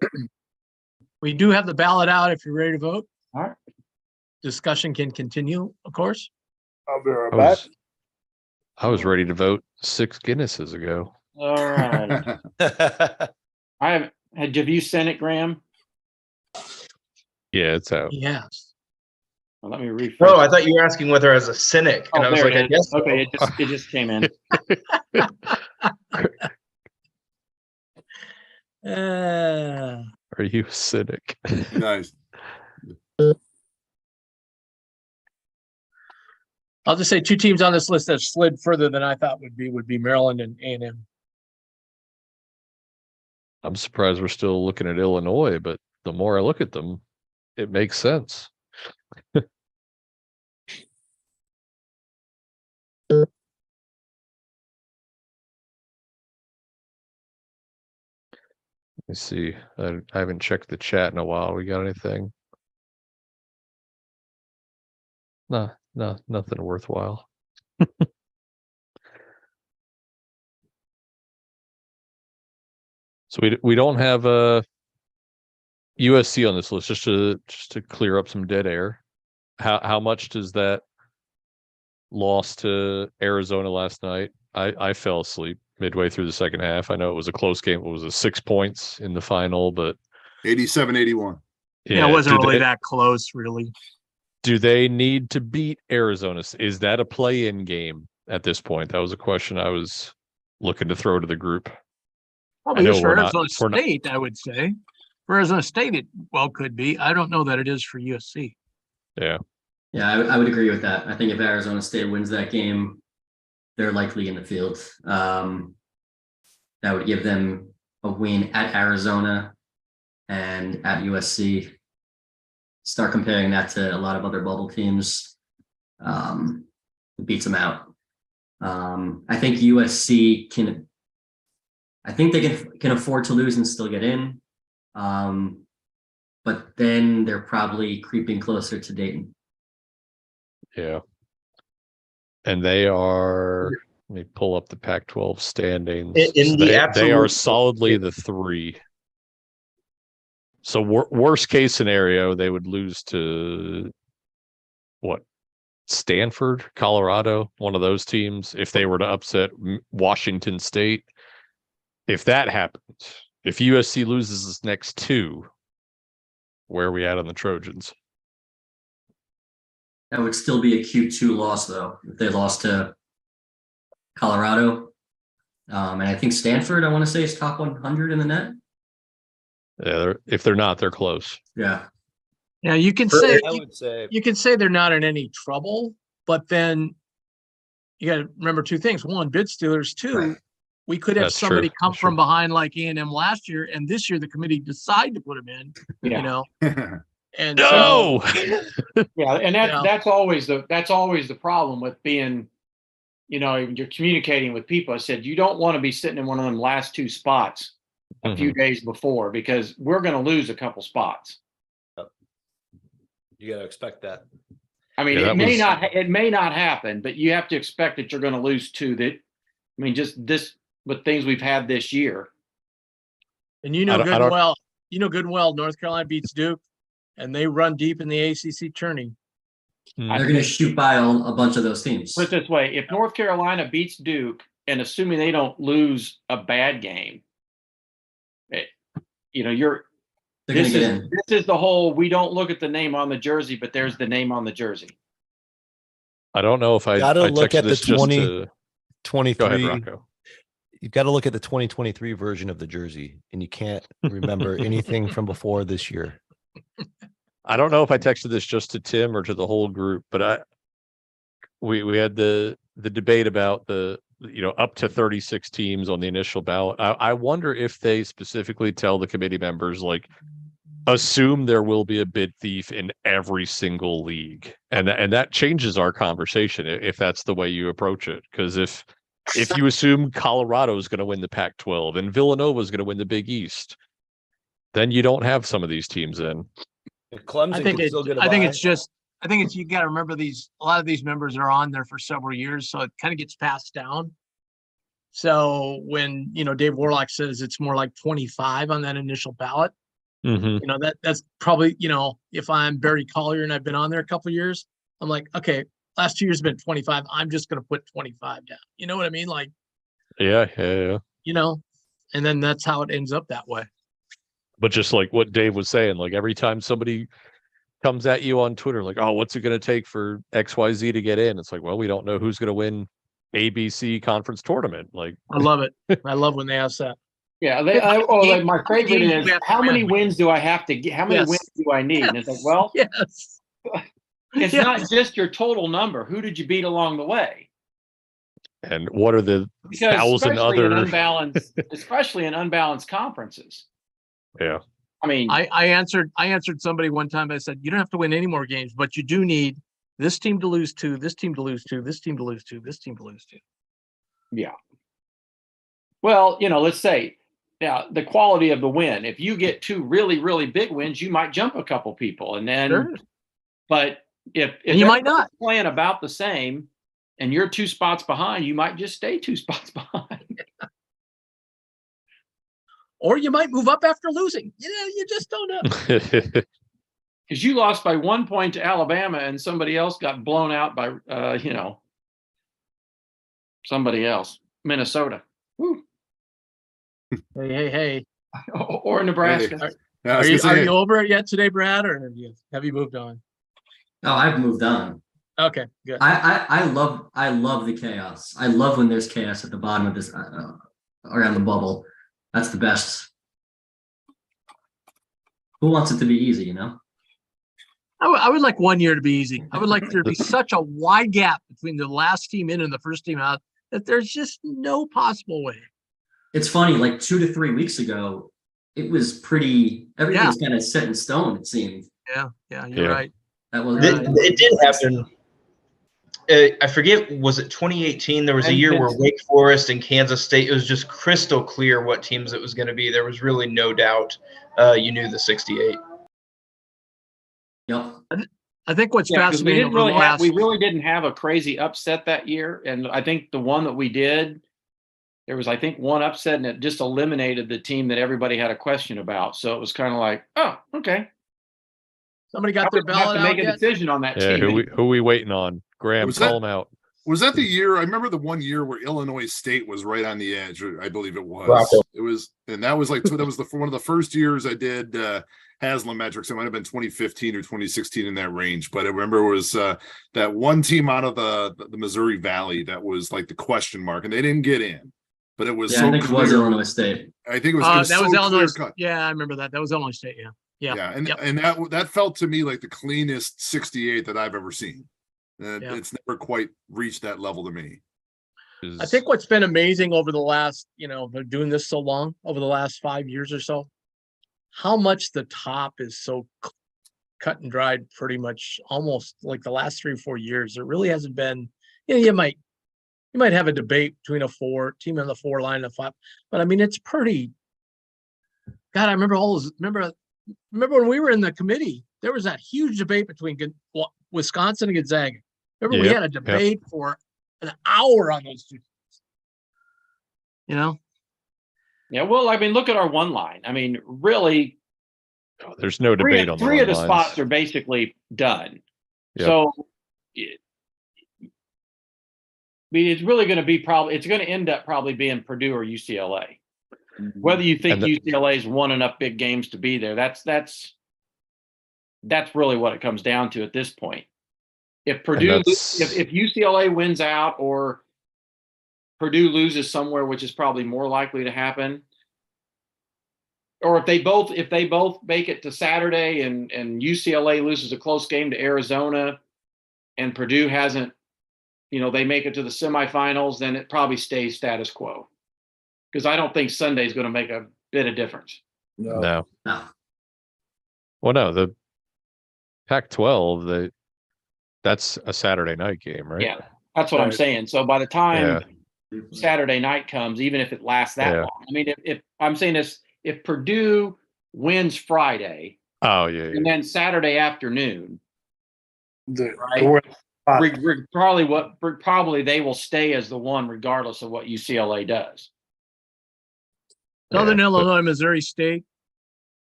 A: We do have the ballot out if you're ready to vote.
E: All right.
A: Discussion can continue, of course.
C: I'll be right back.
B: I was ready to vote 6 Guinnesses ago.
E: All right. Have you sent it, Graham?
B: Yeah, it's out.
A: Yes.
E: Well, let me refresh.
G: Bro, I thought you were asking whether I was a cynic, and I was like, I guess so.
E: Okay, it just came in.
B: Are you a cynic?
H: Nice.
A: I'll just say 2 teams on this list that slid further than I thought would be Maryland and A&M.
B: I'm surprised we're still looking at Illinois, but the more I look at them, it makes sense. Let me see. I haven't checked the chat in a while. We got anything? No, nothing worthwhile. So we don't have a USC on this list, just to clear up some dead air. How much does that loss to Arizona last night? I fell asleep midway through the second half. I know it was a close game. It was a 6 points in the final, but
H: 87-81.
A: Yeah, it wasn't
B: do
A: really
B: they-
A: that close, really.
B: Do they need to beat Arizona? Is that a play-in game at this point? That was a question I was looking to throw to the group.
A: Probably
B: know
A: is for
B: we're not-
A: Arizona
B: we're not-
A: State, I would say. For Arizona State, it well could be. I don't know that it is for USC.
B: Yeah.
D: Yeah, I would agree with that. I think if Arizona State wins that game, they're likely in the field. That would give them a win at Arizona and at USC. Start comparing that to a lot of other bubble teams. It beats them out. I think USC can. I think they can afford to lose and still get in. But then they're probably creeping closer to Dayton.
B: Yeah. And they are, let me pull up the Pac-12 standings.
G: In the
B: they are
G: absolute-
B: solidly the 3. So worst case scenario, they would lose to what? Stanford, Colorado, one of those teams. If they were to upset Washington State, if that happens, if USC loses its next 2, where are we at on the Trojans?
D: That would still be a Q2 loss, though, if they lost to Colorado. And I think Stanford, I want to say, is top 100 in the net.
B: Yeah, if they're not, they're close.
D: Yeah.
A: Yeah, you can
G: For-
A: say
F: I would say
A: you can say they're not in any trouble, but then you got to remember 2 things. One, bid stealers. 2,
D: Right.
A: we could have
B: That's
A: somebody
B: true.
A: come
B: That's
A: from
B: true.
A: behind like A&M last year, and this year the committee decide to put them in.
E: Yeah.
A: You know, and
B: No.
E: Yeah, and
A: Yeah.
E: that's always the problem with being, you're communicating with people. I said you don't want to be sitting in one of them last 2 spots a few days before, because we're going to lose a couple spots.
F: you got to expect that.
E: I mean,
B: Yeah,
E: it may not happen, but you have to expect that you're going to lose 2. Just this with things we've had this year.
A: and you
B: I
A: know
B: don't- I
A: good
B: don't-
A: well, North Carolina beats Duke, and they run deep in the ACC tourney.
D: They're going to shoot by a bunch of those teams.
E: Put it this way: if North Carolina beats Duke, and assuming they don't lose a bad game, you're
D: They're going to
E: this
D: get
E: is
D: in.
E: this is the whole. We don't look at the name on the jersey, but there's the name on the jersey.
B: I don't know if I
F: Gotta look
B: texted
F: at the
B: this just
F: 20
B: to go ahead,
F: 23.
B: Rocco.
F: You've got to look at the 2023 version of the jersey, and you can't remember anything from before this year.
B: I don't know if I texted this just to Tim or to the whole group, but we had the debate about the up to 36 teams on the initial ballot. I wonder if they specifically tell the committee members, like, assume there will be a bid thief in every single league, and that changes our conversation if that's the way you approach it. Because if you assume Colorado is going to win the Pac-12 and Villanova is going to win the Big East, then you don't have some of these teams in.
F: Clemson
A: I think
F: can still get a
A: I think
F: bye.
A: it's just. I think it's you got to remember a lot of these members are on there for several years, so it kind of gets passed down. So when Dave Warlock says it's more like 25 on that initial ballot, that's probably if I'm Barry Collier and I've been on there a couple of years, I'm like, okay, last 2 years have been 25. I'm just going to put 25 down. You know what I mean? Like,
B: Yeah.
A: and then that's how it ends up that way.
B: But just like what Dave was saying, like every time somebody comes at you on Twitter, like, oh, what's it going to take for XYZ to get in? It's like, well, we don't know who's going to win ABC conference tournament. Like,
A: I love it. I love when they ask that.
E: Yeah,
A: my
E: my favorite
A: games do
E: is
A: we have to
E: how many
A: win?
E: wins do I have to get? How many
A: Yes.
E: wins do I need? And it's like, well,
A: Yes.
E: it's
A: Yes.
E: not just your total number. Who did you beat along the way?
B: and what are the
E: Because
B: 1,000
E: especially in unbalanced conferences.
B: Yeah.
E: I mean,
A: I answered somebody one time. I said, you don't have to win any more games, but you do need this team to lose to, this team to lose to, this team to lose to, this team to lose to.
E: yeah. Well, let's say now the quality of the win. If you get 2 really, really big wins, you might jump a couple people, and then.
A: Sure.
E: But if
A: And you might not.
E: playing about the same, and you're 2 spots behind, you might just stay 2 spots behind.
A: Or you might move up after losing. You just don't know.
E: Because you lost by 1 point to Alabama, and somebody else got blown out by somebody else, Minnesota. Woo.
A: Hey.
E: Or Nebraska.
H: Hey. Yeah, I was
A: Are you,
H: gonna say,
A: are you over it yet today, Brad, or have you moved on?
D: Oh, I've moved on.
A: Okay, good.
D: I love the chaos. I love when there's chaos at the bottom of this around the bubble. That's the best. Who wants it to be easy, you know?
A: I would like 1 year to be easy. I would like there to be such a wide gap between the last team in and the first team out that there's just no possible way.
D: It's funny, like 2 to 3 weeks ago, it was pretty, everything was kind of set in stone, it seemed.
A: Yeah, you're
B: Yeah.
A: right.
D: That was
G: It did happen. I forget, was it 2018? There was a year where Wake Forest and Kansas State, it was just crystal clear what teams it was going to be. There was really no doubt. You knew the 68.
D: Yep.
A: I think what's
E: Yeah, 'cause we
A: fascinating
E: didn't
A: over the
E: really
A: last,
E: we really didn't have a crazy upset that year. And I think the one that we did, there was, I think, one upset and it just eliminated the team that everybody had a question about. So it was kind of like, oh, okay.
A: somebody got their
E: We have
A: ballot
E: to make
A: out
E: a
A: yet?
E: decision on that
B: Yeah,
E: team.
B: who we waiting on? Graham,
H: Was
B: call
H: that-
B: him out.
H: was that the year? I remember the 1 year where Illinois State was right on the edge. I believe it was.
G: Rocco.
H: It was, and that was like that was one of the first years I did Haslam metrics. It might have been 2015 or 2016 in that range. But I remember it was that one team out of the Missouri Valley that was like the question mark, and they didn't get in. But it was
D: Yeah,
H: so
D: I think it was
H: clear.
D: Illinois State.
H: I think it was.
A: That was
H: so
A: Illinois.
H: clear-cut.
A: Yeah, I remember that. That was Illinois State. Yeah.
H: Yeah, and
A: Yep.
H: and that felt to me like the cleanest 68 that I've ever seen.
A: Yeah.
H: It's never quite reached that level to me.
A: I think what's been amazing over the last, they're doing this so long, over the last 5 years or so, how much the top is so cut and dried pretty much almost like the last 3 or 4 years. There really hasn't been, you might have a debate between a team on the 4 line and a 5, but I mean, it's pretty, God, I remember remember when we were in the committee, there was that huge debate between Wisconsin and Gonzaga. Remember, we had a debate for an hour on those two teams.
E: Yeah, well, I mean, look at our one line. I mean, really,
B: there's no debate on
E: three of the
B: lines.
E: spots are basically done.
B: Yep.
E: So, I mean, it's really going to be it's going to end up probably being Purdue or UCLA. Whether you think UCLA's won enough big games to be there, that's really what it comes down to at this point. If Purdue, if UCLA wins out or Purdue loses somewhere, which is probably more likely to happen, or if they both make it to Saturday and UCLA loses a close game to Arizona, and Purdue hasn't, they make it to the semifinals, then it probably stays status quo. Because I don't think Sunday is going to make a bit of difference.
B: No. Well, no, the Pac-12, that's a Saturday night game, right?
E: Yeah, that's what I'm saying. So by the time Saturday night comes, even if it lasts that long, I mean, if I'm saying this, if Purdue wins Friday, and then Saturday afternoon, probably they will stay as the one regardless of what UCLA does.
A: Southern Illinois, Missouri State,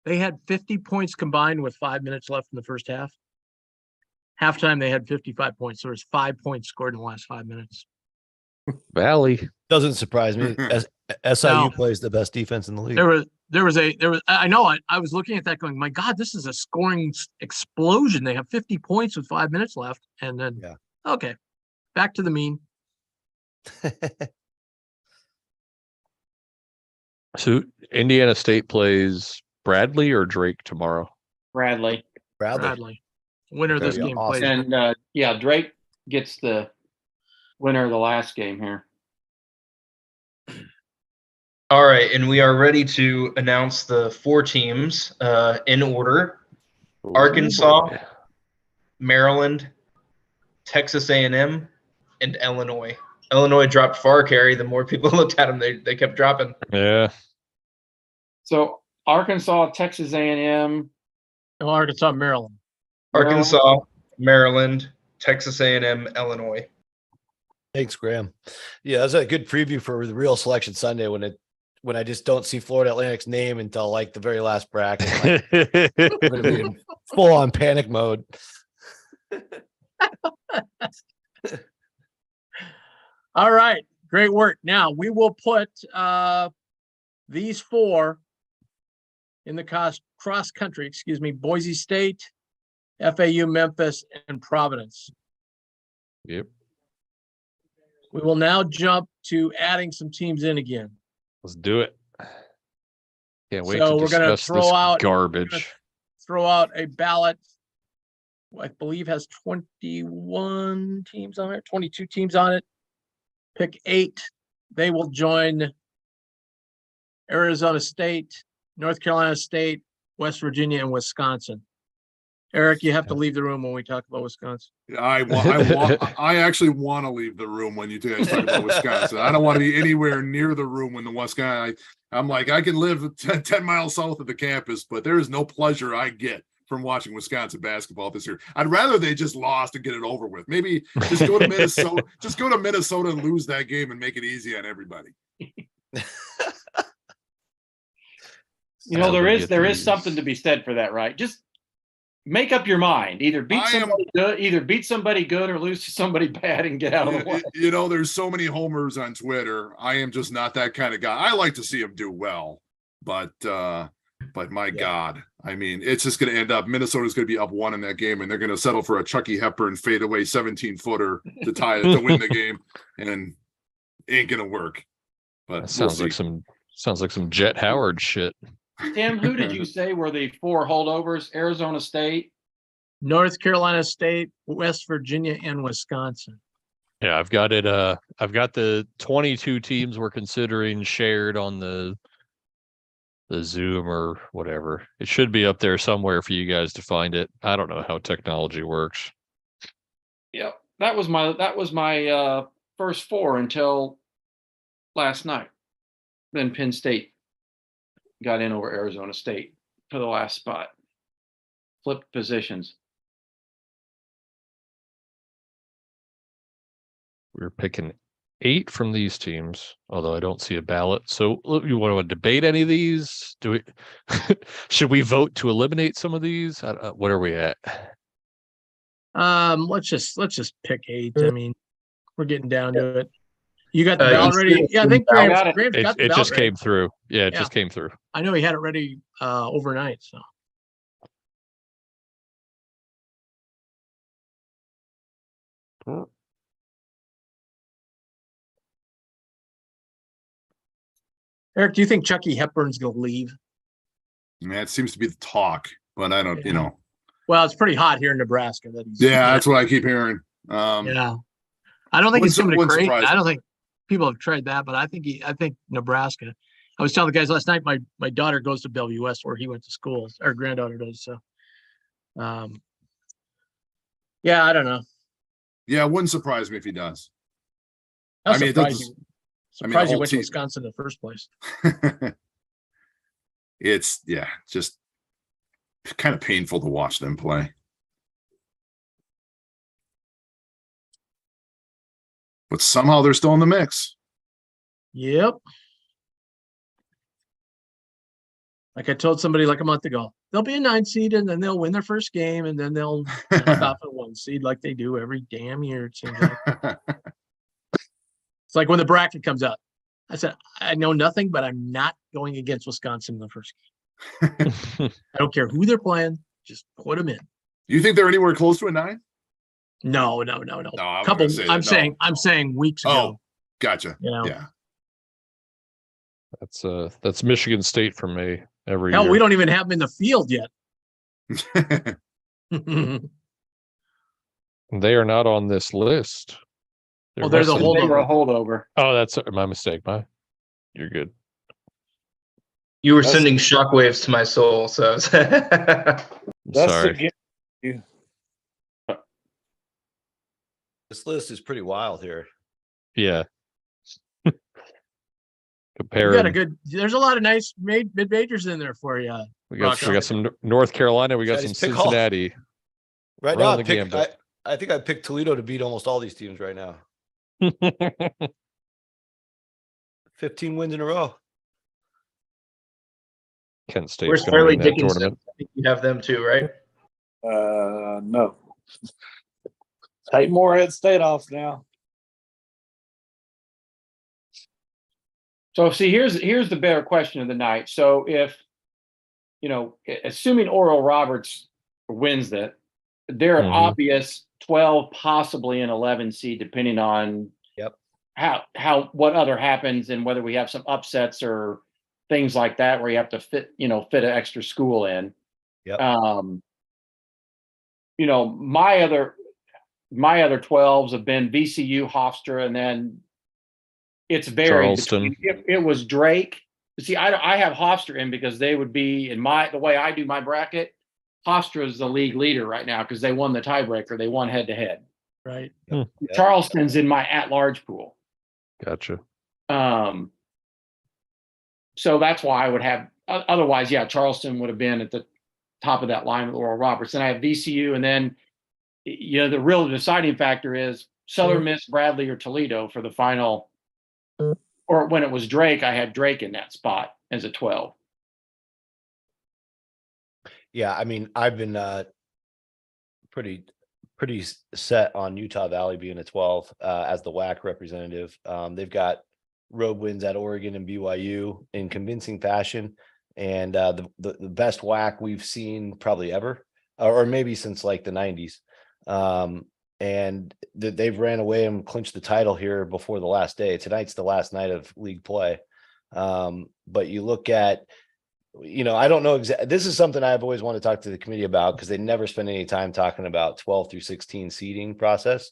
A: they had 50 points combined with 5 minutes left in the first half. Halftime, they had 55 points. So there was 5 points scored in the last 5 minutes.
B: Valley.
F: Doesn't surprise me. SIU plays the best defense in the league.
A: I know, I was looking at that going, my God, this is a scoring explosion. They have 50 points with 5 minutes left. And then, okay, back to the mean.
B: So Indiana State plays Bradley or Drake tomorrow?
E: Bradley.
A: Winner of this game plays.
E: And Drake gets the winner of the last game here.
G: All right, and we are ready to announce the 4 teams in order. Arkansas, Maryland, Texas A&M, and Illinois. Illinois dropped far, Carey. The more people looked at them, they kept dropping.
B: Yeah.
E: So Arkansas, Texas A&M.
A: Arkansas, Maryland.
G: Arkansas, Maryland, Texas A&M, Illinois.
F: Thanks, Graham. Yeah, that's a good preview for the real Selection Sunday when I just don't see Florida Atlantic's name until like the very last bracket. Like, we're gonna be in full on panic mode.
A: All right, great work. Now we will put these four in the cross country, Boise State, FAU, Memphis, and Providence.
B: Yep.
A: We will now jump to adding some teams in again.
B: Let's do it. Can't wait
A: So
B: to
A: we're gonna
B: discuss
A: throw
B: this
A: out-
B: garbage.
A: Throw out a ballot. I believe has 21 teams on it, 22 teams on it. Pick 8. They will join Arizona State, North Carolina State, West Virginia, and Wisconsin. Eric, you have to leave the room when we talk about Wisconsin.
H: I actually want to leave the room when you guys talk about Wisconsin. I don't want to be anywhere near the room when the Wisconsin. I'm like, I can live 10 miles south of the campus, but there is no pleasure I get from watching Wisconsin basketball this year. I'd rather they just lost and get it over with. Maybe just go to Minnesota. Just go to Minnesota and lose that game and make it easy on everybody.
E: You know, there is something to be said for that, right? Just make up your mind. Either beat somebody good or lose to somebody bad and get out of the way.
H: You know, there's so many homers on Twitter. I am just not that kind of guy. I like to see him do well, but my God, I mean, it's just going to end up Minnesota's going to be up 1 in that game, and they're going to settle for a Chucky Hepburn fadeaway 17-footer to tie it to win the game, and ain't going to work. But
B: That sounds like some Jet Howard shit.
E: Tim, who did you say were the 4 holdovers? Arizona State,
A: North Carolina State, West Virginia, and Wisconsin.
B: Yeah, I've got it. I've got the 22 teams we're considering shared on the Zoom or whatever. It should be up there somewhere for you guys to find it. I don't know how technology works.
E: Yep, that was my first 4 until last night. Then Penn State got in over Arizona State for the last spot. Flipped positions.
B: We're picking 8 from these teams, although I don't see a ballot. So you want to debate any of these? Do we should we vote to eliminate some of these? What are we at?
A: Let's just pick 8. I mean, we're getting down to it. You got the ballot ready? Yeah, I think Graham's got the
B: It
A: ballot
B: just
A: ready.
B: came through. Yeah, it just came through.
A: I know he had it ready overnight. So Eric, do you think Chucky Hepburn's going to leave?
H: that seems to be the talk, but I don't, you know.
A: Well, it's pretty hot here in Nebraska. That he's,
H: That's what I keep hearing.
A: Yeah, I don't think he's coming to
H: wouldn't
A: Creighton.
H: surprise me.
A: I don't think people have tried that, but I think Nebraska. I was telling the guys last night. My daughter goes to Bellevue West, where he went to school. Our granddaughter does. So, yeah, I don't know.
H: Yeah, it wouldn't surprise me if he does.
A: I'm
H: I mean, it
A: surprised
H: doesn't-
A: surprised
H: the
A: he
H: whole
A: went to
H: team-
A: Wisconsin in the first place.
H: It's just kind of painful to watch them play. But somehow they're still in the mix.
A: Yep. Like I told somebody like a month ago, they'll be a 9 seed and then they'll win their first game and then they'll stop at 1 seed like they do every damn year. It seems like. It's like when the bracket comes out. I said, I know nothing, but I'm not going against Wisconsin in the first game. I don't care who they're playing. Just put them in.
H: You think they're anywhere close to a 9?
A: No.
H: I was
A: Couple.
H: gonna say that, no.
A: I'm saying weeks
H: Oh,
A: ago.
H: gotcha.
A: You know?
H: Yeah.
B: That's Michigan State for me every
A: Hell,
B: year.
A: we don't even have them in the field yet.
B: They are not on this list.
A: Well, there's a
B: listed-
E: They were a
A: holdover.
E: holdover.
B: Oh, that's my mistake. You're good.
G: You were sending shockwaves to my soul, so
B: I'm
C: That's
B: sorry.
F: This list is pretty wild here.
B: Yeah.
A: You
B: Comparing.
A: got a good. There's a lot of nice mid majors in there for you.
B: We got
A: Rock
B: some North Carolina. We got
F: Daddy's
B: some
F: pick off.
B: Cincinnati.
F: Right
B: Run
F: now,
B: the gambit.
F: I think I picked Toledo to beat almost all these teams right now. 15 wins in a row.
B: Kent State's
G: where's
B: going to
G: Fairleigh
B: win that
G: Dickinson?
B: tournament.
G: I think you have them too, right?
C: No. Take Moorhead State off now.
E: So see, here's the better question of the night. So if, assuming Oral Roberts wins that, they're an
B: Mhm.
E: obvious 12, possibly an 11 seed, depending on
F: Yep.
E: how what other happens and whether we have some upsets or things like that where you have to fit an extra school in.
F: Yep.
E: My other 12s have been VCU, Hofstra, and then it's varied.
B: Charleston.
E: If it was Drake, see, I have Hofstra in because they would be the way I do my bracket. Hofstra is the league leader right now because they won the tiebreaker. They won head to head.
A: Right.
F: Yep.
E: Charleston's in my at-large pool.
B: Gotcha.
E: So that's why I would have. Otherwise, yeah, Charleston would have been at the top of that line with Oral Roberts. And I have VCU, and then the real deciding factor is Southern Miss, Bradley, or Toledo for the final. Or when it was Drake, I had Drake in that spot as a 12.
F: Yeah, I mean, I've been pretty set on Utah Valley being a 12 as the WAC representative. They've got road wins at Oregon and BYU in convincing fashion, and the best WAC we've seen probably ever, or maybe since like the 90s. And they've ran away and clinched the title here before the last day. Tonight's the last night of league play. But you look at, I don't know exactly. This is something I've always wanted to talk to the committee about because they never spend any time talking about 12 through 16 seeding process.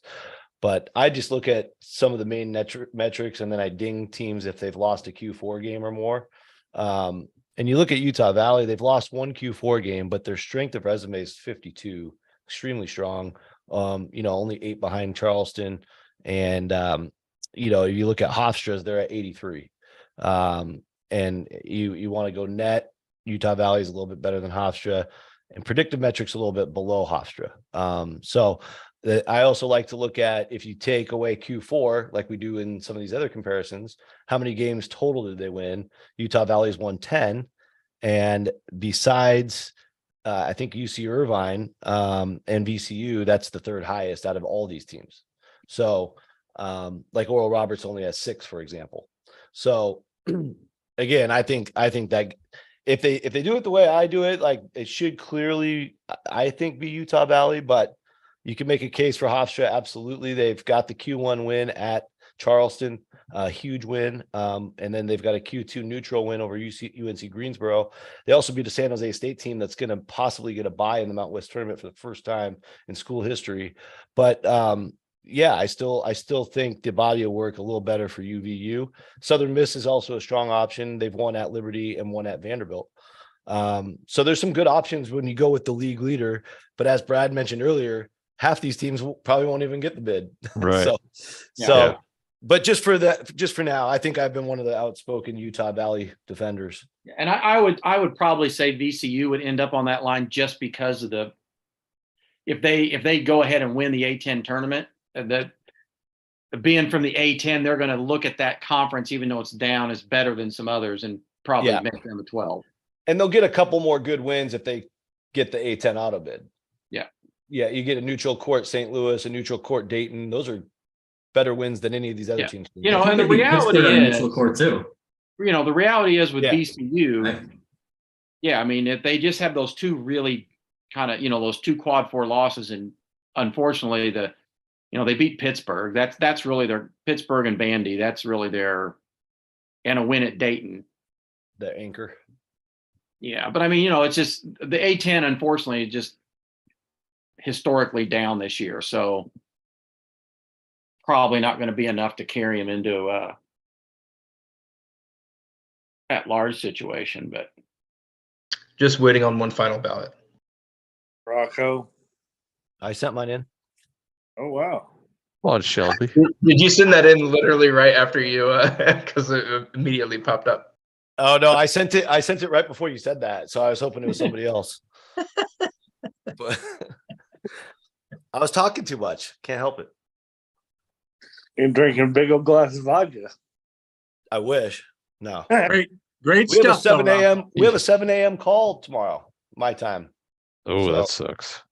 F: But I just look at some of the main metrics and then I ding teams if they've lost a Q4 game or more. And you look at Utah Valley, they've lost one Q4 game, but their strength of resume is 52, extremely strong. Only 8 behind Charleston. And, if you look at Hofstra's, they're at 83. And you want to go net, Utah Valley is a little bit better than Hofstra, and predictive metrics a little bit below Hofstra. I also like to look at, if you take away Q4, like we do in some of these other comparisons, how many games total did they win? Utah Valley's won 10. And besides, I think UC Irvine and VCU, that's the third highest out of all these teams. So like Oral Roberts only has 6, for example. So again, I think that if they do it the way I do it, like it should clearly, I think, be Utah Valley, but you can make a case for Hofstra. Absolutely. They've got the Q1 win at Charleston, a huge win. And then they've got a Q2 neutral win over UNC Greensboro. They also beat a San Jose State team that's going to possibly get a bye in the Mountain West tournament for the first time in school history. But yeah, I still think the body of work a little better for UVU. Southern Miss is also a strong option. They've won at Liberty and won at Vanderbilt. So there's some good options when you go with the league leader. But as Brad mentioned earlier, half these teams probably won't even get the bid.
B: Right.
F: So, but just for now, I think I've been one of the outspoken Utah Valley defenders.
E: And I would probably say VCU would end up on that line just because of if they go ahead and win the A10 tournament, that being from the A10, they're going to look at that conference, even though it's down, as better than some others and probably make them a 12.
F: And they'll get a couple more good wins if they get the A10 auto bid. Yeah, you get a neutral court St. Louis, a neutral court Dayton. Those are better wins than any of these other teams.
E: And the reality is,
D: neutral court too.
E: The reality is with VCU,
D: Right.
E: I mean, if they just have those two really kind of, those 2 quad 4 losses, and unfortunately they beat Pittsburgh. That's really their Pittsburgh and Bandy. That's really and a win at Dayton.
F: The anchor.
E: Yeah, but I mean, it's just the A10, unfortunately, is just historically down this year. So probably not going to be enough to carry him into at large situation, but
G: Just waiting on one final ballot.
C: Rocco.
F: I sent mine in.
C: Oh, wow.
B: Come on, Shelby.
G: Did you send that in literally right after you, because it immediately popped up?
F: Oh no, I sent it right before you said that. So I was hoping it was somebody else. But I was talking too much. Can't help it.
C: You're drinking a big old glass of vodka.
F: I wish. No.
A: Great
F: We have
A: stuff.
F: a 7
A: though, Rob.
F: a.m. We have a 7 a.m. call tomorrow, my time.
B: Oh,
F: So-
B: that sucks.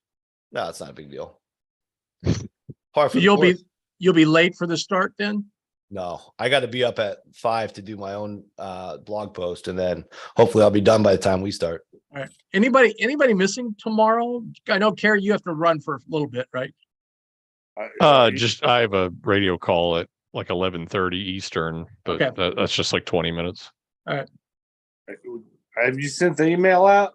F: No, it's not a big deal. Par for
A: So
F: the
A: you'll
F: course.
A: be late for the start then?
F: No, I got to be up at 5 to do my own blog post, and then hopefully I'll be done by the time we start.
A: All right. Anybody missing tomorrow? I know, Carrie, you have to run for a little bit, right?
B: Just I have a radio call at like 11:30 Eastern, but
A: Okay.
B: that's just like 20 minutes.
C: Have you sent the email out?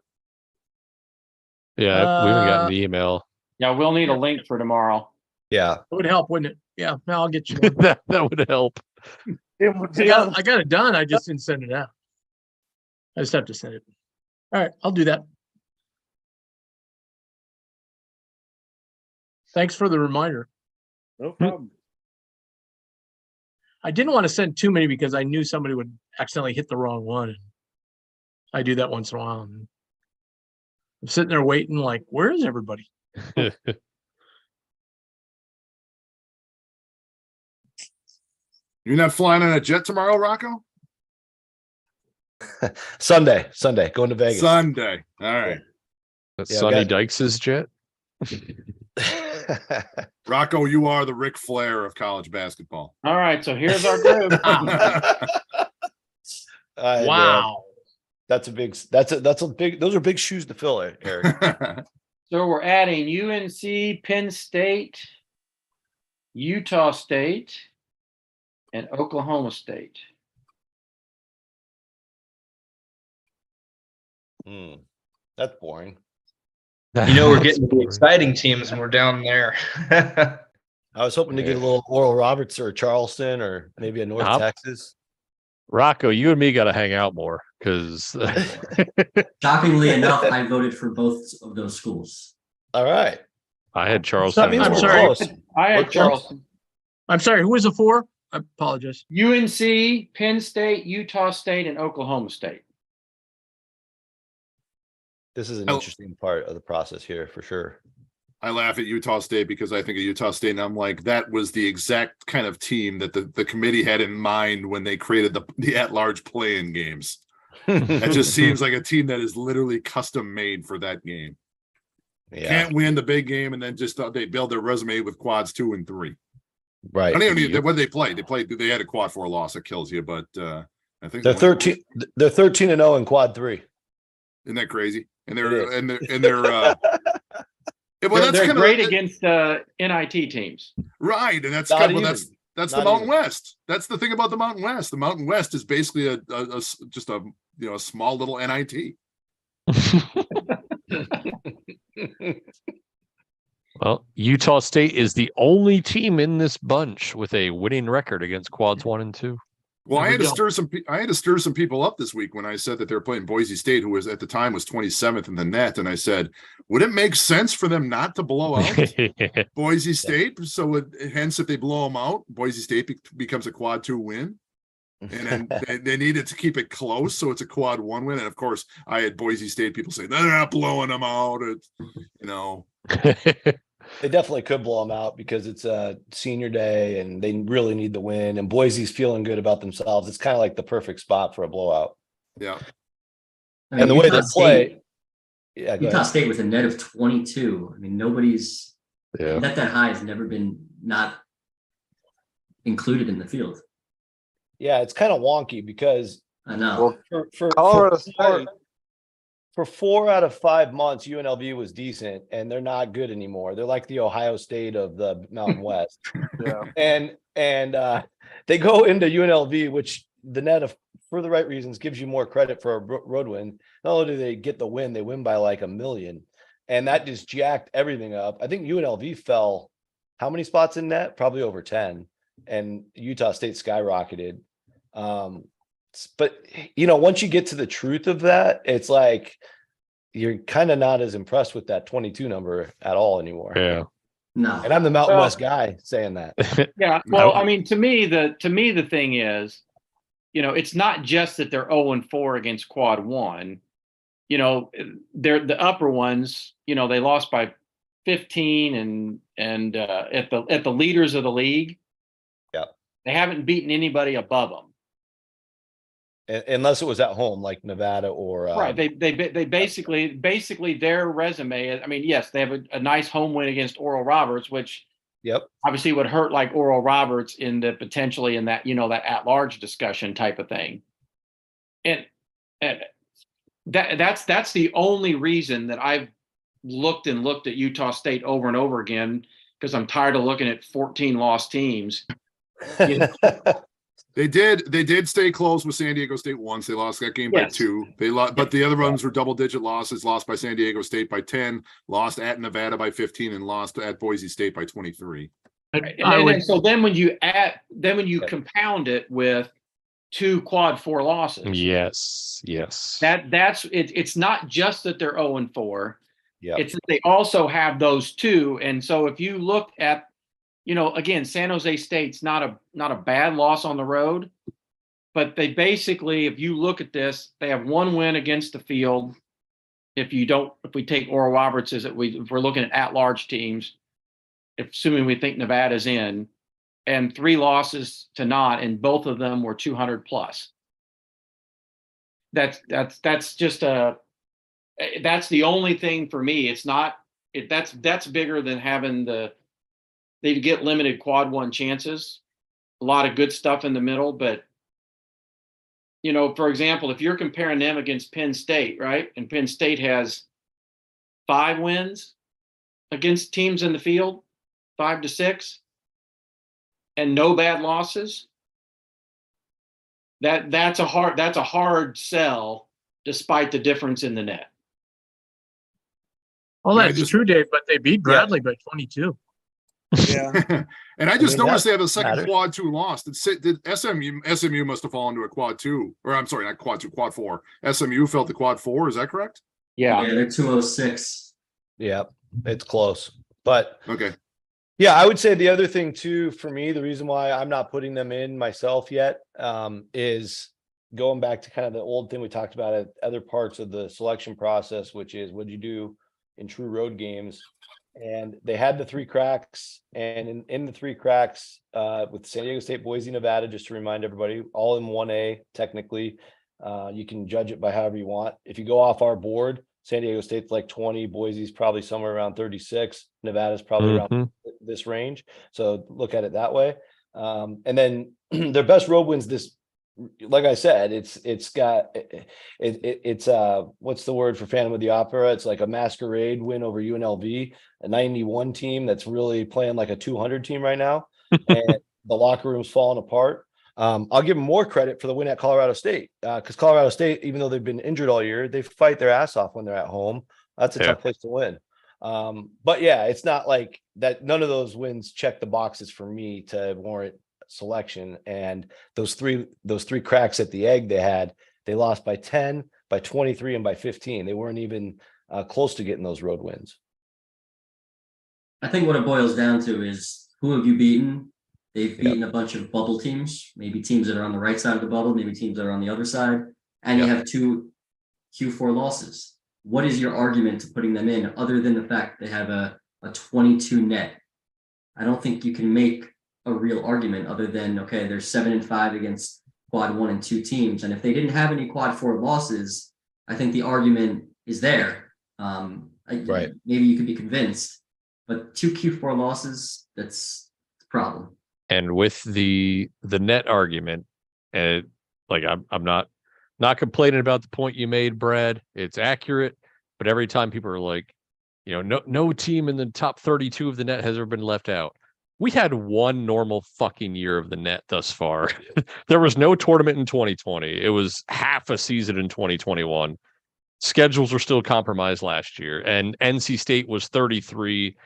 B: Yeah, we haven't gotten the email.
E: Yeah, we'll need a link for tomorrow.
F: Yeah.
A: It would help, wouldn't it? Yeah, no, I'll get you one.
B: that would help.
A: I got it done. I just didn't send it out. I just have to send it. All right, I'll do that. Thanks for the reminder.
C: No problem.
A: I didn't want to send too many because I knew somebody would accidentally hit the wrong one. I do that once in a while. And I'm sitting there waiting like, where is everybody?
H: You're not flying on a jet tomorrow, Rocco?
F: Sunday, going to Vegas.
H: Sunday. All right.
B: That's
F: Yeah,
B: Sonny
F: guys-
B: Dykes' jet.
H: Rocco, you are the Ric Flair of college basketball.
E: All right, so here's our group.
F: All right, man.
A: Wow.
F: That's a big, those are big shoes to fill, Eric.
E: So we're adding UNC, Penn State, Utah State, and Oklahoma State.
F: That's boring.
G: You know, we're getting the exciting teams and we're down there.
F: I was hoping to get a little Oral Roberts or Charleston or maybe a North Texas.
B: Rocco, you and me got to hang out more because
D: Shockingly enough, I voted for both of those schools.
F: All right.
B: I had Charleston.
F: That means
A: I'm
F: we're
A: sorry.
F: close.
E: I had
F: We're close.
E: Charleston.
A: I'm sorry, who was it for? I apologize.
E: UNC, Penn State, Utah State, and Oklahoma State.
F: This is an interesting part of the process here for sure.
H: I laugh at Utah State because I think of Utah State and I'm like, that was the exact kind of team that the committee had in mind when they created the at-large play-in games. That just seems like a team that is literally custom made for that game.
F: Yeah.
H: Can't win the big game and then just they build their resume with quads 2 and 3.
F: Right.
H: I don't even what did they play? They had a quad 4 loss that kills you, but I think
F: They're 13. They're 13-0 in quad 3.
H: Isn't that crazy? And
F: It
H: they're
F: is.
H: and they're well, that's
E: They're
H: kind
E: great
H: of
E: against NIT teams.
H: right, and that's
F: Not
H: kind of,
F: even.
H: that's the
F: Not
H: Mountain
F: even.
H: West. That's the thing about the Mountain West. The Mountain West is basically just a a small little NIT.
B: Well, Utah State is the only team in this bunch with a winning record against quads 1 and 2.
H: Well,
A: There
H: I
A: we
H: had to
A: go.
H: stir some people up this week when I said that they were playing Boise State, who was at the time was 27th in the net, and I said, would it make sense for them not to blow out Boise State? So hence, if they blow them out, Boise State becomes a quad 2 win, and then they needed to keep it close, so it's a quad 1 win. And of course, I had Boise State people say they're not blowing them out.
F: They definitely could blow them out because it's a senior day and they really need the win. And Boise's feeling good about themselves. It's kind of like the perfect spot for a blowout.
H: Yeah.
D: I mean,
F: And the way
D: Utah
F: they play, yeah, go
D: Utah
F: ahead.
D: State with a net of 22. I mean, nobody's
B: Yeah.
D: net that high has never been not included in the field.
F: Yeah, it's kind of wonky because
D: I know.
F: for 4 out of 5 months, UNLV was decent, and they're not good anymore. They're like the Ohio State of the Mountain West.
C: Yeah.
F: And they go into UNLV, which the net of for the right reasons gives you more credit for a road win. Not only do they get the win, they win by like 1 million, and that just jacked everything up. I think UNLV fell how many spots in net? Probably over 10, and Utah State skyrocketed. But once you get to the truth of that, it's like you're kind of not as impressed with that 22 number at all anymore.
B: Yeah.
D: No.
F: And I'm the Mountain
E: Well-
F: West guy saying that.
E: Yeah. Well, I mean, to me, the thing is, it's not just that they're 0-4 against quad 1. They're the upper ones, they lost by 15 and at the leaders of the league.
F: Yeah.
E: They haven't beaten anybody above them.
F: Unless it was at home, like Nevada or
E: Right. They basically their resume. I mean, yes, they have a nice home win against Oral Roberts, which
F: Yep.
E: obviously would hurt like Oral Roberts in the potentially in that, that at-large discussion type of thing. And that's the only reason that I've looked at Utah State over and over again, because I'm tired of looking at 14 lost teams.
H: They did stay close with San Diego State once. They lost that game by 2. They lost, but the other ones were double-digit losses. Lost by San Diego State by 10, lost at Nevada by 15, and lost at Boise State by 23.
E: And so then when you compound it with 2 quad 4 losses.
B: Yes.
E: That's it. It's not just that they're 0-4.
F: Yeah.
E: It's that they also have those 2. And so if you look at, again, San Jose State's not a bad loss on the road, but they basically, if you look at this, they have 1 win against the field. If we take Oral Roberts, if we're looking at large teams, assuming we think Nevada's in, and 3 losses to not, and both of them were 200 plus. That's just that's the only thing for me. It's not that's bigger than having they get limited quad 1 chances, a lot of good stuff in the middle. But, for example, if you're comparing them against Penn State, right? And Penn State has 5 wins against teams in the field, 5 to 6, and no bad losses. That's a hard sell despite the difference in the net.
A: Well, that's true, Dave, but they beat Bradley by 22.
C: Yeah.
H: And I just noticed
F: that
H: they have a second
F: matters.
H: quad 2 loss. Did SMU must have fallen to a quad 2, or I'm sorry, not quad 2, quad 4. SMU fell to quad 4. Is that correct?
E: Yeah.
D: They're 206.
F: Yeah, it's close. But
H: Okay.
F: yeah, I would say the other thing too, for me, the reason why I'm not putting them in myself yet, is going back to kind of the old thing we talked about at other parts of the selection process, which is what you do in true road games. And they had the 3 cracks, and in the 3 cracks, with San Diego State, Boise, Nevada, just to remind everybody, all in 1A, technically. You can judge it by however you want. If you go off our board, San Diego State's like 20, Boise's probably somewhere around 36, Nevada's probably around this range. So look at it that way. And then their best road wins this, like I said, it's what's the word for Phantom of the Opera? It's like a masquerade win over UNLV, a 91 team that's really playing like a 200 team right now. And the locker room's falling apart. I'll give them more credit for the win at Colorado State, because Colorado State, even though they've been injured all year, they fight their ass off when they're at home. That's a tough place to win. But yeah, it's not like that. None of those wins check the boxes for me to warrant selection. And those three cracks at the egg they lost by 10, by 23, and by 15. They weren't even close to getting those road wins.
D: I think what it boils down to is, who have you beaten? They've beaten a bunch of bubble teams, maybe teams that are on the right side of the bubble, maybe teams that are on the other side, and you have 2 Q4 losses. What is your argument to putting them in, other than the fact they have a 22 net? I don't think you can make a real argument other than, okay, they're 7-5 against quad 1 and 2 teams. And if they didn't have any quad 4 losses, I think the argument is there.
F: Right.
D: Maybe you could be convinced, but 2 Q4 losses, that's the problem.
B: And with the net argument, and like I'm not complaining about the point you made, Brad. It's accurate, but every time people are like, no team in the top 32 of the net has ever been left out. We had 1 normal fucking year of the net thus far. There was no tournament in 2020. It was half a season in 2021. Schedules were still compromised last year, and NC State was 33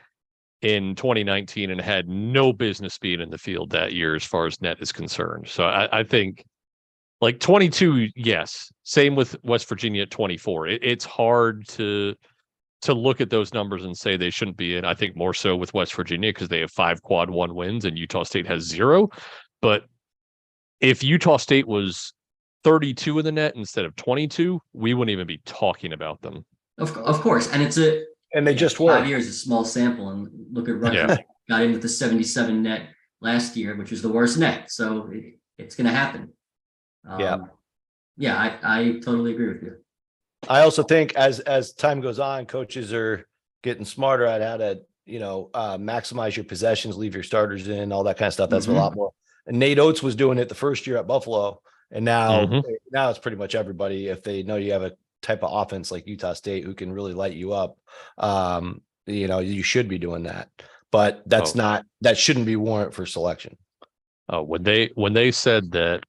B: in 2019 and had no business being in the field that year as far as net is concerned. So I think like 22, yes. Same with West Virginia at 24. It's hard to look at those numbers and say they shouldn't be in. I think more so with West Virginia because they have 5 quad 1 wins and Utah State has 0. But if Utah State was 32 in the net instead of 22, we wouldn't even be talking about them.
D: Of course. And
F: they just
D: 5
F: were.
D: years is a small sample. And look at Rutgers, got in with the 77 net last year, which was the worst net. So it's going to happen. I totally agree with you.
F: I also think as time goes on, coaches are getting smarter at how to maximize your possessions, leave your starters in, all that kind of stuff. That's a
D: Mhm.
F: lot more. And Nate Oates was doing it the first year at Buffalo, and now it's pretty much everybody. If they know you have a type of offense like Utah State who can really light you up, you should be doing that. But that's not, that shouldn't be warrant for selection.
B: When they said that,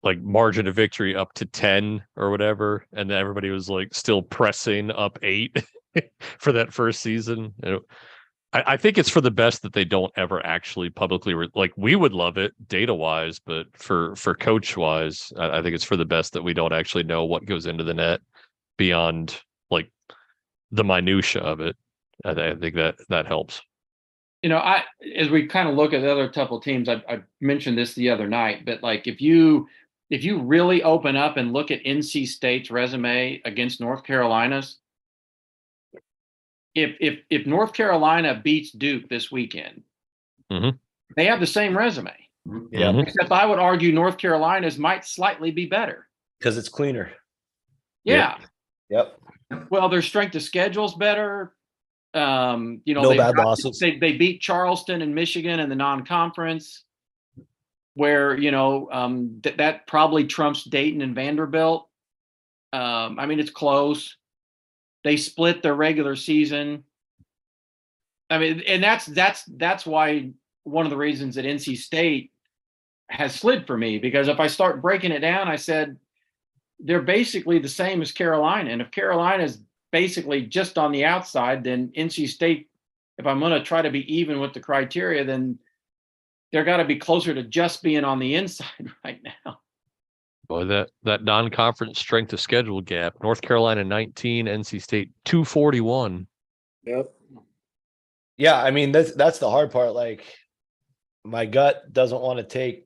B: like, margin of victory up to 10 or whatever, and then everybody was like still pressing up 8 for that first season. I think it's for the best that they don't ever actually publicly like, we would love it data wise, but for coach wise, I think it's for the best that we don't actually know what goes into the net beyond like the minutia of it. I think that helps.
E: As we kind of look at the other couple teams, I mentioned this the other night, but like if you really open up and look at NC State's resume against North Carolina's, if North Carolina beats Duke this weekend, they have the same resume.
F: Yeah.
E: Except I would argue North Carolina's might slightly be better
F: Because it's cleaner.
E: Yeah.
F: Yep.
E: Well, their strength of schedule's better.
F: No
E: they've
F: bad losses.
E: They beat Charleston and Michigan in the non-conference, where that probably trumps Dayton and Vanderbilt. It's close. They split their regular season. And that's why one of the reasons that NC State has slid for me, because if I start breaking it down, I said they're basically the same as Carolina, and if Carolina is basically just on the outside, then NC State, if I'm going to try to be even with the criteria, then they're got to be closer to just being on the inside right now.
B: Boy, that non-conference strength of schedule gap: North Carolina 19, NC State 241.
C: Yep.
F: Yeah, that's the hard part. Like, my gut doesn't want to take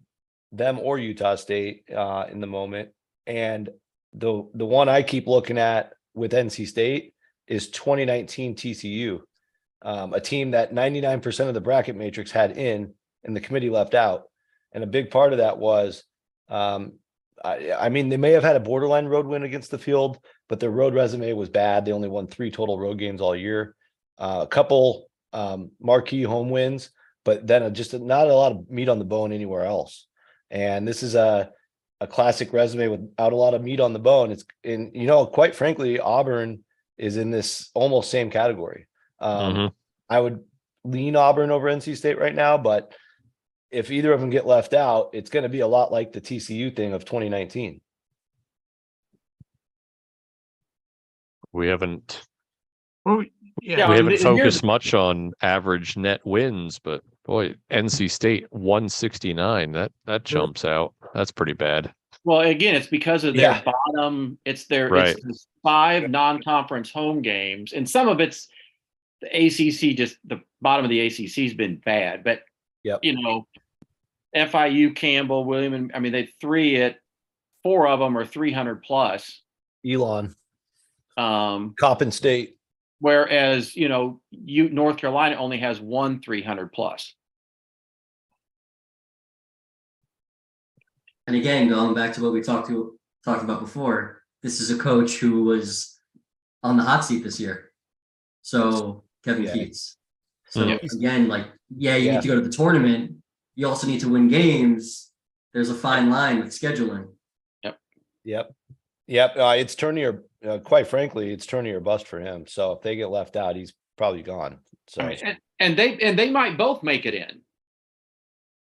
F: them or Utah State in the moment, and the one I keep looking at with NC State is 2019 TCU, a team that 99% of the bracket matrix had in, and the committee left out. And a big part of that was, they may have had a borderline road win against the field, but their road resume was bad. They only won 3 total road games all year, a couple marquee home wins, but then just not a lot of meat on the bone anywhere else. And this is a classic resume without a lot of meat on the bone. It's quite frankly, Auburn is in this almost same category. I would lean Auburn over NC State right now, but if either of them get left out, it's going to be a lot like the TCU thing of 2019.
B: We haven't
E: Yeah,
B: focused much on average net wins, but boy, NC State 169, that jumps out. That's pretty bad.
E: Well, again, it's because of their bottom. It's their it's 5 non-conference home games, and some of it's the ACC. Just the bottom of the ACC has been bad, but FIU, Campbell, William, and they 4 of them are 300 plus.
F: Elon, Coppin State.
E: Whereas, North Carolina only has 1 300 plus.
D: And again, going back to what we talked about before, this is a coach who was on the hot seat this year. So Kevin Keats. So again, you need to go to the tournament. You also need to win games. There's a fine line with scheduling.
F: Yep. It's turning quite frankly, it's turning or bust for him. So if they get left out, he's probably gone. So
E: and they might both make it in.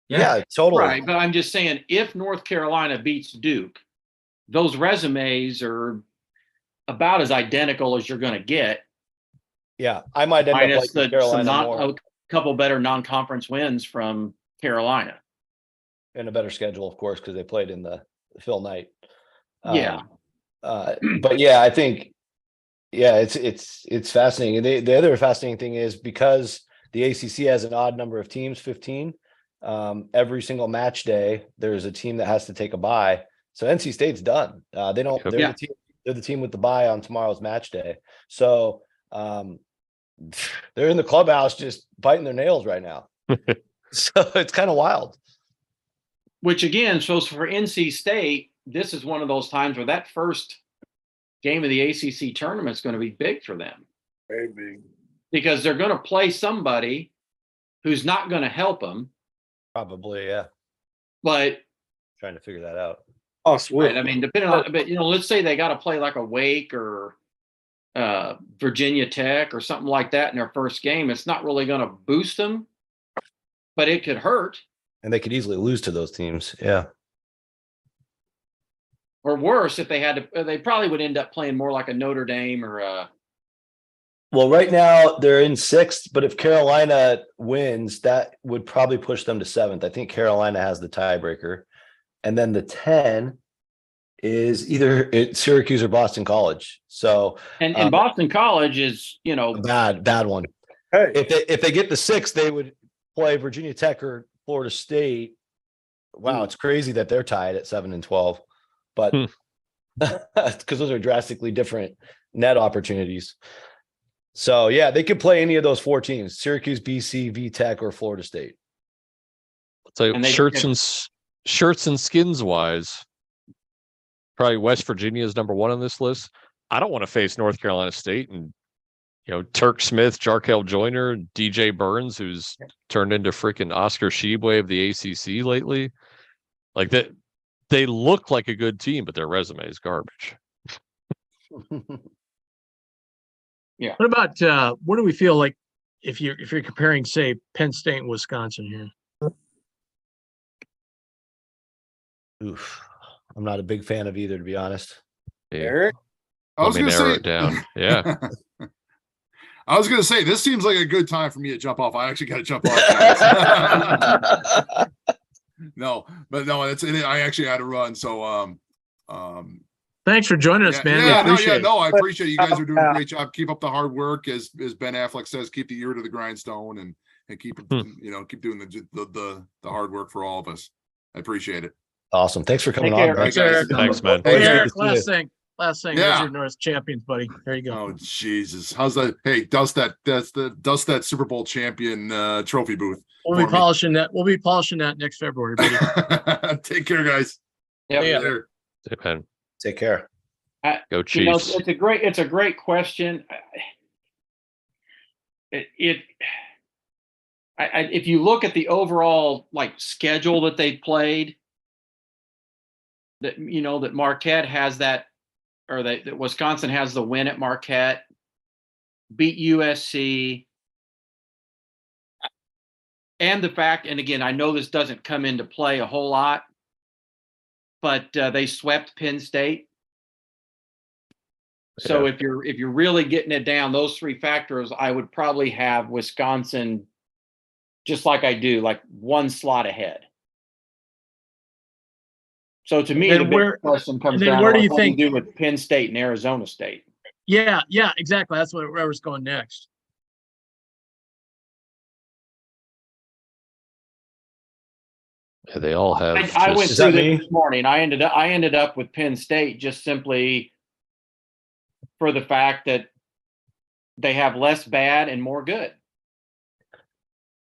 F: Yeah, totally.
E: Right. But I'm just saying, if North Carolina beats Duke, those resumes are about as identical as you're going to get.
F: Yeah, I might end up like Carolina more.
E: A couple better non-conference wins from Carolina.
F: And a better schedule, of course, because they played in the Phil Knight.
B: But
F: yeah, I think, it's fascinating. And the other fascinating thing is, because the ACC has an odd number of teams, 15, every single match day, there's a team that has to take a bye. So NC State's done. They're the team with the bye on tomorrow's match day. So they're in the clubhouse just biting their nails right now. So it's kind of wild.
E: Which again, so for NC State, this is one of those times where that first game of the ACC tournament is going to be big for them.
C: Very big.
E: because they're going to play somebody who's not going to help them.
F: Probably, yeah.
E: But
F: Trying to figure that out.
C: Oh, sweet.
E: right, I mean, depending on, but let's say they got to play like a Wake or Virginia Tech or something like that in their first game. It's not really going to boost them, but it could hurt.
F: And they could easily lose to those teams. Yeah.
E: Or worse, if they had to, they probably would end up playing more like a Notre Dame or
F: Well, right now they're in 6th, but if Carolina wins, that would probably push them to 7th. I think Carolina has the tiebreaker. And then the 10 is either Syracuse or Boston College. So
E: and Boston College is,
F: a bad one.
C: Hey,
F: If they get the 6th, they would play Virginia Tech or Florida State. Wow, it's crazy that they're tied at 7 and 12. But because those are drastically different net opportunities. So yeah, they could play any of those 4 teams: Syracuse, BC, VTech, or Florida State.
B: So
E: And they-
B: shirts and skins wise, probably West Virginia is number 1 on this list. I don't want to face North Carolina State and Turk Smith, Jarkel Joyner, DJ Burns, who's turned into freaking Oscar Tshiebwe of the ACC lately. Like that, they look like a good team, but their resume is garbage.
A: What about what do we feel like if you're comparing, say, Penn State and Wisconsin here?
F: Oof. I'm not a big fan of either, to be honest.
B: Yeah.
C: Eric,
H: I was
B: Let me
H: going to
B: narrow
H: say,
B: it down. Yeah.
H: I was going to say, this seems like a good time for me to jump off. I actually got to jump off. No, I actually had to run. So,
A: Thanks for joining us, man. We appreciate it.
H: I appreciate it. You guys are doing a great job. Keep up the hard work. As Ben Affleck says, keep the ear to the grindstone and keep, keep doing the hard work for all of us. I appreciate it.
F: Awesome. Thanks for coming
E: Take
F: on.
E: care.
F: Bryce.
H: Thanks, guys.
B: Thanks, man.
A: Hey,
F: Always good
A: Eric,
F: to see you.
A: last thing.
H: Yeah.
A: There's your North champions, buddy. There you go.
H: Oh Jesus! How's that? Hey, dust that Super Bowl champion trophy booth.
A: We'll be
H: for me.
A: polishing that. We'll be polishing that next February, buddy.
H: Take care, guys.
E: Yep.
A: Yeah.
H: Later.
B: Hey, man.
F: Take care.
B: Go Chiefs.
E: It's a great question. If you look at the overall schedule that they've played, that that Marquette has that, or that Wisconsin has the win at Marquette, beat USC, and the fact, and again, I know this doesn't come into play a whole lot, but they swept Penn State. So if you're really getting it down, those 3 factors, I would probably have Wisconsin, just like I do, like 1 slot ahead. So to me, the big question comes down
A: where
E: to
A: do you
E: what
A: think
E: do with Penn State and Arizona State.
A: Yeah, exactly. That's where I was going next.
B: Yeah, they all have.
E: I went
B: just-
E: through this morning. I ended up with Penn State just simply for the fact that they have less bad and more good.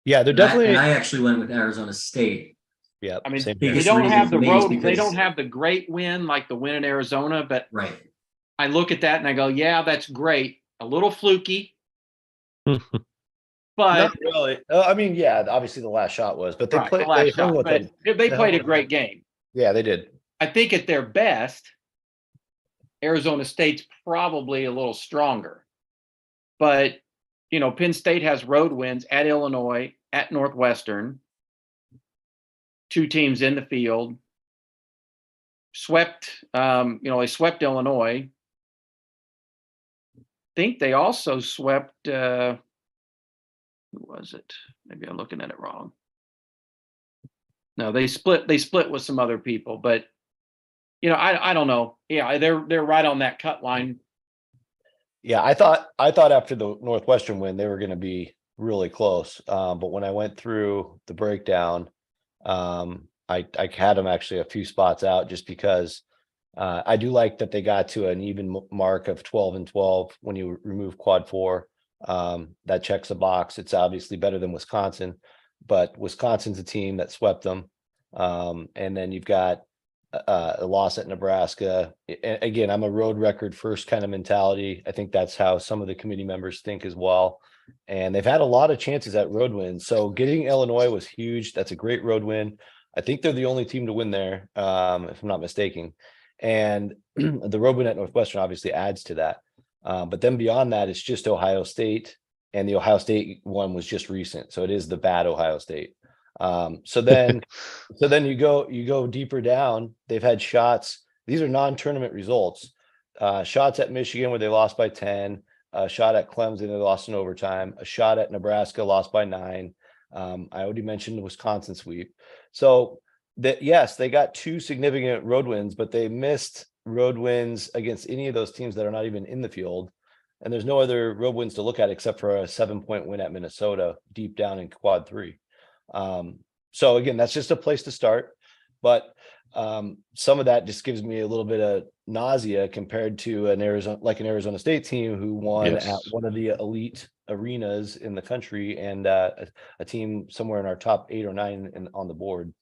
F: Yeah, they're definitely.
D: And I actually went with Arizona State.
F: Yeah,
E: I mean,
F: same
E: they
F: here.
D: biggest
E: don't have the
D: reason
E: road.
D: is
E: They
D: because-
E: don't have the great win like the win in Arizona. But
D: Right.
E: I look at that and I go, yeah, that's great. A little fluky, but
F: Not really. I mean, yeah, obviously the last shot was, but they
E: right,
F: played.
E: the last
F: They hung
E: shot,
F: with
E: but
F: them.
E: they
F: hung
E: played a
F: with
E: great
F: them.
E: game.
F: Yeah, they did.
E: I think at their best, Arizona State's probably a little stronger. But, Penn State has road wins at Illinois, at Northwestern, 2 teams in the field, swept, they swept Illinois. I think they also swept, who was it? Maybe I'm looking at it wrong. No, they split with some other people, but I don't know. Yeah, they're right on that cut line.
F: Yeah, I thought after the Northwestern win they were going to be really close. But when I went through the breakdown, I had them actually a few spots out just because I do like that they got to an even mark of 12 and 12 when you remove quad 4. That checks a box. It's obviously better than Wisconsin, but Wisconsin's a team that swept them. And then you've got a loss at Nebraska. Again, I'm a road record first kind of mentality. I think that's how some of the committee members think as well. And they've had a lot of chances at road wins. So getting Illinois was huge. That's a great road win. I think they're the only team to win there, if I'm not mistaken. And the road win at Northwestern obviously adds to that. But then beyond that, it's just Ohio State, and the Ohio State one was just recent. So it is the bad Ohio State. So then you go deeper down. They've had shots. These are non-tournament results. Shots at Michigan where they lost by 10, a shot at Clemson, they lost in overtime, a shot at Nebraska, lost by 9. I already mentioned the Wisconsin sweep. So that, yes, they got 2 significant road wins, but they missed road wins against any of those teams that are not even in the field. And there's no other road wins to look at except for a 7-point win at Minnesota deep down in quad 3. So again, that's just a place to start, but some of that just gives me a little bit of nausea compared to an Arizona State team who won at one of the elite arenas in the country, and a team somewhere in our top 8 or 9 on the board.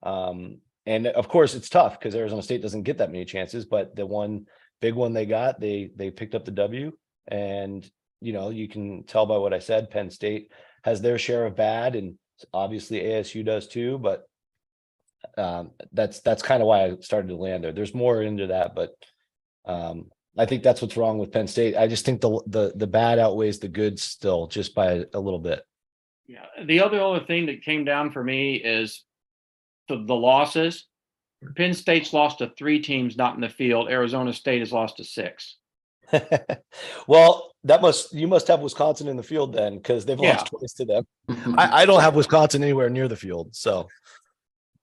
F: And of course it's tough because Arizona State doesn't get that many chances, but the one big one they got, they picked up the W. And you can tell by what I said, Penn State has their share of bad, and obviously ASU does too, but that's kind of why I started to land there. There's more into that, but I think that's what's wrong with Penn State. I just think the bad outweighs the good still, just by a little bit.
E: Yeah. The other thing that came down for me is the losses. Penn State's lost to 3 teams not in the field. Arizona State has lost to 6.
F: Well, you must have Wisconsin in the field then, because they've lost twice to them. I don't have Wisconsin anywhere near the field. So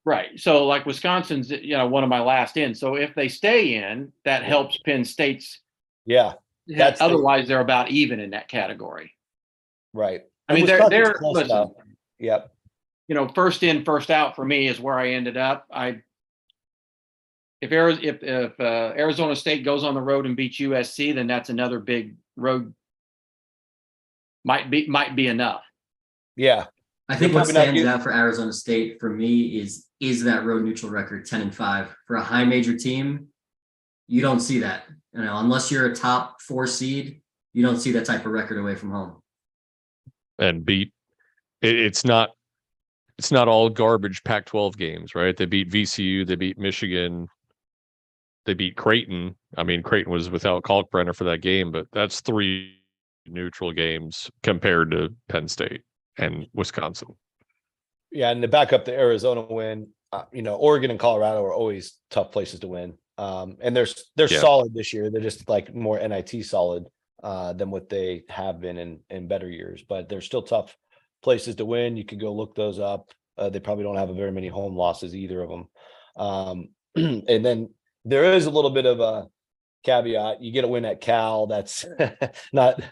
E: right. So like Wisconsin's, one of my last in. So if they stay in, that helps Penn State's.
F: Yeah.
E: Otherwise they're about even in that category.
F: Right.
E: I mean, they're listen,
F: yep.
E: First in, first out for me is where I ended up. If Arizona State goes on the road and beats USC, then that's another big road. Might be enough.
F: Yeah.
D: I think what stands out for Arizona State for me is that road neutral record 10-5 for a high major team. You don't see that, unless you're a top 4 seed, you don't see that type of record away from home.
B: And it's not all garbage Pac-12 games, right? They beat VCU, they beat Michigan, they beat Creighton. I mean, Creighton was without Kalkbrenner for that game, but that's 3 neutral games compared to Penn State and Wisconsin.
F: Yeah, and to back up the Arizona win, Oregon and Colorado are always tough places to win. And they're solid this year. They're just like more NIT solid than what they have been in better years, but they're still tough places to win. You could go look those up. They probably don't have very many home losses, either of them. And then there is a little bit of a caveat. You get a win at Cal. That's not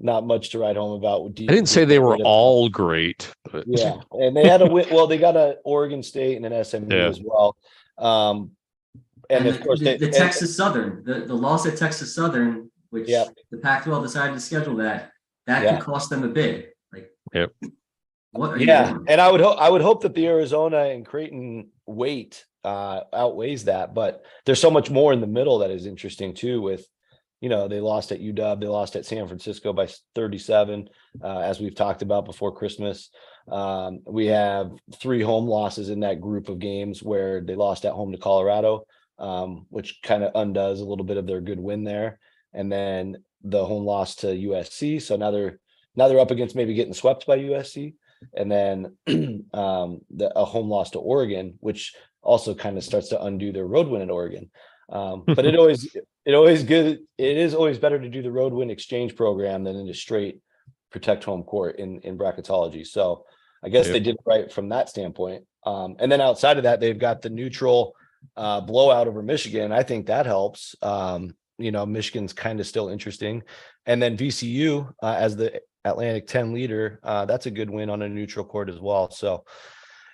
F: much to write home about.
B: I didn't say they were all great, but
F: yeah, and they had a win. Well, they got a Oregon State and an SMU as well. And of course,
D: the Texas Southern, the loss at Texas Southern, which the Pac-12 decided to schedule that could cost them a bid. Like, what are you doing?
F: And I would hope that the Arizona and Creighton weight outweighs that, but there's so much more in the middle that is interesting too. With they lost at UW, they lost at San Francisco by 37, as we've talked about before Christmas. We have 3 home losses in that group of games where they lost at home to Colorado, which kind of undoes a little bit of their good win there, and then the home loss to USC. So now they're up against maybe getting swept by USC, and then a home loss to Oregon, which also kind of starts to undo their road win at Oregon. But it is always better to do the road win exchange program than in a straight protect home court in bracketology. So I guess they did it right from that standpoint. And then outside of that, they've got the neutral blowout over Michigan. I think that helps. Michigan's kind of still interesting. And then VCU as the Atlantic 10 leader, that's a good win on a neutral court as well. So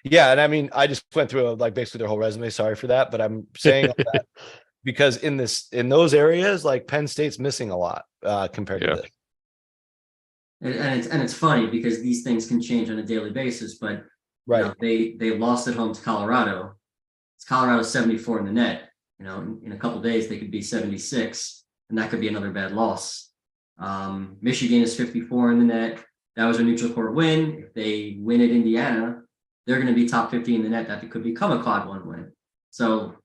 F: yeah, and I mean, I just went through basically their whole resume. Sorry for that, but I'm saying all that because in those areas, like Penn State's missing a lot compared to this.
D: And it's funny because these things can change on a daily basis, but they lost at home to Colorado. Colorado's 74 in the net. You know, in a couple of days they could be 76, and that could be another bad loss. Michigan is 54 in the net. That was a neutral court win. If they win at Indiana, they're going to be top 50 in the net. That could become a quad one win. So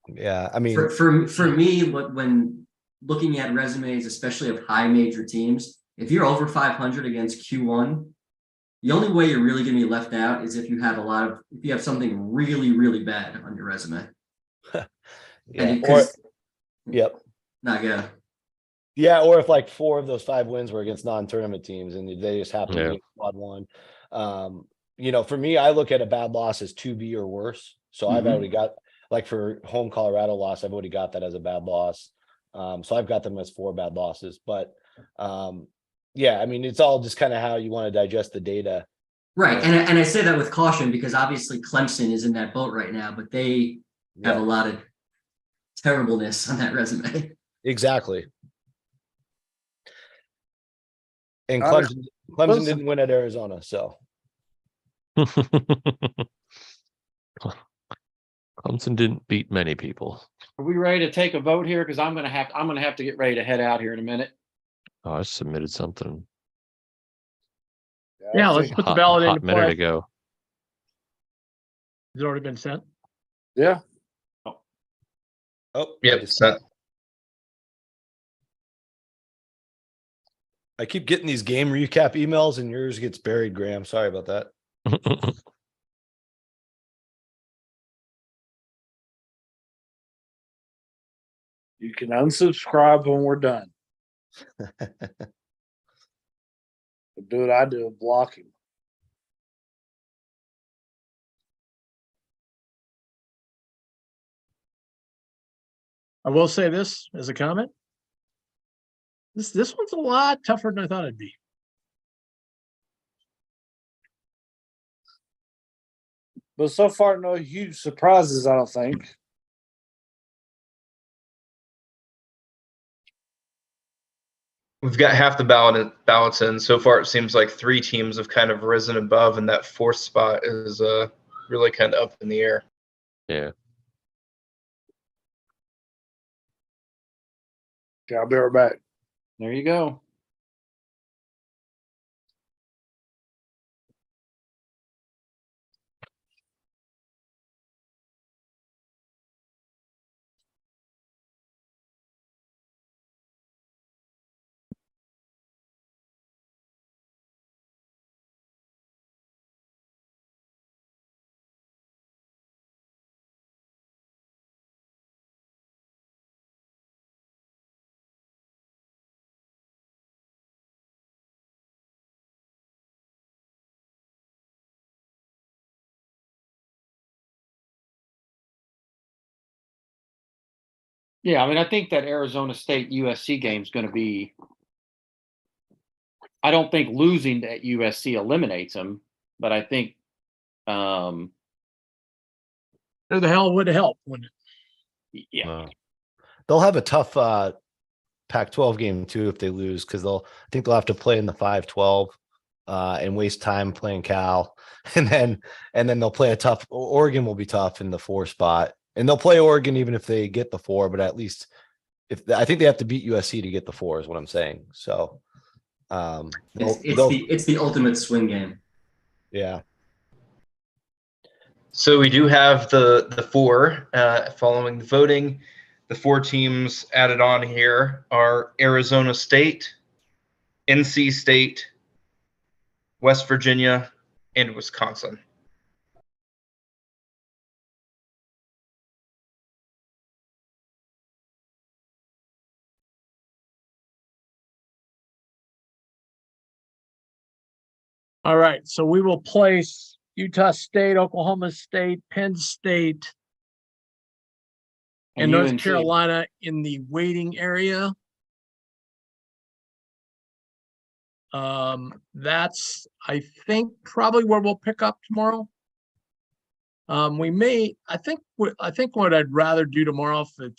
F: Yeah, I mean,
D: for me, when looking at resumes, especially of high major teams, if you're over 500 against Q1, the only way you're really going to be left out is if you have if you have something really, really bad on your resume.
F: yeah, or, yep.
D: Not good.
F: Yeah, or if like 4 of those 5 wins were against non-tournament teams and they just happen to
B: Yeah.
F: be quad one. You know, for me, I look at a bad loss as 2B or worse. So I've already got, like for home Colorado loss, I've already got that as a bad loss. So I've got them as 4 bad losses. But yeah, I mean, it's all just kind of how you want to digest the data.
D: Right. And I say that with caution because obviously Clemson is in that boat right now, but they have a lot of terribleness on that resume.
F: Exactly. And
C: Got
F: Clemson didn't win at Arizona, so
B: Clemson didn't beat many people.
E: Are we ready to take a vote here? Because I'm gonna have to get ready to head out here in a minute.
B: Oh, I submitted something
A: Yeah, let's put the ballot into
B: minute
A: play.
B: ago.
A: Has it already been sent?
C: Yeah.
F: oh
G: Yep. Set.
F: I keep getting these game recap emails and yours gets buried, Graham. Sorry about that.
C: You can unsubscribe when we're done. Do what I do and block him.
A: I will say this as a comment. This one's a lot tougher than I thought it'd be.
C: But so far, no huge surprises, I don't think.
G: We've got half the ballots in. So far, it seems like 3 teams have kind of risen above, and that 4th spot is really kind of up in the air.
B: Yeah.
C: Okay, I'll be right back.
E: There you go. Yeah, I mean, I think that Arizona State USC game is going to be. I don't think losing at USC eliminates them, but I think.
A: Who the hell would help? Wouldn't it?
E: Yeah.
F: They'll have a tough Pac-12 game too if they lose because I think they'll have to play in the 5-12 and waste time playing Cal, and then they'll play a tough. Oregon will be tough in the 4 spot, and they'll play Oregon even if they get the 4. But at least I think they have to beat USC to get the 4 is what I'm saying. So
D: It's the ultimate swing game.
F: Yeah.
G: So we do have the 4 following the voting. The 4 teams added on here are Arizona State, NC State, West Virginia, and Wisconsin.
A: All right, so we will place Utah State, Oklahoma State, Penn State, and North
E: UNC.
A: Carolina in the waiting area. That's, I think, probably where we'll pick up tomorrow. I think what I'd rather do tomorrow, if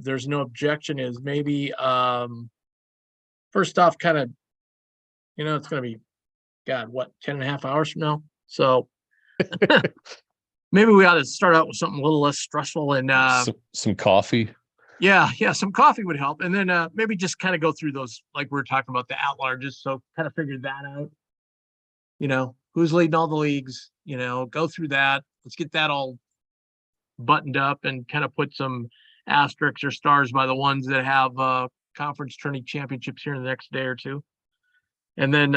A: there's no objection, is maybe first off, kind of, it's going to be, God, what, 10 and a half hours from now? So maybe we ought to start out with something a little less stressful and
B: Some coffee.
A: yeah, some coffee would help. And then maybe just kind of go through those, like we were talking about the at-larges. So kind of figure that out. You know, who's leading all the leagues, you know, go through that. Let's get that all buttoned up and kind of put some asterisks or stars by the ones that have conference tourney championships here in the next day or two. And then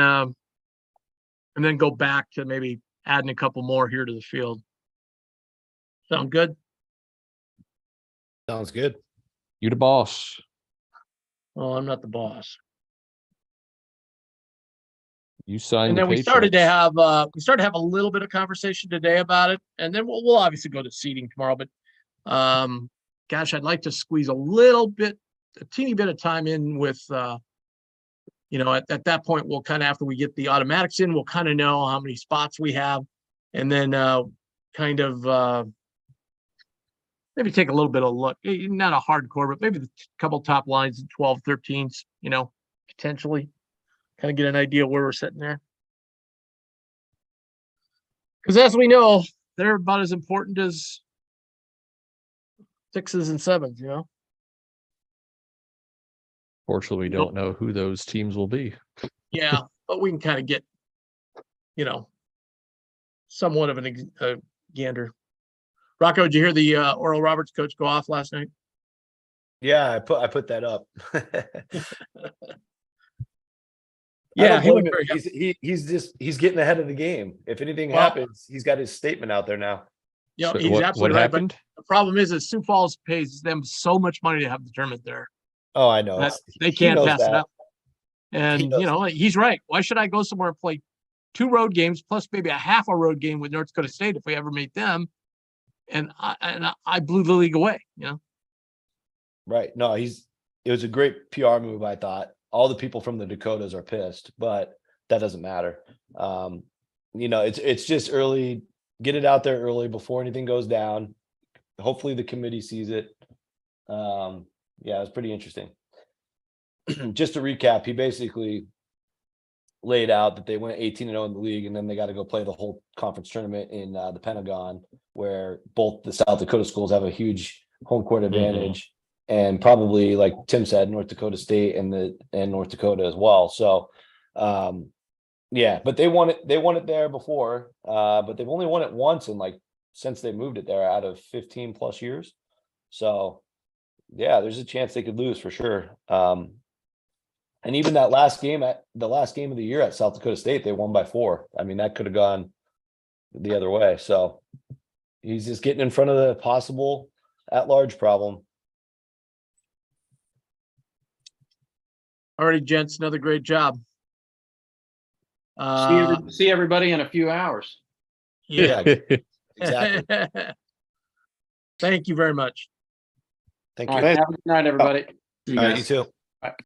A: go back to maybe adding a couple more here to the field. Sound good?
F: Sounds good.
B: You the boss.
A: Oh, I'm not the boss.
B: You signed
A: And
B: the
A: then we started to
B: paychecks.
A: have a little bit of conversation today about it, and then we'll obviously go to seating tomorrow. But gosh, I'd like to squeeze a teeny bit of time in with you know, at that point we'll kind of, after we get the automatics in, we'll kind of know how many spots we have, and then kind of maybe take a little bit of look, not a hardcore, but maybe the couple top lines, 12, 13s, you know, potentially. Kind of get an idea where we're sitting there. Because as we know, they're about as important as 6s and 7s, you know?
B: Fortunately, we don't know who those teams will be.
A: Yeah, but we can kind of get, you know, somewhat of a gander. Rocco, did you hear the Oral Roberts coach go off last night?
F: Yeah, I put that up.
A: Yeah,
F: he went he's getting ahead of the game. If anything happens, he's got his statement out there now.
A: Yeah,
B: So
A: he's
B: what
A: absolutely right.
B: happened?
A: But the problem is Sioux Falls pays them so much money to have the tournament there.
F: Oh, I know.
A: That they
F: He
A: can't
F: knows
A: pass it
F: that.
A: up. And
F: knows
A: you know, he's right. Why should I go somewhere and play 2 road games plus maybe a half a road game with North Dakota State if we ever meet them? And I blew the league away, you know.
F: Right. No, it was a great PR move, I thought. All the people from the Dakotas are pissed, but that doesn't matter. You know, it's just early. Get it out there early before anything goes down. Hopefully the committee sees it. Yeah, it was pretty interesting. Just to recap, he basically laid out that they went 18-0 in the league, and then they got to go play the whole conference tournament in the Pentagon, where both the South Dakota schools have a huge home court advantage, and probably, like Tim said, North Dakota State and North Dakota as well. So, yeah, but they won it there before, but they've only won it once since they moved it there out of 15 plus years. So, yeah, there's a chance they could lose for sure. And even the last game of the year at South Dakota State, they won by 4. I mean, that could have gone the other way. So he's just getting in front of the possible at-large problem.
A: All right, gents, another great job.
E: See everybody in a few hours.
A: Yeah.
F: Exactly.
A: Thank you very much.
F: Thank
E: All
F: you.
E: right, have a good night, everybody.
D: You
F: All right,
D: guys.
F: you too.